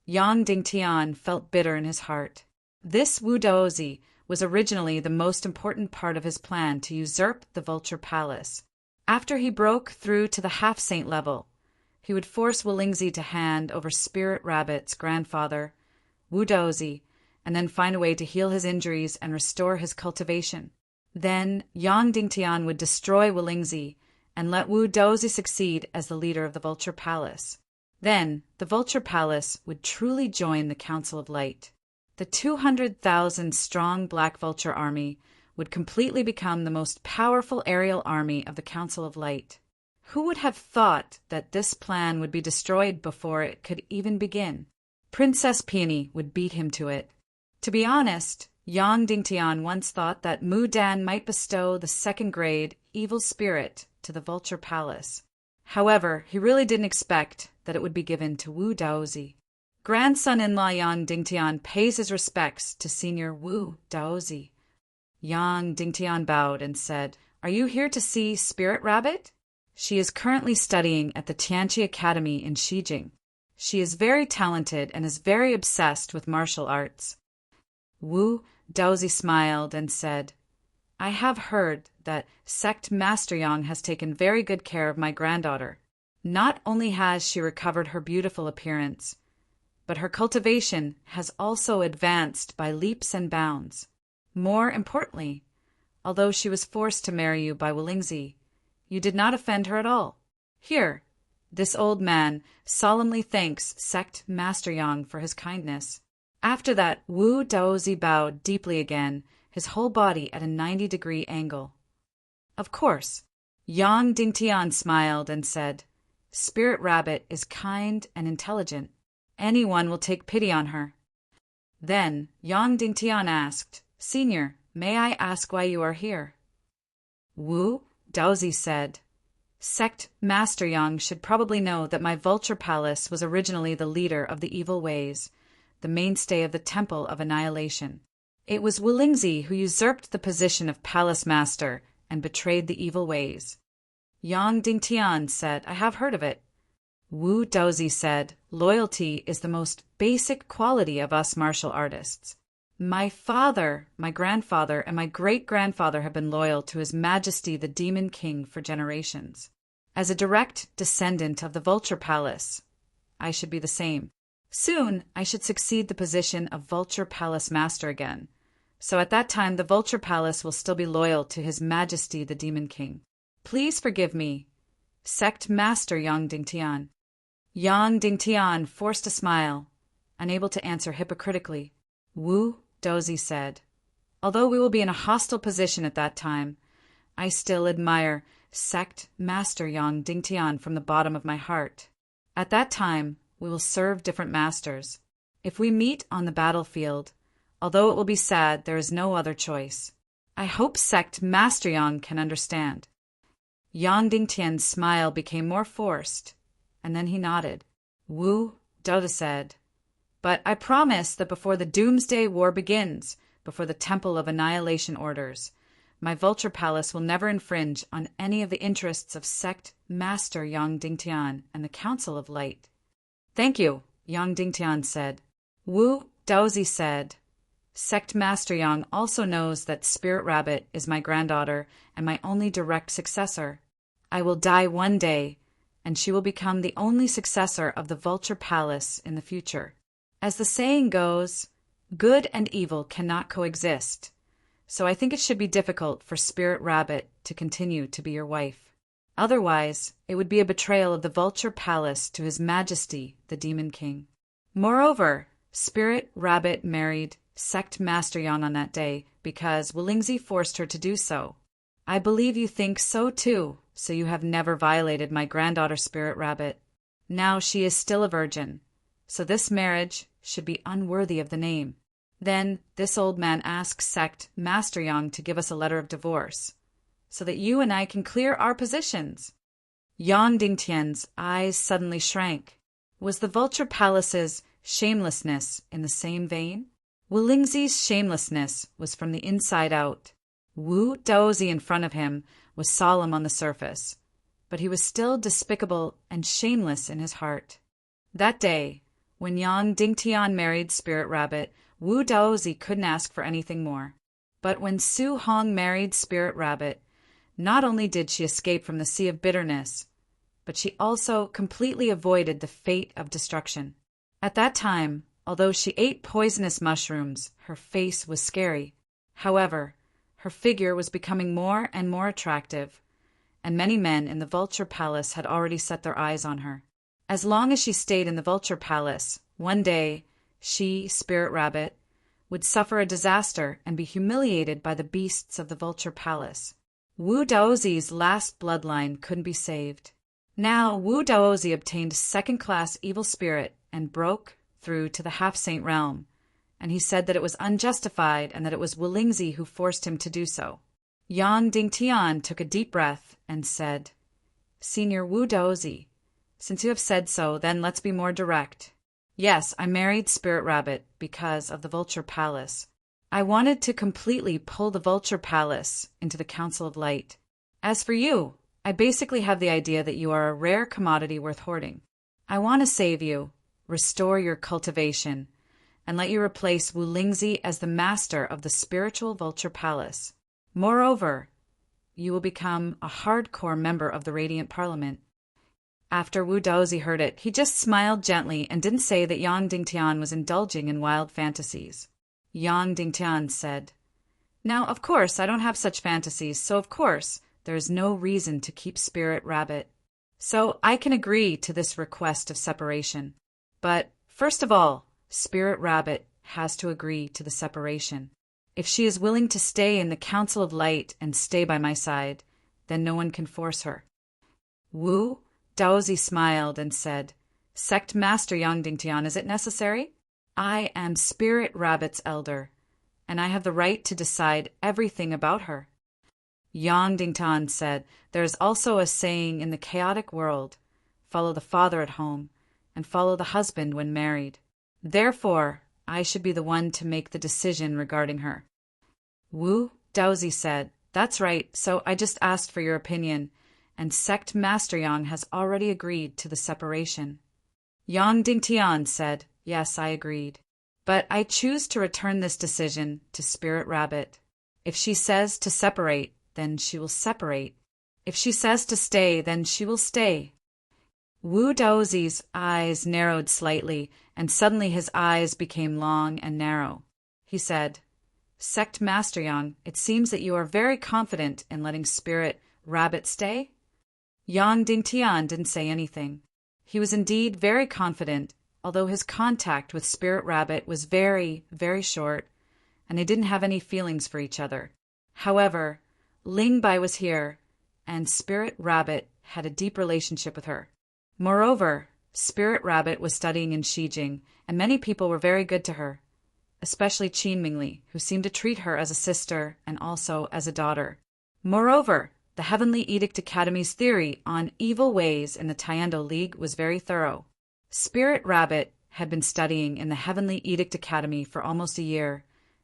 Yang Dingtian felt bitter in his heart. This Wu Daozi was originally the most important part of his plan to usurp the Vulture Palace. After he broke through to the half-saint level, he would force Wolingzi to hand over Spirit Rabbit's grandfather, Wu Daozi, and then find a way to heal his injuries and restore his cultivation. Then Yang Dingtian would destroy Wolingzi and let Wu Daozi succeed as the leader of the Vulture Palace. Then the Vulture Palace would truly join the Council of Light. The 200,000-strong Black Vulture army would completely become the most powerful aerial army of the Council of Light. Who would have thought that this plan would be destroyed before it could even begin? Princess Peony would beat him to it. To be honest, Yang Dingtian once thought that Mudan might bestow the second-grade evil spirit to the Vulture Palace. However, he really didn't expect that it would be given to Wu Daozi. Grandson-in-law Yang Dingtian pays his respects to Senior Wu Daozi. Yang Dingtian bowed and said, Are you here to see Spirit Rabbit? She is currently studying at the Tianqi Academy in Xijing. She is very talented and is very obsessed with martial arts. Wu Daozi smiled and said, I have heard that Sect Master Yang has taken very good care of my granddaughter. Not only has she recovered her beautiful appearance, but her cultivation has also advanced by leaps and bounds. More importantly, although she was forced to marry you by Wolingzi, you did not offend her at all. Here, this old man solemnly thanks Sect Master Yang for his kindness. After that, Wu Daozi bowed deeply again, his whole body at a 90-degree angle. Of course, Yang Dingtian smiled and said, Spirit Rabbit is kind and intelligent. Anyone will take pity on her. Then Yang Dingtian asked, Senior, may I ask why you are here? Wu Daozi said, Sect Master Yang should probably know that my Vulture Palace was originally the leader of the evil ways, the mainstay of the Temple of Annihilation. It was Wolingzi who usurped the position of Palace Master and betrayed the evil ways. Yang Dingtian said, I have heard of it. Wu Daozi said, Loyalty is the most basic quality of us martial artists. My father, my grandfather, and my great-grandfather have been loyal to His Majesty the Demon King for generations. As a direct descendant of the Vulture Palace, I should be the same. Soon, I should succeed the position of Vulture Palace Master again. So at that time, the Vulture Palace will still be loyal to His Majesty the Demon King. Please forgive me, Sect Master Yang Dingtian. Yang Dingtian forced a smile, unable to answer hypocritically. Wu Dozi said, although we will be in a hostile position at that time, I still admire Sect Master Yang Dingtian from the bottom of my heart. At that time, we will serve different masters. If we meet on the battlefield, although it will be sad, there is no other choice. I hope Sect Master Yang can understand. Yang Dingtian's smile became more forced, and then he nodded. Wu Dozi said, but I promise that before the Doomsday War begins, before the Temple of Annihilation orders, my Vulture Palace will never infringe on any of the interests of Sect Master Yang Dingtian and the Council of Light. Thank you, Yang Dingtian said. Wu Dozi said, Sect Master Yang also knows that Spirit Rabbit is my granddaughter and my only direct successor. I will die one day, and she will become the only successor of the Vulture Palace in the future. As the saying goes, good and evil cannot coexist, so I think it should be difficult for Spirit Rabbit to continue to be your wife. Otherwise, it would be a betrayal of the Vulture Palace to His Majesty, the Demon King. Moreover, Spirit Rabbit married Sect Master Yang on that day because Wulingzi forced her to do so. I believe you think so too, so you have never violated my granddaughter Spirit Rabbit. Now she is still a virgin, so this marriage should be unworthy of the name. Then this old man asks Sect Master Yang to give us a letter of divorce, so that you and I can clear our positions. Yang Dingtian's eyes suddenly shrank. Was the Vulture Palace's shamelessness in the same vein? Wulingzi's shamelessness was from the inside out. Wu Dozi in front of him was solemn on the surface, but he was still despicable and shameless in his heart. That day, when Yang Dingtian married Spirit Rabbit, Wu Dozi couldn't ask for anything more. But when Su Hong married Spirit Rabbit, not only did she escape from the sea of bitterness, but she also completely avoided the fate of destruction. At that time, although she ate poisonous mushrooms, her face was scary. However, her figure was becoming more and more attractive, and many men in the Vulture Palace had already set their eyes on her. As long as she stayed in the Vulture Palace, one day she, Spirit Rabbit, would suffer a disaster and be humiliated by the beasts of the Vulture Palace. Wu Daozi's last bloodline couldn't be saved. Now Wu Daozi obtained second-class evil spirit and broke through to the half-saint realm, and he said that it was unjustified and that it was Wulingzi who forced him to do so. Yang Dingtian took a deep breath and said, Senior Wu Daozi, since you have said so, then let's be more direct. Yes, I married Spirit Rabbit because of the Vulture Palace. I wanted to completely pull the Vulture Palace into the Council of Light. As for you, I basically have the idea that you are a rare commodity worth hoarding. I want to save you, restore your cultivation, and let you replace Wulingzi as the master of the spiritual Vulture Palace. Moreover, you will become a hardcore member of the Radiant Parliament. After Wu Daozi heard it, he just smiled gently and didn't say that Yang Dingtian was indulging in wild fantasies. Yang Dingtian said, Now, of course, I don't have such fantasies, so of course, there is no reason to keep Spirit Rabbit. So I can agree to this request of separation. But, first of all, Spirit Rabbit has to agree to the separation. If she is willing to stay in the Council of Light and stay by my side, then no one can force her. Wu Daozi smiled and said, Sect Master Yang Dingtian, is it necessary? I am Spirit Rabbit's elder, and I have the right to decide everything about her. Yang Dingtian said, There is also a saying in the chaotic world, follow the father at home, and follow the husband when married. Therefore, I should be the one to make the decision regarding her. Wu Daozi said, That's right, so I just asked for your opinion, and Sect Master Yang has already agreed to the separation. Yang Dingtian said, Yes, I agreed. But I choose to return this decision to Spirit Rabbit. If she says to separate, then she will separate. If she says to stay, then she will stay. Wu Daozi's eyes narrowed slightly, and suddenly his eyes became long and narrow. He said, "Sect Master Yang, it seems that you are very confident in letting Spirit Rabbit stay?" Yang Dingtian didn't say anything. He was indeed very confident, although his contact with Spirit Rabbit was very, very short, and they didn't have any feelings for each other. However, Ling Bai was here, and Spirit Rabbit had a deep relationship with her. Moreover, Spirit Rabbit was studying in Shijing, and many people were very good to her, especially Qin Mingli, who seemed to treat her as a sister and also as a daughter. Moreover, the Heavenly Edict Academy's theory on evil ways in the Taiando League was very thorough. Spirit Rabbit had been studying in the Heavenly Edict Academy for almost a year,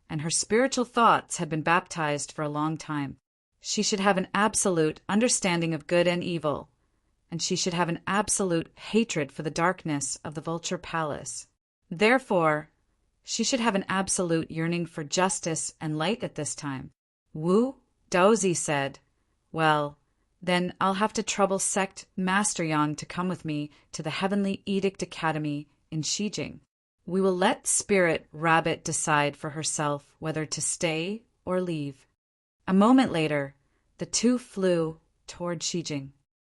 and her spiritual thoughts had been baptized for a long time. She should have an absolute understanding of good and evil, and she should have an absolute hatred for the darkness of the Vulture Palace. Therefore, she should have an absolute yearning for justice and light at this time. Wu Daozi said, "Well, then I'll have to trouble Sect Master Yang to come with me to the Heavenly Edict Academy in Shijing. We will let Spirit Rabbit decide for herself whether to stay or leave." A moment later, the two flew toward Shijing.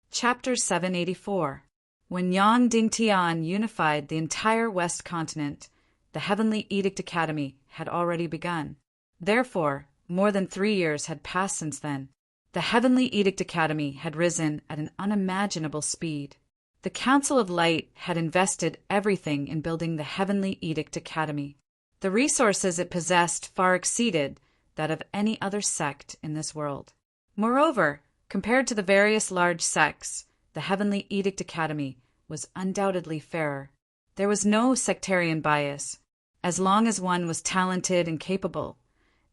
Chapter 784. When Yang Dingtian unified the entire West Continent, the Heavenly Edict Academy had already begun. Therefore, more than 3 years had passed since then. The Heavenly Edict Academy had risen at an unimaginable speed. The Council of Light had invested everything in building the Heavenly Edict Academy. The resources it possessed far exceeded that of any other sect in this world. Moreover, compared to the various large sects, the Heavenly Edict Academy was undoubtedly fairer. There was no sectarian bias. As long as one was talented and capable,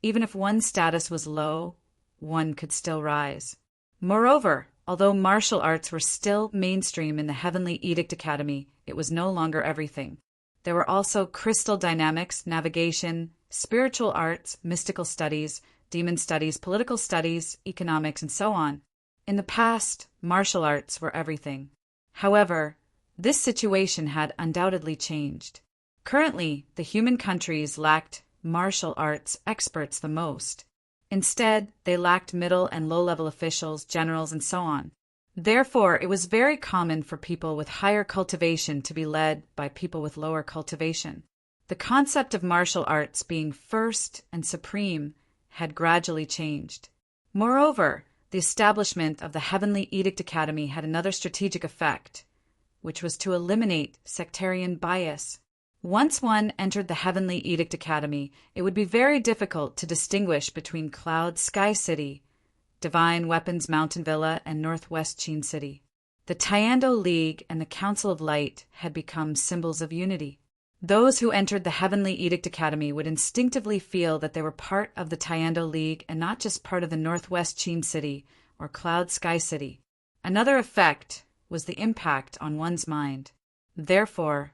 even if one's status was low, one could still rise. Moreover, although martial arts were still mainstream in the Heavenly Edict Academy, it was no longer everything. There were also crystal dynamics, navigation, spiritual arts, mystical studies, demon studies, political studies, economics, and so on. In the past, martial arts were everything. However, this situation had undoubtedly changed. Currently, the human countries lacked martial arts experts the most. Instead, they lacked middle and low-level officials, generals, and so on. Therefore, it was very common for people with higher cultivation to be led by people with lower cultivation. The concept of martial arts being first and supreme had gradually changed. Moreover, the establishment of the Heavenly Edict Academy had another strategic effect, which was to eliminate sectarian bias. Once one entered the Heavenly Edict Academy, it would be very difficult to distinguish between Cloud Sky City, Divine Weapons Mountain Villa, and Northwest Qin City. The Taiando League and the Council of Light had become symbols of unity. Those who entered the Heavenly Edict Academy would instinctively feel that they were part of the Taiando League and not just part of the Northwest Qin City or Cloud Sky City. Another effect was the impact on one's mind. Therefore,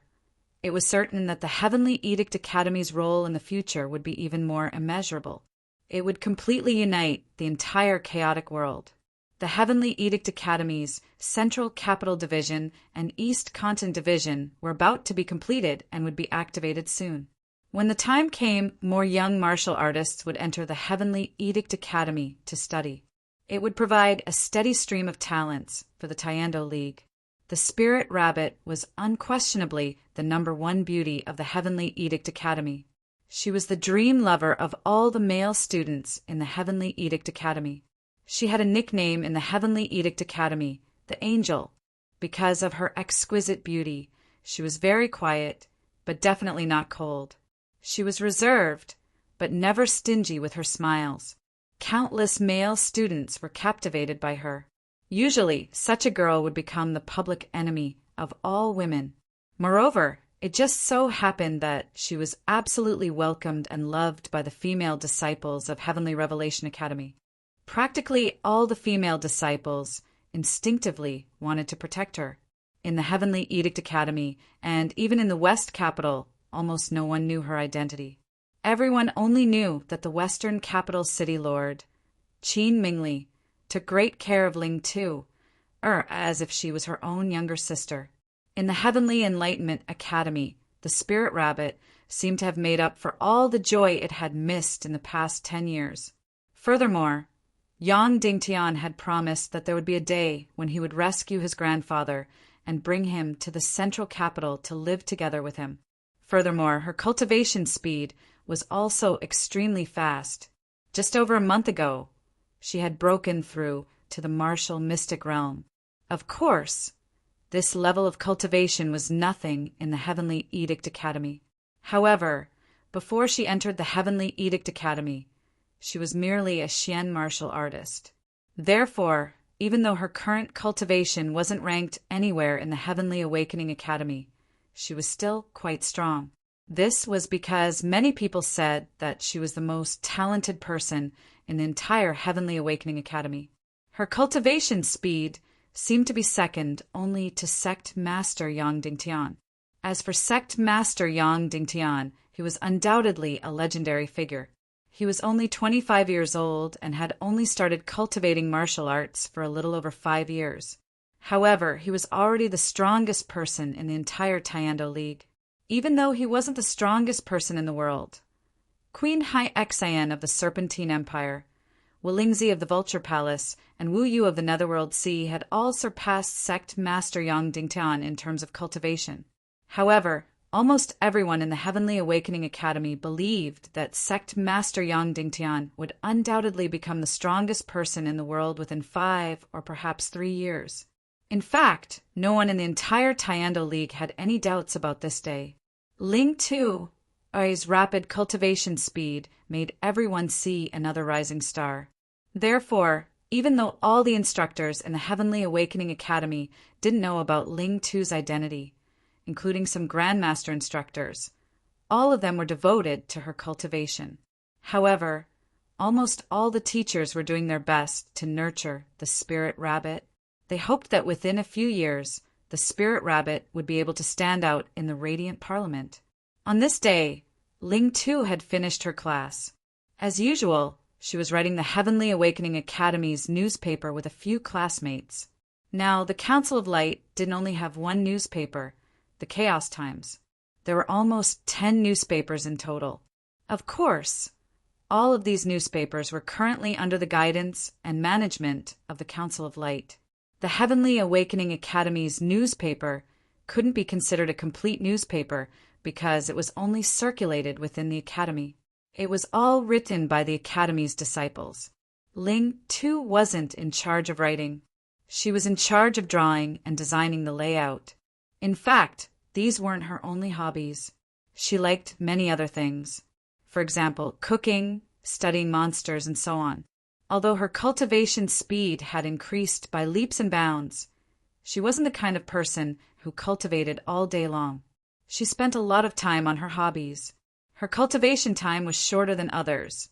it was certain that the Heavenly Edict Academy's role in the future would be even more immeasurable. It would completely unite the entire chaotic world. The Heavenly Edict Academy's Central Capital Division and East Continent Division were about to be completed and would be activated soon. When the time came, more young martial artists would enter the Heavenly Edict Academy to study. It would provide a steady stream of talents for the Taiando League. The Spirit Rabbit was unquestionably the #1 beauty of the Heavenly Edict Academy. She was the dream lover of all the male students in the Heavenly Edict Academy. She had a nickname in the Heavenly Edict Academy, the Angel, because of her exquisite beauty. She was very quiet, but definitely not cold. She was reserved, but never stingy with her smiles. Countless male students were captivated by her. Usually, such a girl would become the public enemy of all women. Moreover, it just so happened that she was absolutely welcomed and loved by the female disciples of Heavenly Revelation Academy. Practically all the female disciples instinctively wanted to protect her. In the Heavenly Edict Academy, and even in the West Capital, almost no one knew her identity. Everyone only knew that the Western Capital City Lord, Qin Mingli, took great care of Ling Tu, as if she was her own younger sister. In the Heavenly Enlightenment Academy, the Spirit Rabbit seemed to have made up for all the joy it had missed in the past 10 years. Furthermore, Yang Dingtian had promised that there would be a day when he would rescue his grandfather and bring him to the central capital to live together with him. Furthermore, her cultivation speed was also extremely fast. Just over a month ago, she had broken through to the martial mystic realm. Of course, this level of cultivation was nothing in the Heavenly Edict Academy. However, before she entered the Heavenly Edict Academy, she was merely a Xian martial artist. Therefore, even though her current cultivation wasn't ranked anywhere in the Heavenly Awakening Academy, she was still quite strong. This was because many people said that she was the most talented person in the entire Heavenly Awakening Academy. Her cultivation speed seemed to be second only to Sect Master Yang Dingtian. As for Sect Master Yang Dingtian, he was undoubtedly a legendary figure. He was only 25 years old and had only started cultivating martial arts for a little over 5 years. However, he was already the strongest person in the entire Taiando League. Even though he wasn't the strongest person in the world, Queen Hai Xian of the Serpentine Empire, Walingzi of the Vulture Palace, and Wu Yu of the Netherworld Sea had all surpassed Sect Master Yang Dingtian in terms of cultivation. However, almost everyone in the Heavenly Awakening Academy believed that Sect Master Yang Dingtian would undoubtedly become the strongest person in the world within 5 or perhaps 3 years. In fact, no one in the entire Taiando League had any doubts about this day. Ling Tu's rapid cultivation speed made everyone see another rising star. Therefore, even though all the instructors in the Heavenly Awakening Academy didn't know about Ling Tu's identity, including some Grandmaster instructors, all of them were devoted to her cultivation. However, almost all the teachers were doing their best to nurture the Spirit Rabbit. They hoped that within a few years, the Spirit Rabbit would be able to stand out in the Radiant Parliament. On this day, Ling Tu had finished her class. As usual, she was writing the Heavenly Awakening Academy's newspaper with a few classmates. Now, the Council of Light didn't only have one newspaper, the Chaos Times. There were almost 10 newspapers in total. Of course, all of these newspapers were currently under the guidance and management of the Council of Light. The Heavenly Awakening Academy's newspaper couldn't be considered a complete newspaper because it was only circulated within the Academy. It was all written by the Academy's disciples. Ling Tu wasn't in charge of writing. She was in charge of drawing and designing the layout. In fact, these weren't her only hobbies. She liked many other things. For example, cooking, studying monsters, and so on. Although her cultivation speed had increased by leaps and bounds, she wasn't the kind of person who cultivated all day long. She spent a lot of time on her hobbies. Her cultivation time was shorter than others,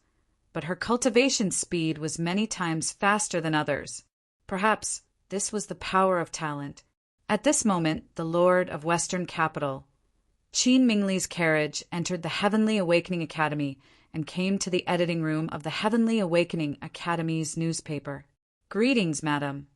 but her cultivation speed was many times faster than others. Perhaps this was the power of talent. At this moment, the Lord of Western Capital, Qin Mingli's carriage, entered the Heavenly Awakening Academy and came to the editing room of the Heavenly Awakening Academy's newspaper. "Greetings, madam."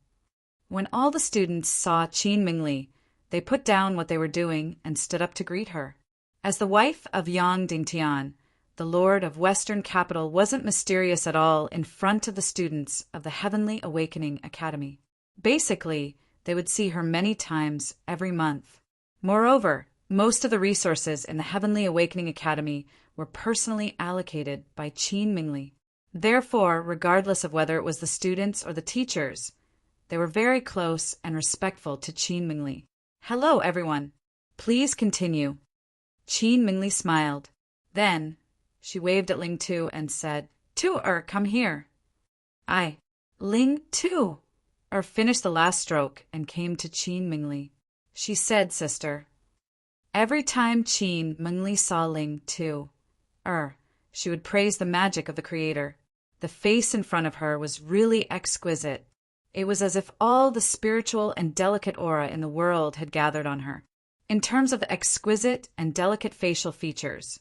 When all the students saw Qin Mingli, they put down what they were doing and stood up to greet her. As the wife of Yang Dingtian, the Lord of Western Capital wasn't mysterious at all in front of the students of the Heavenly Awakening Academy. Basically, they would see her many times every month. Moreover, most of the resources in the Heavenly Awakening Academy were personally allocated by Qin Mingli. Therefore, regardless of whether it was the students or the teachers, they were very close and respectful to Qin Mingli. "Hello, everyone. Please continue." Qin Mingli smiled. Then, she waved at Ling Tu and said, come here." Ling Tu finished the last stroke and came to Qin Mingli. She said, "Sister." Every time Qin Mingli saw Ling Tu, she would praise the magic of the Creator. The face in front of her was really exquisite. It was as if all the spiritual and delicate aura in the world had gathered on her. In terms of exquisite and delicate facial features,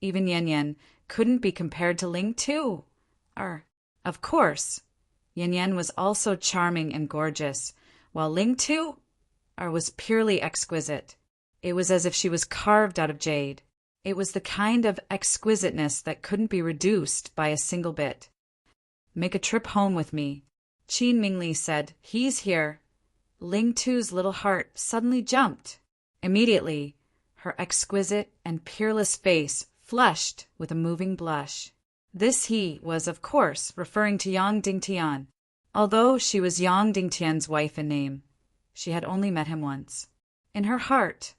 even Yan Yan couldn't be compared to Ling Tu. Of course, Yan Yan was also charming and gorgeous, while Ling Tu was purely exquisite. It was as if she was carved out of jade. It was the kind of exquisiteness that couldn't be reduced by a single bit. "Make a trip home with me," Qin Mingli said. "He's here." Ling Tu's little heart suddenly jumped. Immediately, her exquisite and peerless face flushed with a moving blush. This he was, of course, referring to Yang Dingtian. Although she was Yang Dingtian's wife in name, she had only met him once. In her heart,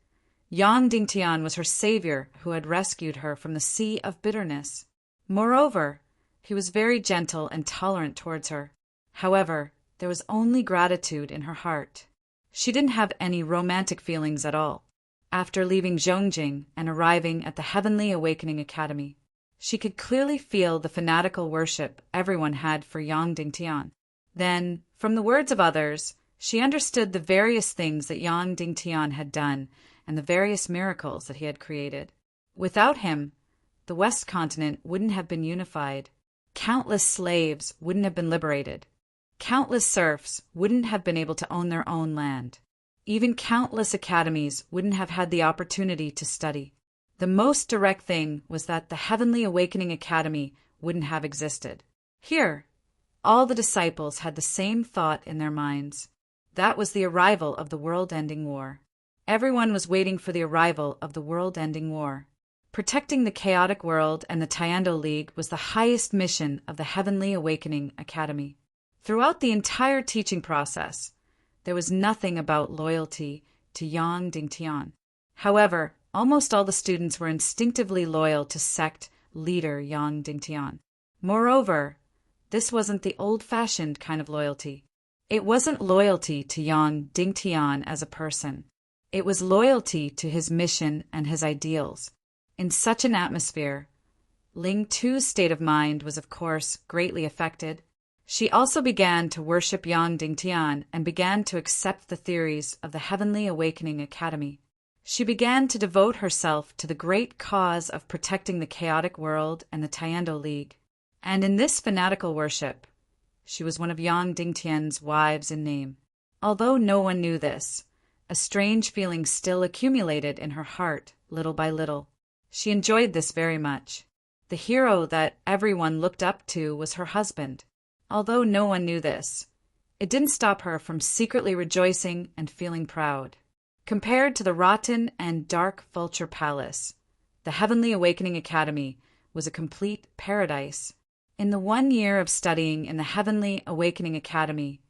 Yang Dingtian was her savior who had rescued her from the sea of bitterness. Moreover, he was very gentle and tolerant towards her. However, there was only gratitude in her heart. She didn't have any romantic feelings at all. After leaving Zhongjing and arriving at the Heavenly Awakening Academy, she could clearly feel the fanatical worship everyone had for Yang Dingtian. Then, from the words of others, she understood the various things that Yang Dingtian had done and the various miracles that he had created. Without him, the West Continent wouldn't have been unified. Countless slaves wouldn't have been liberated. Countless serfs wouldn't have been able to own their own land. Even countless academies wouldn't have had the opportunity to study. The most direct thing was that the Heavenly Awakening Academy wouldn't have existed. Here, all the disciples had the same thought in their minds. That was the arrival of the world-ending war. Everyone was waiting for the arrival of the world-ending war. Protecting the chaotic world and the Tiando League was the highest mission of the Heavenly Awakening Academy. Throughout the entire teaching process, there was nothing about loyalty to Yang Dingtian. However, almost all the students were instinctively loyal to sect leader Yang Dingtian. Moreover, this wasn't the old-fashioned kind of loyalty. It wasn't loyalty to Yang Dingtian as a person. It was loyalty to his mission and his ideals. In such an atmosphere, Ling Tu's state of mind was, of course, greatly affected. She also began to worship Yang Dingtian and began to accept the theories of the Heavenly Awakening Academy. She began to devote herself to the great cause of protecting the chaotic world and the Tiando League. And in this fanatical worship, she was one of Yang Dingtian's wives in name. Although no one knew this, a strange feeling still accumulated in her heart, little by little. She enjoyed this very much. The hero that everyone looked up to was her husband. Although no one knew this, it didn't stop her from secretly rejoicing and feeling proud. Compared to the rotten and dark Vulture Palace, the Heavenly Awakening Academy was a complete paradise. In the 1 year of studying in the Heavenly Awakening Academy,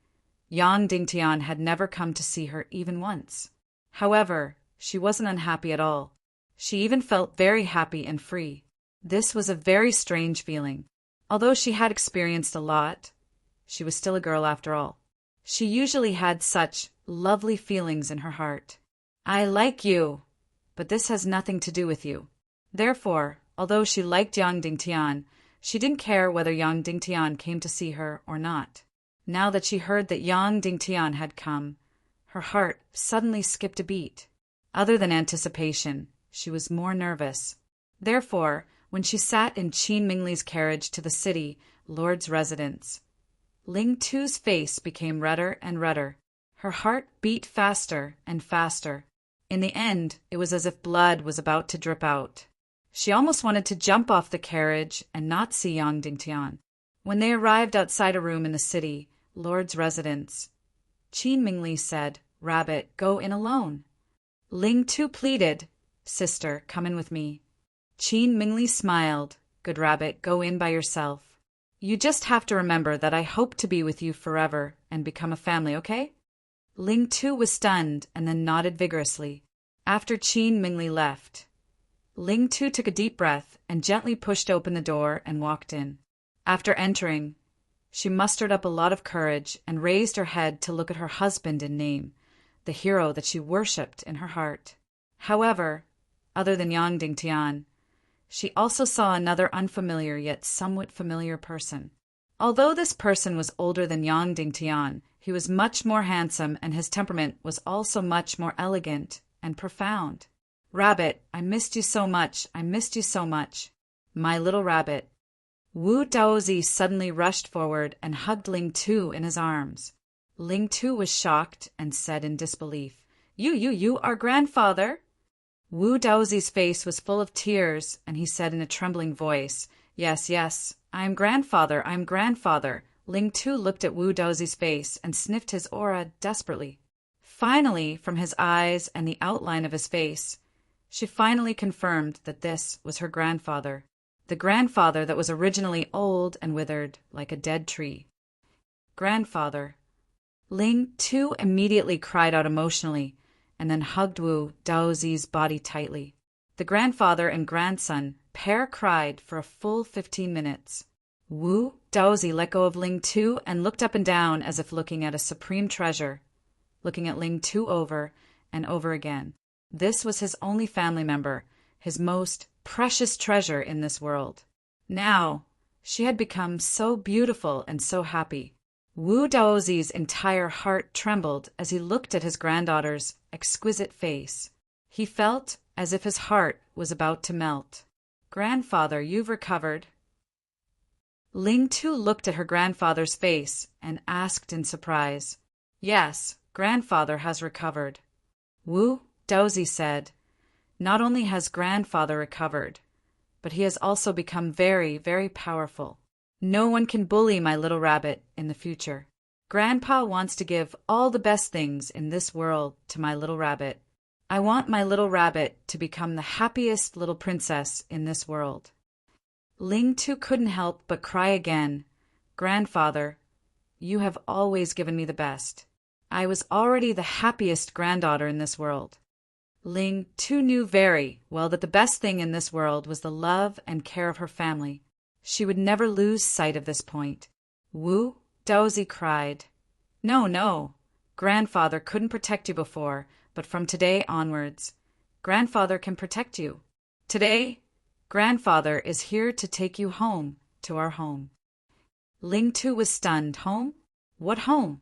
Yang Dingtian had never come to see her even once. However, she wasn't unhappy at all. She even felt very happy and free. This was a very strange feeling. Although she had experienced a lot, she was still a girl after all. She usually had such lovely feelings in her heart. "I like you, but this has nothing to do with you." Therefore, although she liked Yang Dingtian, she didn't care whether Yang Dingtian came to see her or not. Now that she heard that Yang Dingtian had come, her heart suddenly skipped a beat. Other than anticipation, she was more nervous. Therefore, when she sat in Qin Mingli's carriage to the city lord's residence, Ling Tu's face became redder and redder. Her heart beat faster and faster. In the end, it was as if blood was about to drip out. She almost wanted to jump off the carriage and not see Yang Dingtian. When they arrived outside a room in the city lord's residence, Qin Mingli said, "Rabbit, go in alone." Ling Tu pleaded, "Sister, come in with me." Qin Mingli smiled, "Good rabbit, go in by yourself. You just have to remember that I hope to be with you forever and become a family, okay?" Ling Tu was stunned and then nodded vigorously. After Qin Mingli left, Ling Tu took a deep breath and gently pushed open the door and walked in. After entering, she mustered up a lot of courage and raised her head to look at her husband in name, the hero that she worshipped in her heart. However, other than Yang Dingtian, she also saw another unfamiliar yet somewhat familiar person. Although this person was older than Yang Dingtian, he was much more handsome and his temperament was also much more elegant and profound. "Rabbit, I missed you so much, I missed you so much. My little rabbit, Wu Daozi suddenly rushed forward and hugged Ling Tu in his arms. Ling Tu was shocked and said in disbelief, You, our grandfather? Wu Daozi's face was full of tears, and he said in a trembling voice, Yes, I'm grandfather. Ling Tu looked at Wu Daozi's face and sniffed his aura desperately. Finally, from his eyes and the outline of his face, she finally confirmed that this was her grandfather, the grandfather that was originally old and withered like a dead tree. Grandfather. Ling Tu immediately cried out emotionally and then hugged Wu Daozi's body tightly. The grandfather and grandson pair cried for a full 15 minutes. Wu Daozi let go of Ling Tu and looked up and down as if looking at a supreme treasure, looking at Ling Tu over and over again. This was his only family member, his most precious treasure in this world. Now, she had become so beautiful and so happy. Wu Daozi's entire heart trembled as he looked at his granddaughter's exquisite face. He felt as if his heart was about to melt. Grandfather, you've recovered. Ling Tu looked at her grandfather's face and asked in surprise, Yes, grandfather has recovered. Wu Daozi said, Not only has grandfather recovered, but he has also become very, very powerful. No one can bully my little rabbit in the future. Grandpa wants to give all the best things in this world to my little rabbit. I want my little rabbit to become the happiest little princess in this world. Ling Tu couldn't help but cry again. Grandfather, you have always given me the best. I was already the happiest granddaughter in this world. Ling Tu knew very well that the best thing in this world was the love and care of her family. She would never lose sight of this point. Wu Daozi cried, No. Grandfather couldn't protect you before, but from today onwards, grandfather can protect you. Today, grandfather is here to take you home, to our home. Ling Tu was stunned. Home? What home?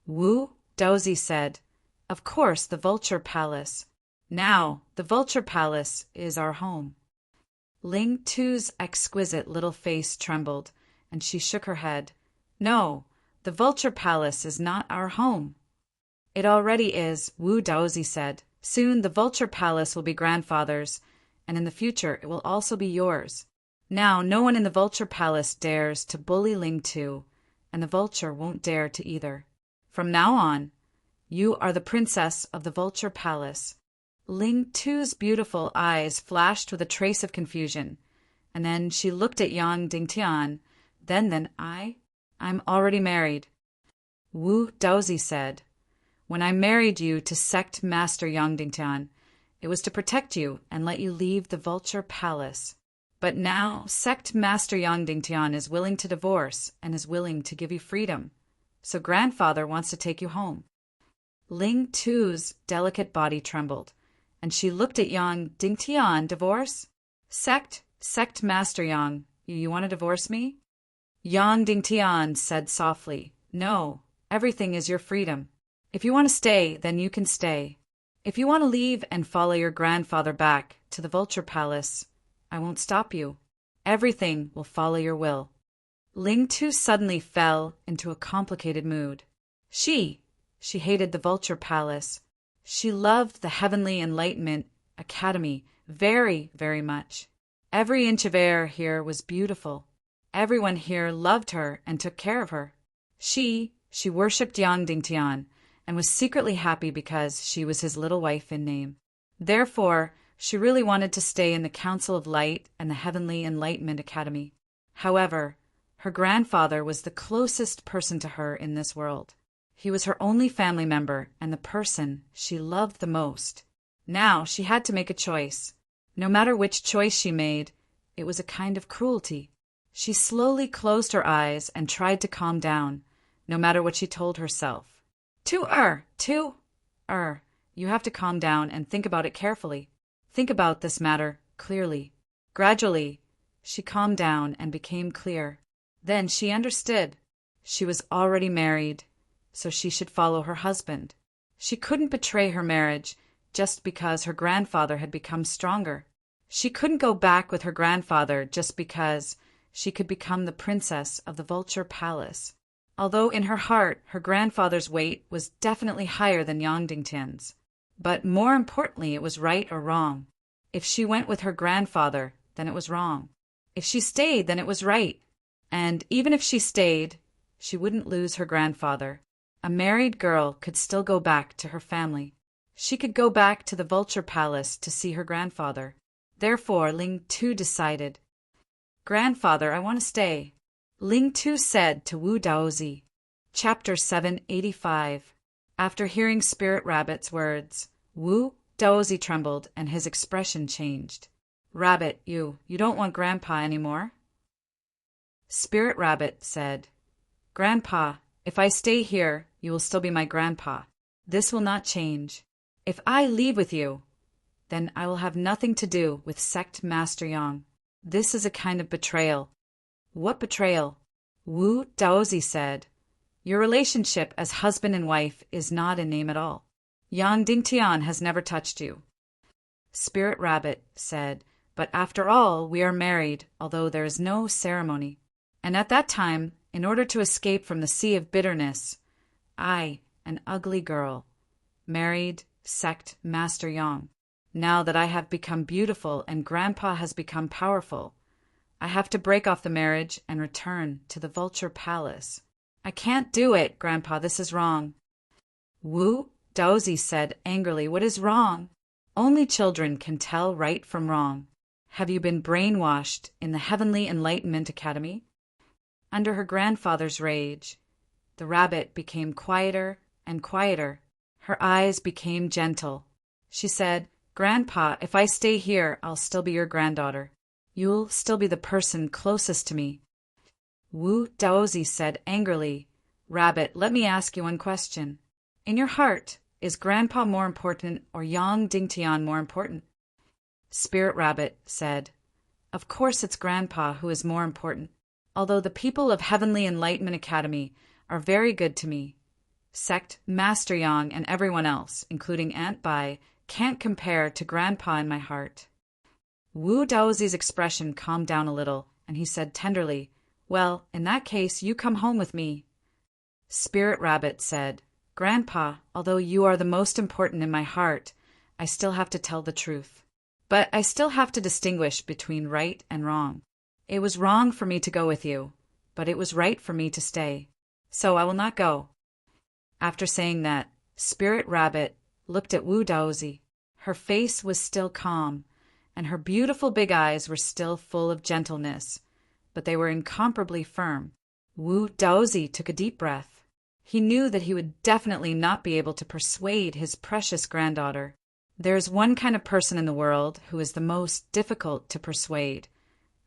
Wu Daozi said, Of course, the Vulture Palace. Now, the Vulture Palace is our home. Ling Tu's exquisite little face trembled, and she shook her head. No, the Vulture Palace is not our home. It already is, Wu Daozi said. Soon the Vulture Palace will be grandfather's, and in the future it will also be yours. Now no one in the Vulture Palace dares to bully Ling Tu, and the Vulture won't dare to either. From now on, you are the princess of the Vulture Palace. Ling Tu's beautiful eyes flashed with a trace of confusion, and then she looked at Yang Dingtian. Then I'm already married. Wu Daozi said, When I married you to Sect Master Yang Dingtian, it was to protect you and let you leave the Vulture Palace. But now Sect Master Yang Dingtian is willing to divorce and is willing to give you freedom. So grandfather wants to take you home. Ling Tu's delicate body trembled, and she looked at Yang Dingtian. Divorce? Sect Master Yang, you want to divorce me? Yang Dingtian said softly, No, everything is your freedom. If you want to stay, then you can stay. If you want to leave and follow your grandfather back to the Vulture Palace, I won't stop you. Everything will follow your will. Ling Tu suddenly fell into a complicated mood. She hated the Vulture Palace. She loved the Heavenly Enlightenment Academy very, very much. Every inch of air here was beautiful. Everyone here loved her and took care of her. She worshipped Yang Dingtian and was secretly happy because she was his little wife in name. Therefore, she really wanted to stay in the Council of Light and the Heavenly Enlightenment Academy. However, her grandfather was the closest person to her in this world. He was her only family member and the person she loved the most. Now she had to make a choice. No matter which choice she made, it was a kind of cruelty. She slowly closed her eyes and tried to calm down, no matter what she told herself. You have to calm down and think about it carefully. Think about this matter clearly. Gradually, she calmed down and became clear. Then she understood. She was already married, so she should follow her husband. She couldn't betray her marriage just because her grandfather had become stronger. She couldn't go back with her grandfather just because she could become the princess of the Vulture Palace. Although in her heart her grandfather's weight was definitely higher than Yang Dingtian's. But more importantly, it was right or wrong. If she went with her grandfather, then it was wrong. If she stayed, then it was right. And even if she stayed, she wouldn't lose her grandfather. A married girl could still go back to her family. She could go back to the Vulture Palace to see her grandfather. Therefore, Ling Tu decided, "Grandfather, I want to stay." Ling Tu said to Wu Daozi. Chapter 785. After hearing Spirit Rabbit's words, Wu Daozi trembled and his expression changed. "Rabbit, you don't want Grandpa anymore?" Spirit Rabbit said, "Grandpa, if I stay here, you will still be my grandpa. This will not change. If I leave with you, then I will have nothing to do with Sect Master Yang. This is a kind of betrayal." "What betrayal?" Wu Daozi said, "Your relationship as husband and wife is not in name at all. Yang Dingtian has never touched you." Spirit Rabbit said, "But after all, we are married, although there is no ceremony. And at that time, in order to escape from the sea of bitterness, I, an ugly girl, married Sect Master Yang. Now that I have become beautiful and Grandpa has become powerful, I have to break off the marriage and return to the Vulture Palace." "I can't do it, Grandpa, this is wrong." Wu Daozi said angrily, "What is wrong? Only children can tell right from wrong. Have you been brainwashed in the Heavenly Enlightenment Academy?" Under her grandfather's rage, the rabbit became quieter and quieter. Her eyes became gentle. She said, "Grandpa, if I stay here, I'll still be your granddaughter. You'll still be the person closest to me." Wu Daozi said angrily, "Rabbit, let me ask you one question. In your heart, is Grandpa more important or Yang Dingtian more important?" Spirit Rabbit said, "Of course it's Grandpa who is more important. Although the people of Heavenly Enlightenment Academy are very good to me, Sect Master Yang and everyone else, including Aunt Bai, can't compare to Grandpa in my heart." Wu Daozi's expression calmed down a little, and he said tenderly, "Well, in that case, you come home with me." Spirit Rabbit said, "Grandpa, although you are the most important in my heart, I still have to tell the truth. But I still have to distinguish between right and wrong. It was wrong for me to go with you, but it was right for me to stay. So I will not go." After saying that, Spirit Rabbit looked at Wu Daozi. Her face was still calm, and her beautiful big eyes were still full of gentleness, but they were incomparably firm. Wu Daozi took a deep breath. He knew that he would definitely not be able to persuade his precious granddaughter. There is one kind of person in the world who is the most difficult to persuade,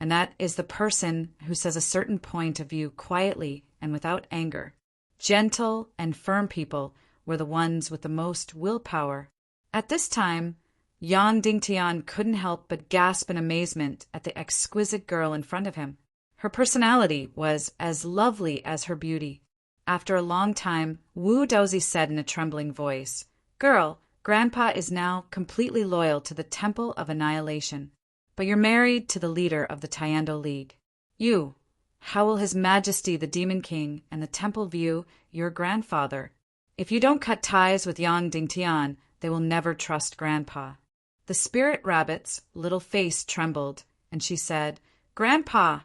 and that is the person who says a certain point of view quietly and without anger. Gentle and firm people were the ones with the most willpower. At this time, Yang Dingtian couldn't help but gasp in amazement at the exquisite girl in front of him. Her personality was as lovely as her beauty. After a long time, Wu Daozi said in a trembling voice, "Girl, Grandpa is now completely loyal to the Temple of Annihilation. But you're married to the leader of the Tiando League. How will His Majesty the Demon King and the temple view your grandfather? If you don't cut ties with Yang Dingtian, they will never trust Grandpa." The Spirit Rabbit's little face trembled, and she said, "Grandpa,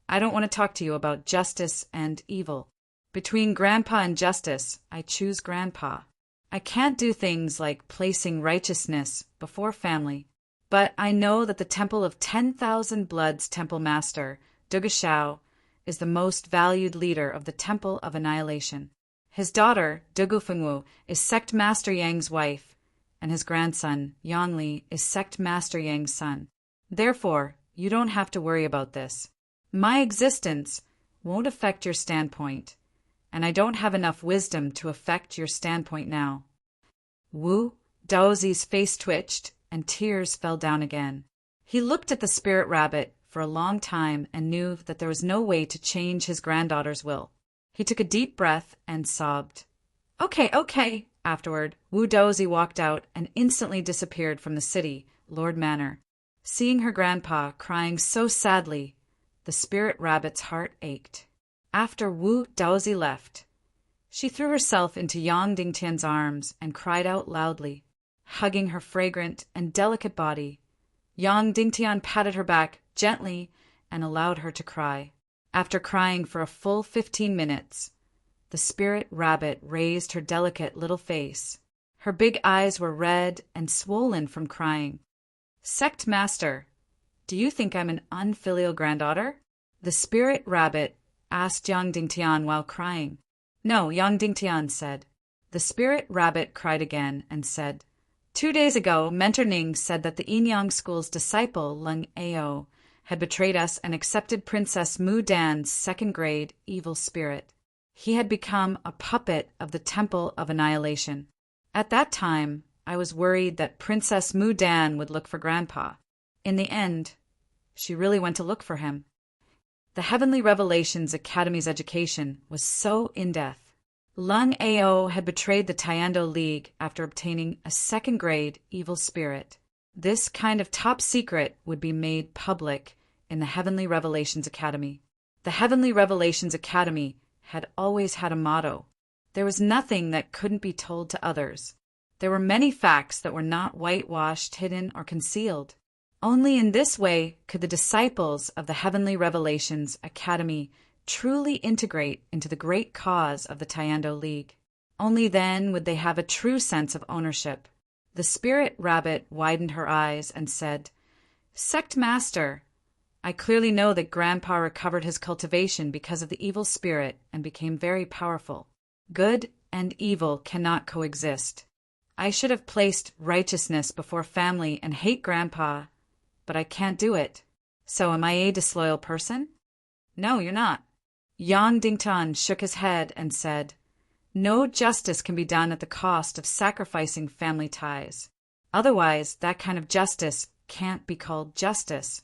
I don't want to talk to you about justice and evil. Between Grandpa and justice, I choose Grandpa. I can't do things like placing righteousness before family. But I know that the Temple of 10,000 Bloods Temple Master, Dugashao, is the most valued leader of the Temple of Annihilation. His daughter, Dugufengwu, is Sect Master Yang's wife, and his grandson, Yangli, is Sect Master Yang's son. Therefore, you don't have to worry about this. My existence won't affect your standpoint, and I don't have enough wisdom to affect your standpoint now." Wu Daozi's face twitched, and tears fell down again. He looked at the Spirit Rabbit for a long time and knew that there was no way to change his granddaughter's will. He took a deep breath and sobbed. Okay. Afterward, Wu Daozi walked out and instantly disappeared from the city, Lord Manor. Seeing her grandpa crying so sadly, The spirit rabbit's heart ached. After Wu Daozi left, she threw herself into Yang Dingtian's arms and cried out loudly, hugging her fragrant and delicate body. Yang Dingtian patted her back gently and allowed her to cry. After crying for a full 15 minutes, the spirit rabbit raised her delicate little face. Her big eyes were red and swollen from crying. "Sect Master, do you think I'm an unfilial granddaughter?" the spirit rabbit asked Yang Dingtian while crying. "No," Yang Dingtian said. The spirit rabbit cried again and said, "2 days ago, Mentor Ning said that the Yinyang School's disciple, Lung Ao, had betrayed us and accepted Princess Mu Dan's second-grade evil spirit. He had become a puppet of the Temple of Annihilation. At that time, I was worried that Princess Mu Dan would look for Grandpa. In the end, she really went to look for him. The Heavenly Revelations Academy's education was so in-depth. Lung Ao had betrayed the Tiando League after obtaining a second-grade evil spirit. This kind of top secret would be made public in the Heavenly Revelations Academy. The Heavenly Revelations Academy had always had a motto. There was nothing that couldn't be told to others. There were many facts that were not whitewashed, hidden, or concealed. Only in this way could the disciples of the Heavenly Revelations Academy truly integrate into the great cause of the Tiando League. Only then would they have a true sense of ownership. The spirit rabbit widened her eyes and said, "Sect Master, I clearly know that Grandpa recovered his cultivation because of the evil spirit and became very powerful. Good and evil cannot coexist. I should have placed righteousness before family and hate Grandpa, but I can't do it. So am I a disloyal person?" "No, you're not." Yang Dingtian shook his head and said, "No justice can be done at the cost of sacrificing family ties. Otherwise, that kind of justice can't be called justice.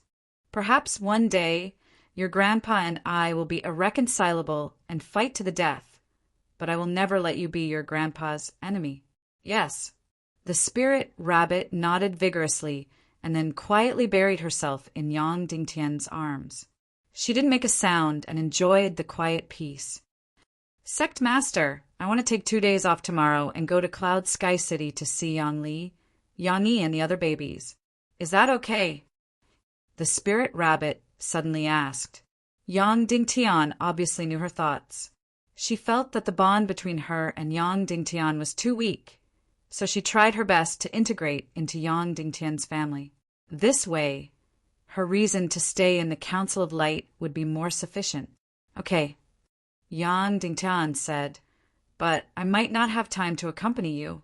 Perhaps one day your grandpa and I will be irreconcilable and fight to the death, but I will never let you be your grandpa's enemy." "Yes." The spirit rabbit nodded vigorously and then quietly buried herself in Yang Dingtian's arms. She didn't make a sound and enjoyed the quiet peace. "Sect Master, I want to take 2 days off tomorrow and go to Cloud Sky City to see Yang Li, Yang Yi, and the other babies. Is that okay?" the spirit rabbit suddenly asked. Yang Dingtian obviously knew her thoughts. She felt that the bond between her and Yang Dingtian was too weak, so she tried her best to integrate into Yang Dingtian's family. This way, her reason to stay in the Council of Light would be more sufficient. "Okay," Yang Dingtian said, "but I might not have time to accompany you.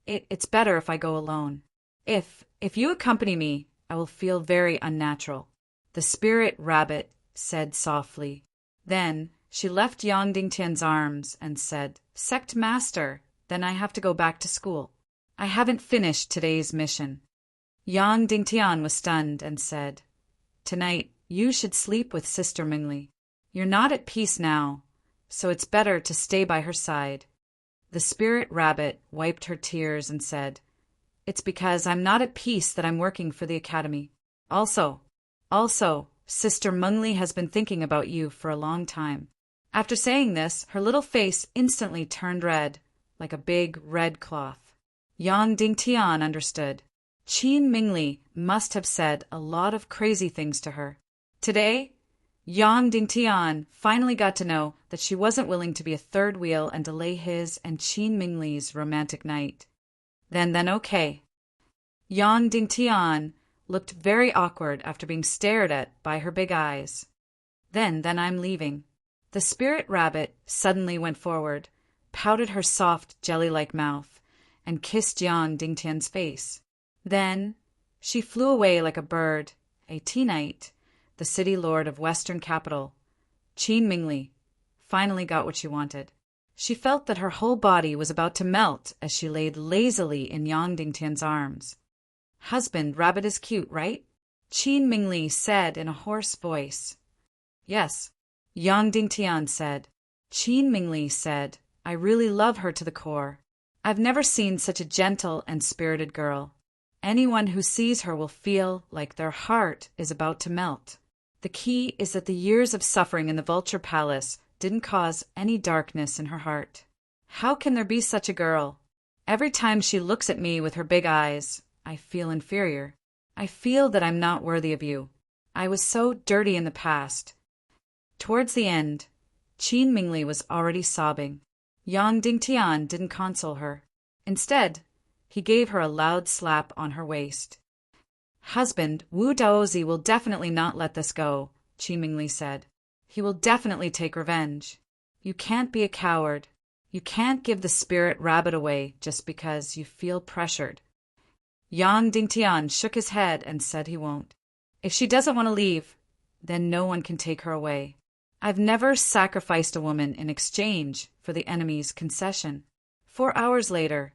It's better if I go alone. If you accompany me, I will feel very unnatural," the spirit rabbit said softly. Then she left Yang Dingtian's arms and said, "Sect Master, then I have to go back to school. I haven't finished today's mission." Yang Dingtian was stunned and said, "Tonight you should sleep with Sister Mingli. You're not at peace now, so it's better to stay by her side." The spirit rabbit wiped her tears and said, "It's because I'm not at peace that I'm working for the academy. Also, Sister Mingli has been thinking about you for a long time." After saying this, her little face instantly turned red, like a big red cloth. Yang Dingtian understood. Qin Mingli must have said a lot of crazy things to her. Today, Yang Dingtian finally got to know that she wasn't willing to be a third wheel and delay his and Qin Mingli's romantic night. Then okay. Yang Dingtian looked very awkward after being stared at by her big eyes. Then I'm leaving." The spirit rabbit suddenly went forward, pouted her soft jelly-like mouth, and kissed Yang Dingtian's face. Then she flew away like a bird, a Tea-Knight, the city lord of Western Capital. Qin Mingli finally got what she wanted. She felt that her whole body was about to melt as she laid lazily in Yang Dingtian's arms. "Husband rabbit is cute, right?" Qin Mingli said in a hoarse voice. "Yes," Yang Dingtian said. Qin Mingli said, "I really love her to the core. I've never seen such a gentle and spirited girl. Anyone who sees her will feel like their heart is about to melt." The key is that the years of suffering in the Vulture Palace didn't cause any darkness in her heart. How can there be such a girl? Every time she looks at me with her big eyes, I feel inferior. I feel that I'm not worthy of you. I was so dirty in the past. Towards the end, Qin Mingli was already sobbing. Yang Dingtian didn't console her. Instead, he gave her a loud slap on her waist. Husband, Wu Daozi will definitely not let this go, Qin Mingli said. He will definitely take revenge. You can't be a coward. You can't give the spirit rabbit away just because you feel pressured. Yang Dingtian shook his head and said he won't. If she doesn't want to leave, then no one can take her away. I've never sacrificed a woman in exchange for the enemy's concession. 4 hours later,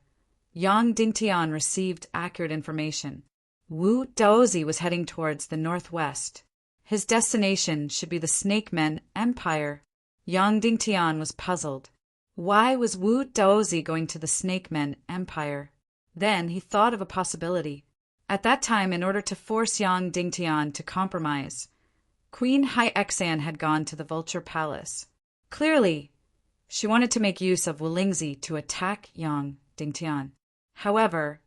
Yang Dingtian received accurate information. Wu Daozi was heading towards the northwest. His destination should be the Snake Men Empire. Yang Dingtian was puzzled. Why was Wu Daozi going to the Snake Men Empire? Then he thought of a possibility. At that time, in order to force Yang Dingtian to compromise, Queen Hai Exan had gone to the Vulture Palace. Clearly, she wanted to make use of Wulingzi to attack Yang Dingtian. However,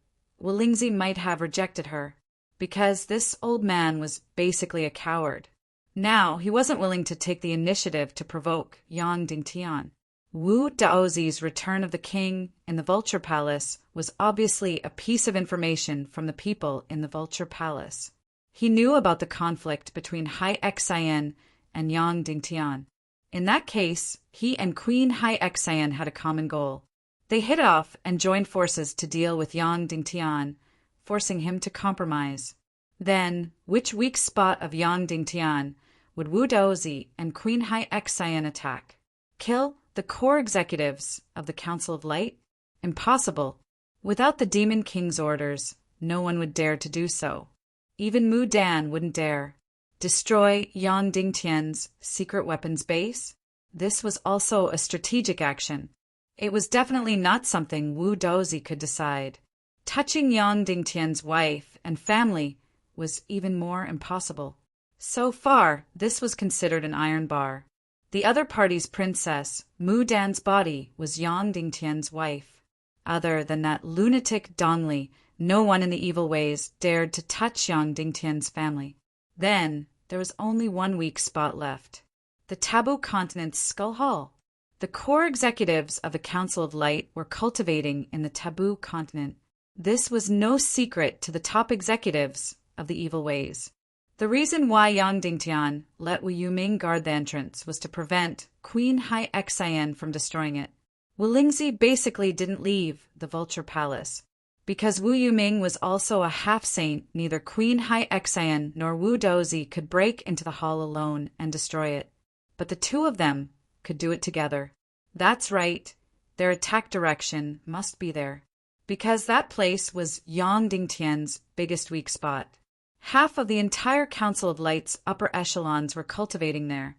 Wulingzi might have rejected her, because this old man was basically a coward. Now, he wasn't willing to take the initiative to provoke Yang Dingtian. Wu Daozi's return of the king in the Vulture Palace was obviously a piece of information from the people in the Vulture Palace. He knew about the conflict between Hai Exan and Yang Dingtian. In that case, he and Queen Hai Exan had a common goal. They hit it off and joined forces to deal with Yang Dingtian, forcing him to compromise. Then, which weak spot of Yang Dingtian would Wu Daozi and Queen Hai Exan attack? Kill the core executives of the Council of Light? Impossible. Without the Demon King's orders, no one would dare to do so. Even Mu Dan wouldn't dare. Destroy Yang Dingtian's secret weapons base? This was also a strategic action. It was definitely not something Wu Daozi could decide. Touching Yang Dingtian's wife and family was even more impossible. So far, this was considered an iron bar. The other party's princess, Mu Dan's body, was Yang Dingtian's wife. Other than that lunatic Dongli, no one in the evil ways dared to touch Yang Dingtian's family. Then, there was only one weak spot left. The Taboo Continent's Skull Hall. The core executives of the Council of Light were cultivating in the Taboo Continent. This was no secret to the top executives of the evil ways. The reason why Yang Dingtian let Wu Yuming guard the entrance was to prevent Queen Hai Exan from destroying it. Wulingzi basically didn't leave the Vulture Palace. Because Wu Yuming was also a half-saint, neither Queen Hai Exan nor Wu Daozi could break into the hall alone and destroy it. But the two of them could do it together. That's right, their attack direction must be there. Because that place was Yang Dingtian's biggest weak spot. Half of the entire Council of Light's upper echelons were cultivating there,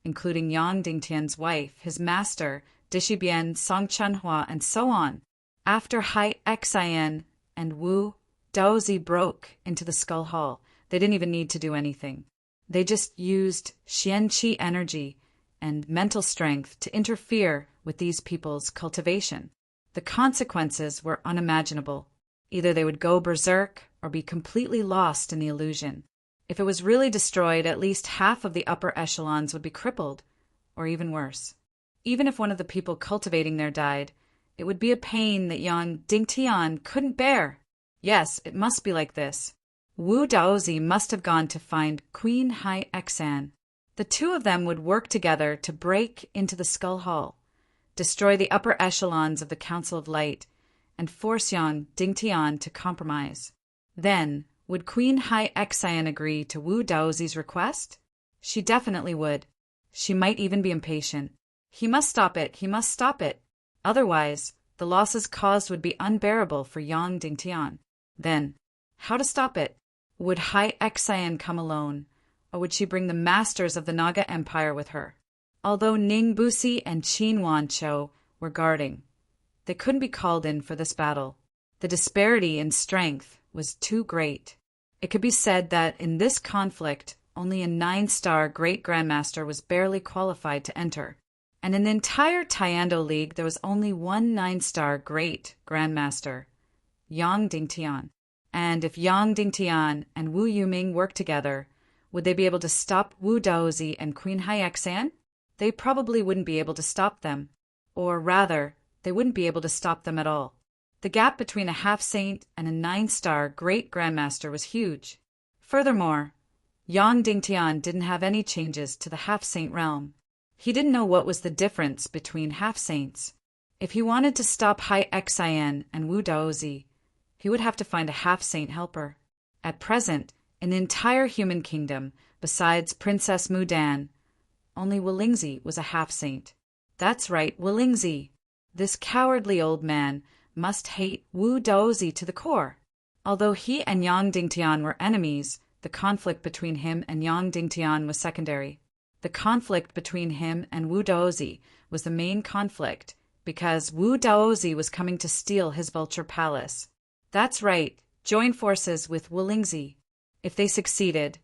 including Yang Dingtian's wife, his master, Dishibian, Song Chanhua, and so on. After Hai Exan and Wu Daozi broke into the Skull Hall, they didn't even need to do anything. They just used Xianqi energy and mental strength to interfere with these people's cultivation. The consequences were unimaginable. Either they would go berserk or be completely lost in the illusion. If it was really destroyed, at least half of the upper echelons would be crippled, or even worse. Even if one of the people cultivating there died, it would be a pain that Yang Dingtian couldn't bear. Yes, it must be like this. Wu Daozi must have gone to find Queen Hai Exan. The two of them would work together to break into the Skull Hall, destroy the upper echelons of the Council of Light, and force Yang Dingtian to compromise. Then, would Queen Hai Exan agree to Wu Daozi's request? She definitely would. She might even be impatient. He must stop it, he must stop it. Otherwise, the losses caused would be unbearable for Yang Dingtian. Then, how to stop it? Would Hai Exan come alone, or would she bring the masters of the Naga Empire with her? Although Ning Busi and Qin Wanqiu were guarding, they couldn't be called in for this battle. The disparity in strength was too great. It could be said that in this conflict, only a 9-star Great Grandmaster was barely qualified to enter. And in the entire Taiando League, there was only one 9-star Great Grandmaster, Yang Dingtian. And if Yang Dingtian and Wu Yuming worked together, would they be able to stop Wu Daozi and Queen Haiyexan? They probably wouldn't be able to stop them. Or rather, they wouldn't be able to stop them at all. The gap between a half-saint and a 9-star Great Grandmaster was huge. Furthermore, Yang Dingtian didn't have any changes to the half-saint realm. He didn't know what was the difference between half-saints. If he wanted to stop Haiyexan and Wu Daozi, he would have to find a half-saint helper. At present, in the entire human kingdom, besides Princess Mudan, only Wolingzi was a half-saint. That's right, Wolingzi. This cowardly old man must hate Wu Daozi to the core. Although he and Yang Dingtian were enemies, the conflict between him and Yang Dingtian was secondary. The conflict between him and Wu Daozi was the main conflict, because Wu Daozi was coming to steal his vulture palace. That's right, join forces with Wolingzi. If they succeeded,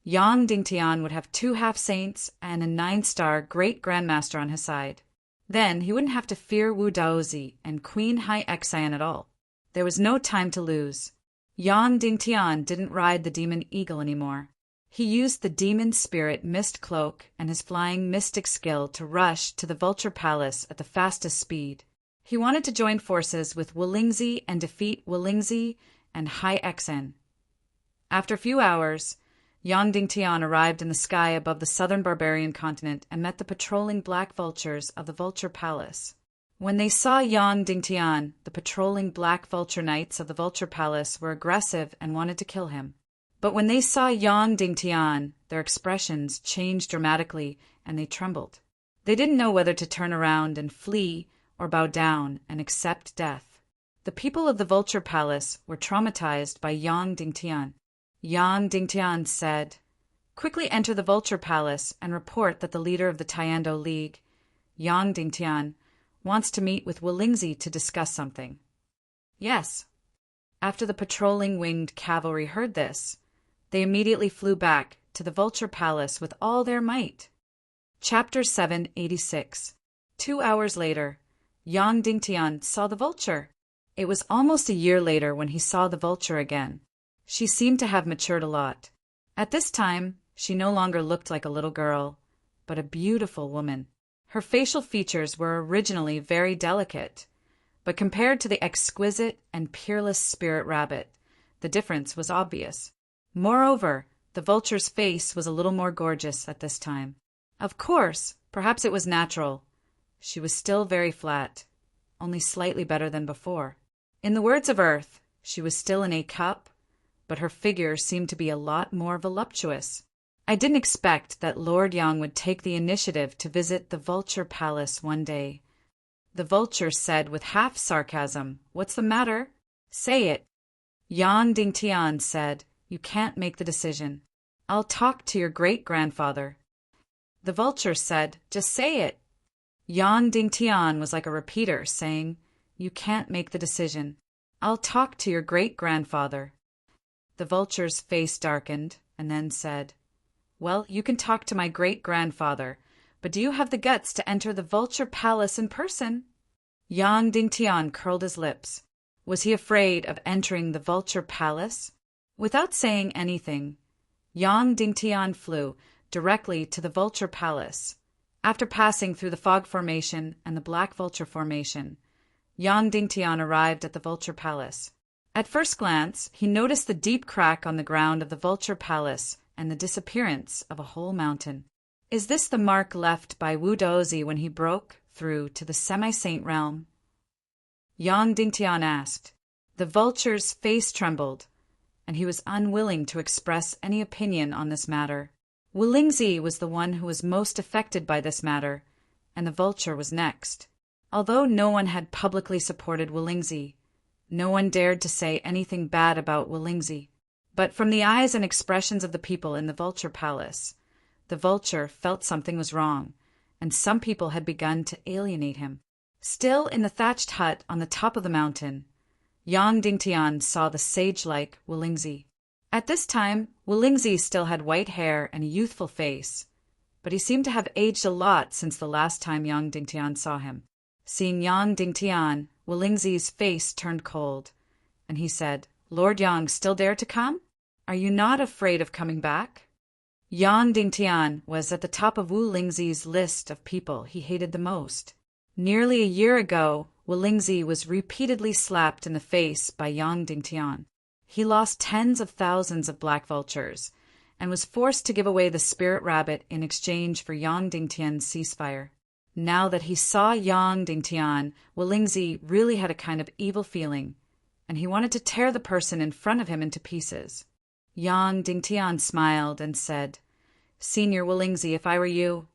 Yang Dingtian would have 2 half-saints and a 9-star Great Grandmaster on his side. Then he wouldn't have to fear Wu Daozi and Queen Haiyexan at all. There was no time to lose. Yang Dingtian didn't ride the demon eagle anymore. He used the demon spirit mist cloak and his flying mystic skill to rush to the vulture palace at the fastest speed. He wanted to join forces with Wolingzi and defeat Wolingzi and Haiyexan. After a few hours, Yang Dingtian arrived in the sky above the southern barbarian continent and met the patrolling black vultures of the vulture palace. When they saw Yang Dingtian, the patrolling black vulture knights of the vulture palace were aggressive and wanted to kill him. But when they saw Yang Dingtian, their expressions changed dramatically and they trembled. They didn't know whether to turn around and flee or bow down and accept death. The people of the vulture palace were traumatized by Yang Dingtian. Yang Dingtian said, "Quickly enter the vulture palace and report that the leader of the Taiando League, Yang Dingtian, wants to meet with Wolingzi to discuss something." Yes. After the patrolling winged cavalry heard this, they immediately flew back to the vulture palace with all their might. Chapter 786. 2 hours later, Yang Dingtian saw the vulture. It was almost a year later when he saw the vulture again. She seemed to have matured a lot. At this time, she no longer looked like a little girl, but a beautiful woman. Her facial features were originally very delicate, but compared to the exquisite and peerless spirit rabbit, the difference was obvious. Moreover, the vulture's face was a little more gorgeous at this time. Of course, perhaps it was natural. She was still very flat, only slightly better than before. In the words of Earth, she was still in a cup, but her figure seemed to be a lot more voluptuous. I didn't expect that Lord Yang would take the initiative to visit the vulture palace one day. The vulture said with half sarcasm, "What's the matter? Say it." Yang Dingtian said, "You can't make the decision. I'll talk to your great-grandfather." The vulture said, "Just say it." Yang Dingtian was like a repeater saying, "You can't make the decision. I'll talk to your great-grandfather." The vulture's face darkened and then said, "Well, you can talk to my great-grandfather, but do you have the guts to enter the vulture palace in person?" Yang Dingtian curled his lips. Was he afraid of entering the vulture palace? Without saying anything, Yang Dingtian flew directly to the vulture palace. After passing through the fog formation and the black vulture formation, Yang Dingtian arrived at the vulture palace. At first glance, he noticed the deep crack on the ground of the vulture palace and the disappearance of a whole mountain. Is this the mark left by Wu Daozi when he broke through to the semi-saint realm? Yang Dingtian asked. The vulture's face trembled, and he was unwilling to express any opinion on this matter. Wolingzi was the one who was most affected by this matter, and the vulture was next. Although no one had publicly supported Wolingzi, no one dared to say anything bad about Wolingzi. But from the eyes and expressions of the people in the vulture palace, the vulture felt something was wrong, and some people had begun to alienate him. Still in the thatched hut on the top of the mountain, Yang Dingtian saw the sage-like Wolingzi. At this time, Wulingzi still had white hair and a youthful face, but he seemed to have aged a lot since the last time Yang Dingtian saw him. Seeing Yang Dingtian, Wulingzi's face turned cold, and he said, "Lord Yang still dare to come? Are you not afraid of coming back?" Yang Dingtian was at the top of Wulingzi's list of people he hated the most. Nearly a year ago, Wulingzi was repeatedly slapped in the face by Yang Dingtian. He lost tens of thousands of black vultures, and was forced to give away the spirit rabbit in exchange for Yang Dingtian's ceasefire. Now that he saw Yang Dingtian, Wulingzi really had a kind of evil feeling, and he wanted to tear the person in front of him into pieces. Yang Dingtian smiled and said, "Senior Wulingzi, if I were you,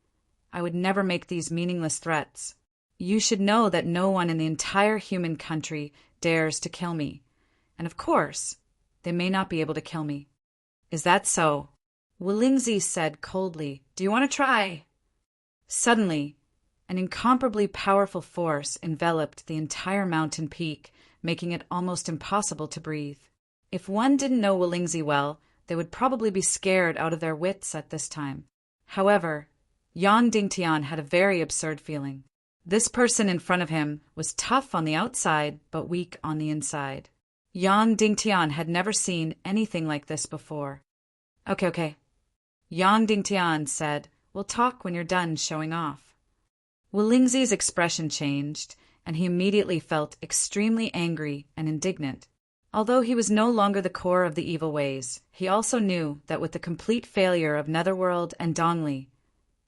I would never make these meaningless threats. You should know that no one in the entire human country dares to kill me, and of course, they may not be able to kill me." "Is that so?" Wulingzi said coldly. "Do you want to try?" Suddenly, an incomparably powerful force enveloped the entire mountain peak, making it almost impossible to breathe. If one didn't know Wulingzi well, they would probably be scared out of their wits at this time. However, Yang Dingtian had a very absurd feeling. This person in front of him was tough on the outside, but weak on the inside. Yang Dingtian had never seen anything like this before. Okay. Yang Dingtian said, "We'll talk when you're done showing off." Wulingzi's expression changed, and he immediately felt extremely angry and indignant. Although he was no longer the core of the evil ways, he also knew that with the complete failure of Netherworld and Dongli,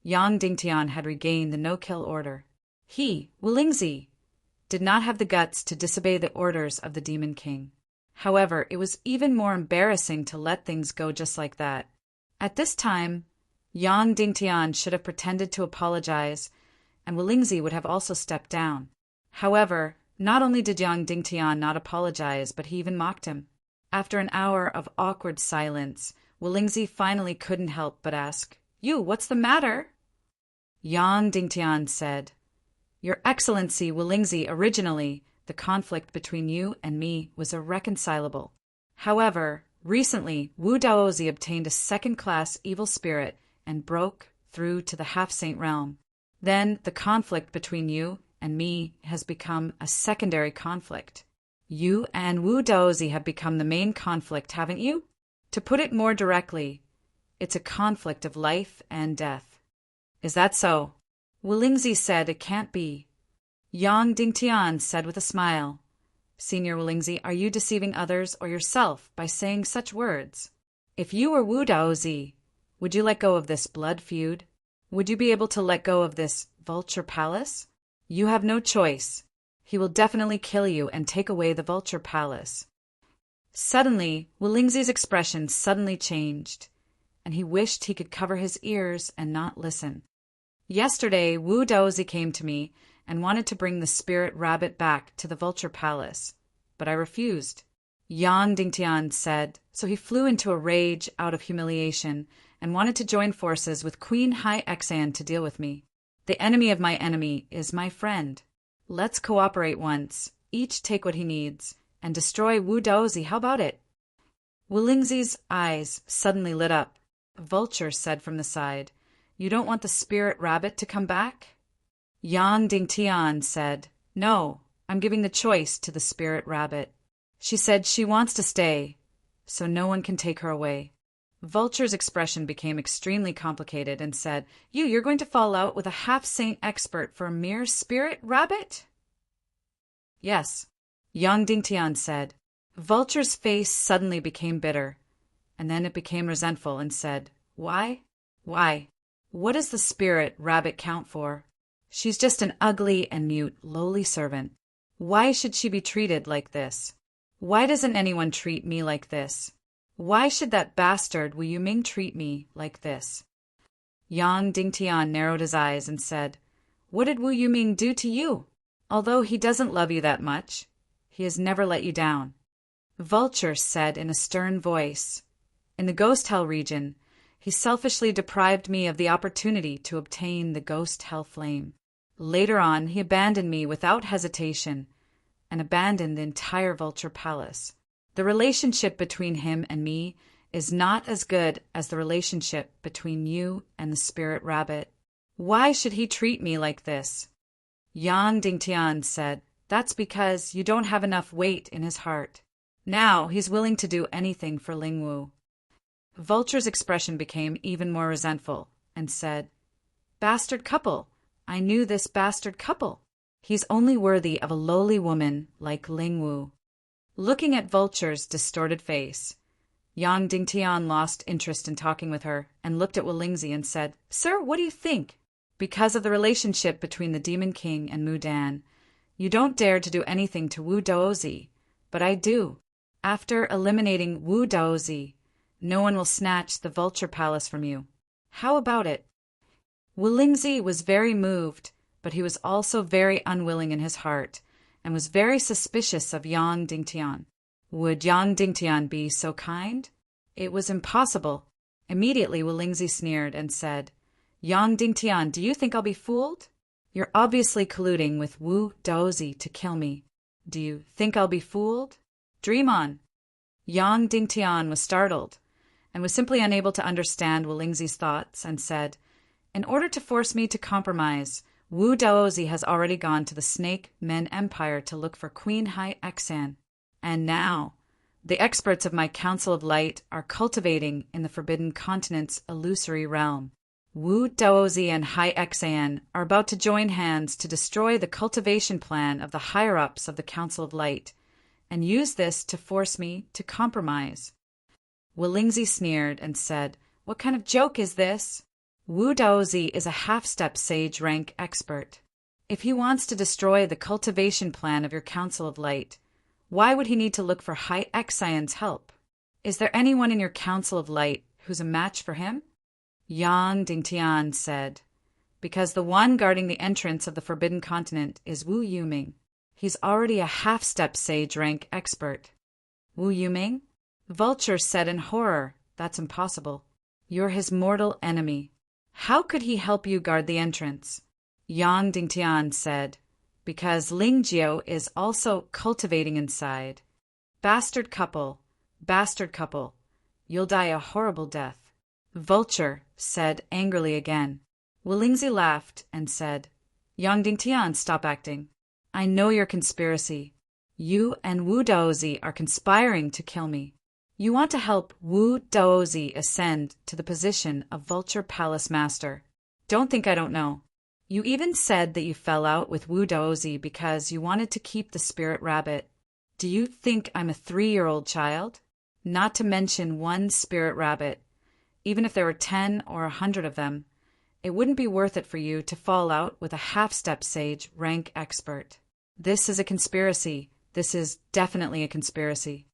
Yang Dingtian had regained the no-kill order. He, Wulingzi, did not have the guts to disobey the orders of the Demon King. However, it was even more embarrassing to let things go just like that. At this time, Yang Dingtian should have pretended to apologize, and Wulingzi would have also stepped down. However, not only did Yang Dingtian not apologize, but he even mocked him. After an hour of awkward silence, Wulingzi finally couldn't help but ask, "You, what's the matter?" Yang Dingtian said, "Your Excellency Wulingzi, originally, the conflict between you and me was irreconcilable. However, recently, Wu Daozi obtained a second-class evil spirit and broke through to the half-saint realm. Then the conflict between you and me has become a secondary conflict. You and Wu Daozi have become the main conflict, haven't you? To put it more directly, it's a conflict of life and death." "Is that so?" Wulingzi said, "It can't be." Yang Dingtian said with a smile, "Senior Wulingzi, are you deceiving others or yourself by saying such words? If you were Wu Daozi, would you let go of this blood feud? Would you be able to let go of this vulture palace? You have no choice. He will definitely kill you and take away the vulture palace." Suddenly, Wulingzi's expression suddenly changed, and he wished he could cover his ears and not listen. "Yesterday, Wu Daozi came to me and wanted to bring the spirit rabbit back to the vulture palace, but I refused." Yang Dingtian said, "So he flew into a rage out of humiliation and wanted to join forces with Queen Hai Exan to deal with me. The enemy of my enemy is my friend. Let's cooperate once, each take what he needs, and destroy Wu Daozi. How about it?" Wulingzi's eyes suddenly lit up. Vulture said from the side, "You don't want the spirit rabbit to come back?" Yang Dingtian said, "No, I'm giving the choice to the spirit rabbit. She said she wants to stay, so no one can take her away." Vulture's expression became extremely complicated and said, You're going to fall out with a half-saint expert for a mere spirit rabbit?" "Yes," Yang Dingtian said. Vulture's face suddenly became bitter, and then it became resentful and said, Why? What does the spirit rabbit count for? She's just an ugly and mute, lowly servant. Why should she be treated like this? Why doesn't anyone treat me like this? Why should that bastard Wu Yuming treat me like this?" Yang Dingtian narrowed his eyes and said, "What did Wu Yuming do to you? Although he doesn't love you that much, he has never let you down." Vulture said in a stern voice, "In the Ghost Hell region, he selfishly deprived me of the opportunity to obtain the Ghost Hell flame. Later on, he abandoned me without hesitation and abandoned the entire Vulture Palace. The relationship between him and me is not as good as the relationship between you and the spirit rabbit. Why should he treat me like this? Yang Dingtian said, that's because you don't have enough weight in his heart. Now he's willing to do anything for Lingwu. Vulture's expression became even more resentful and said, bastard couple, I knew this bastard couple. He's only worthy of a lowly woman like Lingwu. Looking at Vulture's distorted face, Yang Dingtian lost interest in talking with her and looked at Wolingzi and said, Sir, what do you think? Because of the relationship between the Demon King and Mudan, you don't dare to do anything to Wu Daozi, but I do. After eliminating Wu Daozi, no one will snatch the Vulture Palace from you. How about it? Wolingzi was very moved, but he was also very unwilling in his heart, and was very suspicious of Yang Dingtian. Would Yang Dingtian be so kind? It was impossible. Immediately Wolingzi sneered and said, Yang Dingtian, do you think I'll be fooled? You're obviously colluding with Wu Daozi to kill me. Do you think I'll be fooled? Dream on. Yang Dingtian was startled, and was simply unable to understand Wolingzi's thoughts, and said, in order to force me to compromise, Wu Daozi has already gone to the Snake Men Empire to look for Queen Hai Exan. And now, the experts of my Council of Light are cultivating in the Forbidden Continent's illusory realm. Wu Daozi and Hai Exan are about to join hands to destroy the cultivation plan of the higher-ups of the Council of Light, and use this to force me to compromise. Wolingzi sneered and said, what kind of joke is this? Wu Daozi is a half-step sage rank expert. If he wants to destroy the cultivation plan of your Council of Light, why would he need to look for Hai Exan's help? Is there anyone in your Council of Light who's a match for him? Yang Dingtian said, because the one guarding the entrance of the Forbidden Continent is Wu Yuming. He's already a half-step sage rank expert. Wu Yuming? Vulture said in horror, that's impossible. You're his mortal enemy. How could he help you guard the entrance? Yang Dingtian said, because Ling Jiao is also cultivating inside. Bastard couple, you'll die a horrible death. Vulture said angrily again. Wolingzi laughed and said, Yang Dingtian, stop acting. I know your conspiracy. You and Wu Daozi are conspiring to kill me. You want to help Wu Daozi ascend to the position of Vulture Palace Master. Don't think I don't know. You even said that you fell out with Wu Daozi because you wanted to keep the spirit rabbit. Do you think I'm a 3-year-old child? Not to mention one spirit rabbit. Even if there were 10 or 100 of them, it wouldn't be worth it for you to fall out with a half-step sage rank expert. This is a conspiracy. This is definitely a conspiracy.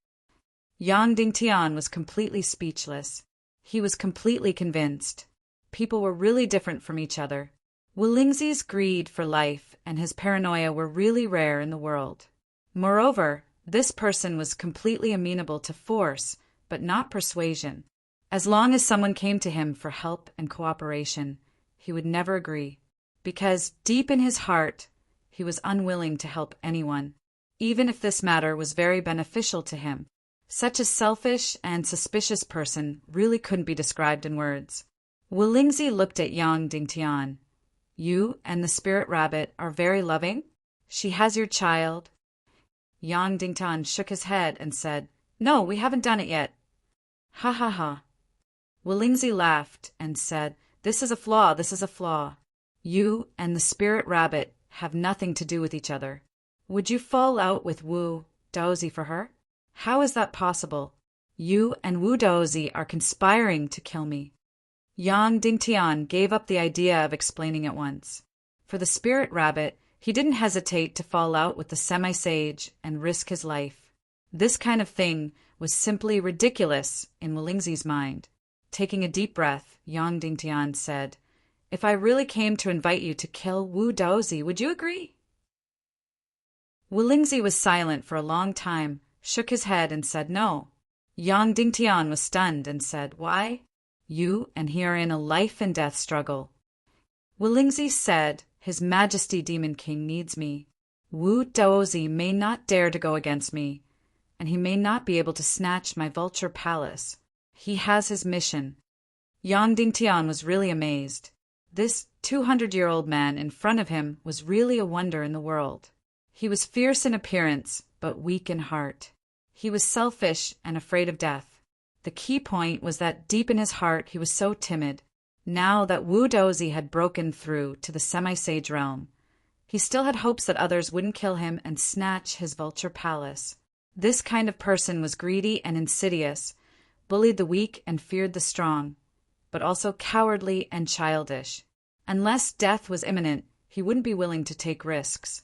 Yang Dingtian was completely speechless. He was completely convinced. People were really different from each other. Wolingzi's greed for life and his paranoia were really rare in the world. Moreover, this person was completely amenable to force, but not persuasion. As long as someone came to him for help and cooperation, he would never agree, because deep in his heart, he was unwilling to help anyone, even if this matter was very beneficial to him. Such a selfish and suspicious person really couldn't be described in words. Wolingzi looked at Yang Dingtian. You and the spirit rabbit are very loving? She has your child? Yang Dingtian shook his head and said, No, we haven't done it yet. Ha ha ha. Wolingzi laughed and said, This is a flaw. You and the spirit rabbit have nothing to do with each other. Would you fall out with Wu Daozi for her? How is that possible? You and Wu Daozi are conspiring to kill me. Yang Dingtian gave up the idea of explaining at once. For the spirit rabbit, he didn't hesitate to fall out with the semi-sage and risk his life. This kind of thing was simply ridiculous in Wolingzi's mind. Taking a deep breath, Yang Dingtian said, If I really came to invite you to kill Wu Daozi, would you agree? Wolingzi was silent for a long time, shook his head and said no. Yang Dingtian was stunned and said, Why? You and he are in a life-and-death struggle. Wolingzi said, His Majesty Demon King needs me. Wu Daozi may not dare to go against me, and he may not be able to snatch my Vulture Palace. He has his mission. Yang Dingtian was really amazed. This 200-year-old man in front of him was really a wonder in the world. He was fierce in appearance, but weak in heart. He was selfish and afraid of death. The key point was that deep in his heart he was so timid. Now that Wu Dozi had broken through to the semi-sage realm, he still had hopes that others wouldn't kill him and snatch his vulture palace. This kind of person was greedy and insidious, bullied the weak and feared the strong, but also cowardly and childish. Unless death was imminent, he wouldn't be willing to take risks.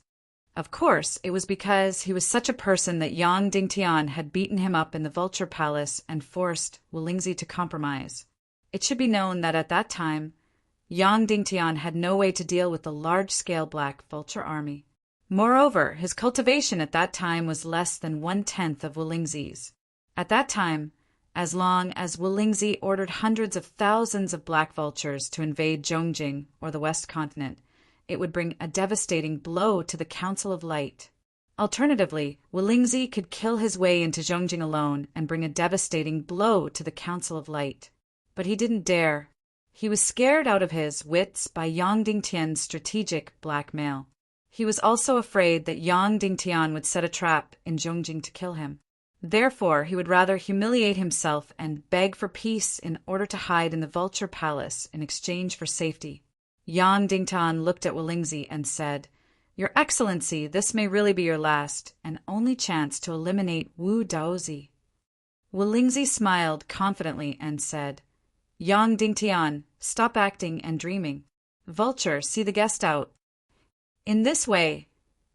Of course, it was because he was such a person that Yang Dingtian had beaten him up in the Vulture Palace and forced Wulingzi to compromise. It should be known that at that time, Yang Dingtian had no way to deal with the large-scale Black Vulture army. Moreover, his cultivation at that time was less than 1/10 of Wulingzi's. At that time, as long as Wulingzi ordered hundreds of thousands of black vultures to invade Zhongjing or the West Continent, it would bring a devastating blow to the Council of Light. Alternatively, Wulingzi could kill his way into Zhongjing alone and bring a devastating blow to the Council of Light. But he didn't dare. He was scared out of his wits by Yang Dingtian's strategic blackmail. He was also afraid that Yang Dingtian would set a trap in Zhongjing to kill him. Therefore, he would rather humiliate himself and beg for peace in order to hide in the Vulture Palace in exchange for safety. Yang Dingtian looked at Wulingzi and said, "Your Excellency, this may really be your last and only chance to eliminate Wu Daozi." Wulingzi smiled confidently and said, "Yang Dingtian, stop acting and dreaming. Vulture, see the guest out." In this way,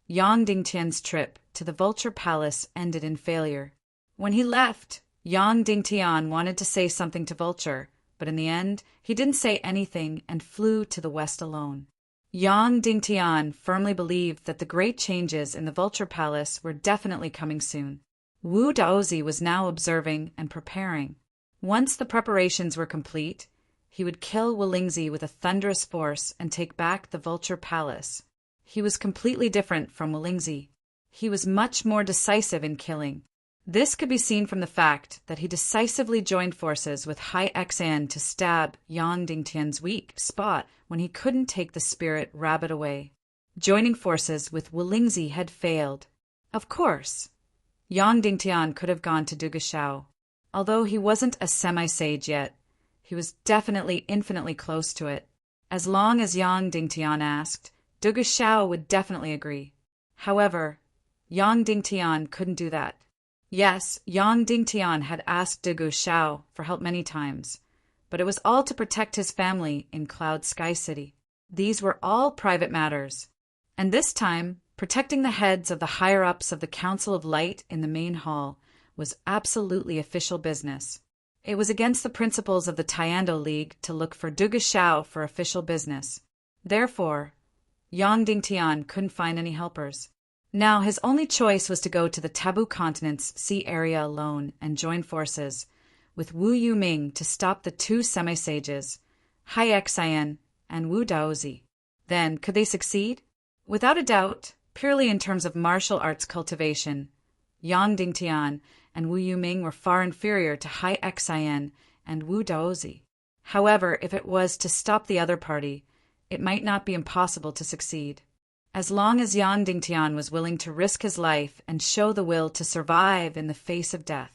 Yang Dingtian's trip to the Vulture Palace ended in failure. When he left, Yang Dingtian wanted to say something to Vulture, but in the end, he didn't say anything and flew to the west alone. Yang Dingtian firmly believed that the great changes in the Vulture Palace were definitely coming soon. Wu Daozi was now observing and preparing. Once the preparations were complete, he would kill Wulingzi with a thunderous force and take back the Vulture Palace. He was completely different from Wulingzi. He was much more decisive in killing. This could be seen from the fact that he decisively joined forces with Hai Xan to stab Yang Dingtian's weak spot when he couldn't take the spirit rabbit away. Joining forces with Wulingzi had failed. Of course, Yang Dingtian could have gone to Dugashao. Although he wasn't a semi-sage yet, he was definitely infinitely close to it. As long as Yang Dingtian asked, Dugashao would definitely agree. However, Yang Dingtian couldn't do that. Yes, Yang Dingtian had asked Dugashao for help many times, but it was all to protect his family in Cloud Sky City. These were all private matters. And this time, protecting the heads of the higher-ups of the Council of Light in the main hall was absolutely official business. It was against the principles of the Tiando League to look for Dugashao for official business. Therefore, Yang Dingtian couldn't find any helpers. Now his only choice was to go to the Taboo Continent's sea area alone and join forces with Wu Yuming to stop the two semi-sages, Hai Xan and Wu Daozi. Then, could they succeed? Without a doubt, purely in terms of martial arts cultivation, Yang Dingtian and Wu Yuming were far inferior to Hai Xan and Wu Daozi. However, if it was to stop the other party, it might not be impossible to succeed. As long as Yang Dingtian was willing to risk his life and show the will to survive in the face of death.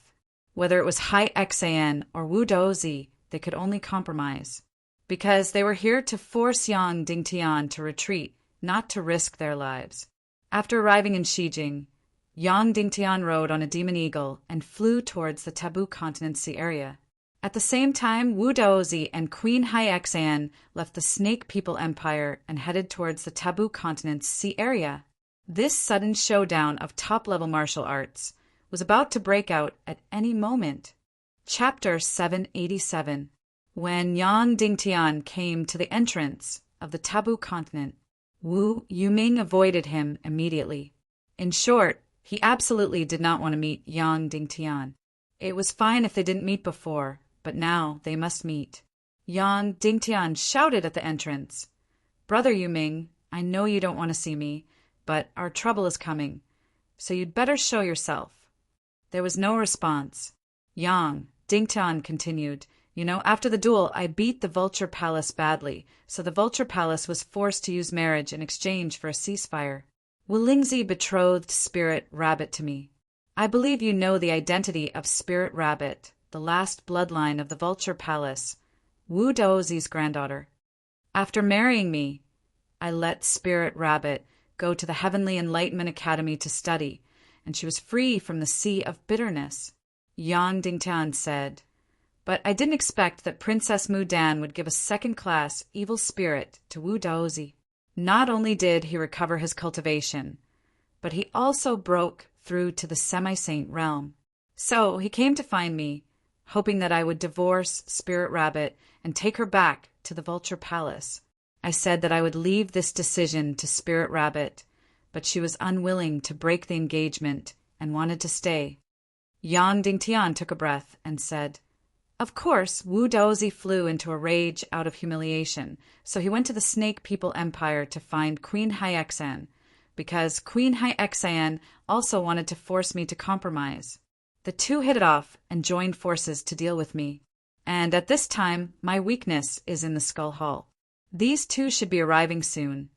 Whether it was Hai Xan or Wu Daozi, they could only compromise. Because they were here to force Yang Dingtian to retreat, not to risk their lives. After arriving in Shijing, Yang Dingtian rode on a demon eagle and flew towards the Taboo Continent sea area. At the same time, Wu Daozi and Queen Hai Xan left the Snake People Empire and headed towards the Taboo Continent's sea area. This sudden showdown of top-level martial arts was about to break out at any moment. Chapter 787. When Yang Dingtian came to the entrance of the Taboo Continent, Wu Yuming avoided him immediately. In short, he absolutely did not want to meet Yang Dingtian. It was fine if they didn't meet before, but now they must meet. Yang Dingtian shouted at the entrance, "Brother Yuming, I know you don't want to see me, but our trouble is coming, so you'd better show yourself." There was no response. "Yang, Dingtian continued, after the duel, I beat the Vulture Palace badly, so the Vulture Palace was forced to use marriage in exchange for a ceasefire. Wulingzi betrothed Spirit Rabbit to me. I believe you know the identity of Spirit Rabbit, the last bloodline of the Vulture Palace, Wu Daozi's granddaughter. After marrying me, I let Spirit Rabbit go to the Heavenly Enlightenment Academy to study, and she was free from the sea of bitterness. Yang Dingtian said, but I didn't expect that Princess Mudan would give a second-class evil spirit to Wu Daozi. Not only did he recover his cultivation, but he also broke through to the semi-saint realm. So he came to find me, hoping that I would divorce Spirit Rabbit and take her back to the Vulture Palace. I said that I would leave this decision to Spirit Rabbit, but she was unwilling to break the engagement and wanted to stay. Yang Dingtian took a breath and said, of course, Wu Daozi flew into a rage out of humiliation, so he went to the Snake People Empire to find Queen Hyexan, because Queen Hyexan also wanted to force me to compromise. The two hit it off and joined forces to deal with me. And at this time, my weakness is in the Skull Hall. These two should be arriving soon,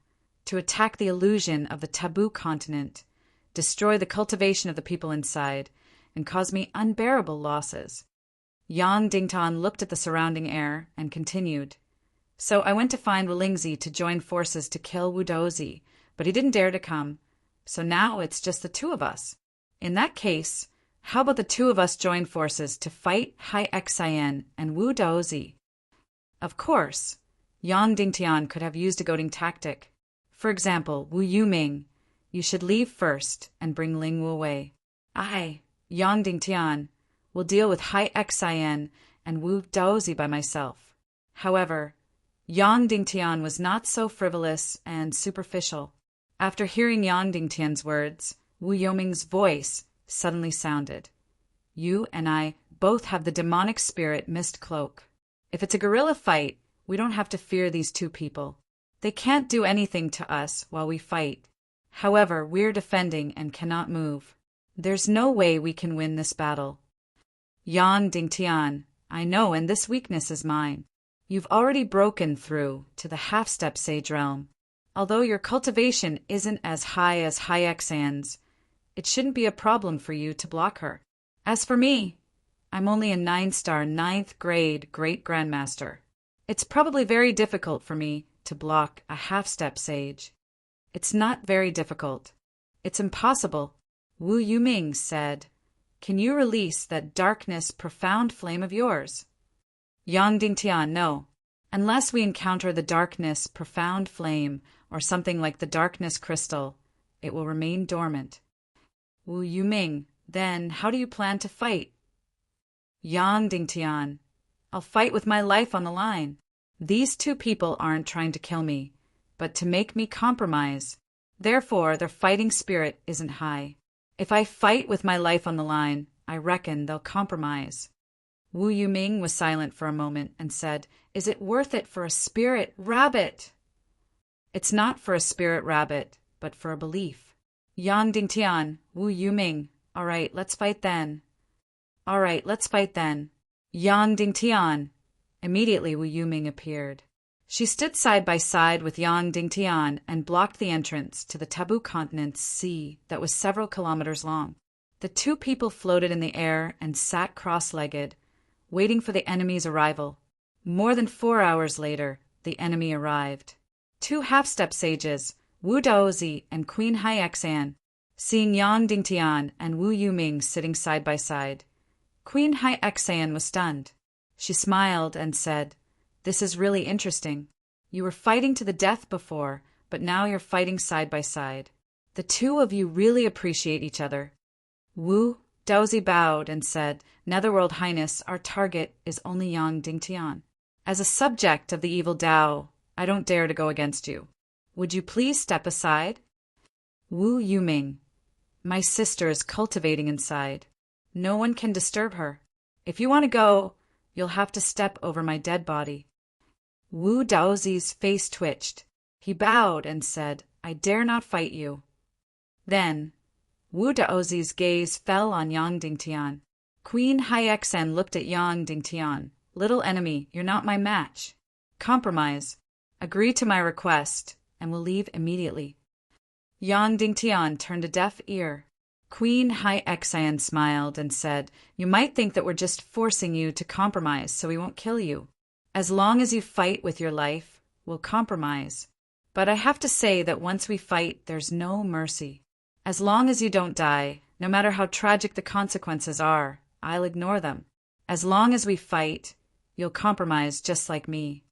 to attack the illusion of the taboo continent, destroy the cultivation of the people inside, and cause me unbearable losses. Yang Dingtian looked at the surrounding air and continued. So I went to find Wulingzi to join forces to kill Wu Daozi, but he didn't dare to come. So now it's just the two of us. In that case, how about the two of us join forces to fight Hyexan and Wu Daozi? Of course, Yang Dingtian could have used a goading tactic. For example, Wu Yuming, you should leave first and bring Ling Wu away. I, Yang Dingtian, will deal with Hyexan and Wu Daozi by myself. However, Yang Dingtian was not so frivolous and superficial. After hearing Yang Dingtian's words, Wu Yoming's voice suddenly sounded. You and I both have the demonic spirit Mist Cloak. If it's a guerrilla fight, we don't have to fear these two people. They can't do anything to us while we fight. However, we're defending and cannot move. There's no way we can win this battle. Yang Dingtian, I know, and this weakness is mine. You've already broken through to the half-step sage realm. Although your cultivation isn't as high as Hyexan's, it shouldn't be a problem for you to block her. As for me, I'm only a 9-star 9th grade Great Grandmaster. It's probably very difficult for me to block a half-step sage. It's not very difficult. It's impossible. Wu Yuming said, can you release that darkness profound flame of yours? Yang Dingtian, no. Unless we encounter the darkness profound flame or something like the darkness crystal, it will remain dormant. Wu Yuming, then how do you plan to fight? Yang Dingtian, I'll fight with my life on the line. These two people aren't trying to kill me, but to make me compromise. Therefore, their fighting spirit isn't high. If I fight with my life on the line, I reckon they'll compromise. Wu Yuming was silent for a moment and said, is it worth it for a spirit rabbit? It's not for a spirit rabbit, but for a belief. Yang Dingtian, Wu Yuming, all right, let's fight then. All right, let's fight then. Yang Dingtian. Immediately Wu Yuming appeared. She stood side by side with Yang Dingtian and blocked the entrance to the taboo continent's sea that was several kilometers long. The two people floated in the air and sat cross-legged, waiting for the enemy's arrival. More than 4 hours later, the enemy arrived. Two half-step sages, Wu Daozi and Queen Hyexan. Seeing Yang Dingtian and Wu Yuming sitting side by side, Queen Hyexan was stunned. She smiled and said, this is really interesting. You were fighting to the death before, but now you're fighting side by side. The two of you really appreciate each other. Wu Daozi bowed and said, Netherworld Highness, our target is only Yang Dingtian. As a subject of the evil Tao, I don't dare to go against you. Would you please step aside? Wu Yuming, my sister is cultivating inside. No one can disturb her. If you want to go, you'll have to step over my dead body. Wu Daozi's face twitched. He bowed and said, I dare not fight you. Then, Wu Daozi's gaze fell on Yang Dingtian. Queen Hyexan looked at Yang Dingtian. Little enemy, you're not my match. Compromise. Agree to my request, and we'll leave immediately. Yang Dingtian turned a deaf ear. Queen Hyexan smiled and said, You might think that we're just forcing you to compromise so we won't kill you. As long as you fight with your life, we'll compromise. But I have to say that once we fight, there's no mercy. As long as you don't die, no matter how tragic the consequences are, I'll ignore them. As long as we fight, you'll compromise just like me.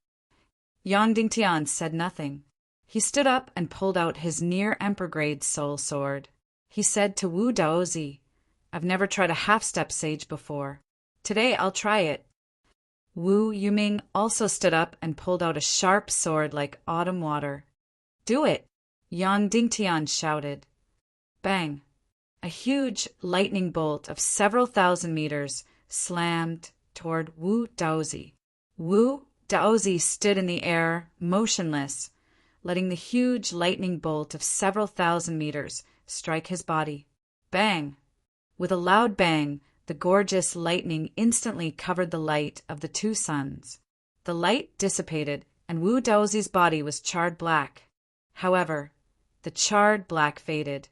Yang Dingtian said nothing. He stood up and pulled out his near-emperor-grade soul sword. He said to Wu Daozi, I've never tried a half-step sage before. Today I'll try it. Wu Yuming also stood up and pulled out a sharp sword like autumn water. Do it! Yang Dingtian shouted. Bang! A huge lightning bolt of several thousand meters slammed toward Wu Daozi. Wu Daozi stood in the air, motionless, letting the huge lightning bolt of several thousand meters strike his body. Bang! With a loud bang, the gorgeous lightning instantly covered the light of the two suns. The light dissipated, and Wu Daozi's body was charred black. However, the charred black faded,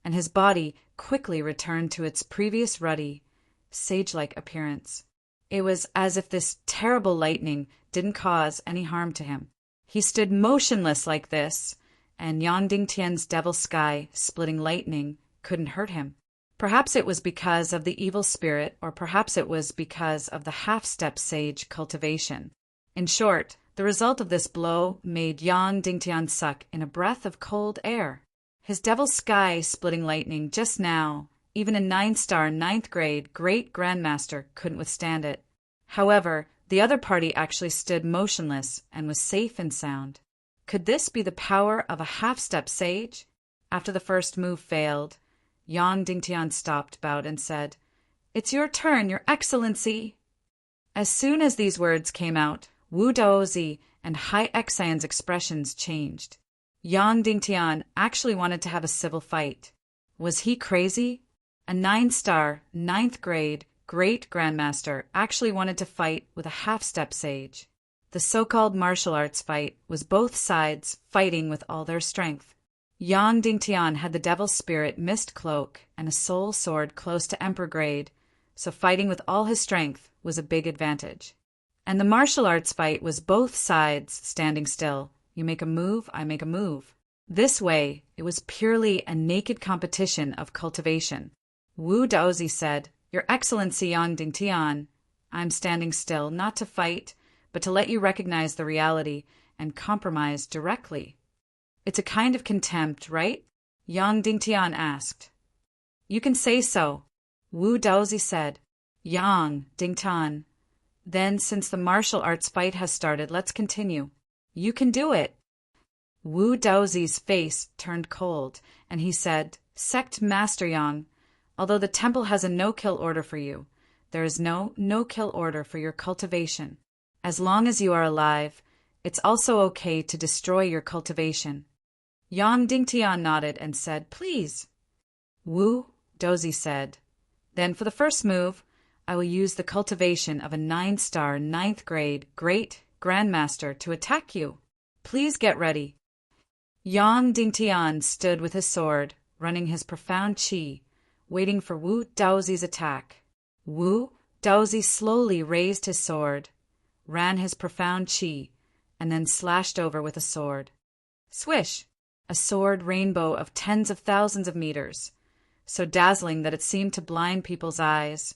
and his body quickly returned to its previous ruddy, sage-like appearance. It was as if this terrible lightning didn't cause any harm to him. He stood motionless like this, and Yang Dingtian's devil sky splitting lightning couldn't hurt him. Perhaps it was because of the evil spirit, or perhaps it was because of the half-step sage cultivation. In short, the result of this blow made Yang Dingtian suck in a breath of cold air. His devil sky splitting lightning just now, even a 9-star 9th grade great grandmaster couldn't withstand it. However, the other party actually stood motionless and was safe and sound. Could this be the power of a half-step sage? After the first move failed, Yang Dingtian stopped, bowed, and said, It's your turn, Your Excellency. As soon as these words came out, Wu Daozi and Hyexan's expressions changed. Yang Dingtian actually wanted to have a civil fight. Was he crazy? A 9-star, 9th grade, great grandmaster actually wanted to fight with a half-step sage. The so-called martial arts fight was both sides fighting with all their strength. Yang Dingtian had the devil spirit mist cloak and a soul sword close to emperor grade, so fighting with all his strength was a big advantage. And the martial arts fight was both sides standing still. You make a move, I make a move. This way, it was purely a naked competition of cultivation. Wu Daozi said, Your Excellency Yang Dingtian, I'm standing still, not to fight, but to let you recognize the reality and compromise directly. It's a kind of contempt, right? Yang Dingtian asked. You can say so, Wu Daozi said. Yang Dingtian, then since the martial arts fight has started, let's continue. You can do it. Wu Daozi's face turned cold, and he said, Sect Master Yang, although the temple has a no-kill order for you, there is no no-kill order for your cultivation. As long as you are alive, it's also okay to destroy your cultivation. Yang Dingtian nodded and said, Please. Wu Daozi said, Then for the first move, I will use the cultivation of a 9-star 9th grade great grandmaster to attack you. Please get ready. Yang Dingtian stood with his sword, running his profound qi, waiting for Wu Daozi's attack. Wu Daozi slowly raised his sword, ran his profound qi, and then slashed over with a sword. Swish! A sword rainbow of tens of thousands of meters, so dazzling that it seemed to blind people's eyes,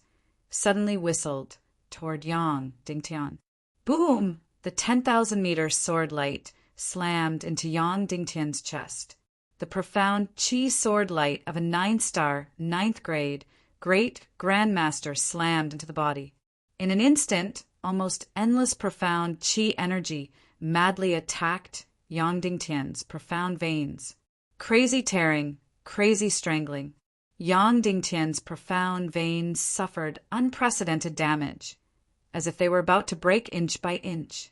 suddenly whistled toward Yang Dingtian. Boom! The 10,000-meter sword light slammed into Yang Dingtian's chest. The profound qi sword light of a 9-star, 9th grade, great grandmaster slammed into the body. In an instant, almost endless profound qi energy madly attacked Yang Dingtian's profound veins. Crazy tearing, crazy strangling. Yang Dingtian's profound veins suffered unprecedented damage, as if they were about to break inch by inch.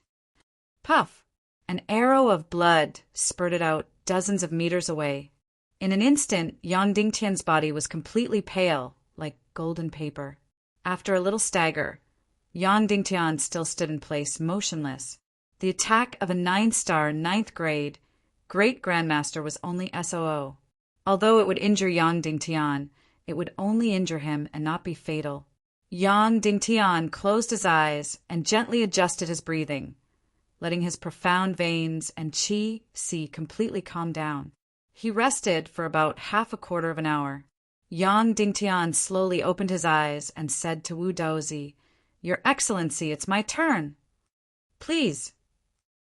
Puff! An arrow of blood spurted out dozens of meters away. In an instant, Yang Dingtian's body was completely pale, like golden paper. After a little stagger, Yang Dingtian still stood in place, motionless. The attack of a 9-star, 9th grade Great Grandmaster was only SOO. Although it would injure Yang Dingtian, it would only injure him and not be fatal. Yang Dingtian closed his eyes and gently adjusted his breathing, letting his profound veins and qi completely calm down. He rested for about half a quarter of an hour. Yang Dingtian slowly opened his eyes and said to Wu Daozi, "Your Excellency, it's my turn." "Please."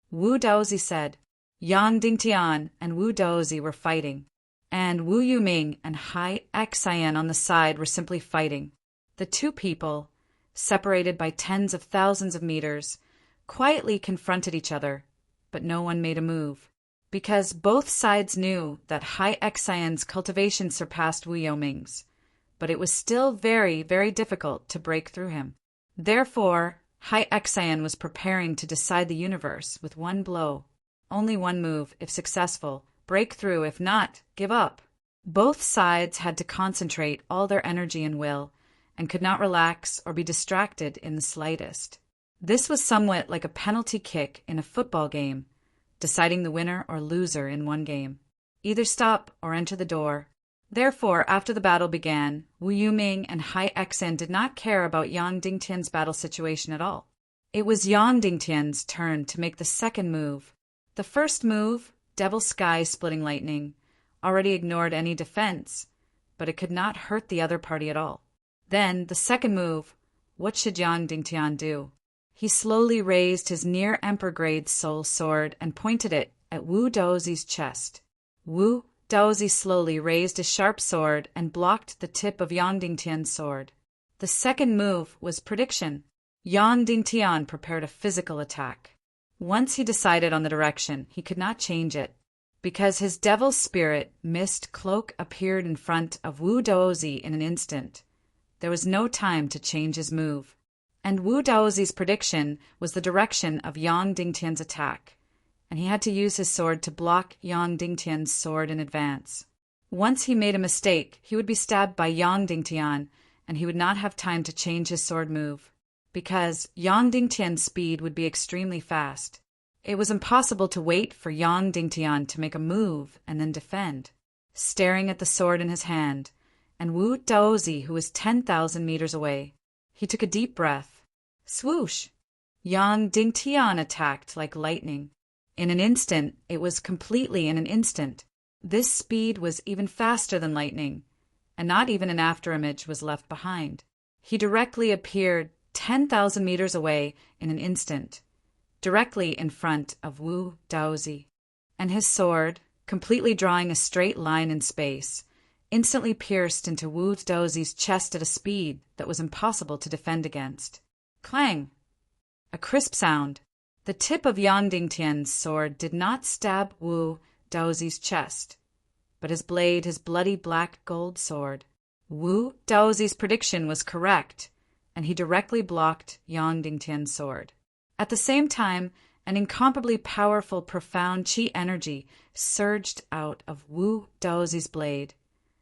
Wu Daozi said. Yang Dingtian and Wu Daozi were fighting, and Wu Yuming and Hai Xian on the side were simply fighting. The two people, separated by tens of thousands of meters, quietly confronted each other, but no one made a move, because both sides knew that Hai Xian's cultivation surpassed Wu Yuming's, but it was still very, very difficult to break through him. Therefore, Hai Xian was preparing to decide the universe with one blow. Only one move, if successful, break through, if not, give up. Both sides had to concentrate all their energy and will, and could not relax or be distracted in the slightest. This was somewhat like a penalty kick in a football game, deciding the winner or loser in one game. Either stop or enter the door. Therefore, after the battle began, Wu Yuming and Hai Xian did not care about Yang Dingtian's battle situation at all. It was Yang Dingtian's turn to make the second move. The first move, Devil Sky Splitting Lightning, already ignored any defense, but it could not hurt the other party at all. Then, the second move, what should Yang Dingtian do? He slowly raised his near Emperor grade soul sword and pointed it at Wu Daozi's chest. Wu Daozi slowly raised his sharp sword and blocked the tip of Yang Dingtian's sword. The second move was prediction. Yang Dingtian prepared a physical attack. Once he decided on the direction, he could not change it. Because his devil spirit mist cloak appeared in front of Wu Daozi in an instant, there was no time to change his move. And Wu Daozi's prediction was the direction of Yang Dingtian's attack, and he had to use his sword to block Yang Dingtian's sword in advance. Once he made a mistake, he would be stabbed by Yang Dingtian, and he would not have time to change his sword move, because Yang Dingtian's speed would be extremely fast. It was impossible to wait for Yang Dingtian to make a move and then defend. Staring at the sword in his hand, and Wu Daozi, who was 10,000 meters away, he took a deep breath. Swoosh! Yang Dingtian attacked like lightning. In an instant, it was completely in an instant. This speed was even faster than lightning, and not even an afterimage was left behind. He directly appeared 10,000 meters away in an instant, directly in front of Wu Daozi, and his sword, completely drawing a straight line in space, instantly pierced into Wu Daozi's chest at a speed that was impossible to defend against. Clang! A crisp sound. The tip of Yang Dingtian's sword did not stab Wu Daozi's chest, but his blade, his bloody black gold sword. Wu Daozi's prediction was correct, and he directly blocked Yang Dingtian's sword. At the same time, an incomparably powerful, profound qi energy surged out of Wu Daozi's blade,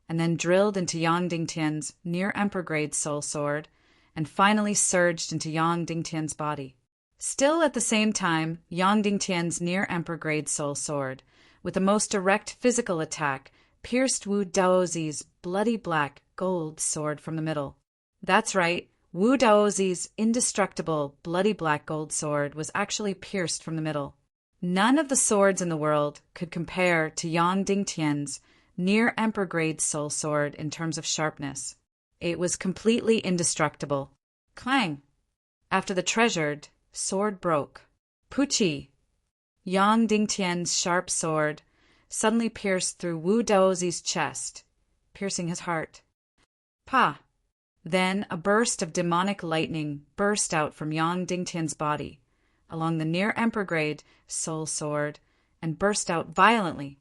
and then drilled into Yang Dingtian's near Emperor grade soul sword, and finally surged into Yang Dingtian's body. Still at the same time, Yang Dingtian's near Emperor grade soul sword, with a most direct physical attack, pierced Wu Daozi's bloody black gold sword from the middle. That's right, Wu Daozi's indestructible bloody black gold sword was actually pierced from the middle. None of the swords in the world could compare to Yang Dingtian's near Emperor grade soul sword in terms of sharpness. It was completely indestructible. Clang! After the treasured sword broke. Puchi! Yang Dingtian's sharp sword suddenly pierced through Wu Daozi's chest, piercing his heart. Pa! Then a burst of demonic lightning burst out from Yang Dingtian's body, along the near Emperor grade soul sword, and burst out violently,